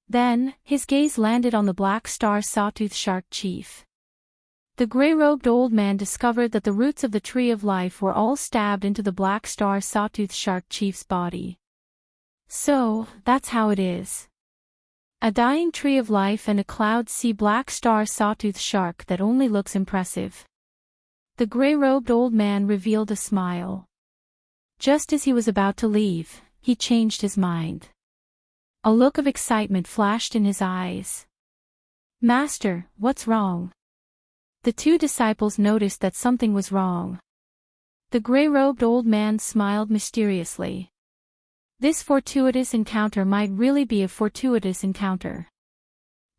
Then, his gaze landed on the black star sawtooth shark chief. The gray-robed old man discovered that the roots of the tree of life were all stabbed into the black star sawtooth shark chief's body. So, that's how it is. A dying tree of life and a cloud sea black star sawtooth shark that only looks impressive. The gray-robed old man revealed a smile. Just as he was about to leave, he changed his mind. A look of excitement flashed in his eyes. "Master, what's wrong?" The two disciples noticed that something was wrong. The gray-robed old man smiled mysteriously. This fortuitous encounter might really be a fortuitous encounter.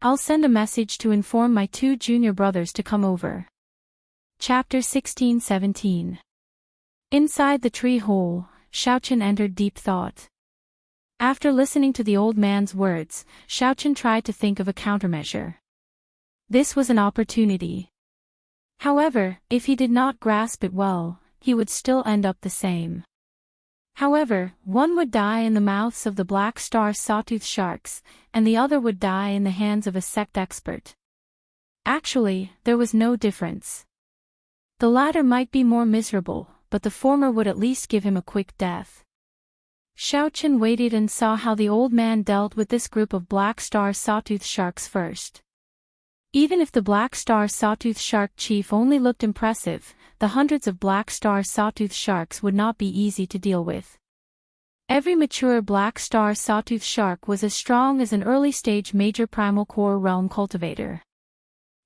I'll send a message to inform my two junior brothers to come over. Chapter 16-17. Inside the tree hole, Xiaochen entered deep thought. After listening to the old man's words, Xiaochen tried to think of a countermeasure. This was an opportunity. However, if he did not grasp it well, he would still end up the same. However, one would die in the mouths of the black star sawtooth sharks, and the other would die in the hands of a sect expert. Actually, there was no difference. The latter might be more miserable, but the former would at least give him a quick death. Xiaochen waited and saw how the old man dealt with this group of black star sawtooth sharks first. Even if the black star sawtooth shark chief only looked impressive, the hundreds of black star sawtooth sharks would not be easy to deal with. Every mature black star sawtooth shark was as strong as an early-stage major primal core realm cultivator.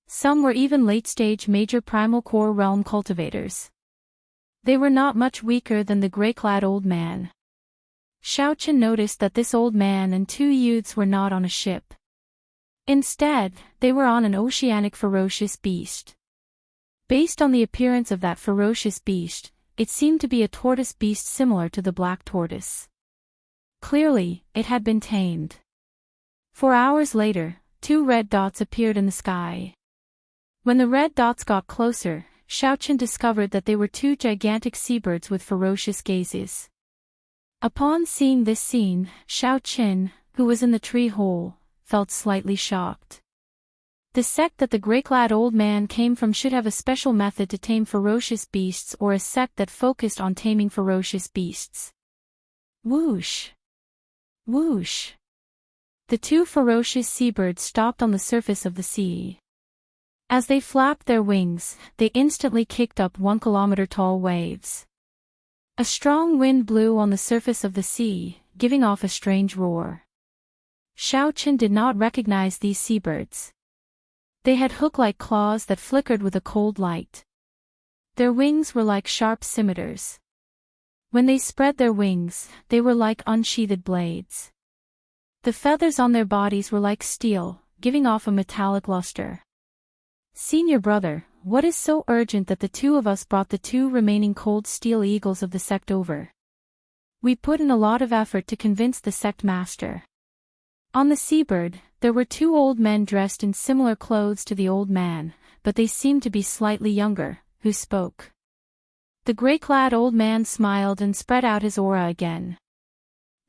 Some were even late-stage major primal core realm cultivators. They were not much weaker than the gray-clad old man. Xiaochen noticed that this old man and two youths were not on a ship. Instead, they were on an oceanic ferocious beast. Based on the appearance of that ferocious beast, it seemed to be a tortoise beast similar to the black tortoise. Clearly, it had been tamed. 4 hours later, 2 red dots appeared in the sky. When the red dots got closer, Xiaochen discovered that they were 2 gigantic seabirds with ferocious gazes. Upon seeing this scene, Xiaochen, who was in the tree hole, felt slightly shocked. The sect that the gray-clad old man came from should have a special method to tame ferocious beasts, or a sect that focused on taming ferocious beasts. Whoosh! Whoosh! The 2 ferocious seabirds stopped on the surface of the sea. As they flapped their wings, they instantly kicked up 1-kilometer-tall waves. A strong wind blew on the surface of the sea, giving off a strange roar. Xiaochen did not recognize these seabirds. They had hook-like claws that flickered with a cold light. Their wings were like sharp scimitars. When they spread their wings, they were like unsheathed blades. The feathers on their bodies were like steel, giving off a metallic luster. "Senior brother, what is so urgent that the 2 of us brought the 2 remaining cold steel eagles of the sect over? We put in a lot of effort to convince the sect master." On the seabird, there were 2 old men dressed in similar clothes to the old man, but they seemed to be slightly younger, who spoke. The gray-clad old man smiled and spread out his aura again.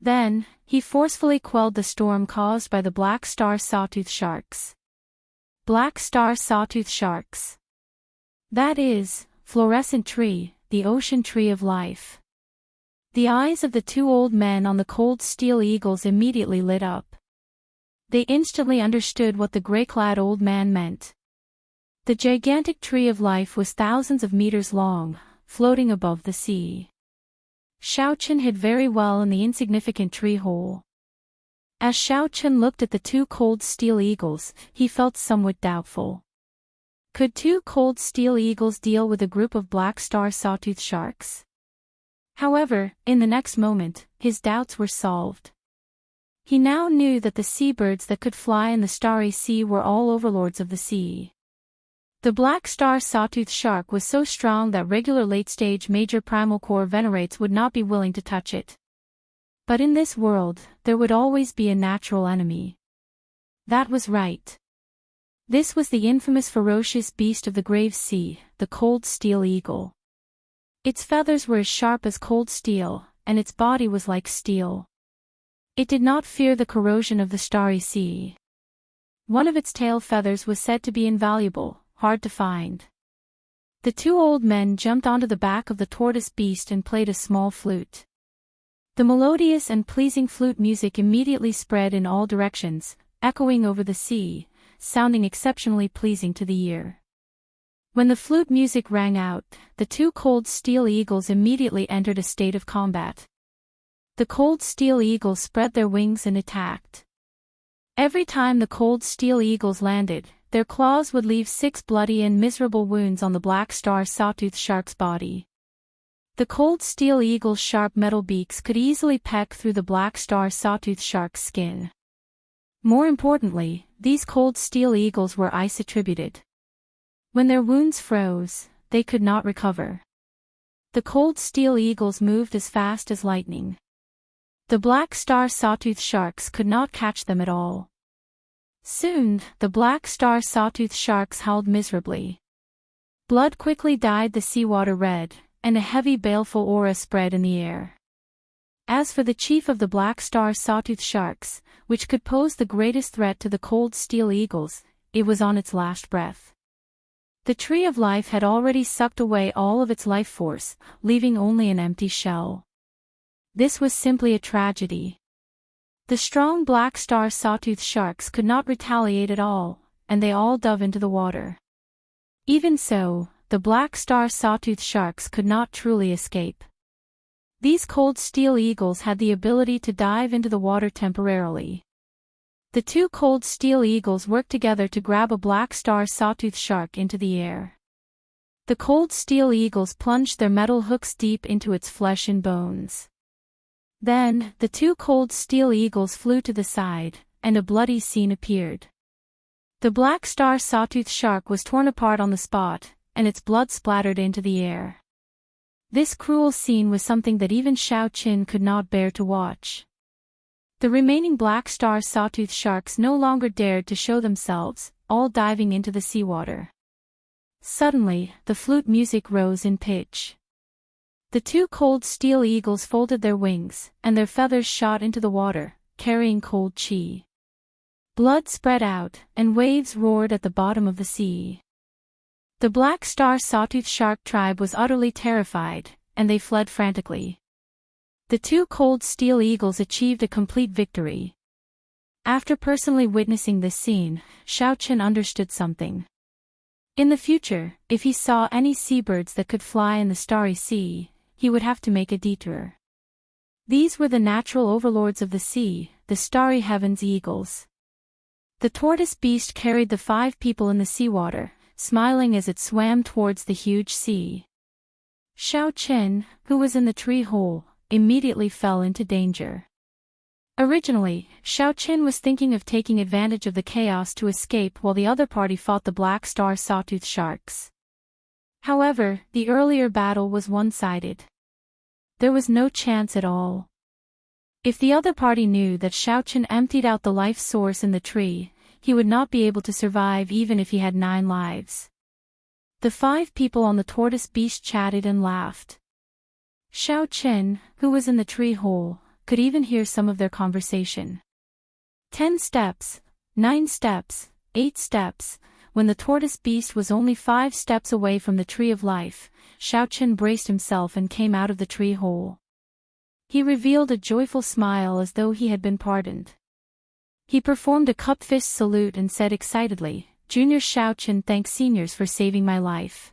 Then, he forcefully quelled the storm caused by the black star sawtooth sharks. Black star sawtooth sharks. That is, fluorescent tree, the ocean tree of life. The eyes of the 2 old men on the cold steel eagles immediately lit up. They instantly understood what the gray-clad old man meant. The gigantic tree of life was thousands of meters long, floating above the sea. Xiaochen hid very well in the insignificant tree hole. As Xiaochen looked at the 2 cold steel eagles, he felt somewhat doubtful. Could 2 cold steel eagles deal with a group of black star sawtooth sharks? However, in the next moment, his doubts were solved. He now knew that the seabirds that could fly in the starry sea were all overlords of the sea. The black star sawtooth shark was so strong that regular late-stage major primal core venerates would not be willing to touch it. But in this world, there would always be a natural enemy. That was right. This was the infamous ferocious beast of the grave sea, the cold steel eagle. Its feathers were as sharp as cold steel, and its body was like steel. It did not fear the corrosion of the starry sea. One of its tail feathers was said to be invaluable, hard to find. The two old men jumped onto the back of the tortoise beast and played a small flute. The melodious and pleasing flute music immediately spread in all directions, echoing over the sea, sounding exceptionally pleasing to the ear. When the flute music rang out, the two cold steel eagles immediately entered a state of combat. The cold steel eagles spread their wings and attacked. Every time the cold steel eagles landed, their claws would leave 6 bloody and miserable wounds on the black star sawtooth shark's body. The cold steel eagle's sharp metal beaks could easily peck through the black star sawtooth shark's skin. More importantly, these cold steel eagles were ice-attributed. When their wounds froze, they could not recover. The cold steel eagles moved as fast as lightning. The black star sawtooth sharks could not catch them at all. Soon, the black star sawtooth sharks howled miserably. Blood quickly dyed the seawater red, and a heavy baleful aura spread in the air. As for the chief of the black star sawtooth sharks, which could pose the greatest threat to the cold steel eagles, it was on its last breath. The tree of life had already sucked away all of its life force, leaving only an empty shell. This was simply a tragedy. The strong black star sawtooth sharks could not retaliate at all, and they all dove into the water. Even so, the black star sawtooth sharks could not truly escape. These cold steel eagles had the ability to dive into the water temporarily. The two cold steel eagles worked together to grab a black star sawtooth shark into the air. The cold steel eagles plunged their metal hooks deep into its flesh and bones. Then, the two cold steel eagles flew to the side, and a bloody scene appeared. The black star sawtooth shark was torn apart on the spot, and its blood splattered into the air. This cruel scene was something that even Xiao Qin could not bear to watch. The remaining black star sawtooth sharks no longer dared to show themselves, all diving into the seawater. Suddenly, the flute music rose in pitch. The two cold steel eagles folded their wings, and their feathers shot into the water, carrying cold qi. Blood spread out, and waves roared at the bottom of the sea. The black star sawtooth shark tribe was utterly terrified, and they fled frantically. The two cold steel eagles achieved a complete victory. After personally witnessing this scene, Xiao Qin understood something. In the future, if he saw any seabirds that could fly in the starry sea, he would have to make a detour. These were the natural overlords of the sea, the starry heavens eagles. The tortoise beast carried the 5 people in the seawater, smiling as it swam towards the huge sea. Xiao Qin, who was in the tree hole, immediately fell into danger. Originally, Xiao Qin was thinking of taking advantage of the chaos to escape while the other party fought the black star sawtooth sharks. However, the earlier battle was one-sided. There was no chance at all. If the other party knew that Xiao Qin emptied out the life source in the tree, he would not be able to survive even if he had 9 lives. The 5 people on the tortoise beast chatted and laughed. Xiao Qin, who was in the tree hole, could even hear some of their conversation. 10 steps, 9 steps, 8 steps. When the tortoise beast was only 5 steps away from the tree of life, Xiao Qin braced himself and came out of the tree hole. He revealed a joyful smile as though he had been pardoned. He performed a cup-fist salute and said excitedly, "Junior Xiao Qin thanks seniors for saving my life."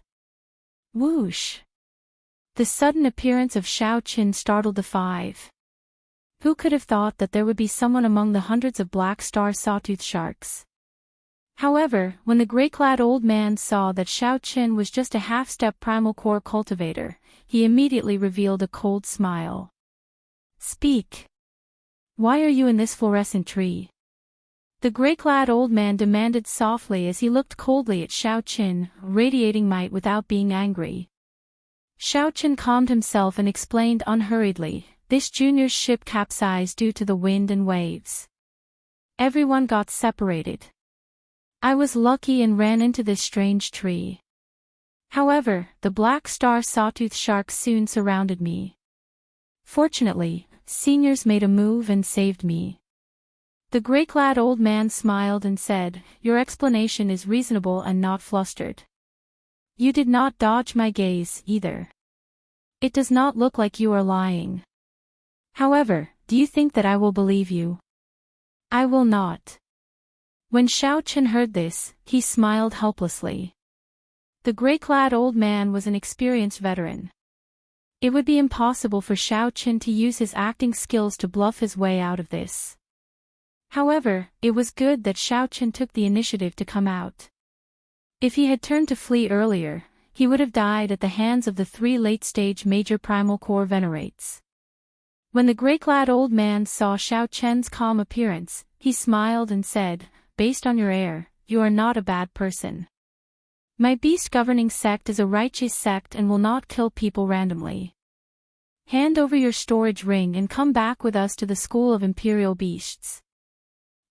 Whoosh! The sudden appearance of Xiao Qin startled the 5. Who could have thought that there would be someone among the hundreds of black star sawtooth sharks? However, when the gray-clad old man saw that Xiao Qin was just a half-step primal core cultivator, he immediately revealed a cold smile. "Speak. Why are you in this fluorescent tree?" The gray-clad old man demanded softly as he looked coldly at Xiao Qin, radiating might without being angry. Xiao Qin calmed himself and explained unhurriedly, "This junior's ship capsized due to the wind and waves. Everyone got separated. I was lucky and ran into this strange tree. However, the black star sawtooth sharks soon surrounded me. Fortunately, seniors made a move and saved me." The gray-clad old man smiled and said, "Your explanation is reasonable and not flustered. You did not dodge my gaze, either. It does not look like you are lying. However, do you think that I will believe you? I will not. When Xiao heard this, he smiled helplessly. The gray-clad old man was an experienced veteran. It would be impossible for Xiao to use his acting skills to bluff his way out of this. However, it was good that Xiao took the initiative to come out. If he had turned to flee earlier, he would have died at the hands of the 3 late-stage major primal core venerates. When the gray-clad old man saw Xiao calm appearance, he smiled and said, "Based on your air, you are not a bad person. My beast-governing sect is a righteous sect and will not kill people randomly. Hand over your storage ring and come back with us to the School of Imperial Beasts.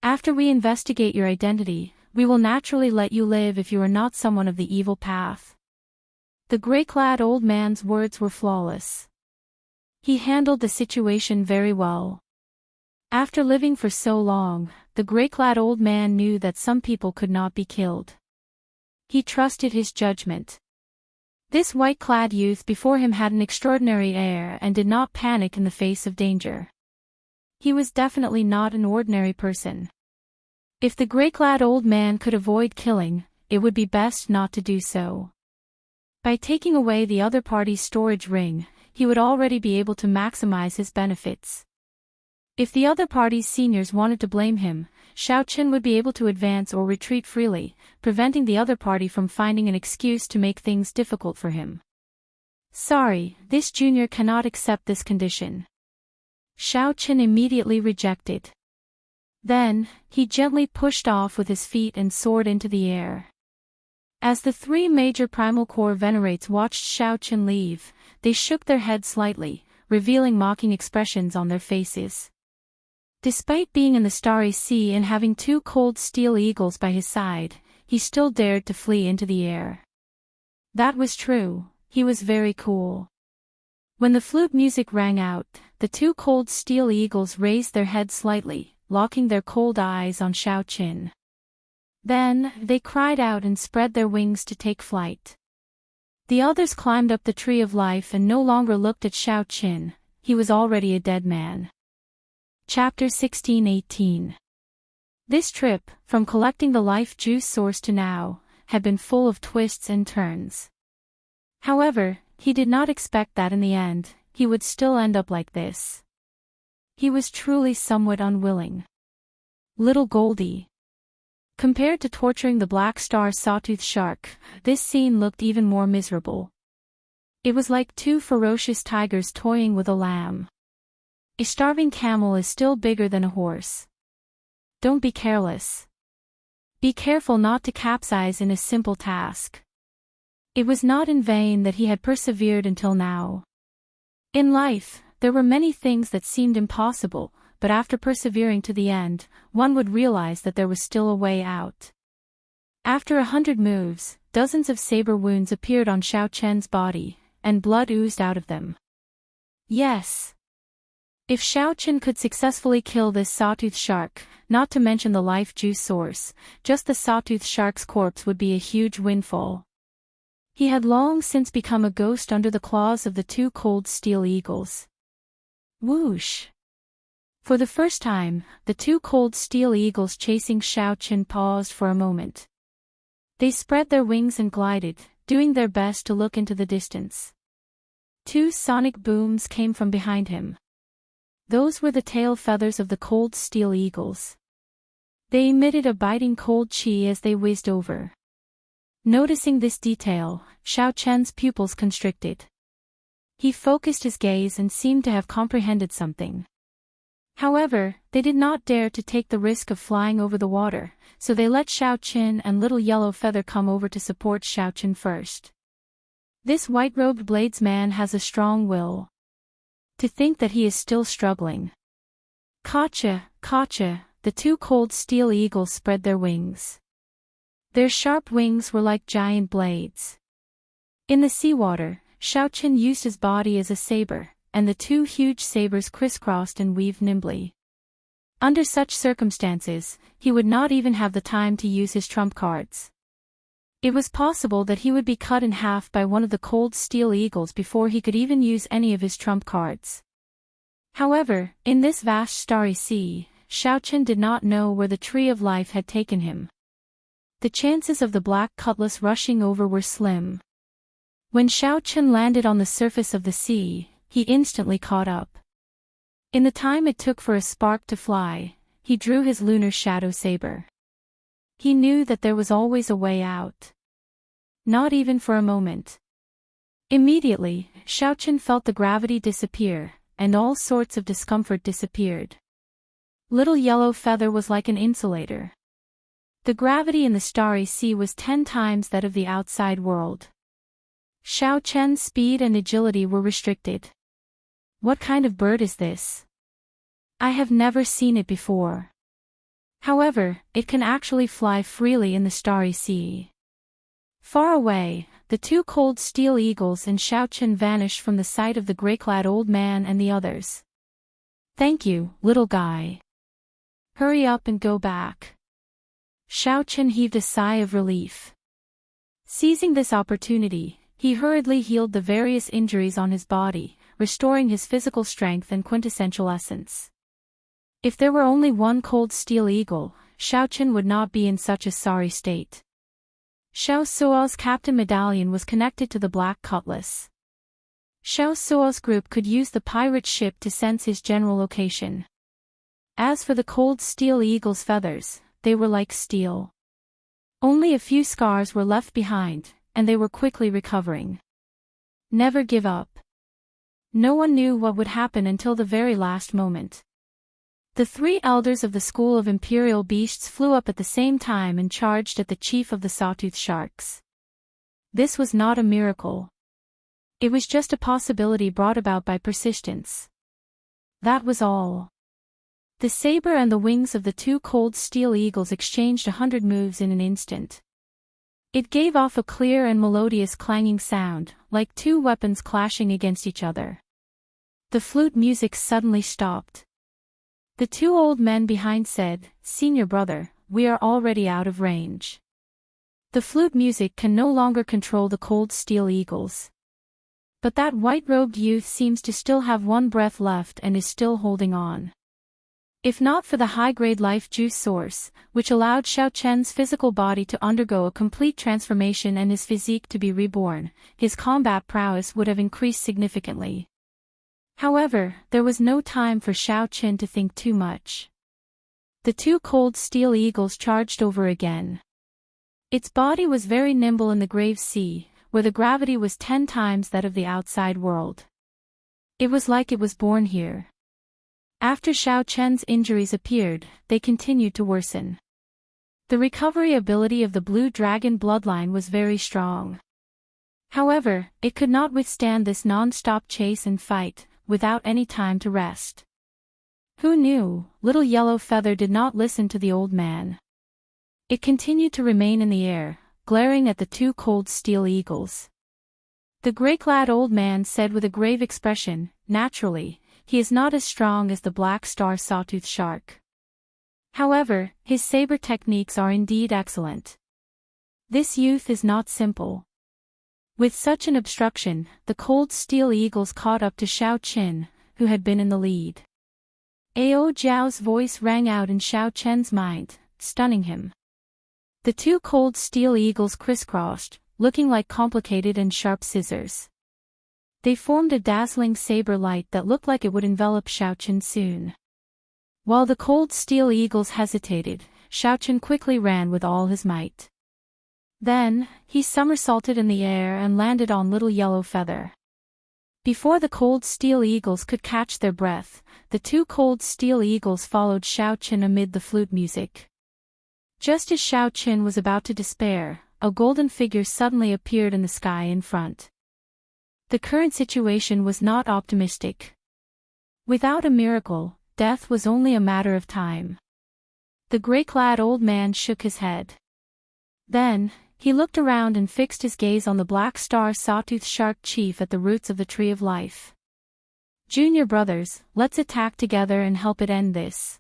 After we investigate your identity, we will naturally let you live if you are not someone of the evil path." The gray-clad old man's words were flawless. He handled the situation very well. After living for so long, the gray-clad old man knew that some people could not be killed. He trusted his judgment. This white-clad youth before him had an extraordinary air and did not panic in the face of danger. He was definitely not an ordinary person. If the gray-clad old man could avoid killing, it would be best not to do so. By taking away the other party's storage ring, he would already be able to maximize his benefits. If the other party's seniors wanted to blame him, Xiao would be able to advance or retreat freely, preventing the other party from finding an excuse to make things difficult for him. "Sorry, this junior cannot accept this condition." Xiao immediately rejected. Then, he gently pushed off with his feet and soared into the air. As the 3 major primal core venerates watched Xiao leave, they shook their heads slightly, revealing mocking expressions on their faces. Despite being in the starry sea and having 2 cold steel eagles by his side, he still dared to flee into the air. That was true, he was very cool. When the flute music rang out, the 2 cold steel eagles raised their heads slightly, locking their cold eyes on Xiao. Then, they cried out and spread their wings to take flight. The others climbed up the tree of life and no longer looked at Xiao. He was already a dead man. Chapter 16-18. This trip, from collecting the life juice source to now, had been full of twists and turns. However, he did not expect that in the end, he would still end up like this. He was truly somewhat unwilling. Little Goldie. Compared to torturing the black star sawtooth shark, this scene looked even more miserable. It was like 2 ferocious tigers toying with a lamb. A starving camel is still bigger than a horse. Don't be careless. Be careful not to capsize in a simple task. It was not in vain that he had persevered until now. In life, there were many things that seemed impossible, but after persevering to the end, one would realize that there was still a way out. After 100 moves, dozens of saber wounds appeared on Xiao body, and blood oozed out of them. Yes. If Xiao could successfully kill this sawtooth shark, not to mention the life juice source, just the sawtooth shark's corpse would be a huge windfall. He had long since become a ghost under the claws of the 2 cold steel eagles. Whoosh! For the first time, the 2 cold steel eagles chasing Xiao paused for a moment. They spread their wings and glided, doing their best to look into the distance. 2 sonic booms came from behind him. Those were the tail feathers of the cold steel eagles. They emitted a biting cold chi as they whizzed over. Noticing this detail, Xiao pupils constricted. He focused his gaze and seemed to have comprehended something. However, they did not dare to take the risk of flying over the water, so they let Xiao and Little Yellow Feather come over to support Xiao first. This white-robed bladesman has a strong will. To think that he is still struggling. Gotcha, gotcha, the 2 cold steel eagles spread their wings. Their sharp wings were like giant blades. In the seawater, Xiao used his body as a saber, and the 2 huge sabers crisscrossed and weaved nimbly. Under such circumstances, he would not even have the time to use his trump cards. It was possible that he would be cut in half by one of the cold steel eagles before he could even use any of his trump cards. However, in this vast starry sea, Xiaochen did not know where the tree of life had taken him. The chances of the black cutlass rushing over were slim. When Xiaochen landed on the surface of the sea, he instantly caught up. In the time it took for a spark to fly, he drew his lunar shadow saber. He knew that there was always a way out. Not even for a moment. Immediately, Xiaochen felt the gravity disappear, and all sorts of discomfort disappeared. Little Yellow Feather was like an insulator. The gravity in the starry sea was 10 times that of the outside world. Xiaochen's speed and agility were restricted. What kind of bird is this? I have never seen it before. However, it can actually fly freely in the starry sea. Far away, the 2 cold steel eagles and Xiaochen vanished from the sight of the gray-clad old man and the others. Thank you, little guy. Hurry up and go back. Xiaochen heaved a sigh of relief. Seizing this opportunity, he hurriedly healed the various injuries on his body, restoring his physical strength and quintessential essence. If there were only one cold steel eagle, Xiaochen would not be in such a sorry state. Xiao Suo's captain medallion was connected to the black cutlass. Xiao Suo's group could use the pirate ship to sense his general location. As for the cold steel eagle's feathers, they were like steel. Only a few scars were left behind, and they were quickly recovering. Never give up. No one knew what would happen until the very last moment. The 3 elders of the school of imperial beasts flew up at the same time and charged at the chief of the sawtooth sharks. This was not a miracle. It was just a possibility brought about by persistence. That was all. The saber and the wings of the 2 cold steel eagles exchanged 100 moves in an instant. It gave off a clear and melodious clanging sound, like 2 weapons clashing against each other. The flute music suddenly stopped. The 2 old men behind said, "Senior brother, we are already out of range. The flute music can no longer control the cold steel eagles. But that white-robed youth seems to still have 1 breath left and is still holding on." If not for the high-grade life juice source, which allowed Xiaochen's physical body to undergo a complete transformation and his physique to be reborn, his combat prowess would have increased significantly. However, there was no time for Xiaochen to think too much. The 2 cold steel eagles charged over again. Its body was very nimble in the grave sea, where the gravity was 10 times that of the outside world. It was like it was born here. After Xiaochen's injuries appeared, they continued to worsen. The recovery ability of the blue dragon bloodline was very strong. However, it could not withstand this non-stop chase and fight, without any time to rest. Who knew? Little Yellow Feather did not listen to the old man. It continued to remain in the air, glaring at the 2 cold steel eagles. The gray-clad old man said with a grave expression, "Naturally, he is not as strong as the black star sawtooth shark. However, his saber techniques are indeed excellent. This youth is not simple." With such an obstruction, the cold steel eagles caught up to Xiaochen, who had been in the lead. Ao Jiao's voice rang out in Xiaochen's mind, stunning him. The 2 cold steel eagles crisscrossed, looking like complicated and sharp scissors. They formed a dazzling saber light that looked like it would envelop Xiaochen soon. While the cold steel eagles hesitated, Xiaochen quickly ran with all his might. Then, he somersaulted in the air and landed on Little Yellow Feather. Before the cold steel eagles could catch their breath, the 2 cold steel eagles followed Xiaochen amid the flute music. Just as Xiaochen was about to despair, a golden figure suddenly appeared in the sky in front. The current situation was not optimistic. Without a miracle, death was only a matter of time. The gray-clad old man shook his head. Then, he looked around and fixed his gaze on the black star sawtooth shark chief at the roots of the tree of life. "Junior brothers, let's attack together and help it end this."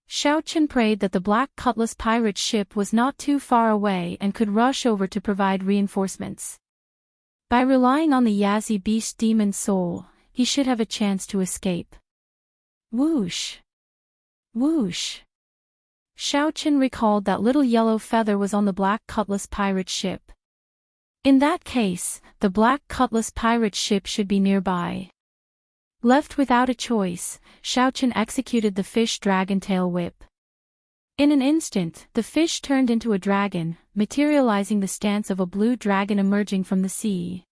Xiao prayed that the Black Cutlass pirate ship was not too far away and could rush over to provide reinforcements. By relying on the Yazi beast demon soul, he should have a chance to escape. Whoosh! Whoosh! Xiao recalled that little yellow feather was on the Black Cutlass pirate ship. In that case, the Black Cutlass pirate ship should be nearby. Left without a choice, Xiao executed the fish dragon tail whip. In an instant, the fish turned into a dragon, materializing the stance of a blue dragon emerging from the sea.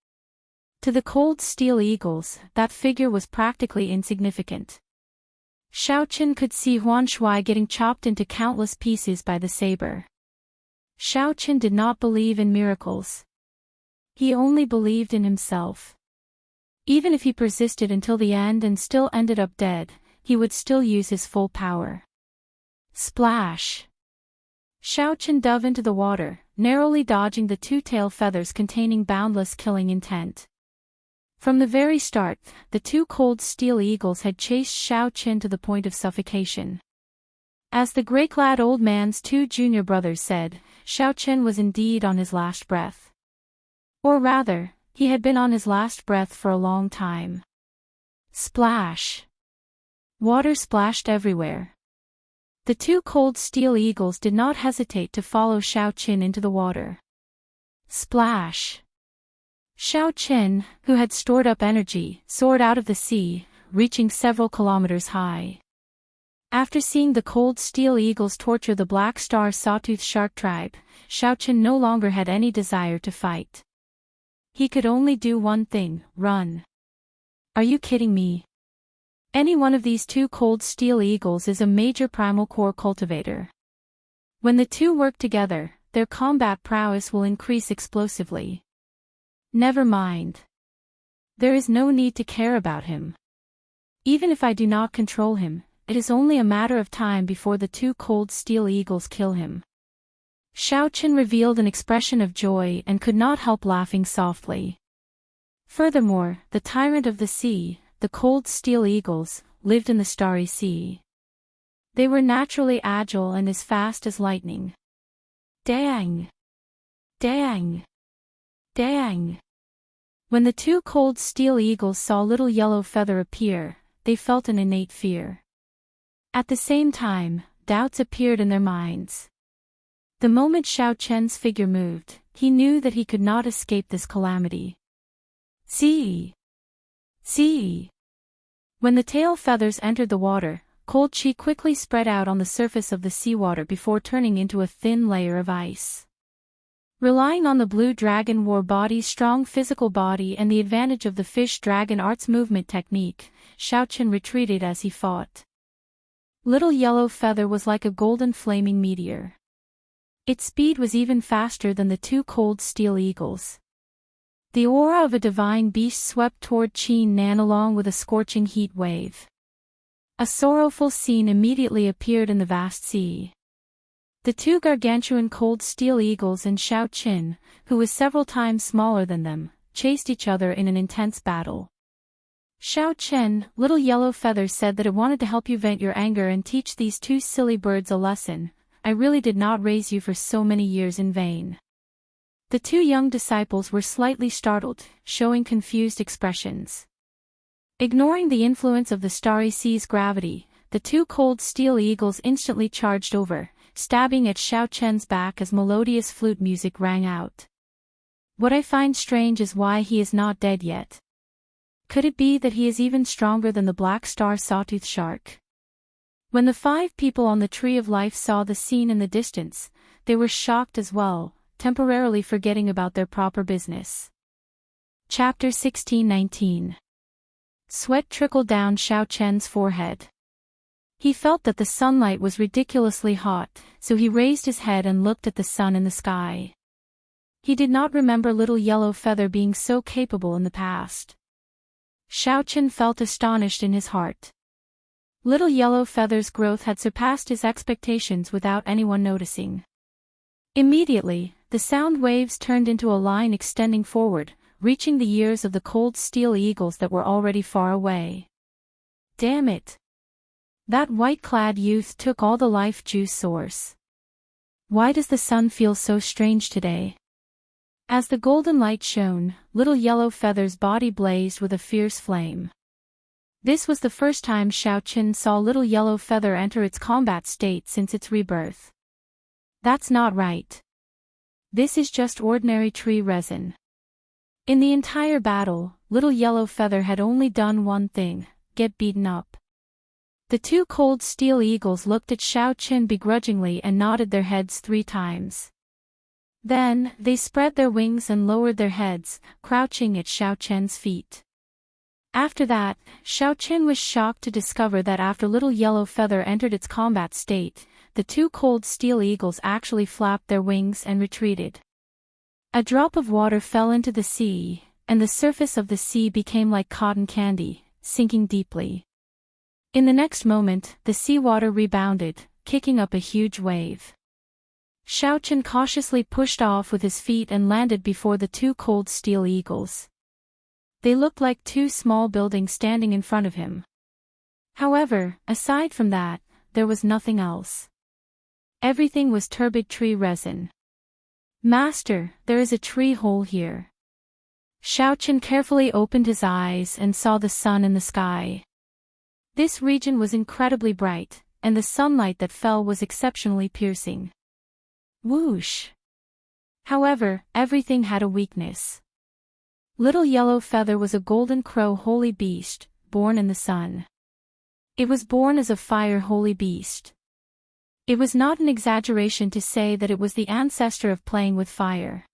To the cold steel eagles, that figure was practically insignificant. Xiao could see Huan Shui getting chopped into countless pieces by the saber. Xiao did not believe in miracles. He only believed in himself. Even if he persisted until the end and still ended up dead, he would still use his full power. Splash! Xiao dove into the water, narrowly dodging the two tail feathers containing boundless killing intent. From the very start, the two cold steel eagles had chased Xiao to the point of suffocation. As the gray-clad old man's two junior brothers said, Xiao was indeed on his last breath. Or rather, he had been on his last breath for a long time. Splash! Water splashed everywhere. The two cold steel eagles did not hesitate to follow Xiao into the water. Splash! Xiao who had stored up energy, soared out of the sea, reaching several kilometers high. After seeing the cold steel eagles torture the black star sawtooth shark tribe, Xiao no longer had any desire to fight. He could only do one thing: run. Are you kidding me? Any one of these two cold steel eagles is a major primal core cultivator. When the two work together, their combat prowess will increase explosively. Never mind. There is no need to care about him. Even if I do not control him, it is only a matter of time before the two cold steel eagles kill him. Xiao revealed an expression of joy and could not help laughing softly. Furthermore, the tyrant of the sea, the cold steel eagles, lived in the starry sea. They were naturally agile and as fast as lightning. Dang! Dang! Dang! When the two cold steel eagles saw little yellow feather appear, they felt an innate fear. At the same time, doubts appeared in their minds. The moment Xiao figure moved, he knew that he could not escape this calamity. See! See! When the tail feathers entered the water, cold chi quickly spread out on the surface of the seawater before turning into a thin layer of ice. Relying on the blue dragon war body's strong physical body and the advantage of the fish dragon arts movement technique, Xiao retreated as he fought. Little yellow feather was like a golden flaming meteor. Its speed was even faster than the two cold steel eagles. The aura of a divine beast swept toward Qin Nan along with a scorching heat wave. A sorrowful scene immediately appeared in the vast sea. The two gargantuan cold steel eagles and Xiao who was several times smaller than them, chased each other in an intense battle. Xiao little yellow feather said that it wanted to help you vent your anger and teach these two silly birds a lesson. I really did not raise you for so many years in vain. The two young disciples were slightly startled, showing confused expressions. Ignoring the influence of the starry sea's gravity, the two cold steel eagles instantly charged over, stabbing at Xiao back as melodious flute music rang out. What I find strange is why he is not dead yet. Could it be that he is even stronger than the black star sawtooth shark? When the 5 people on the Tree of Life saw the scene in the distance, they were shocked as well, temporarily forgetting about their proper business. Chapter 16:19. Sweat trickled down Xiao forehead. He felt that the sunlight was ridiculously hot, so he raised his head and looked at the sun in the sky. He did not remember little yellow feather being so capable in the past. Xiao felt astonished in his heart. Little yellow feather's growth had surpassed his expectations without anyone noticing. Immediately, the sound waves turned into a line extending forward, reaching the ears of the cold steel eagles that were already far away. Damn it! That white-clad youth took all the life juice source. Why does the sun feel so strange today? As the golden light shone, Little Yellow Feather's body blazed with a fierce flame. This was the first time Xiaoqin saw Little Yellow Feather enter its combat state since its rebirth. That's not right. This is just ordinary tree resin. In the entire battle, Little Yellow Feather had only done one thing: get beaten up. The two cold steel eagles looked at Xiaoqin begrudgingly and nodded their heads 3 times. Then, they spread their wings and lowered their heads, crouching at Xiaoqin's feet. After that, Xiaoqin was shocked to discover that after Little Yellow Feather entered its combat state, the two cold steel eagles actually flapped their wings and retreated. A drop of water fell into the sea, and the surface of the sea became like cotton candy, sinking deeply. In the next moment, the seawater rebounded, kicking up a huge wave. Xiaoqin cautiously pushed off with his feet and landed before the two cold steel eagles. They looked like 2 small buildings standing in front of him. However, aside from that, there was nothing else. Everything was turbid tree resin. Master, there is a tree hole here. Xiaoqin carefully opened his eyes and saw the sun in the sky. This region was incredibly bright, and the sunlight that fell was exceptionally piercing. Whoosh! However, everything had a weakness. Little Yellow Feather was a golden crow holy beast, born in the sun. It was born as a fire holy beast. It was not an exaggeration to say that it was the ancestor of playing with fire.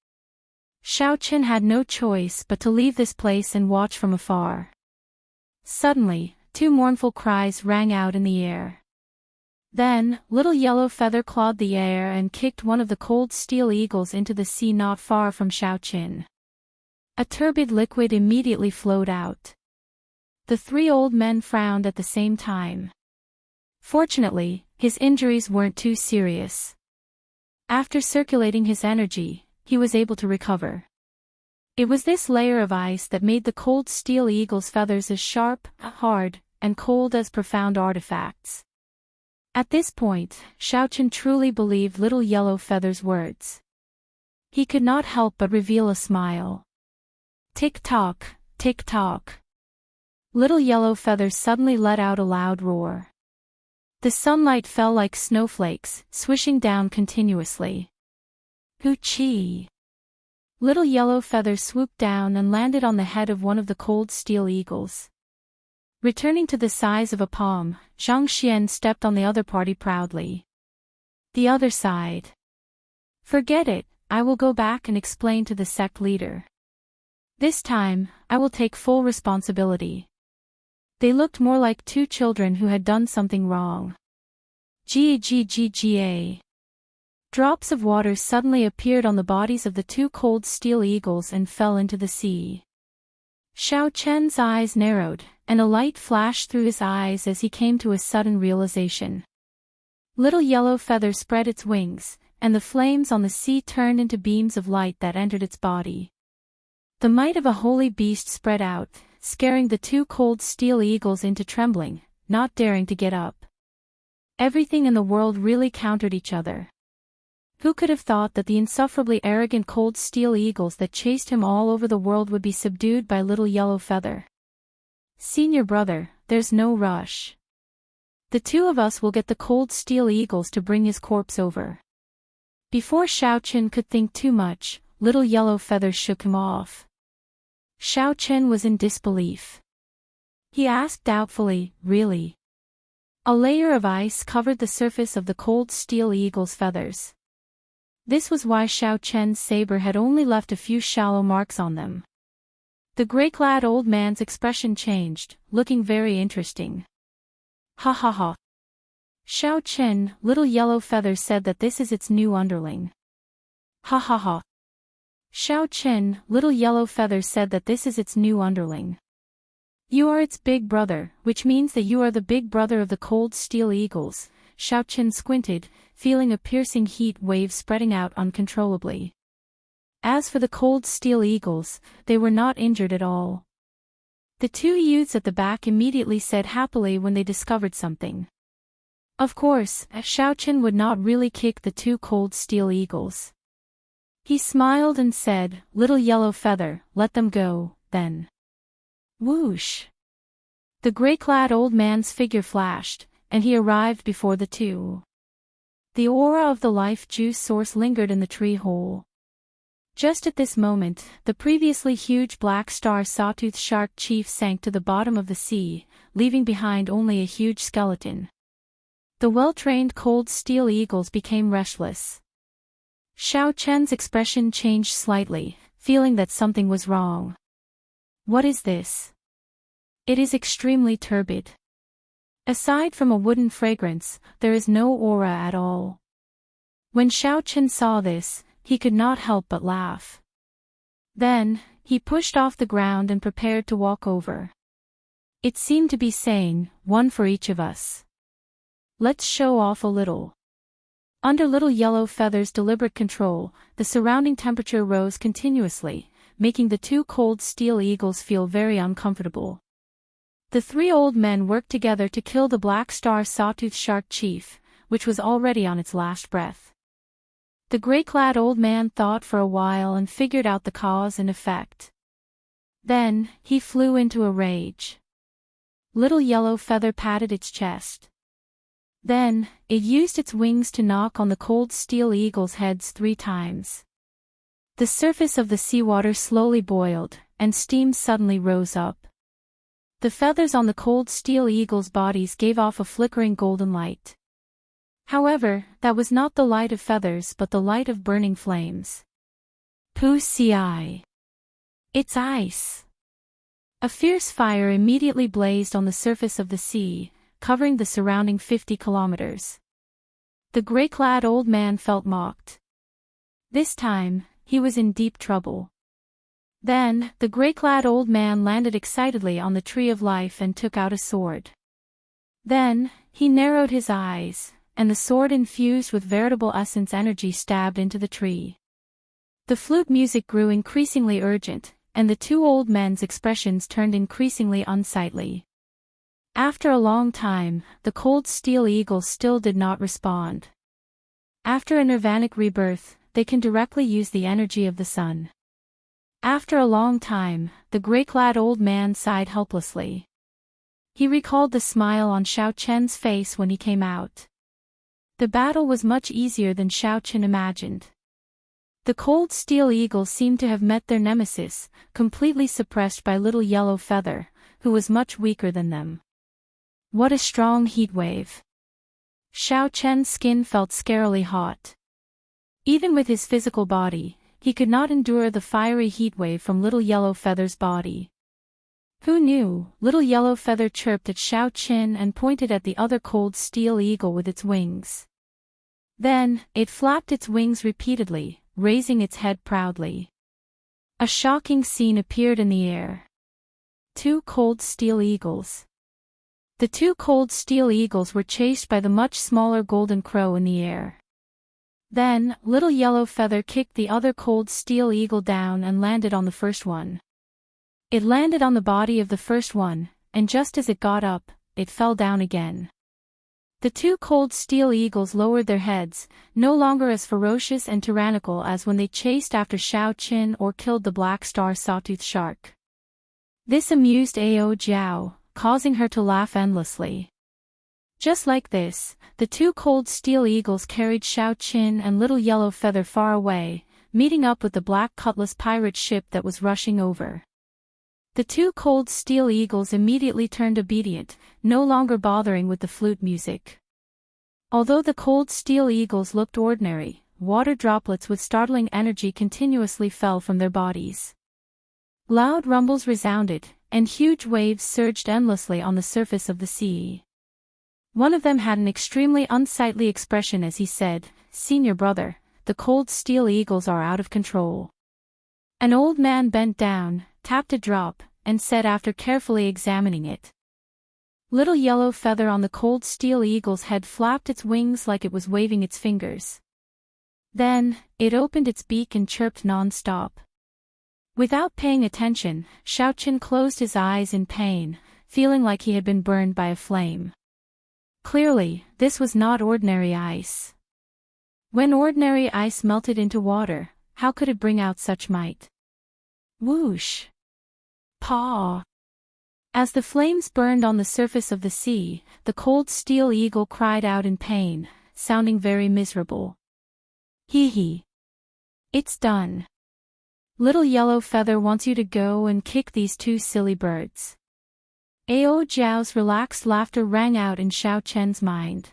Xiaoqin had no choice but to leave this place and watch from afar. Suddenly, 2 mournful cries rang out in the air. Then, Little Yellow Feather clawed the air and kicked one of the cold steel eagles into the sea not far from Xiaoqin. A turbid liquid immediately flowed out. The 3 old men frowned at the same time. Fortunately, his injuries weren't too serious. After circulating his energy, he was able to recover. It was this layer of ice that made the cold steel eagle's feathers as sharp, hard, and cold as profound artifacts. At this point, Xiaoqin truly believed Little Yellow Feather's words. He could not help but reveal a smile. Tick-tock, tick-tock. Little Yellow Feather suddenly let out a loud roar. The sunlight fell like snowflakes, swishing down continuously. Hoo-chee! Little Yellow Feather swooped down and landed on the head of one of the cold steel eagles. Returning to the size of a palm, Xianxia stepped on the other party proudly. The other side. Forget it, I will go back and explain to the sect leader. This time, I will take full responsibility. They looked more like 2 children who had done something wrong. Gagagga. Drops of water suddenly appeared on the bodies of the 2 cold steel eagles and fell into the sea. Xiaoqin's eyes narrowed, and a light flashed through his eyes as he came to a sudden realization. Little Yellow Feather spread its wings, and the flames on the sea turned into beams of light that entered its body. The might of a holy beast spread out, scaring the 2 cold steel eagles into trembling, not daring to get up. Everything in the world really countered each other. Who could have thought that the insufferably arrogant cold steel eagles that chased him all over the world would be subdued by Little Yellow Feather? Senior brother, there's no rush. The 2 of us will get the cold steel eagles to bring his corpse over. Before Xiaoqin could think too much, Little Yellow Feather shook him off. Xiaoqin was in disbelief. He asked doubtfully, really? A layer of ice covered the surface of the cold steel eagle's feathers. This was why Xiaoqin's saber had only left a few shallow marks on them. The gray-clad old man's expression changed, looking very interesting. Ha ha ha. Xiaoqin, Little Yellow Feather said that this is its new underling. Ha ha ha. Xiaoqin, Little Yellow Feather said that this is its new underling. You are its big brother, which means that you are the big brother of the cold steel eagles. Xiaoqin squinted, feeling a piercing heat wave spreading out uncontrollably. As for the cold steel eagles, they were not injured at all. The 2 youths at the back immediately said happily when they discovered something. Of course, Xiaoqin would not really kick the two cold steel eagles. He smiled and said, "Little yellow feather, let them go, then." Whoosh! The gray-clad old man's figure flashed, and he arrived before the two. The aura of the life juice source lingered in the tree hole. Just at this moment, the previously huge black star sawtooth shark chief sank to the bottom of the sea, leaving behind only a huge skeleton. The well-trained cold steel eagles became restless. Xiaoqian's expression changed slightly, feeling that something was wrong. What is this? It is extremely turbid. Aside from a wooden fragrance, there is no aura at all. When Xiaoqian saw this, he could not help but laugh. Then, he pushed off the ground and prepared to walk over. It seemed to be saying, "One for each of us. Let's show off a little." Under Little Yellow Feather's deliberate control, the surrounding temperature rose continuously, making the two cold steel eagles feel very uncomfortable. The three old men worked together to kill the black star sawtooth shark chief, which was already on its last breath. The gray-clad old man thought for a while and figured out the cause and effect. Then, he flew into a rage. Little Yellow Feather patted its chest. Then, it used its wings to knock on the cold steel eagles' heads 3 times. The surface of the seawater slowly boiled, and steam suddenly rose up. The feathers on the cold steel eagles' bodies gave off a flickering golden light. However, that was not the light of feathers but the light of burning flames. Pussy! It's ice! A fierce fire immediately blazed on the surface of the sea, covering the surrounding 50 kilometers. The gray-clad old man felt mocked. This time, he was in deep trouble. Then, the gray-clad old man landed excitedly on the tree of life and took out a sword. Then, he narrowed his eyes, and the sword infused with veritable essence energy stabbed into the tree. The flute music grew increasingly urgent, and the two old men's expressions turned increasingly unsightly. After a long time, the cold steel eagles still did not respond. After a nirvanic rebirth, they can directly use the energy of the sun. After a long time, the gray-clad old man sighed helplessly. He recalled the smile on Xiaoqian's face when he came out. The battle was much easier than Xiaoqian imagined. The cold steel eagles seemed to have met their nemesis, completely suppressed by Little Yellow Feather, who was much weaker than them. What a strong heat wave! Xiaoqian's skin felt scarily hot. Even with his physical body, he could not endure the fiery heat wave from Little Yellow Feather's body. Who knew? Little Yellow Feather chirped at Xiaoqian and pointed at the other cold steel eagle with its wings. Then, it flapped its wings repeatedly, raising its head proudly. A shocking scene appeared in the air. 2 cold steel eagles. The 2 cold steel eagles were chased by the much smaller golden crow in the air. Then, Little Yellow Feather kicked the other cold steel eagle down and landed on the first one. It landed on the body of the first one, and just as it got up, it fell down again. The 2 cold steel eagles lowered their heads, no longer as ferocious and tyrannical as when they chased after Xiaoqian or killed the black star sawtooth shark. This amused Ao Jiao, causing her to laugh endlessly. Just like this, the 2 cold steel eagles carried Xiaoqian and Little Yellow Feather far away, meeting up with the Black Cutlass pirate ship that was rushing over. The 2 cold steel eagles immediately turned obedient, no longer bothering with the flute music. Although the cold steel eagles looked ordinary, water droplets with startling energy continuously fell from their bodies. Loud rumbles resounded, and huge waves surged endlessly on the surface of the sea. One of them had an extremely unsightly expression as he said, "Senior brother, the cold steel eagles are out of control." An old man bent down, tapped a drop, and said after carefully examining it. Little Yellow Feather on the cold steel eagle's head flapped its wings like it was waving its fingers. Then, it opened its beak and chirped non-stop. Without paying attention, Xiaoqian closed his eyes in pain, feeling like he had been burned by a flame. Clearly, this was not ordinary ice. When ordinary ice melted into water, how could it bring out such might? Whoosh! Paw! As the flames burned on the surface of the sea, the cold steel eagle cried out in pain, sounding very miserable. Hee hee. It's done. Little Yellow Feather wants you to go and kick these two silly birds. Ao Jiao's relaxed laughter rang out in Xiao Chen's mind.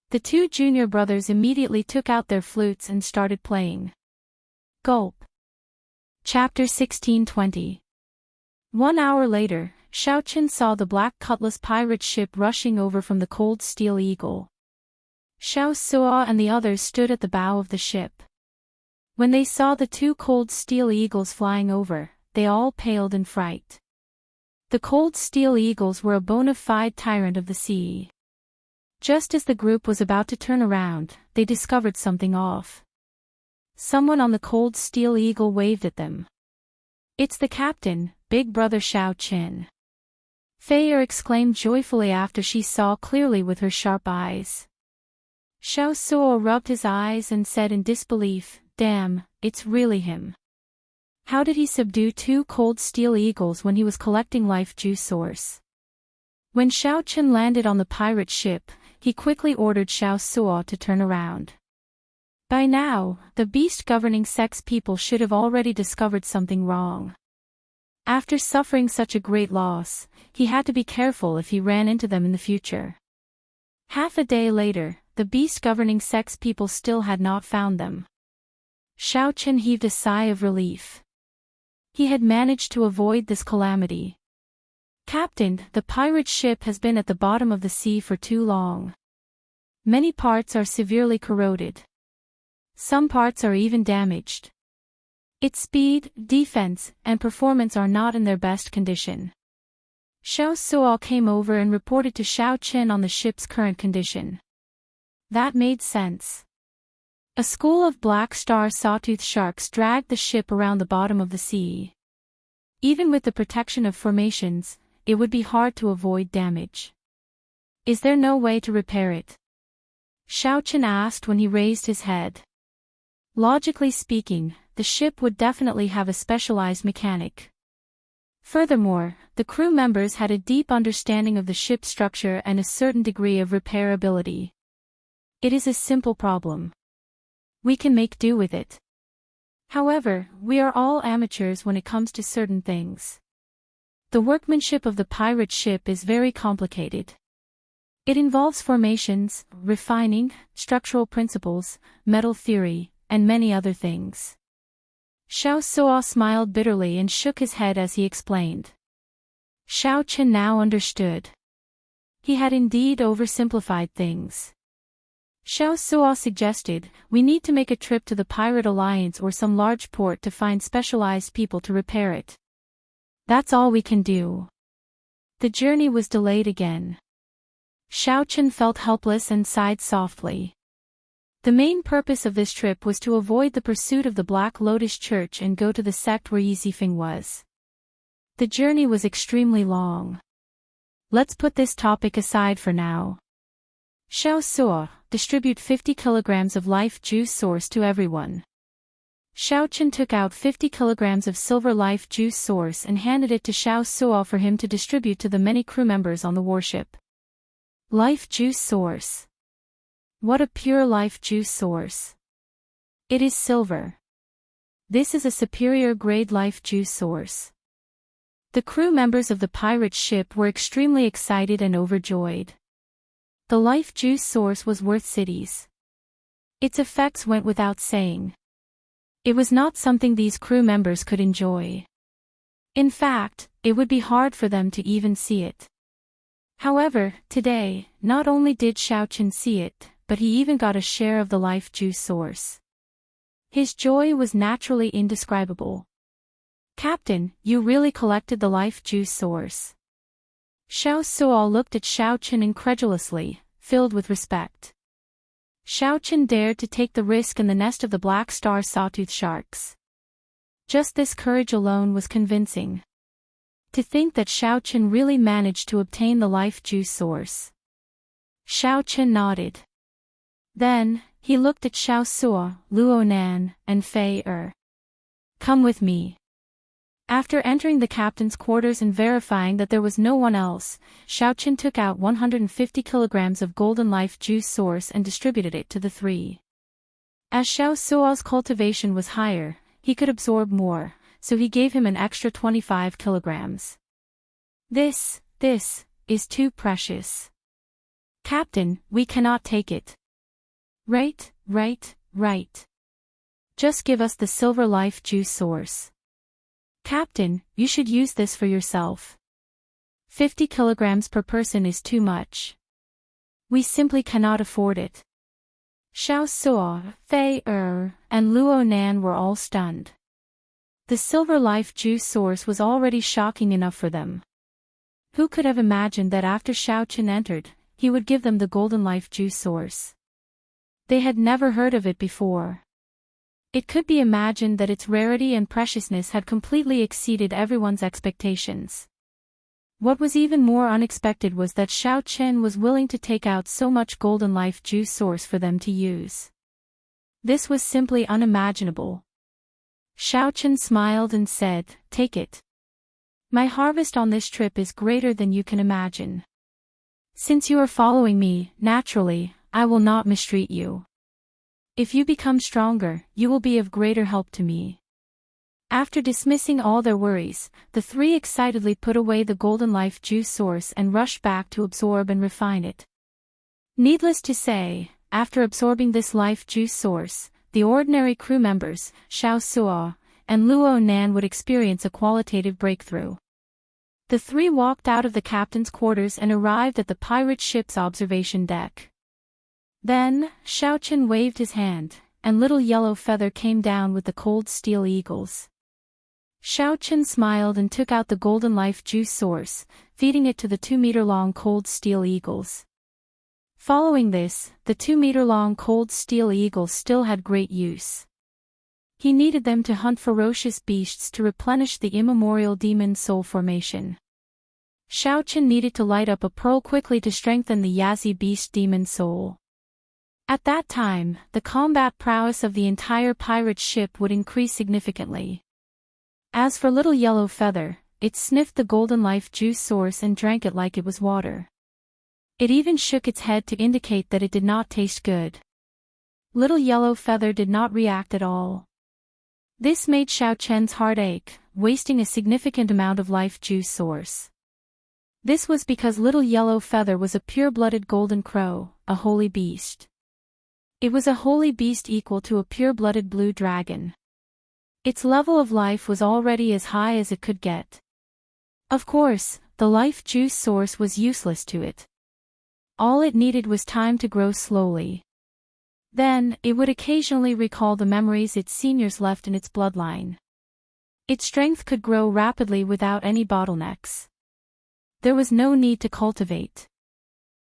The two junior brothers immediately took out their flutes and started playing. Gulp. Chapter 1620. 1 hour later, Xiao Chen saw the Black Cutlass pirate ship rushing over from the Cold Steel Eagle. Xiao Suo and the others stood at the bow of the ship. When they saw the two Cold Steel Eagles flying over, they all paled in fright. The Cold Steel Eagles were a bona fide tyrant of the sea. Just as the group was about to turn around, they discovered something off. Someone on the Cold Steel Eagle waved at them. It's the captain, Big Brother Xiao Chen. Fei exclaimed joyfully after she saw clearly with her sharp eyes. Xiao Suo rubbed his eyes and said in disbelief, "Damn, it's really him. How did he subdue two Cold Steel Eagles when he was collecting life juice source?" When Xiao Chen landed on the pirate ship, he quickly ordered Xiao Suo to turn around. By now, the beast governing sex people should have already discovered something wrong. After suffering such a great loss, he had to be careful if he ran into them in the future. Half a day later, the beast governing sex people still had not found them. Xiao Chen heaved a sigh of relief. He had managed to avoid this calamity. "Captain, the pirate ship has been at the bottom of the sea for too long. Many parts are severely corroded. Some parts are even damaged. Its speed, defense, and performance are not in their best condition." Xiao Suo came over and reported to Xiao Chen on the ship's current condition. That made sense. A school of black star sawtooth sharks dragged the ship around the bottom of the sea. Even with the protection of formations, it would be hard to avoid damage. "Is there no way to repair it?" Xiao Chen asked when he raised his head. Logically speaking, the ship would definitely have a specialized mechanic. Furthermore, the crew members had a deep understanding of the ship's structure and a certain degree of repairability. "It is a simple problem. We can make do with it. However, we are all amateurs when it comes to certain things. The workmanship of the pirate ship is very complicated. It involves formations, refining, structural principles, metal theory, and many other things." Xiao Suo smiled bitterly and shook his head as he explained. Xiao Chen now understood. He had indeed oversimplified things. Xiao Suo suggested, "We need to make a trip to the Pirate Alliance or some large port to find specialized people to repair it. That's all we can do." The journey was delayed again. Xiao Chen felt helpless and sighed softly. The main purpose of this trip was to avoid the pursuit of the Black Lotus Church and go to the sect where Yi Zifeng was. The journey was extremely long. Let's put this topic aside for now. Xiao Suo, distribute 50 kilograms of life juice source to everyone. Xiao Chen took out 50 kilograms of silver life juice source and handed it to Xiao Suo for him to distribute to the many crew members on the warship. Life juice source. What a pure life juice source. It is silver. This is a superior grade life juice source. The crew members of the pirate ship were extremely excited and overjoyed. The life juice source was worth cities. Its effects went without saying. It was not something these crew members could enjoy. In fact, it would be hard for them to even see it. However, today, not only did Xiao Chen see it, but he even got a share of the life juice source. His joy was naturally indescribable. "Captain, you really collected the life juice source." Xiao Suo looked at Xiao Chen incredulously, filled with respect. Xiao Chen dared to take the risk in the nest of the black star sawtooth sharks. Just this courage alone was convincing. To think that Xiao Chen really managed to obtain the life juice source. Xiao Chen nodded. Then, he looked at Xiao Suo, Luo Nan, and Fei Er. Come with me. After entering the captain's quarters and verifying that there was no one else, Xiao Chen took out 150 kilograms of golden life juice source and distributed it to the three. As Xiao Suo's cultivation was higher, he could absorb more, so he gave him an extra 25 kilograms. This is too precious. Captain, we cannot take it. Right. Just give us the silver life juice source. Captain, you should use this for yourself. 50 kilograms per person is too much. We simply cannot afford it. Xiao Suo, Fei Er, and Luo Nan were all stunned. The silver life juice source was already shocking enough for them. Who could have imagined that after Xiao Chen entered, he would give them the golden life juice source? They had never heard of it before. It could be imagined that its rarity and preciousness had completely exceeded everyone's expectations. What was even more unexpected was that Xiao Chen was willing to take out so much golden life juice source for them to use. This was simply unimaginable. Xiao Chen smiled and said, "Take it. My harvest on this trip is greater than you can imagine. Since you are following me, naturally, I will not mistreat you. If you become stronger, you will be of greater help to me." After dismissing all their worries, the three excitedly put away the golden life juice source and rushed back to absorb and refine it. Needless to say, after absorbing this life juice source, the ordinary crew members, Xiao Suo, and Luo Nan would experience a qualitative breakthrough. The three walked out of the captain's quarters and arrived at the pirate ship's observation deck. Then, Xiao Chen waved his hand, and Little Yellow Feather came down with the cold steel eagles. Xiao Chen smiled and took out the golden life juice source, feeding it to the 2-meter-long cold steel eagles. Following this, the 2-meter-long cold steel eagles still had great use. He needed them to hunt ferocious beasts to replenish the immemorial demon soul formation. Xiao Chen needed to light up a pearl quickly to strengthen the Yazi beast demon soul. At that time, the combat prowess of the entire pirate ship would increase significantly. As for Little Yellow Feather, it sniffed the golden life juice source and drank it like it was water. It even shook its head to indicate that it did not taste good. Little Yellow Feather did not react at all. This made Xiao Chen's heart ache, wasting a significant amount of life juice source. This was because Little Yellow Feather was a pure-blooded golden crow, a holy beast. It was a holy beast equal to a pure-blooded blue dragon. Its level of life was already as high as it could get. Of course, the life juice source was useless to it. All it needed was time to grow slowly. Then, it would occasionally recall the memories its seniors left in its bloodline. Its strength could grow rapidly without any bottlenecks. There was no need to cultivate.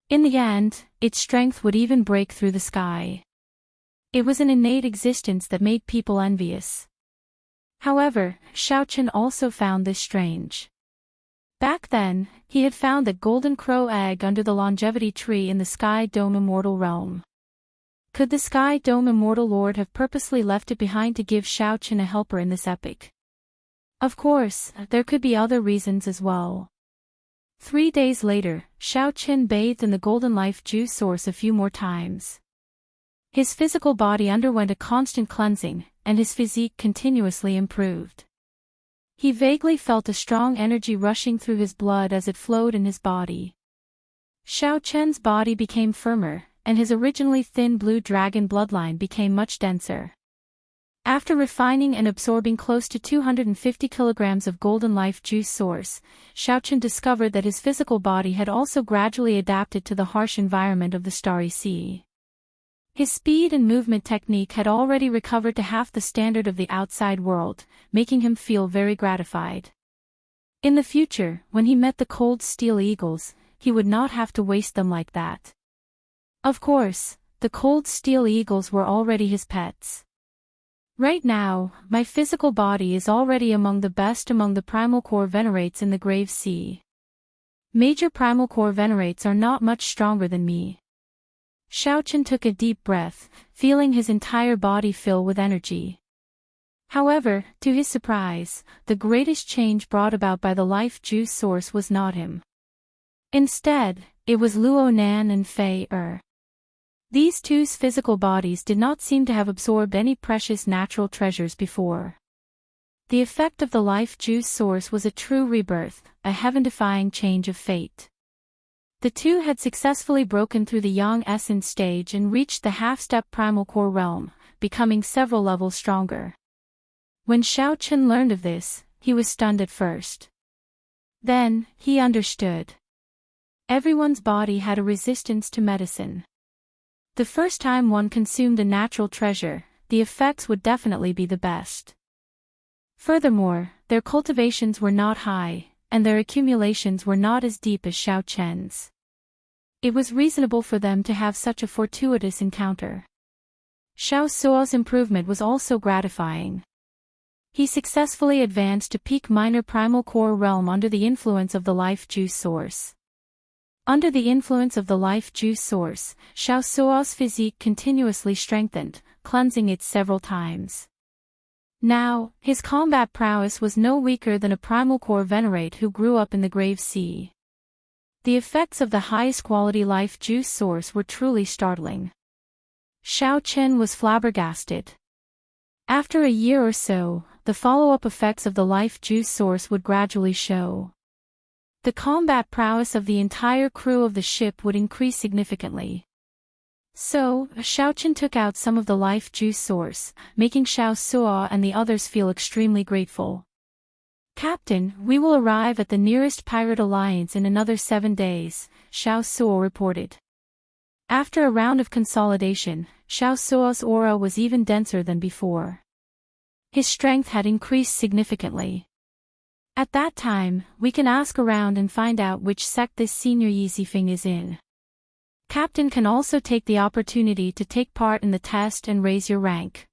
In the end, its strength would even break through the sky. It was an innate existence that made people envious. However, Xiao Chen also found this strange. Back then, he had found that golden crow egg under the longevity tree in the Sky Dome Immortal realm. Could the Sky Dome Immortal Lord have purposely left it behind to give Xiao Chen a helper in this epic? Of course, there could be other reasons as well. 3 days later, Xiao Chen bathed in the golden life juice source a few more times. His physical body underwent a constant cleansing, and his physique continuously improved. He vaguely felt a strong energy rushing through his blood as it flowed in his body. Xiao Chen's body became firmer, and his originally thin blue dragon bloodline became much denser. After refining and absorbing close to 250 kilograms of golden life juice source, Xiao Chen discovered that his physical body had also gradually adapted to the harsh environment of the Starry Sea. His speed and movement technique had already recovered to half the standard of the outside world, making him feel very gratified. In the future, when he met the cold steel eagles, he would not have to waste them like that. Of course, the cold steel eagles were already his pets. Right now, my physical body is already among the best among the primal core venerates in the Grave Sea. Major primal core venerates are not much stronger than me. Xiaochen took a deep breath, feeling his entire body fill with energy. However, to his surprise, the greatest change brought about by the life juice source was not him. Instead, it was Luo Nan and Fei Er. These two's physical bodies did not seem to have absorbed any precious natural treasures before. The effect of the life juice source was a true rebirth, a heaven-defying change of fate. The two had successfully broken through the yang essence stage and reached the half-step primal core realm, becoming several levels stronger. When Xiaochen learned of this, he was stunned at first. Then, he understood. Everyone's body had a resistance to medicine. The first time one consumed a natural treasure, the effects would definitely be the best. Furthermore, their cultivations were not high, and their accumulations were not as deep as Xiaochen's. It was reasonable for them to have such a fortuitous encounter. Xiao Suo's improvement was also gratifying. He successfully advanced to peak minor primal core realm under the influence of the life juice source. Under the influence of the life juice source, Xiao Suo's physique continuously strengthened, cleansing it several times. Now, his combat prowess was no weaker than a primal core venerate who grew up in the grave sea. The effects of the highest quality life juice source were truly startling. Xiaochen was flabbergasted. After a year or so, the follow-up effects of the life juice source would gradually show. The combat prowess of the entire crew of the ship would increase significantly. So, Xiaochen took out some of the life juice source, making Xiao Suo and the others feel extremely grateful. "Captain, we will arrive at the nearest pirate alliance in another 7 days, Xiao Suo reported. After a round of consolidation, Xiao Suo's aura was even denser than before. His strength had increased significantly. At that time, we can ask around and find out which sect this senior Yizifeng is in. Captain can also take the opportunity to take part in the test and raise your rank."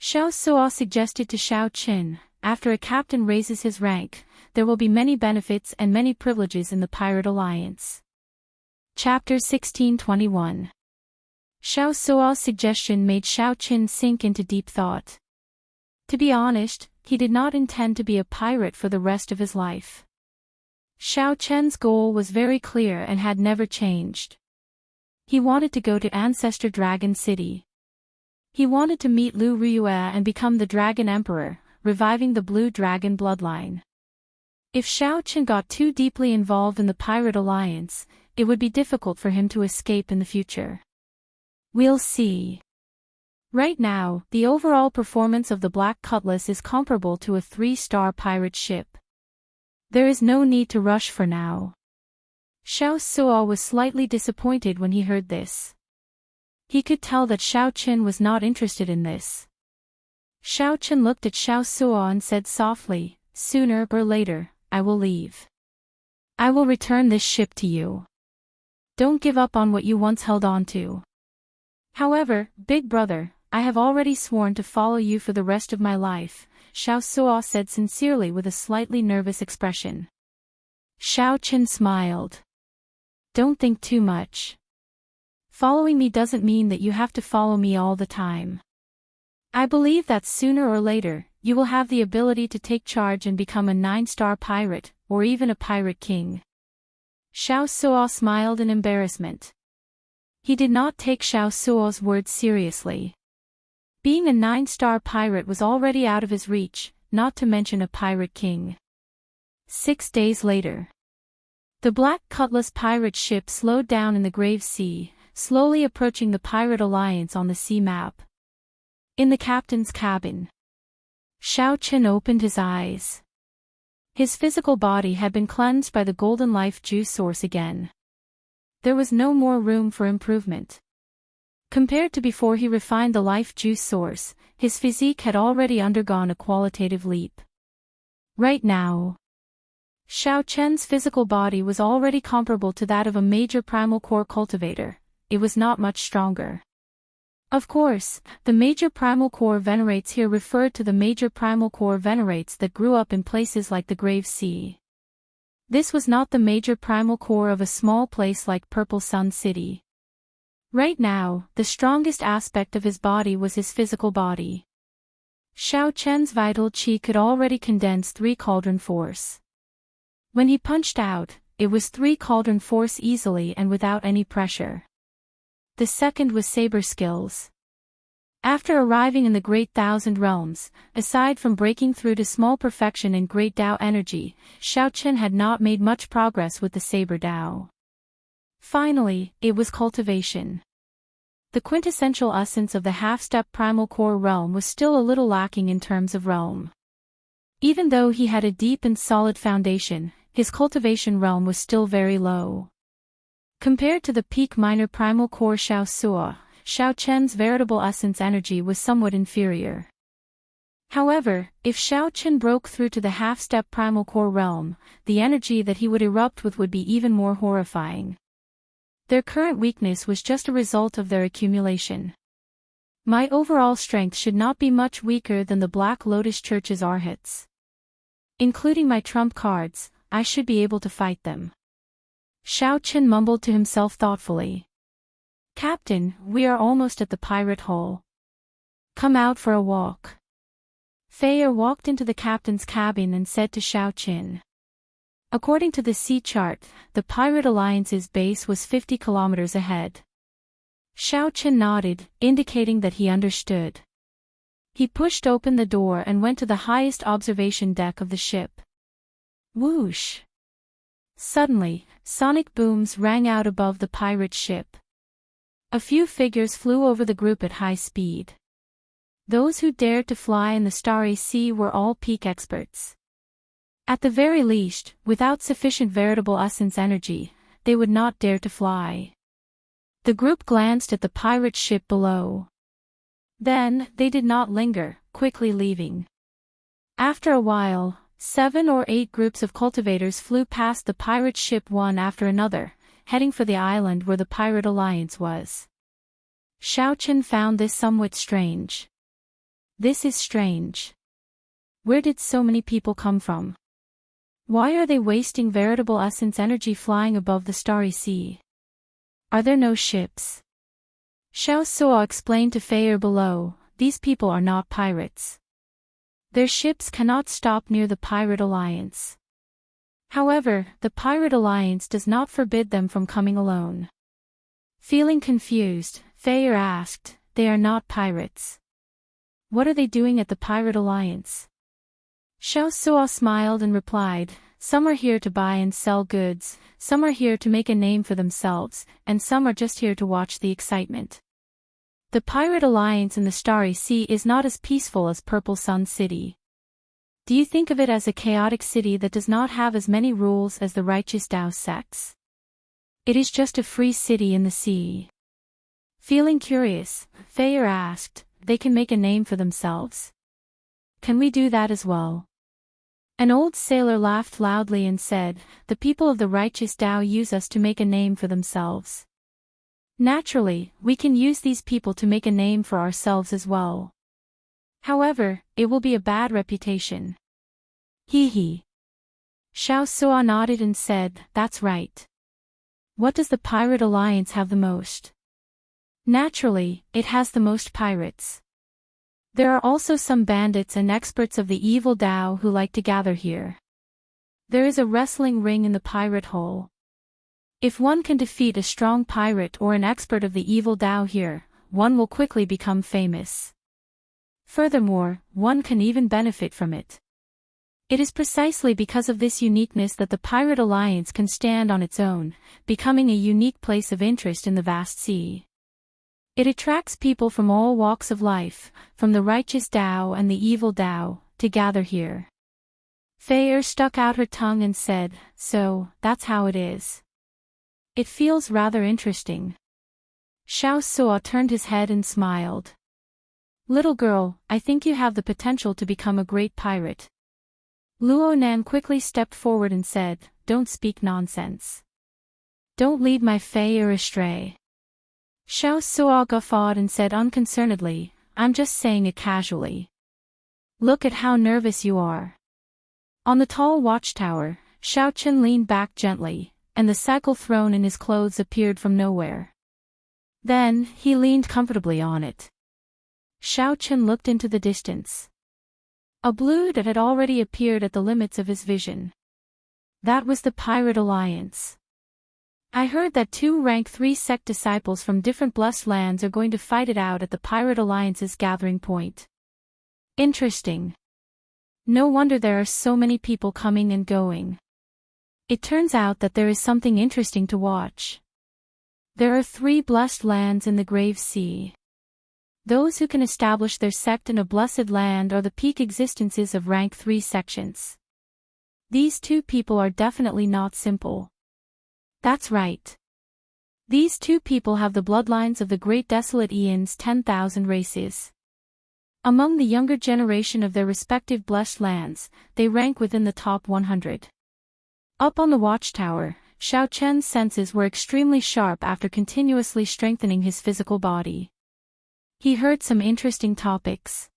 Xiao Suo suggested to Xiaochen, "After a captain raises his rank, there will be many benefits and many privileges in the Pirate Alliance." Chapter 1621. Xiao Suo's suggestion made Xiaochen sink into deep thought. To be honest, he did not intend to be a pirate for the rest of his life. Xiaochen's goal was very clear and had never changed. He wanted to go to Ancestor Dragon City. He wanted to meet Lu Riyue and become the Dragon Emperor, reviving the Blue Dragon bloodline. If Xiaochen got too deeply involved in the Pirate Alliance, it would be difficult for him to escape in the future. We'll see. Right now, the overall performance of the Black Cutlass is comparable to a 3-star pirate ship. There is no need to rush for now. Xiao Suo was slightly disappointed when he heard this. He could tell that Xiaochen was not interested in this. Xiaochen looked at Xiao Suo and said softly, "Sooner or later, I will leave. I will return this ship to you. Don't give up on what you once held on to. However, big brother, I have already sworn to follow you for the rest of my life," Xiao Suo said sincerely with a slightly nervous expression. Xiaochen smiled. "Don't think too much. Following me doesn't mean that you have to follow me all the time. I believe that sooner or later, you will have the ability to take charge and become a 9-star pirate, or even a pirate king." Xiao Suo smiled in embarrassment. He did not take Xiao Suo's words seriously. Being a 9-star pirate was already out of his reach, not to mention a pirate king. 6 days later. The Black Cutlass pirate ship slowed down in the Grave Sea, slowly approaching the Pirate Alliance on the sea map. In the captain's cabin, Xiaochen opened his eyes. His physical body had been cleansed by the golden life juice source again. There was no more room for improvement. Compared to before he refined the life juice source, his physique had already undergone a qualitative leap. Right now, Xiaochen's physical body was already comparable to that of a major primal core cultivator. It was not much stronger. Of course, the major primal core venerates here referred to the major primal core venerates that grew up in places like the Grave Sea. This was not the major primal core of a small place like Purple Sun City. Right now, the strongest aspect of his body was his physical body. Xiao Chen's vital qi could already condense 3 cauldron force. When he punched out, it was 3 cauldron force easily and without any pressure. The second was saber skills. After arriving in the Great Thousand Realms, aside from breaking through to small perfection in Great Dao energy, Xiao Chen had not made much progress with the saber Dao. Finally, it was cultivation. The quintessential essence of the half-step primal core realm was still a little lacking in terms of realm. Even though he had a deep and solid foundation, his cultivation realm was still very low. Compared to the peak minor primal core Xiao Suo, Xiao Chen's veritable essence energy was somewhat inferior. However, if Xiao Chen broke through to the half-step primal core realm, the energy that he would erupt with would be even more horrifying. Their current weakness was just a result of their accumulation. My overall strength should not be much weaker than the Black Lotus Church's arhats. Including my trump cards, I should be able to fight them. Xiao Chen mumbled to himself thoughtfully. Captain, we are almost at the pirate hole. Come out for a walk. Fei walked into the captain's cabin and said to Xiao Chen. According to the sea chart, the Pirate Alliance's base was 50 kilometers ahead. Xiao Chen nodded, indicating that he understood. He pushed open the door and went to the highest observation deck of the ship. Whoosh! Suddenly, sonic booms rang out above the pirate ship. A few figures flew over the group at high speed. Those who dared to fly in the starry sea were all peak experts. At the very least, without sufficient veritable essence energy, they would not dare to fly. The group glanced at the pirate ship below. Then, they did not linger, quickly leaving. After a while, 7 or 8 groups of cultivators flew past the pirate ship one after another, heading for the island where the Pirate Alliance was. Xiao Chen found this somewhat strange. This is strange. Where did so many people come from? Why are they wasting veritable essence energy flying above the starry sea? Are there no ships? Xiao Suo explained to Fei below, these people are not pirates. Their ships cannot stop near the Pirate Alliance. However, the Pirate Alliance does not forbid them from coming alone. Feeling confused, Fei asked, they are not pirates. What are they doing at the Pirate Alliance? Xiao Suo smiled and replied, some are here to buy and sell goods, some are here to make a name for themselves, and some are just here to watch the excitement. The Pirate Alliance in the Starry Sea is not as peaceful as Purple Sun City. Do you think of it as a chaotic city that does not have as many rules as the righteous Dao sects? It is just a free city in the sea. Feeling curious, Fei asked, they can make a name for themselves. Can we do that as well? An old sailor laughed loudly and said, the people of the righteous Dao use us to make a name for themselves. Naturally, we can use these people to make a name for ourselves as well. However, it will be a bad reputation. Hee hee. Xiao Suo nodded and said, that's right. What does the Pirate Alliance have the most? Naturally, it has the most pirates. There are also some bandits and experts of the evil Dao who like to gather here. There is a wrestling ring in the pirate hole. If one can defeat a strong pirate or an expert of the evil Dao here, one will quickly become famous. Furthermore, one can even benefit from it. It is precisely because of this uniqueness that the Pirate Alliance can stand on its own, becoming a unique place of interest in the vast sea. It attracts people from all walks of life, from the righteous Dao and the evil Dao, to gather here. Fei stuck out her tongue and said, so, that's how it is. It feels rather interesting. Xiao Suo turned his head and smiled. Little girl, I think you have the potential to become a great pirate. Luo Nan quickly stepped forward and said, don't speak nonsense. Don't lead my Fei astray. Xiao Suo guffawed and said unconcernedly, I'm just saying it casually. Look at how nervous you are. On the tall watchtower, Xiao Chen leaned back gently, and the cycle throne in his clothes appeared from nowhere. Then, he leaned comfortably on it. Xiao Chen looked into the distance. A blue dot had already appeared at the limits of his vision. That was the Pirate Alliance. I heard that 2 rank 3 sect disciples from different blessed lands are going to fight it out at the Pirate Alliance's gathering point. Interesting. No wonder there are so many people coming and going. It turns out that there is something interesting to watch. There are 3 blessed lands in the Grave Sea. Those who can establish their sect in a blessed land are the peak existences of rank 3 sections. These 2 people are definitely not simple. That's right. These 2 people have the bloodlines of the great desolate Aeon's 10,000 races. Among the younger generation of their respective blessed lands, they rank within the top 100. Up on the watchtower, Xiao Chen's senses were extremely sharp after continuously strengthening his physical body. He heard some interesting topics.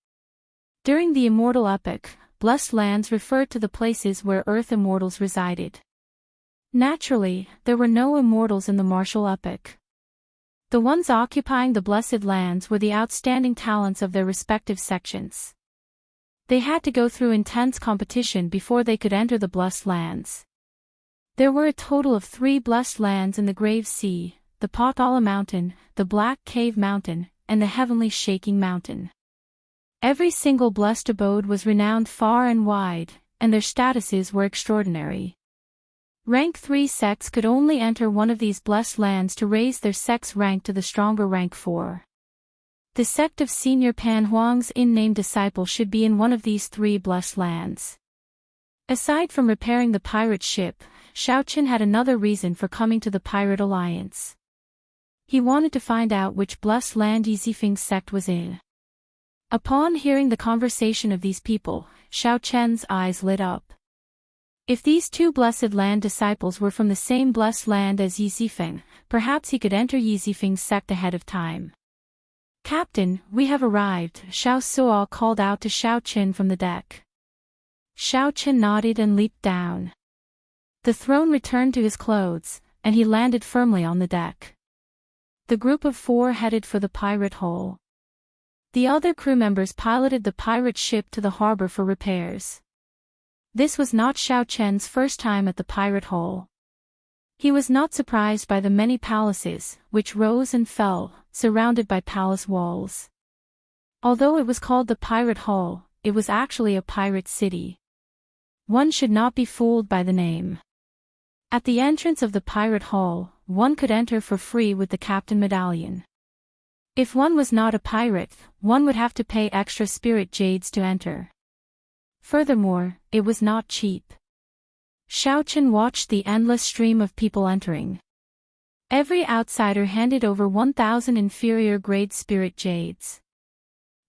During the Immortal epoch, blessed lands referred to the places where Earth immortals resided. Naturally, there were no immortals in the martial epoch. The ones occupying the blessed lands were the outstanding talents of their respective sections. They had to go through intense competition before they could enter the blessed lands. There were a total of 3 blessed lands in the Grave Sea, the Potala Mountain, the Black Cave Mountain, and the Heavenly Shaking Mountain. Every single blessed abode was renowned far and wide, and their statuses were extraordinary. Rank 3 sects could only enter one of these blessed lands to raise their sect's rank to the stronger rank 4. The sect of Senior Pan Huang's in-name disciple should be in one of these 3 blessed lands. Aside from repairing the pirate ship, Xiao Chen had another reason for coming to the Pirate Alliance. He wanted to find out which blessed land Yizifeng's sect was in. Upon hearing the conversation of these people, Xiao Chen's eyes lit up. If these 2 blessed land disciples were from the same blessed land as Yizifeng, perhaps he could enter Yizifeng's sect ahead of time. "Captain, we have arrived," Xiao Suo called out to Xiao Chen from the deck. Xiao Chen nodded and leaped down. The throne returned to his clothes, and he landed firmly on the deck. The group of 4 headed for the pirate hole. The other crew members piloted the pirate ship to the harbor for repairs. This was not Xiao Chen's first time at the pirate hole. He was not surprised by the many palaces, which rose and fell, surrounded by palace walls. Although it was called the pirate hall, it was actually a pirate city. One should not be fooled by the name. At the entrance of the pirate hall, one could enter for free with the captain medallion. If one was not a pirate, one would have to pay extra spirit jades to enter. Furthermore, it was not cheap. Xiao Chen watched the endless stream of people entering. Every outsider handed over 1,000 inferior grade spirit jades.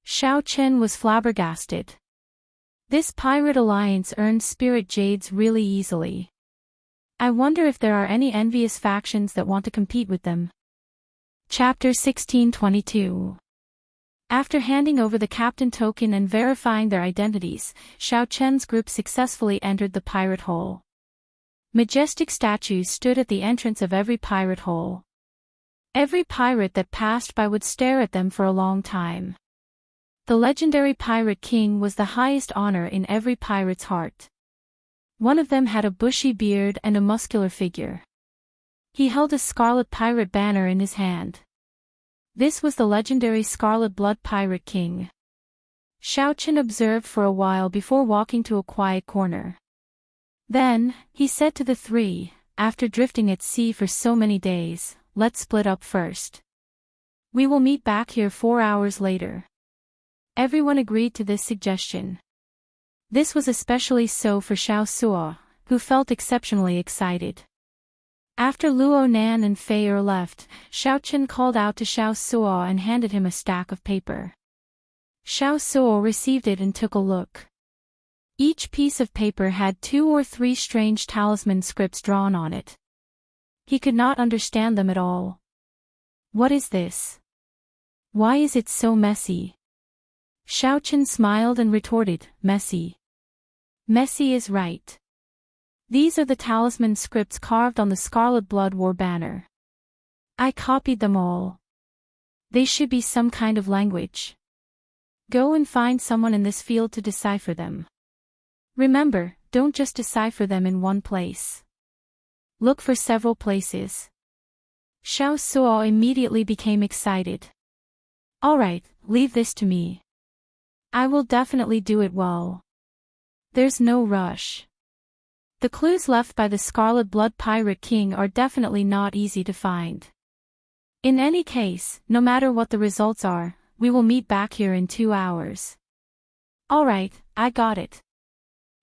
Xiao Chen was flabbergasted. This pirate alliance earned spirit jades really easily. I wonder if there are any envious factions that want to compete with them. Chapter 1622. After handing over the captain token and verifying their identities, Xiao Chen's group successfully entered the pirate hole. Majestic statues stood at the entrance of every pirate hole. Every pirate that passed by would stare at them for a long time. The legendary Pirate King was the highest honor in every pirate's heart. One of them had a bushy beard and a muscular figure. He held a scarlet pirate banner in his hand. This was the legendary Scarlet Blood Pirate King. Xiao Chen observed for a while before walking to a quiet corner. Then, he said to the 3, "After drifting at sea for so many days, let's split up first. We will meet back here 4 hours later." Everyone agreed to this suggestion. This was especially so for Xiao Suo, who felt exceptionally excited. After Luo Nan and Fei Er left, Xiao Chen called out to Xiao Suo and handed him a stack of paper. Xiao Suo received it and took a look. Each piece of paper had 2 or 3 strange talisman scripts drawn on it. He could not understand them at all. What is this? Why is it so messy? Xiao Chen smiled and retorted, "Messy. Messy is right. These are the talisman scripts carved on the Scarlet Blood War banner. I copied them all. They should be some kind of language. Go and find someone in this field to decipher them. Remember, don't just decipher them in one place. Look for several places. Xiao Suo immediately became excited. All right, leave this to me. I will definitely do it well. There's no rush. The clues left by the Scarlet Blood Pirate King are definitely not easy to find. In any case, no matter what the results are, we will meet back here in 2 hours. All right, I got it.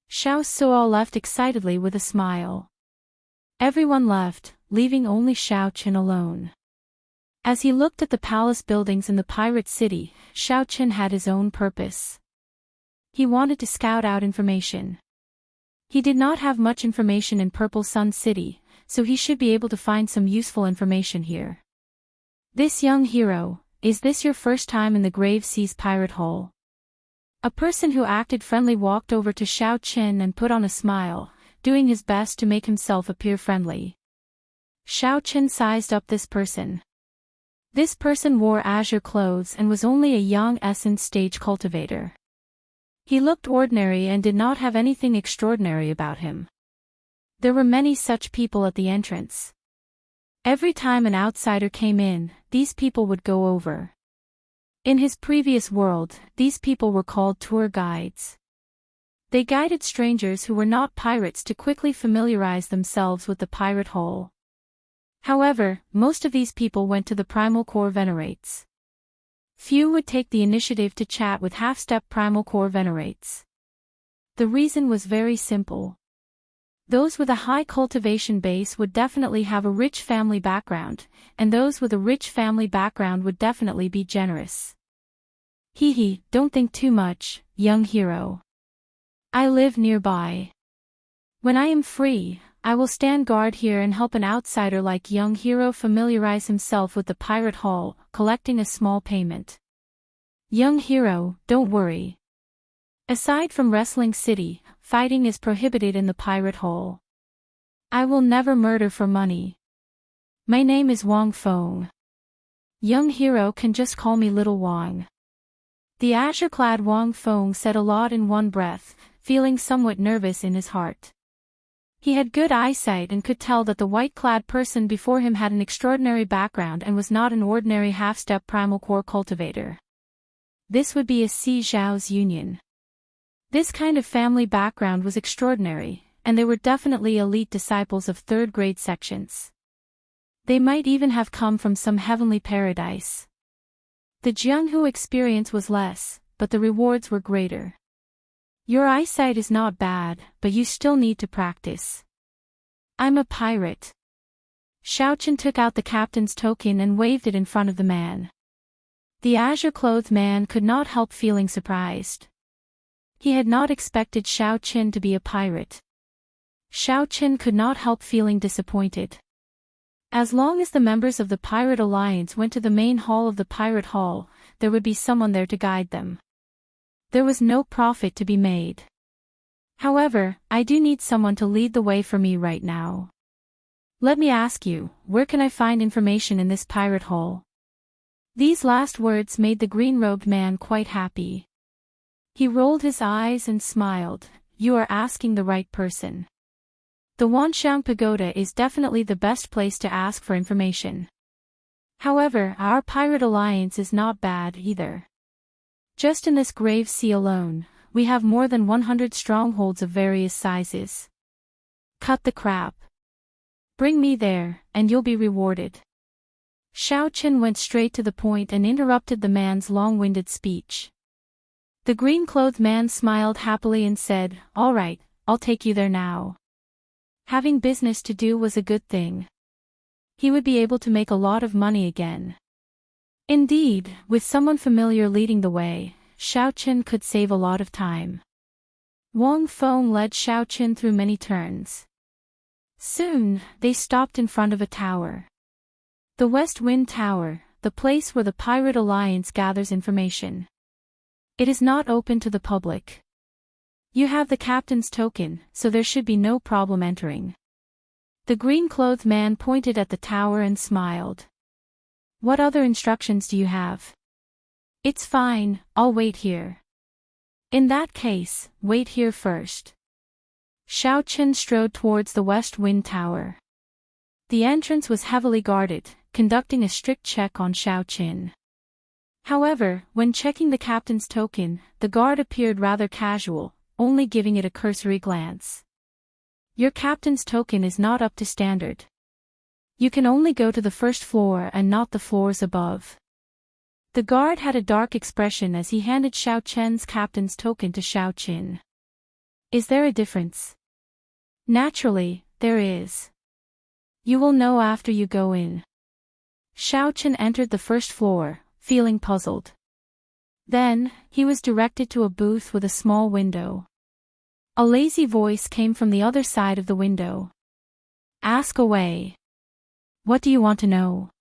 Xiao Suo left excitedly with a smile. Everyone left, leaving only Xiao Qin alone. As he looked at the palace buildings in the pirate city, Xiao Qin had his own purpose. He wanted to scout out information. He did not have much information in Purple Sun City, so he should be able to find some useful information here. This young hero, is this your first time in the Grave Seas Pirate Hole? A person who acted friendly walked over to Xiao Qin and put on a smile, doing his best to make himself appear friendly. Xiao Qin sized up this person. This person wore azure clothes and was only a young essence stage cultivator. He looked ordinary and did not have anything extraordinary about him. There were many such people at the entrance. Every time an outsider came in, these people would go over. In his previous world, these people were called tour guides. They guided strangers who were not pirates to quickly familiarize themselves with the pirate hole. However, most of these people went to the primal core venerates. Few would take the initiative to chat with half-step primal core venerates. The reason was very simple. Those with a high cultivation base would definitely have a rich family background, and those with a rich family background would definitely be generous. Hee, don't think too much, young hero. I live nearby. When I am free, I will stand guard here and help an outsider like young hero familiarize himself with the pirate hall, collecting a small payment. Young hero, don't worry. Aside from Wrestling City, fighting is prohibited in the pirate hole. I will never murder for money. My name is Wang Feng. Young hero can just call me Little Wang. The azure-clad Wang Feng said a lot in one breath, feeling somewhat nervous in his heart. He had good eyesight and could tell that the white-clad person before him had an extraordinary background and was not an ordinary half-step primal core cultivator. This would be a Si Zhao's union. This kind of family background was extraordinary, and they were definitely elite disciples of third-grade sections. They might even have come from some heavenly paradise. The Jianghu experience was less, but the rewards were greater. Your eyesight is not bad, but you still need to practice. I'm a pirate. Xiao Qin took out the captain's token and waved it in front of the man. The azure-clothed man could not help feeling surprised. He had not expected Xiao Qin to be a pirate. Xiao Qin could not help feeling disappointed. As long as the members of the Pirate Alliance went to the main hall of the Pirate Hall, there would be someone there to guide them. There was no profit to be made. However, I do need someone to lead the way for me right now. Let me ask you, where can I find information in this pirate hole? These last words made the green-robed man quite happy. He rolled his eyes and smiled. You are asking the right person. The Wanxiang Pagoda is definitely the best place to ask for information. However, our Pirate Alliance is not bad either. Just in this grave sea alone, we have more than 100 strongholds of various sizes. Cut the crap. Bring me there, and you'll be rewarded. Xiao Qin went straight to the point and interrupted the man's long-winded speech. The green-clothed man smiled happily and said, All right, I'll take you there now. Having business to do was a good thing. He would be able to make a lot of money again. Indeed, with someone familiar leading the way, Xiao Qin could save a lot of time. Wang Feng led Xiao Qin through many turns. Soon, they stopped in front of a tower. The West Wind Tower, the place where the Pirate Alliance gathers information. It is not open to the public. You have the captain's token, so there should be no problem entering. The green-clothed man pointed at the tower and smiled. What other instructions do you have? It's fine, I'll wait here. In that case, wait here first. Xiaochen strode towards the West Wind Tower. The entrance was heavily guarded, conducting a strict check on Xiaochen. However, when checking the captain's token, the guard appeared rather casual, only giving it a cursory glance. Your captain's token is not up to standard. You can only go to the first floor and not the floors above. The guard had a dark expression as he handed Xiaochen's captain's token to Xiaochen. Is there a difference? Naturally, there is. You will know after you go in. Xiaochen entered the first floor, feeling puzzled. Then, he was directed to a booth with a small window. A lazy voice came from the other side of the window. Ask away. What do you want to know?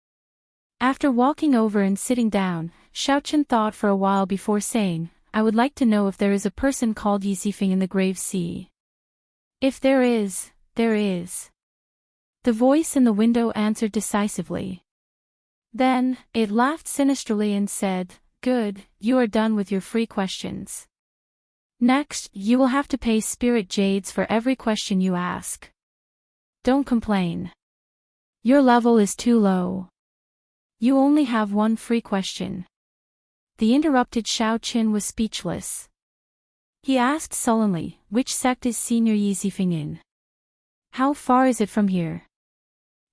After walking over and sitting down, Xiaochen thought for a while before saying, I would like to know if there is a person called Yizifeng in the Grave Sea. If there is, there is. The voice in the window answered decisively. Then, it laughed sinisterly and said, Good, you are done with your free questions. Next, you will have to pay spirit jades for every question you ask. Don't complain. Your level is too low. You only have one free question. The interrupted Xiaochen was speechless. He asked sullenly, which sect is Senior Yizifeng in? How far is it from here?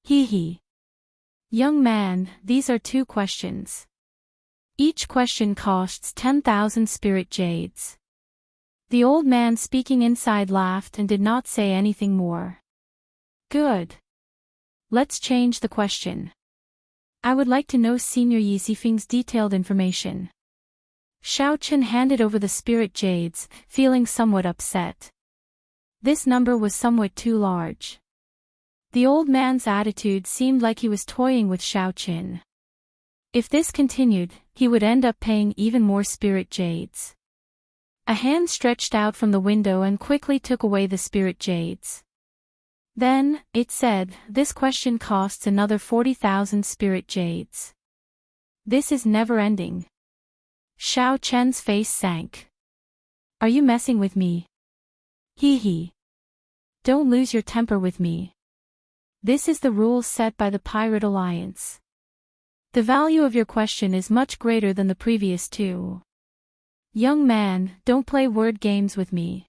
Hee. Young man, these are 2 questions. Each question costs 10,000 spirit jades. The old man speaking inside laughed and did not say anything more. Good. Let's change the question. I would like to know Senior Yizifeng's detailed information. Xiaochen handed over the spirit jades, feeling somewhat upset. This number was somewhat too large. The old man's attitude seemed like he was toying with Xiaochen. If this continued, he would end up paying even more spirit jades. A hand stretched out from the window and quickly took away the spirit jades. Then, it said, this question costs another 40,000 spirit jades. This is never-ending. Xiaochen's face sank. Are you messing with me? Hee. Don't lose your temper with me. This is the rule set by the Pirate Alliance. The value of your question is much greater than the previous 2. Young man, don't play word games with me.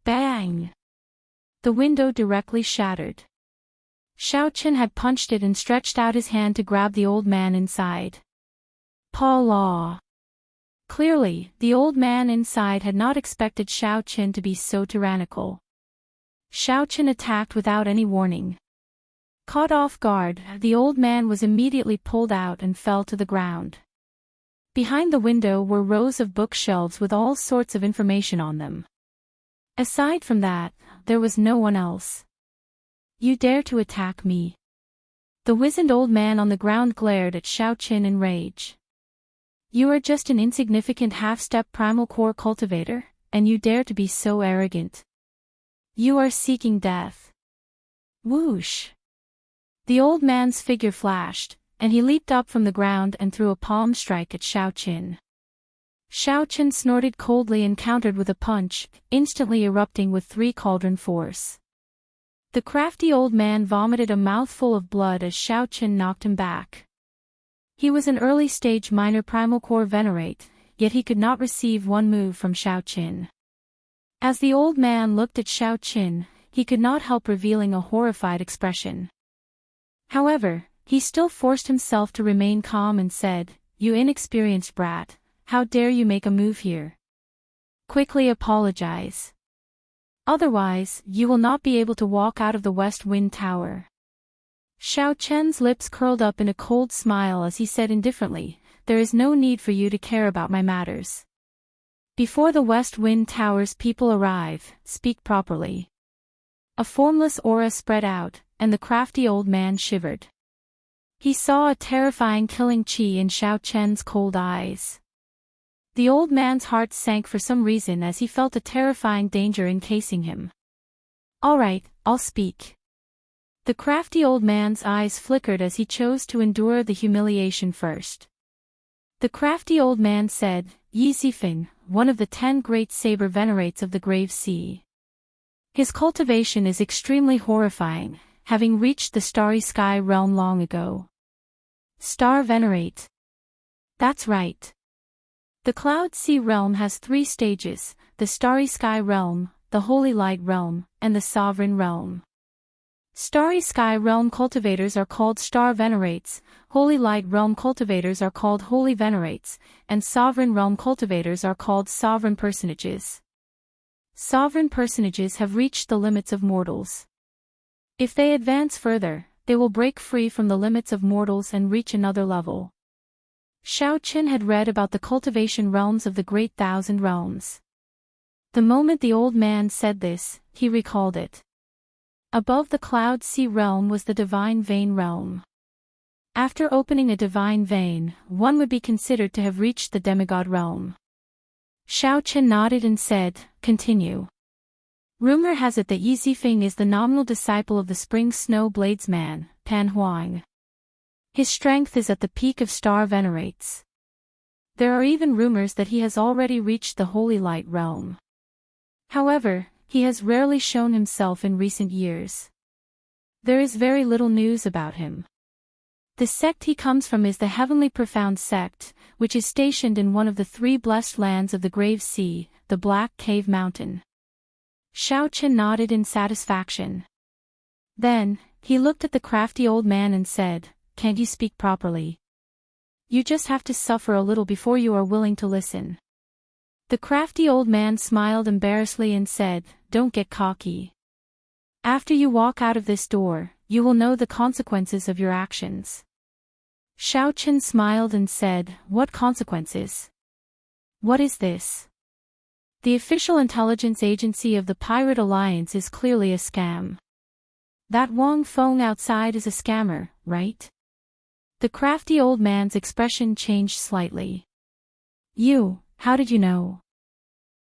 Bang! The window directly shattered. Xiaochen had punched it and stretched out his hand to grab the old man inside. Paw Law. Clearly, the old man inside had not expected Xiaochen to be so tyrannical. Xiaochen attacked without any warning. Caught off guard, the old man was immediately pulled out and fell to the ground. Behind the window were rows of bookshelves with all sorts of information on them. Aside from that, there was no one else. You dare to attack me? The wizened old man on the ground glared at Xiaochen in rage. You are just an insignificant half-step primal core cultivator, and you dare to be so arrogant. You are seeking death. Whoosh! The old man's figure flashed, and he leaped up from the ground and threw a palm strike at Xiaochen. Xiaochen snorted coldly and countered with a punch, instantly erupting with 3 cauldron force. The crafty old man vomited a mouthful of blood as Xiaochen knocked him back. He was an early-stage minor primal core venerate, yet he could not receive one move from Xiaochen. As the old man looked at Xiaochen, he could not help revealing a horrified expression. However, he still forced himself to remain calm and said, You inexperienced brat, how dare you make a move here? Quickly apologize. Otherwise, you will not be able to walk out of the West Wind Tower. Xiaochen's lips curled up in a cold smile as he said indifferently, There is no need for you to care about my matters. Before the West Wind Tower's people arrive, speak properly. A formless aura spread out, and the crafty old man shivered. He saw a terrifying killing chi in Xiaochen's cold eyes. The old man's heart sank for some reason as he felt a terrifying danger encasing him. All right, I'll speak. The crafty old man's eyes flickered as he chose to endure the humiliation first. The crafty old man said, Yi Zifeng, one of the 10 great saber venerates of the Grave Sea. His cultivation is extremely horrifying, having reached the starry sky realm long ago. Star venerate. That's right. The Cloud Sea realm has 3 stages, the Starry Sky realm, the Holy Light realm, and the Sovereign realm. Starry Sky realm cultivators are called Star Venerates, Holy Light realm cultivators are called Holy Venerates, and Sovereign realm cultivators are called Sovereign Personages. Sovereign personages have reached the limits of mortals. If they advance further, they will break free from the limits of mortals and reach another level. Xiao Qin had read about the cultivation realms of the Great Thousand Realms. The moment the old man said this, he recalled it. Above the Cloud Sea realm was the Divine Vein realm. After opening a divine vein, one would be considered to have reached the demigod realm. Xiao Qin nodded and said, Continue. Rumor has it that Yi Zifeng is the nominal disciple of the Spring Snow Blades man, Pan Huang. His strength is at the peak of Star Venerates. There are even rumors that he has already reached the Holy Light realm. However, he has rarely shown himself in recent years. There is very little news about him. The sect he comes from is the Heavenly Profound sect, which is stationed in one of the 3 blessed lands of the Grave Sea, the Black Cave Mountain. Xiao Qin nodded in satisfaction. Then, he looked at the crafty old man and said, Can't you speak properly? You just have to suffer a little before you are willing to listen. The crafty old man smiled embarrassedly and said, Don't get cocky. After you walk out of this door, you will know the consequences of your actions. Xiao Qin smiled and said, What consequences? What is this? The official intelligence agency of the Pirate Alliance is clearly a scam. That Wang Feng outside is a scammer, right? The crafty old man's expression changed slightly. You, how did you know?